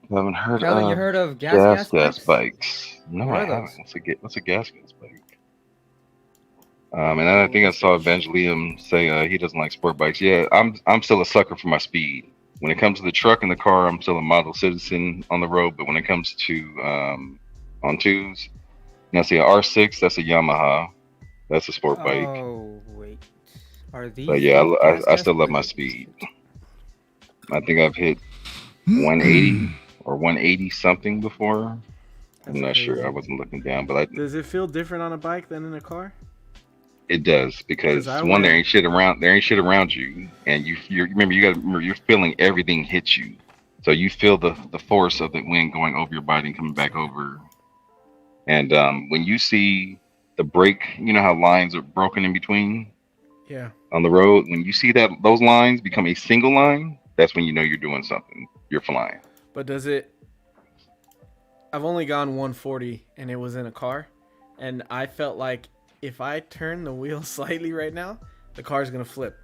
I haven't heard Kelvin, of you heard of gas bikes? No, What I are haven't. those? What's a gas bike? And I think I saw Evangelium say he doesn't like sport bikes. Yeah, I'm still a sucker for my speed. When it comes to the truck and the car, I'm still a model citizen on the road. But when it comes to on twos, now see an R6, that's a Yamaha, that's a sport bike. Oh wait, are these? But yeah, I gas still love my bikes? speed. I think I've hit 180 or 180 something before. That's I'm not sure. crazy. I wasn't looking down, but Does it feel different on a bike than in a car? it does, because 'Cause I one, there went- ain't shit around. There ain't shit around you, and you remember you're feeling everything hit you, so you feel the force of the wind going over your body and coming back over. And when you see the brake, you know how lines are broken in between Yeah. on the road. When you see that those lines become a single line, that's when you know you're doing something. You're flying. But does it? I've only gone 140 and it was in a car, and I felt like if I turn the wheel slightly right now, the car's gonna flip.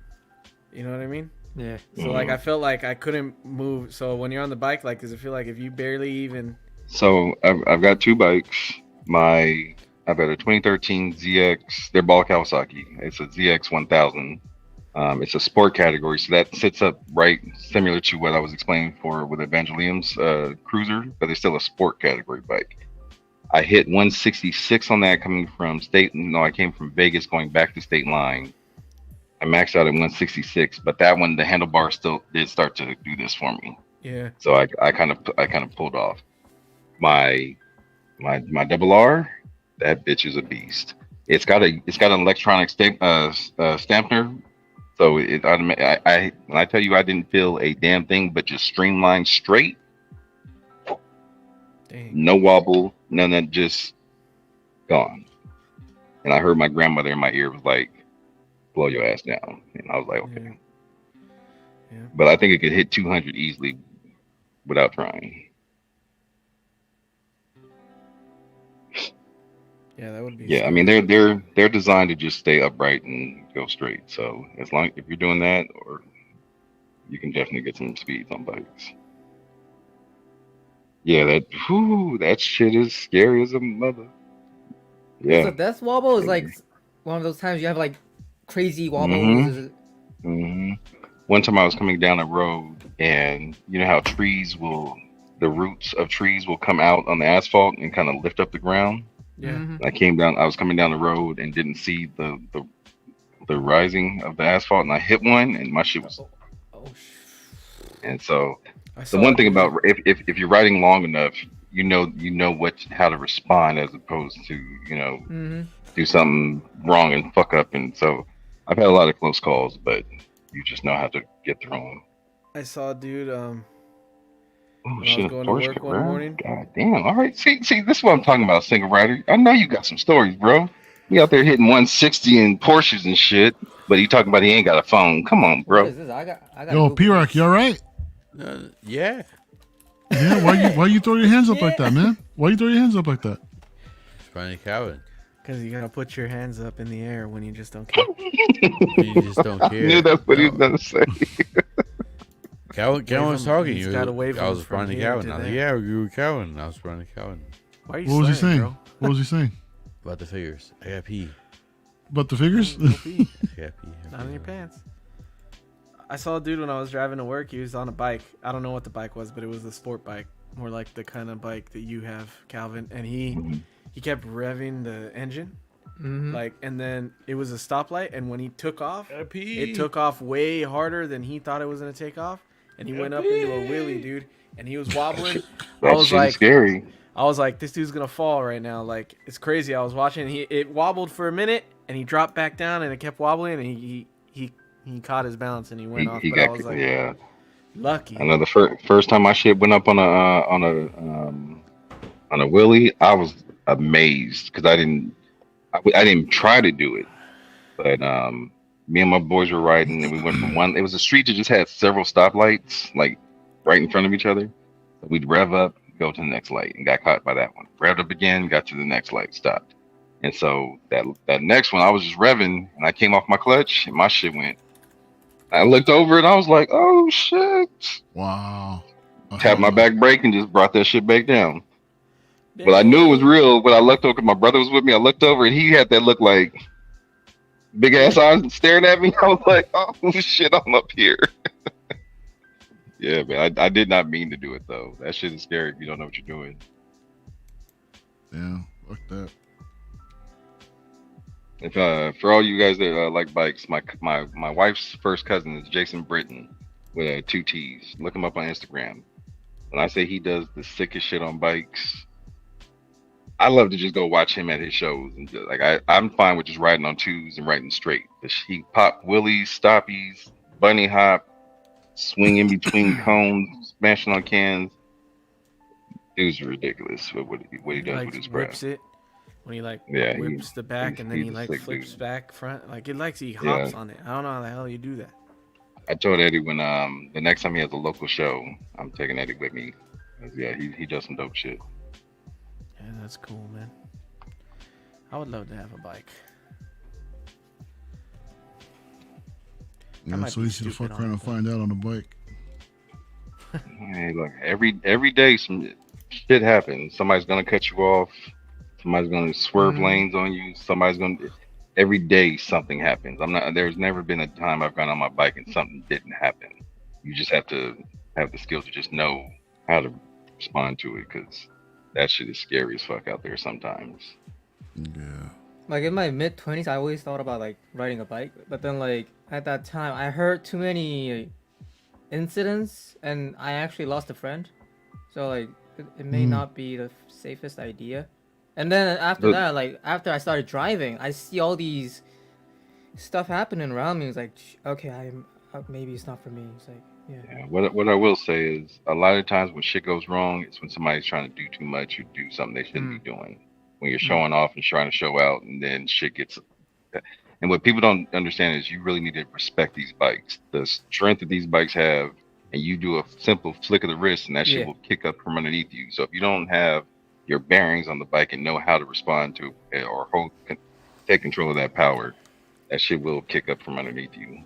You know what I mean? Yeah. So like I felt like I couldn't move. So when you're on the bike, like, does it feel like if you barely even? So I've got two bikes. I've got a 2013 ZX. They're ball Kawasaki. It's a ZX 1000. It's a sport category, so that sits up right similar to what I was explaining for with Evangelium's cruiser, but it's still a sport category bike. I hit 166 on that coming from state. No, I came from Vegas going back to state line. I maxed out at 166, but that one the handlebar still did start to do this for me. Yeah. So I kind of pulled off. My double R, that bitch is a beast. It's got an electronic stampener. So when I tell you I didn't feel a damn thing, but just streamlined straight. Dang. No wobble, none of that, just gone. And I heard my grandmother in my ear was like, blow your ass down. And I was like, okay. Yeah. But I think it could hit 200 easily without trying. Yeah, that would be. Yeah, I mean they're designed to just stay upright and go straight. So as long if you're doing that, or you can definitely get some speeds on bikes. Yeah, that shit is scary as a mother. Yeah. So death wobble is like one of those times you have like crazy wobbles. Mm-hmm. One time I was coming down a road, and you know how the roots of trees will come out on the asphalt and kind of lift up the ground. Yeah. I was coming down the road and didn't see the rising of the asphalt, and I hit one, and my shit was. And so the one thing about if you're riding long enough, you know how to respond as opposed to do something wrong and fuck up. And so I've had a lot of close calls, but you just know how to get through them. I saw a dude. Oh when shit! I was going to work one morning. God damn! All right, see, this is what I'm talking about, single rider. I know you got some stories, bro. You out there hitting 160 in Porsches and shit, but he talking about he ain't got a phone. Come on, bro. What is this? I got Yo, PRock, you all right? Yeah. Yeah. Why you throw your hands up like that, man? Why you throw your hands up like that? Sprung Calvin. Because you gotta put your hands up in the air when you just don't care. You just don't care. I knew that's what he was gonna say. Calvin was talking. He's gotta wave I was him from running here Calvin. to I was like, there. yeah, you were Calvin. I was running Calvin. Why are you What was he swearing, saying? bro? What was he saying? About the figures. I got pee. About the figures? No pee. I got pee. Not in your pants. I saw a dude when I was driving to work. He was on a bike. I don't know what the bike was, but it was a sport bike, more like the kind of bike that you have, Calvin. And he kept revving the engine, like, and then it was a stoplight. And when he took off, it took off way harder than he thought it was gonna take off, and he went up into a wheelie, dude. And he was wobbling. I was like, scary. I was like, this dude's gonna fall right now. Like, it's crazy. I was watching. It wobbled for a minute, and he dropped back down, and it kept wobbling, and he caught his balance, and he went off. But I was like, lucky. I know the first time my shit went up on a wheelie, I was amazed because I didn't try to do it, but me and my boys were riding, and we went from one. It was a street that just had several stoplights, like right in front of each other. So we'd rev up, go to the next light, and got caught by that one. Revved up again, got to the next light, stopped. And so that next one, I was just revving, and I came off my clutch, and my shit went. I looked over, and I was like, "Oh shit!" Wow. Tapped my back brake and just brought that shit back down. But I knew it was real when I looked over. My brother was with me. I looked over, and he had that look like big ass eyes staring at me. I was like, "Oh shit, I'm up here." Yeah, man. I did not mean to do it though. That shit is scary if you don't know what you're doing. Yeah, fuck that. If for all you guys that like bikes, my wife's first cousin is Jason Britton with 2 T's. Look him up on Instagram. When I say he does the sickest shit on bikes, I love to just go watch him at his shows. And just, like I'm fine with just riding on 2s and riding straight. He pop wheelies, stoppies, bunny hop, swing in between cones, smashing on cans. Dude's ridiculous with what he does with his craft. Whips it. When he Yeah, whips the back and then he's he a like sick flips dude. back front. Like he hops on it. I don't know how the hell you do that. I told Eddie when the next time he has a local show, I'm taking Eddie with me. 'Cause, yeah, he does some dope shit. Yeah, that's cool, man. I would love to have a bike. Yeah, might that's what be he's gonna stupid fuck on around it, and find out on the bike. Hey, look, every day some shit happens. Somebody's gonna cut you off. Somebody's gonna swerve lanes on you. Somebody's gonna. Every day something happens. I'm not. There's never been a time I've gone on my bike and something didn't happen. You just have to have the skill to just know how to respond to it, because that shit is scary as fuck out there sometimes. Yeah. Like in my mid-20s, I always thought about like riding a bike, but then like at that time, I heard too many incidents, and I actually lost a friend. So like it may not be the safest idea. And then after that, like after I started driving, I see all these stuff happening around me. It's like, okay, I'm maybe it's not for me. It's like, yeah. What I will say is, a lot of times when shit goes wrong, it's when somebody's trying to do too much or do something they shouldn't be doing. When you're showing off and trying to show out, and then shit gets. And what people don't understand is you really need to respect these bikes. The strength that these bikes have, and you do a simple flick of the wrist, and that shit will kick up from underneath you. So if you don't have your bearings on the bike and know how to respond to or take control of that power, that shit will kick up from underneath you.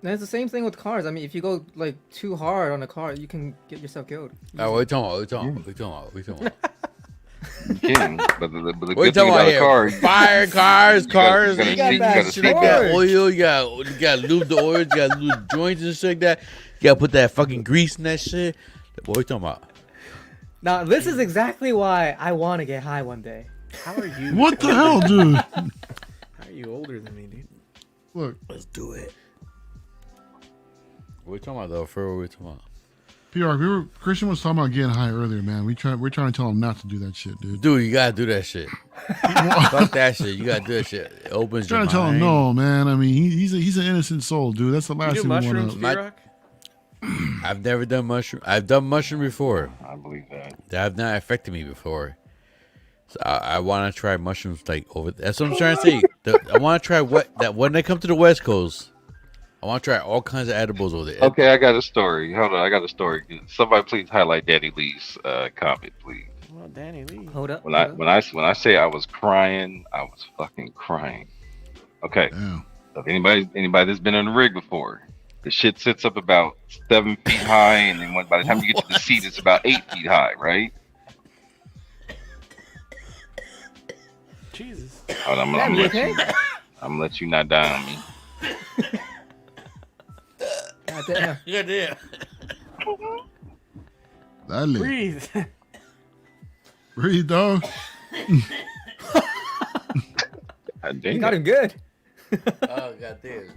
And it's the same thing with cars. I mean, if you go like too hard on a car, you can get yourself killed. Oh, what are you talking about? You can, but the What are you good thing talking about about a here? car, Fire cars. you gotta got see that You got that. oil, you got lube the oil, you got lube joints and shit like that. You gotta put that fucking grease in that shit. What are you talking about? Now, this is exactly why I want to get high one day. How are you? What the hell, dude? How are you older than me, dude? Look, Let's do it. What are you talking about, though? For what are we talking about? PR, Christian was talking about getting high earlier, man. We're trying to tell him not to do that shit, dude. Dude, you gotta do that shit. Fuck that shit. You gotta do that shit. It opens your Trying to tell him mind. no, man. I mean, he's an innocent soul, dude. That's the last You do thing we mushrooms, want to. P-Rock? I've never done mushroom. I've done mushroom before. I believe that. They have not affected me before. So I want to try mushrooms like over. That's what I'm trying to say. I want to try when they come to the West Coast. I want to try all kinds of edibles over there. Okay, I got a story. Hold on, I got a story. Somebody please highlight Daddy Lee's comment, please. Well, Danny Lee. Hold up. When I say I was crying, I was fucking crying. Okay. Damn. So if anybody that's been on the rig before, the shit sits up about 7 feet high, and then by the time you get to the seat, it's about 8 feet high, right? Jesus. Hold on, I'm gonna let you not die on me. God damn. Yeah, yeah. Dale. Breathe. Breathe, dog. God You damn. got him good. Oh god damn!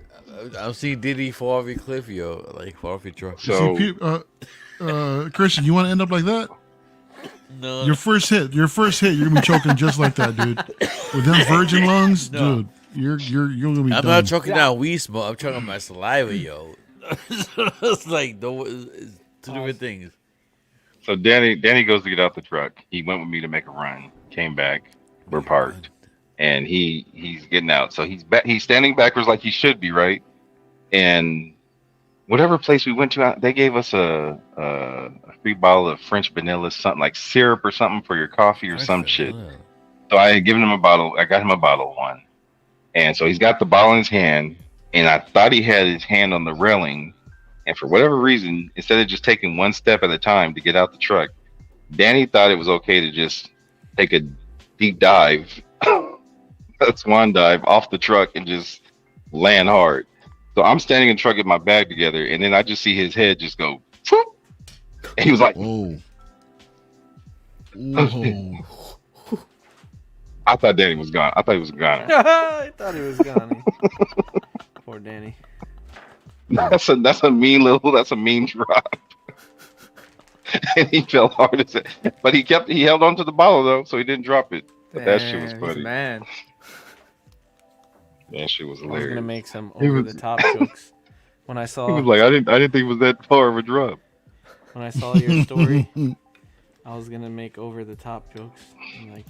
I've seen Diddy fall off your cliff, yo. Like fall off your truck. So Christian, you want to end up like that? No. Your first hit, you're gonna be choking just like that, dude. With them virgin lungs, dude, you're gonna be I'm done. not choking down weed smoke. I'm choking my saliva, yo. It's like it's two different things. So Danny goes to get out the truck. He went with me to make a run. Came back. We're parked, and he's getting out. So he's standing backwards like he should be, right? And whatever place we went to, they gave us a free bottle of French vanilla, something like syrup or something for your coffee or some shit. So I had given him a bottle. I got him a bottle of one, and so he's got the bottle in his hand. And I thought he had his hand on the railing, and for whatever reason, instead of just taking one step at a time to get out the truck, Danny thought it was okay to just take a deep dive, a swan dive off the truck and just land hard. So I'm standing in the truck with my bag together, and then I just see his head just go, whoop, and he was like, Whoa. Whoa. I thought Danny was gone. I thought he was gone. I thought he was gone. Poor Danny. That's a mean drop. And he fell hard as it, but he held on to the bottle though, so he didn't drop it. But that shit was Damn, funny. he's a man. That shit was I was hilarious. gonna make some He over was- the top jokes when I saw He was like, I didn't think it was that far of a drop. when I saw your story. I was gonna make over the top jokes. I'm like,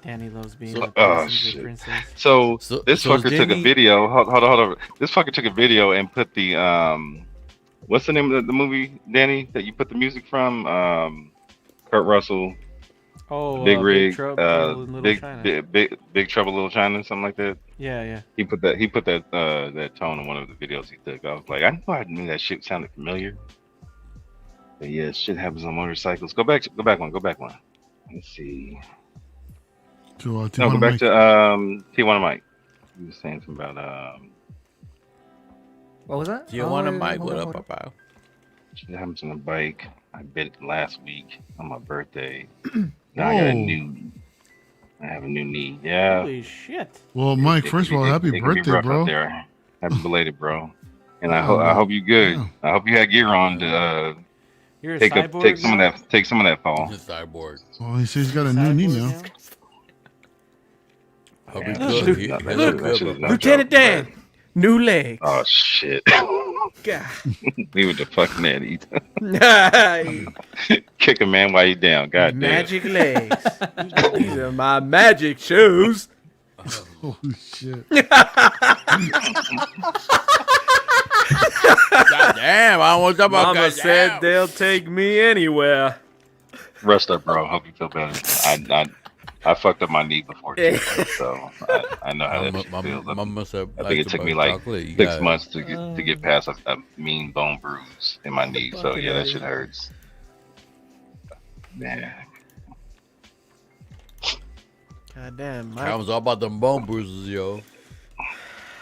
Danny loves being a passenger shit. princess. So this so fucker took a Danny- video. Hold on. This fucker took a video and put the what's the name of the movie, Danny, that you put the music from? Kurt Russell. Oh, Big Rig, Trouble in Little China. Big Trouble Little China, something like that. Yeah, yeah. He put that tone in one of the videos he took. I was like, I knew that shit sounded familiar. But yeah, shit happens on motorcycles. Go back one. Let's see. To, No, Tijuana go back Mike. to Tijuana Mike. You were saying something about What was that? Do you want a Oh, mic? hold What on, up, hold on. Papa? shit happens on the bike. I bit it last week on my birthday. Now I got I have a new knee. Yeah. Holy shit. Well, Mike, It first of can all, be- happy it can be birthday, rough bro. out there. Happy belated, bro. And I Oh, hope you good. yeah. I hope you had gear on to You're a take cyborg some now? of that fall. He's a cyborg. Well, he says he's got a new knee Cyborg now. Hope Yeah, he that good. shit- He that look shit- that good, shit is but- no Lieutenant joke, Dan, new legs. Oh shit. God. We with the fucking Eddie. Nice. Kick a man while you down. God damn. Magic legs. These are my magic shoes. Holy shit. God damn, I don't want to talk about Mama God said damn. they'll take me anywhere. Rest up, bro. Hope you feel better. I fucked up my knee before too, so I know how that shit feels. I think it took me like 6 months to get past a mean bone bruise in my knee. So yeah, that shit hurts. Man, God damn. I was all about them bone bruises, yo.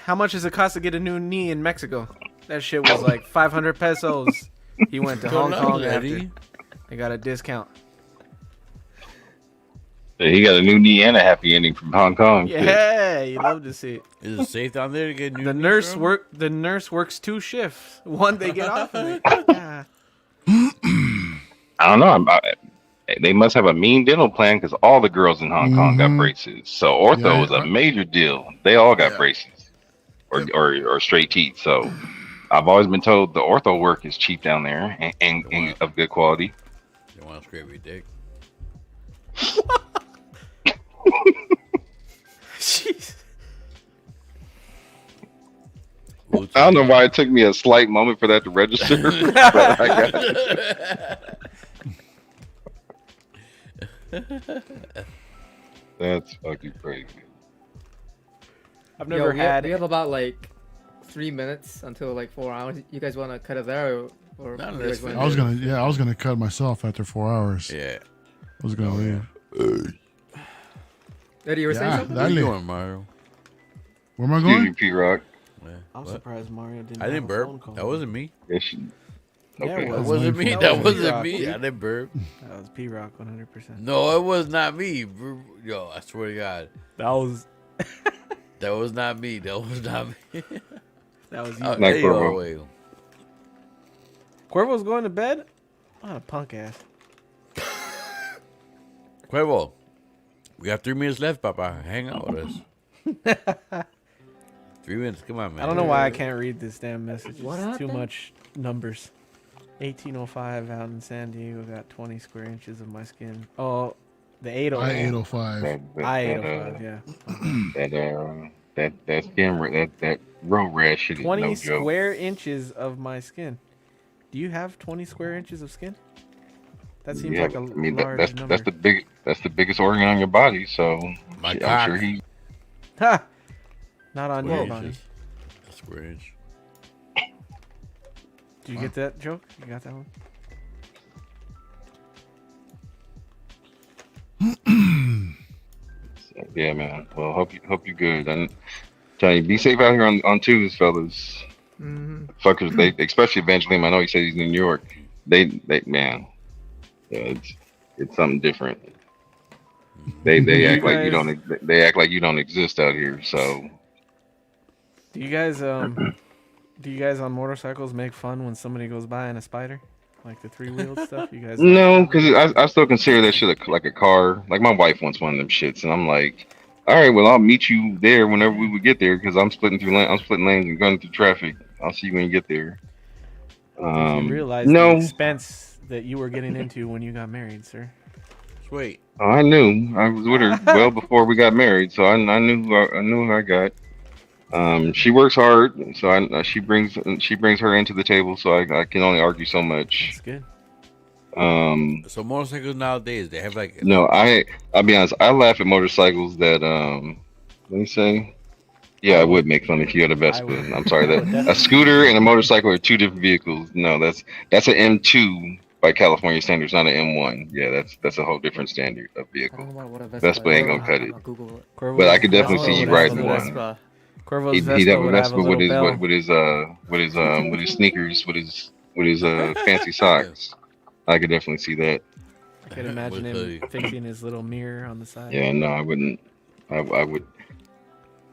How much does it cost to get a new knee in Mexico? That shit was like 500 pesos. He went to Hong Kong after. They got a discount. he got a new knee and a happy ending from Hong Kong. Yeah, you love to see it. Is it safe down there to get new The knees, bro? nurse works 2 shifts. One they get off of it. Yeah. I don't know. They must have a mean dental plan because all the girls in Hong Kong got braces. So ortho Yeah, was a major deal. They all got braces or straight teeth. So I've always been told the ortho work is cheap down there and of good quality. You want to scrape your dick? Jeez. I don't know why it took me a slight moment for that to register. But I got it. That's fucking crazy. I've never we had. have about like 3 minutes until like 4 hours. You guys want to cut it there, or No, you that's guys fine. wanna I was gonna cut myself after 4 hours. Yeah. I was gonna leave. Eddie, you were saying Yeah, something? Where you dale. going, Mario? Where am I Excuse going? me, P-Rock. Yeah. I'm What? surprised Mario didn't. I have didn't a burp. phone call. That wasn't me. Yes, you. Yeah, Okay. it That was. wasn't me. That That was wasn't P-Rock, me. dude. I didn't burp. That was P-Rock 100%. No, it was not me. Yo, I swear to God. That was That was not me. That was not me. that was you. Oh, Like hey, Cuervo. yo, wait. Cuervo's going to bed. What a punk ass. Cuervo, we have 3 minutes left, Papa. Hang out with us. 3 minutes. Come on, man. I don't know why I can't read this damn message. What It's too happened? much numbers. 1805 out in San Diego got 20 square inches of my skin. Oh, the 805. I-805. I-805, yeah. That skin that road rash shit is 20 no joke. square inches of my skin. Do you have 20 square inches of skin? That seems like a large number. that's the biggest organ on your body. So My I'm cock. sure he. Ha! Not on Square your body. inches. A square inch. Do you get that joke? You got that one? Yeah, man. Well, hope you good. And tell you, be safe out here on twos, fellas. Fuckers, they especially Evangeline. I know he said he's in New York. They man, yeah, it's something different. They act like you don't. They act like you don't exist out here. So Do you guys on motorcycles make fun when somebody goes by in a spider? Like the 3-wheeled stuff? You guys no, because I still consider that shit like a car. Like my wife wants one of them shits, and I'm like, all right, well I'll meet you there whenever we would get there because I'm splitting lanes and going through traffic. I'll see you when you get there. you realize the No, expense that you were getting into when you got married, sir. Sweet. oh, I knew. I was with her well before we got married, so I knew who I got. She works hard, so she brings her into the table, so I can only argue so much. That's good. So motorcycles nowadays, they have like No, I'll be honest. I laugh at motorcycles that let me say. Yeah, I would make fun if you had a Vespa. would- I'm sorry I would that a definitely scooter and a motorcycle are two different vehicles. No, that's an M2 by California standards, not an M1. Yeah, that's a whole different standard of I vehicle. don't know what a Vespa Vespa is. ain't gonna cut I'm it. gonna Google it. But I could definitely Vespa see you would have riding a one. Vespa. Corvo's He'd Vespa have a would have a Vespa with little his bell. with his sneakers, with his fancy socks. I could definitely see that. I could imagine him fixing his little mirror on the side. Yeah, no, I wouldn't. I would.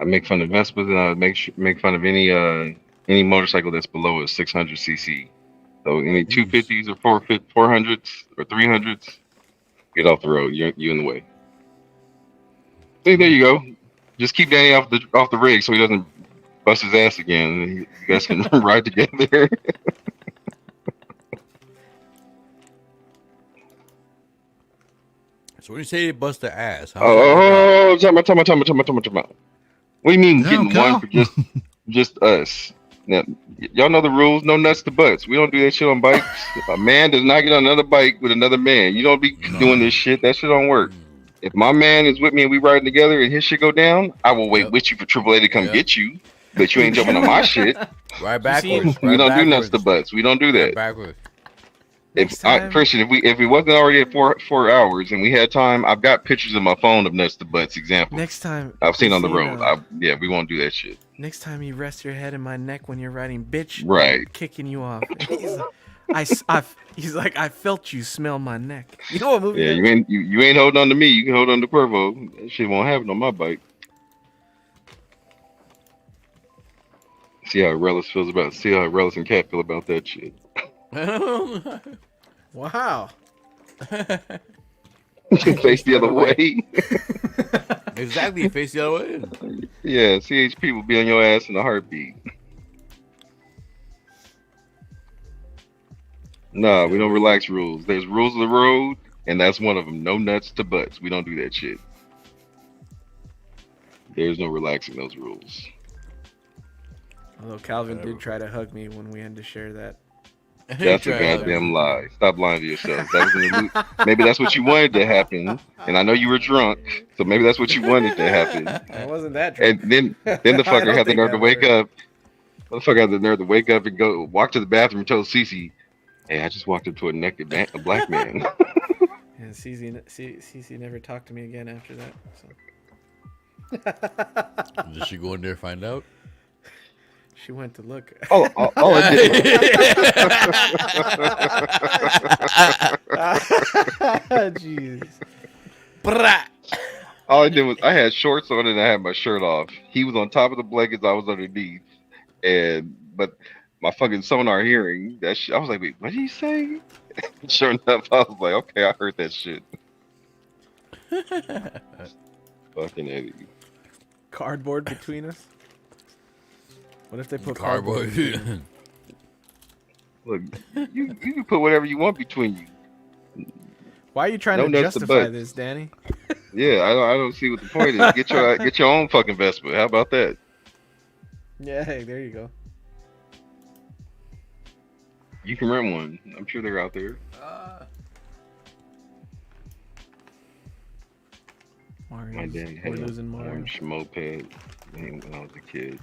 I make fun of Vespas, and I would make fun of any motorcycle that's below a 600 cc. So any 250s or 400s or 300s, get off the road. You're in the way. See, there you go. Just keep Danny off the rig so he doesn't bust his ass again. And you guys can ride together. So when you say they bust their ass, how Time out. What do you mean Damn, getting Cal. one for just us? Now, y'all know the rules. No nuts to butts. We don't do that shit on bikes. A man does not get on another bike with another man. You don't be doing this shit. That shit don't work. If my man is with me and we riding together and his shit go down, I will wait with you for AAA to come get you. But you ain't jumping on my shit. Right backwards. We don't do nuts to butts. We don't do that. Backwards. Christian, if we wasn't already at 4 hours and we had time, I've got pictures of my phone of nuts to butts examples. Next time I've seen on the Christina, road. We won't do that shit. Next time you rest your head in my neck when you're riding, bitch, Right. I'm kicking you off. He's like, I felt you smell my neck. You know what movie? Yeah, that is? you ain't holding on to me. You can hold on to Cuervo. That shit won't happen on my bike. See how Relis and Cat feel about that shit. Wow. Face the other way. Exactly, face the other way. Yeah, CHP will be on your ass in a heartbeat. Nah, we don't relax rules. There's rules of the road, and that's one of them. No nuts to butts. We don't do that shit. There's no relaxing those rules. Although Calvin did try to hug me when we had to share that. That's a goddamn lie. Stop lying to yourself. That was in the maybe that's what you wanted to happen, and I know you were drunk, so maybe that's what you wanted to happen. I wasn't that drunk. And then the fucker had the nerve to wake up. Motherfucker had the nerve to wake up and walk to the bathroom and told Cece, "Hey, I just walked into a naked black man." And Cece never talked to me again after that. So. Did she go in there and find out? She went to look. All I did. Jeez. All I did was I had shorts on and I had my shirt off. He was on top of the blankets. I was underneath, but my fucking sonar hearing that shit. I was like, wait, what did he say? Sure enough, I was like, okay, I heard that shit. Fucking Eddie. Cardboard between us. What if they put Cardboard. between us? Look, you can put whatever you want between you. Why are you trying No to nuts to justify butts. this, Danny? Yeah, I don't see what the point is. Get your own fucking Vespa. How about that? Yeah, hey, there you go. You can rent one. I'm sure they're out there. My Mario's, dad we're had losing an Mario. orange moped when I was a kid.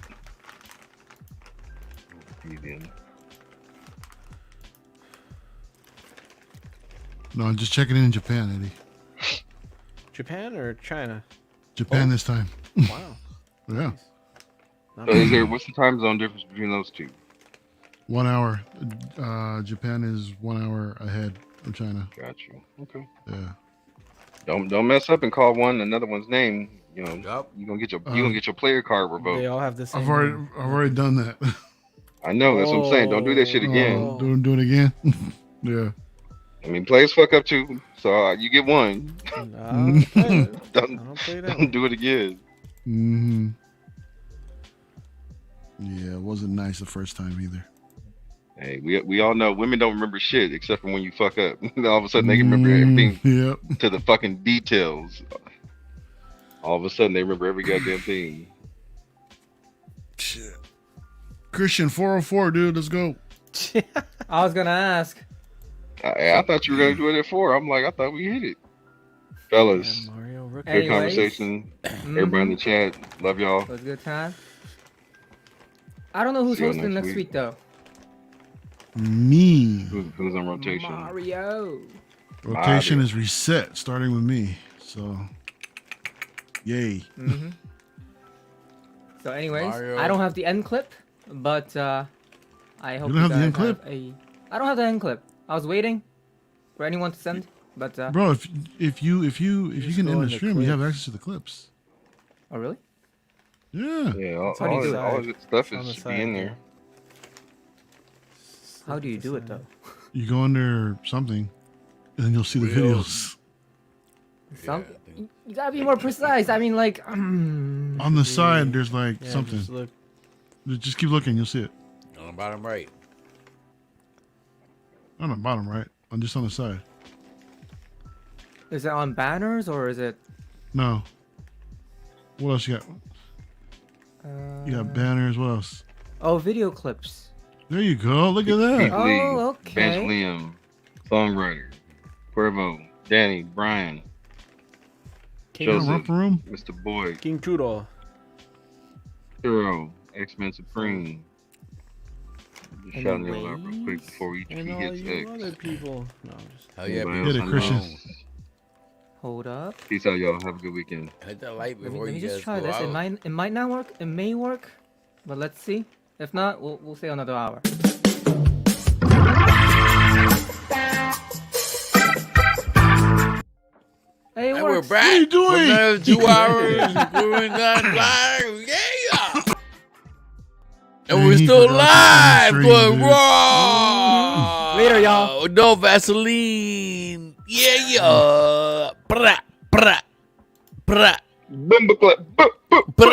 Easy. No, I'm just checking in Japan, Eddie. Japan or China? Japan this time. Wow. Yeah. Not So bad. what's the time zone difference between those two? 1 hour. Japan is 1 hour ahead of China. Got you. Okay. Yeah. Don't mess up and call another one's name. You know, Yup. you gonna get your player card revoked. They all have the same. I've already done that. I know, that's what I'm saying. Don't do that shit again. Oh. Do it again. Yeah. I mean, players fuck up too, so you get one. I don't Don't play that. don't do it again. Hmm. Yeah, it wasn't nice the first time either. Hey, we all know women don't remember shit except for when you fuck up. All of a sudden they can remember everything Yep. to the fucking details. All of a sudden they remember every goddamn thing. Shit. Christian 404, dude. Let's go. I was gonna ask. I thought you were gonna do it at 4. I'm like, I thought we hit it, fellas. Yeah, Mario Rookie. Good Anyways. conversation. Everybody in the chat, love y'all. It was a good time. I don't know who's See you hosting next next week. week though. Me. Who's on rotation? Mario. Rotation is reset, starting with me. So, yay. Mm-hmm. So, anyways, Mario. I don't have the end clip, but I hope You don't have the guys end clip? I don't have the end clip. I was waiting for anyone to send, but Bro, if you can go end in the the stream, you have clips. access to the clips. oh really? Yeah. Yeah, all, How do you all, do his- it? all his stuff It's on the is should side be in there. there. How do you do it though? You go under something, and then you'll see the videos. Some you gotta be more precise. I mean, like On the side, there's like Yeah, something. just look. Just keep looking, you'll see it. On the bottom right. On the bottom right, just on the side. is it on banners or is it? No. What else you got? You got banners. What else? Oh, video clips. There you go. Look at that. Pete Lee, Oh, okay. Bench Liam, Songwriter, Cuervo, Danny, Brian, You got a Joseph, romper room. Mr. Boyd, King Churro. Hero, X-Men Supreme. Just shouting y'all out real quick Anyways. before he And all hits you X. other people. No, just Hell yeah, Anybody people. else Get it, on Christian. those? Hold up. Peace out, y'all. Have a good weekend. Hit that light Let me, before let me you just guys try go this. out. It might not work. It may work, but let's see. If not, we'll stay another hour. Hey, it And we're works. back. What are you doing? For another 2 hours. We're done live. Yeah. And Man, we're he still forgot to live stream, going dude. raw. Later, y'all. No Vaseline. Yeah. Pra, pra, pra. Bumba clap.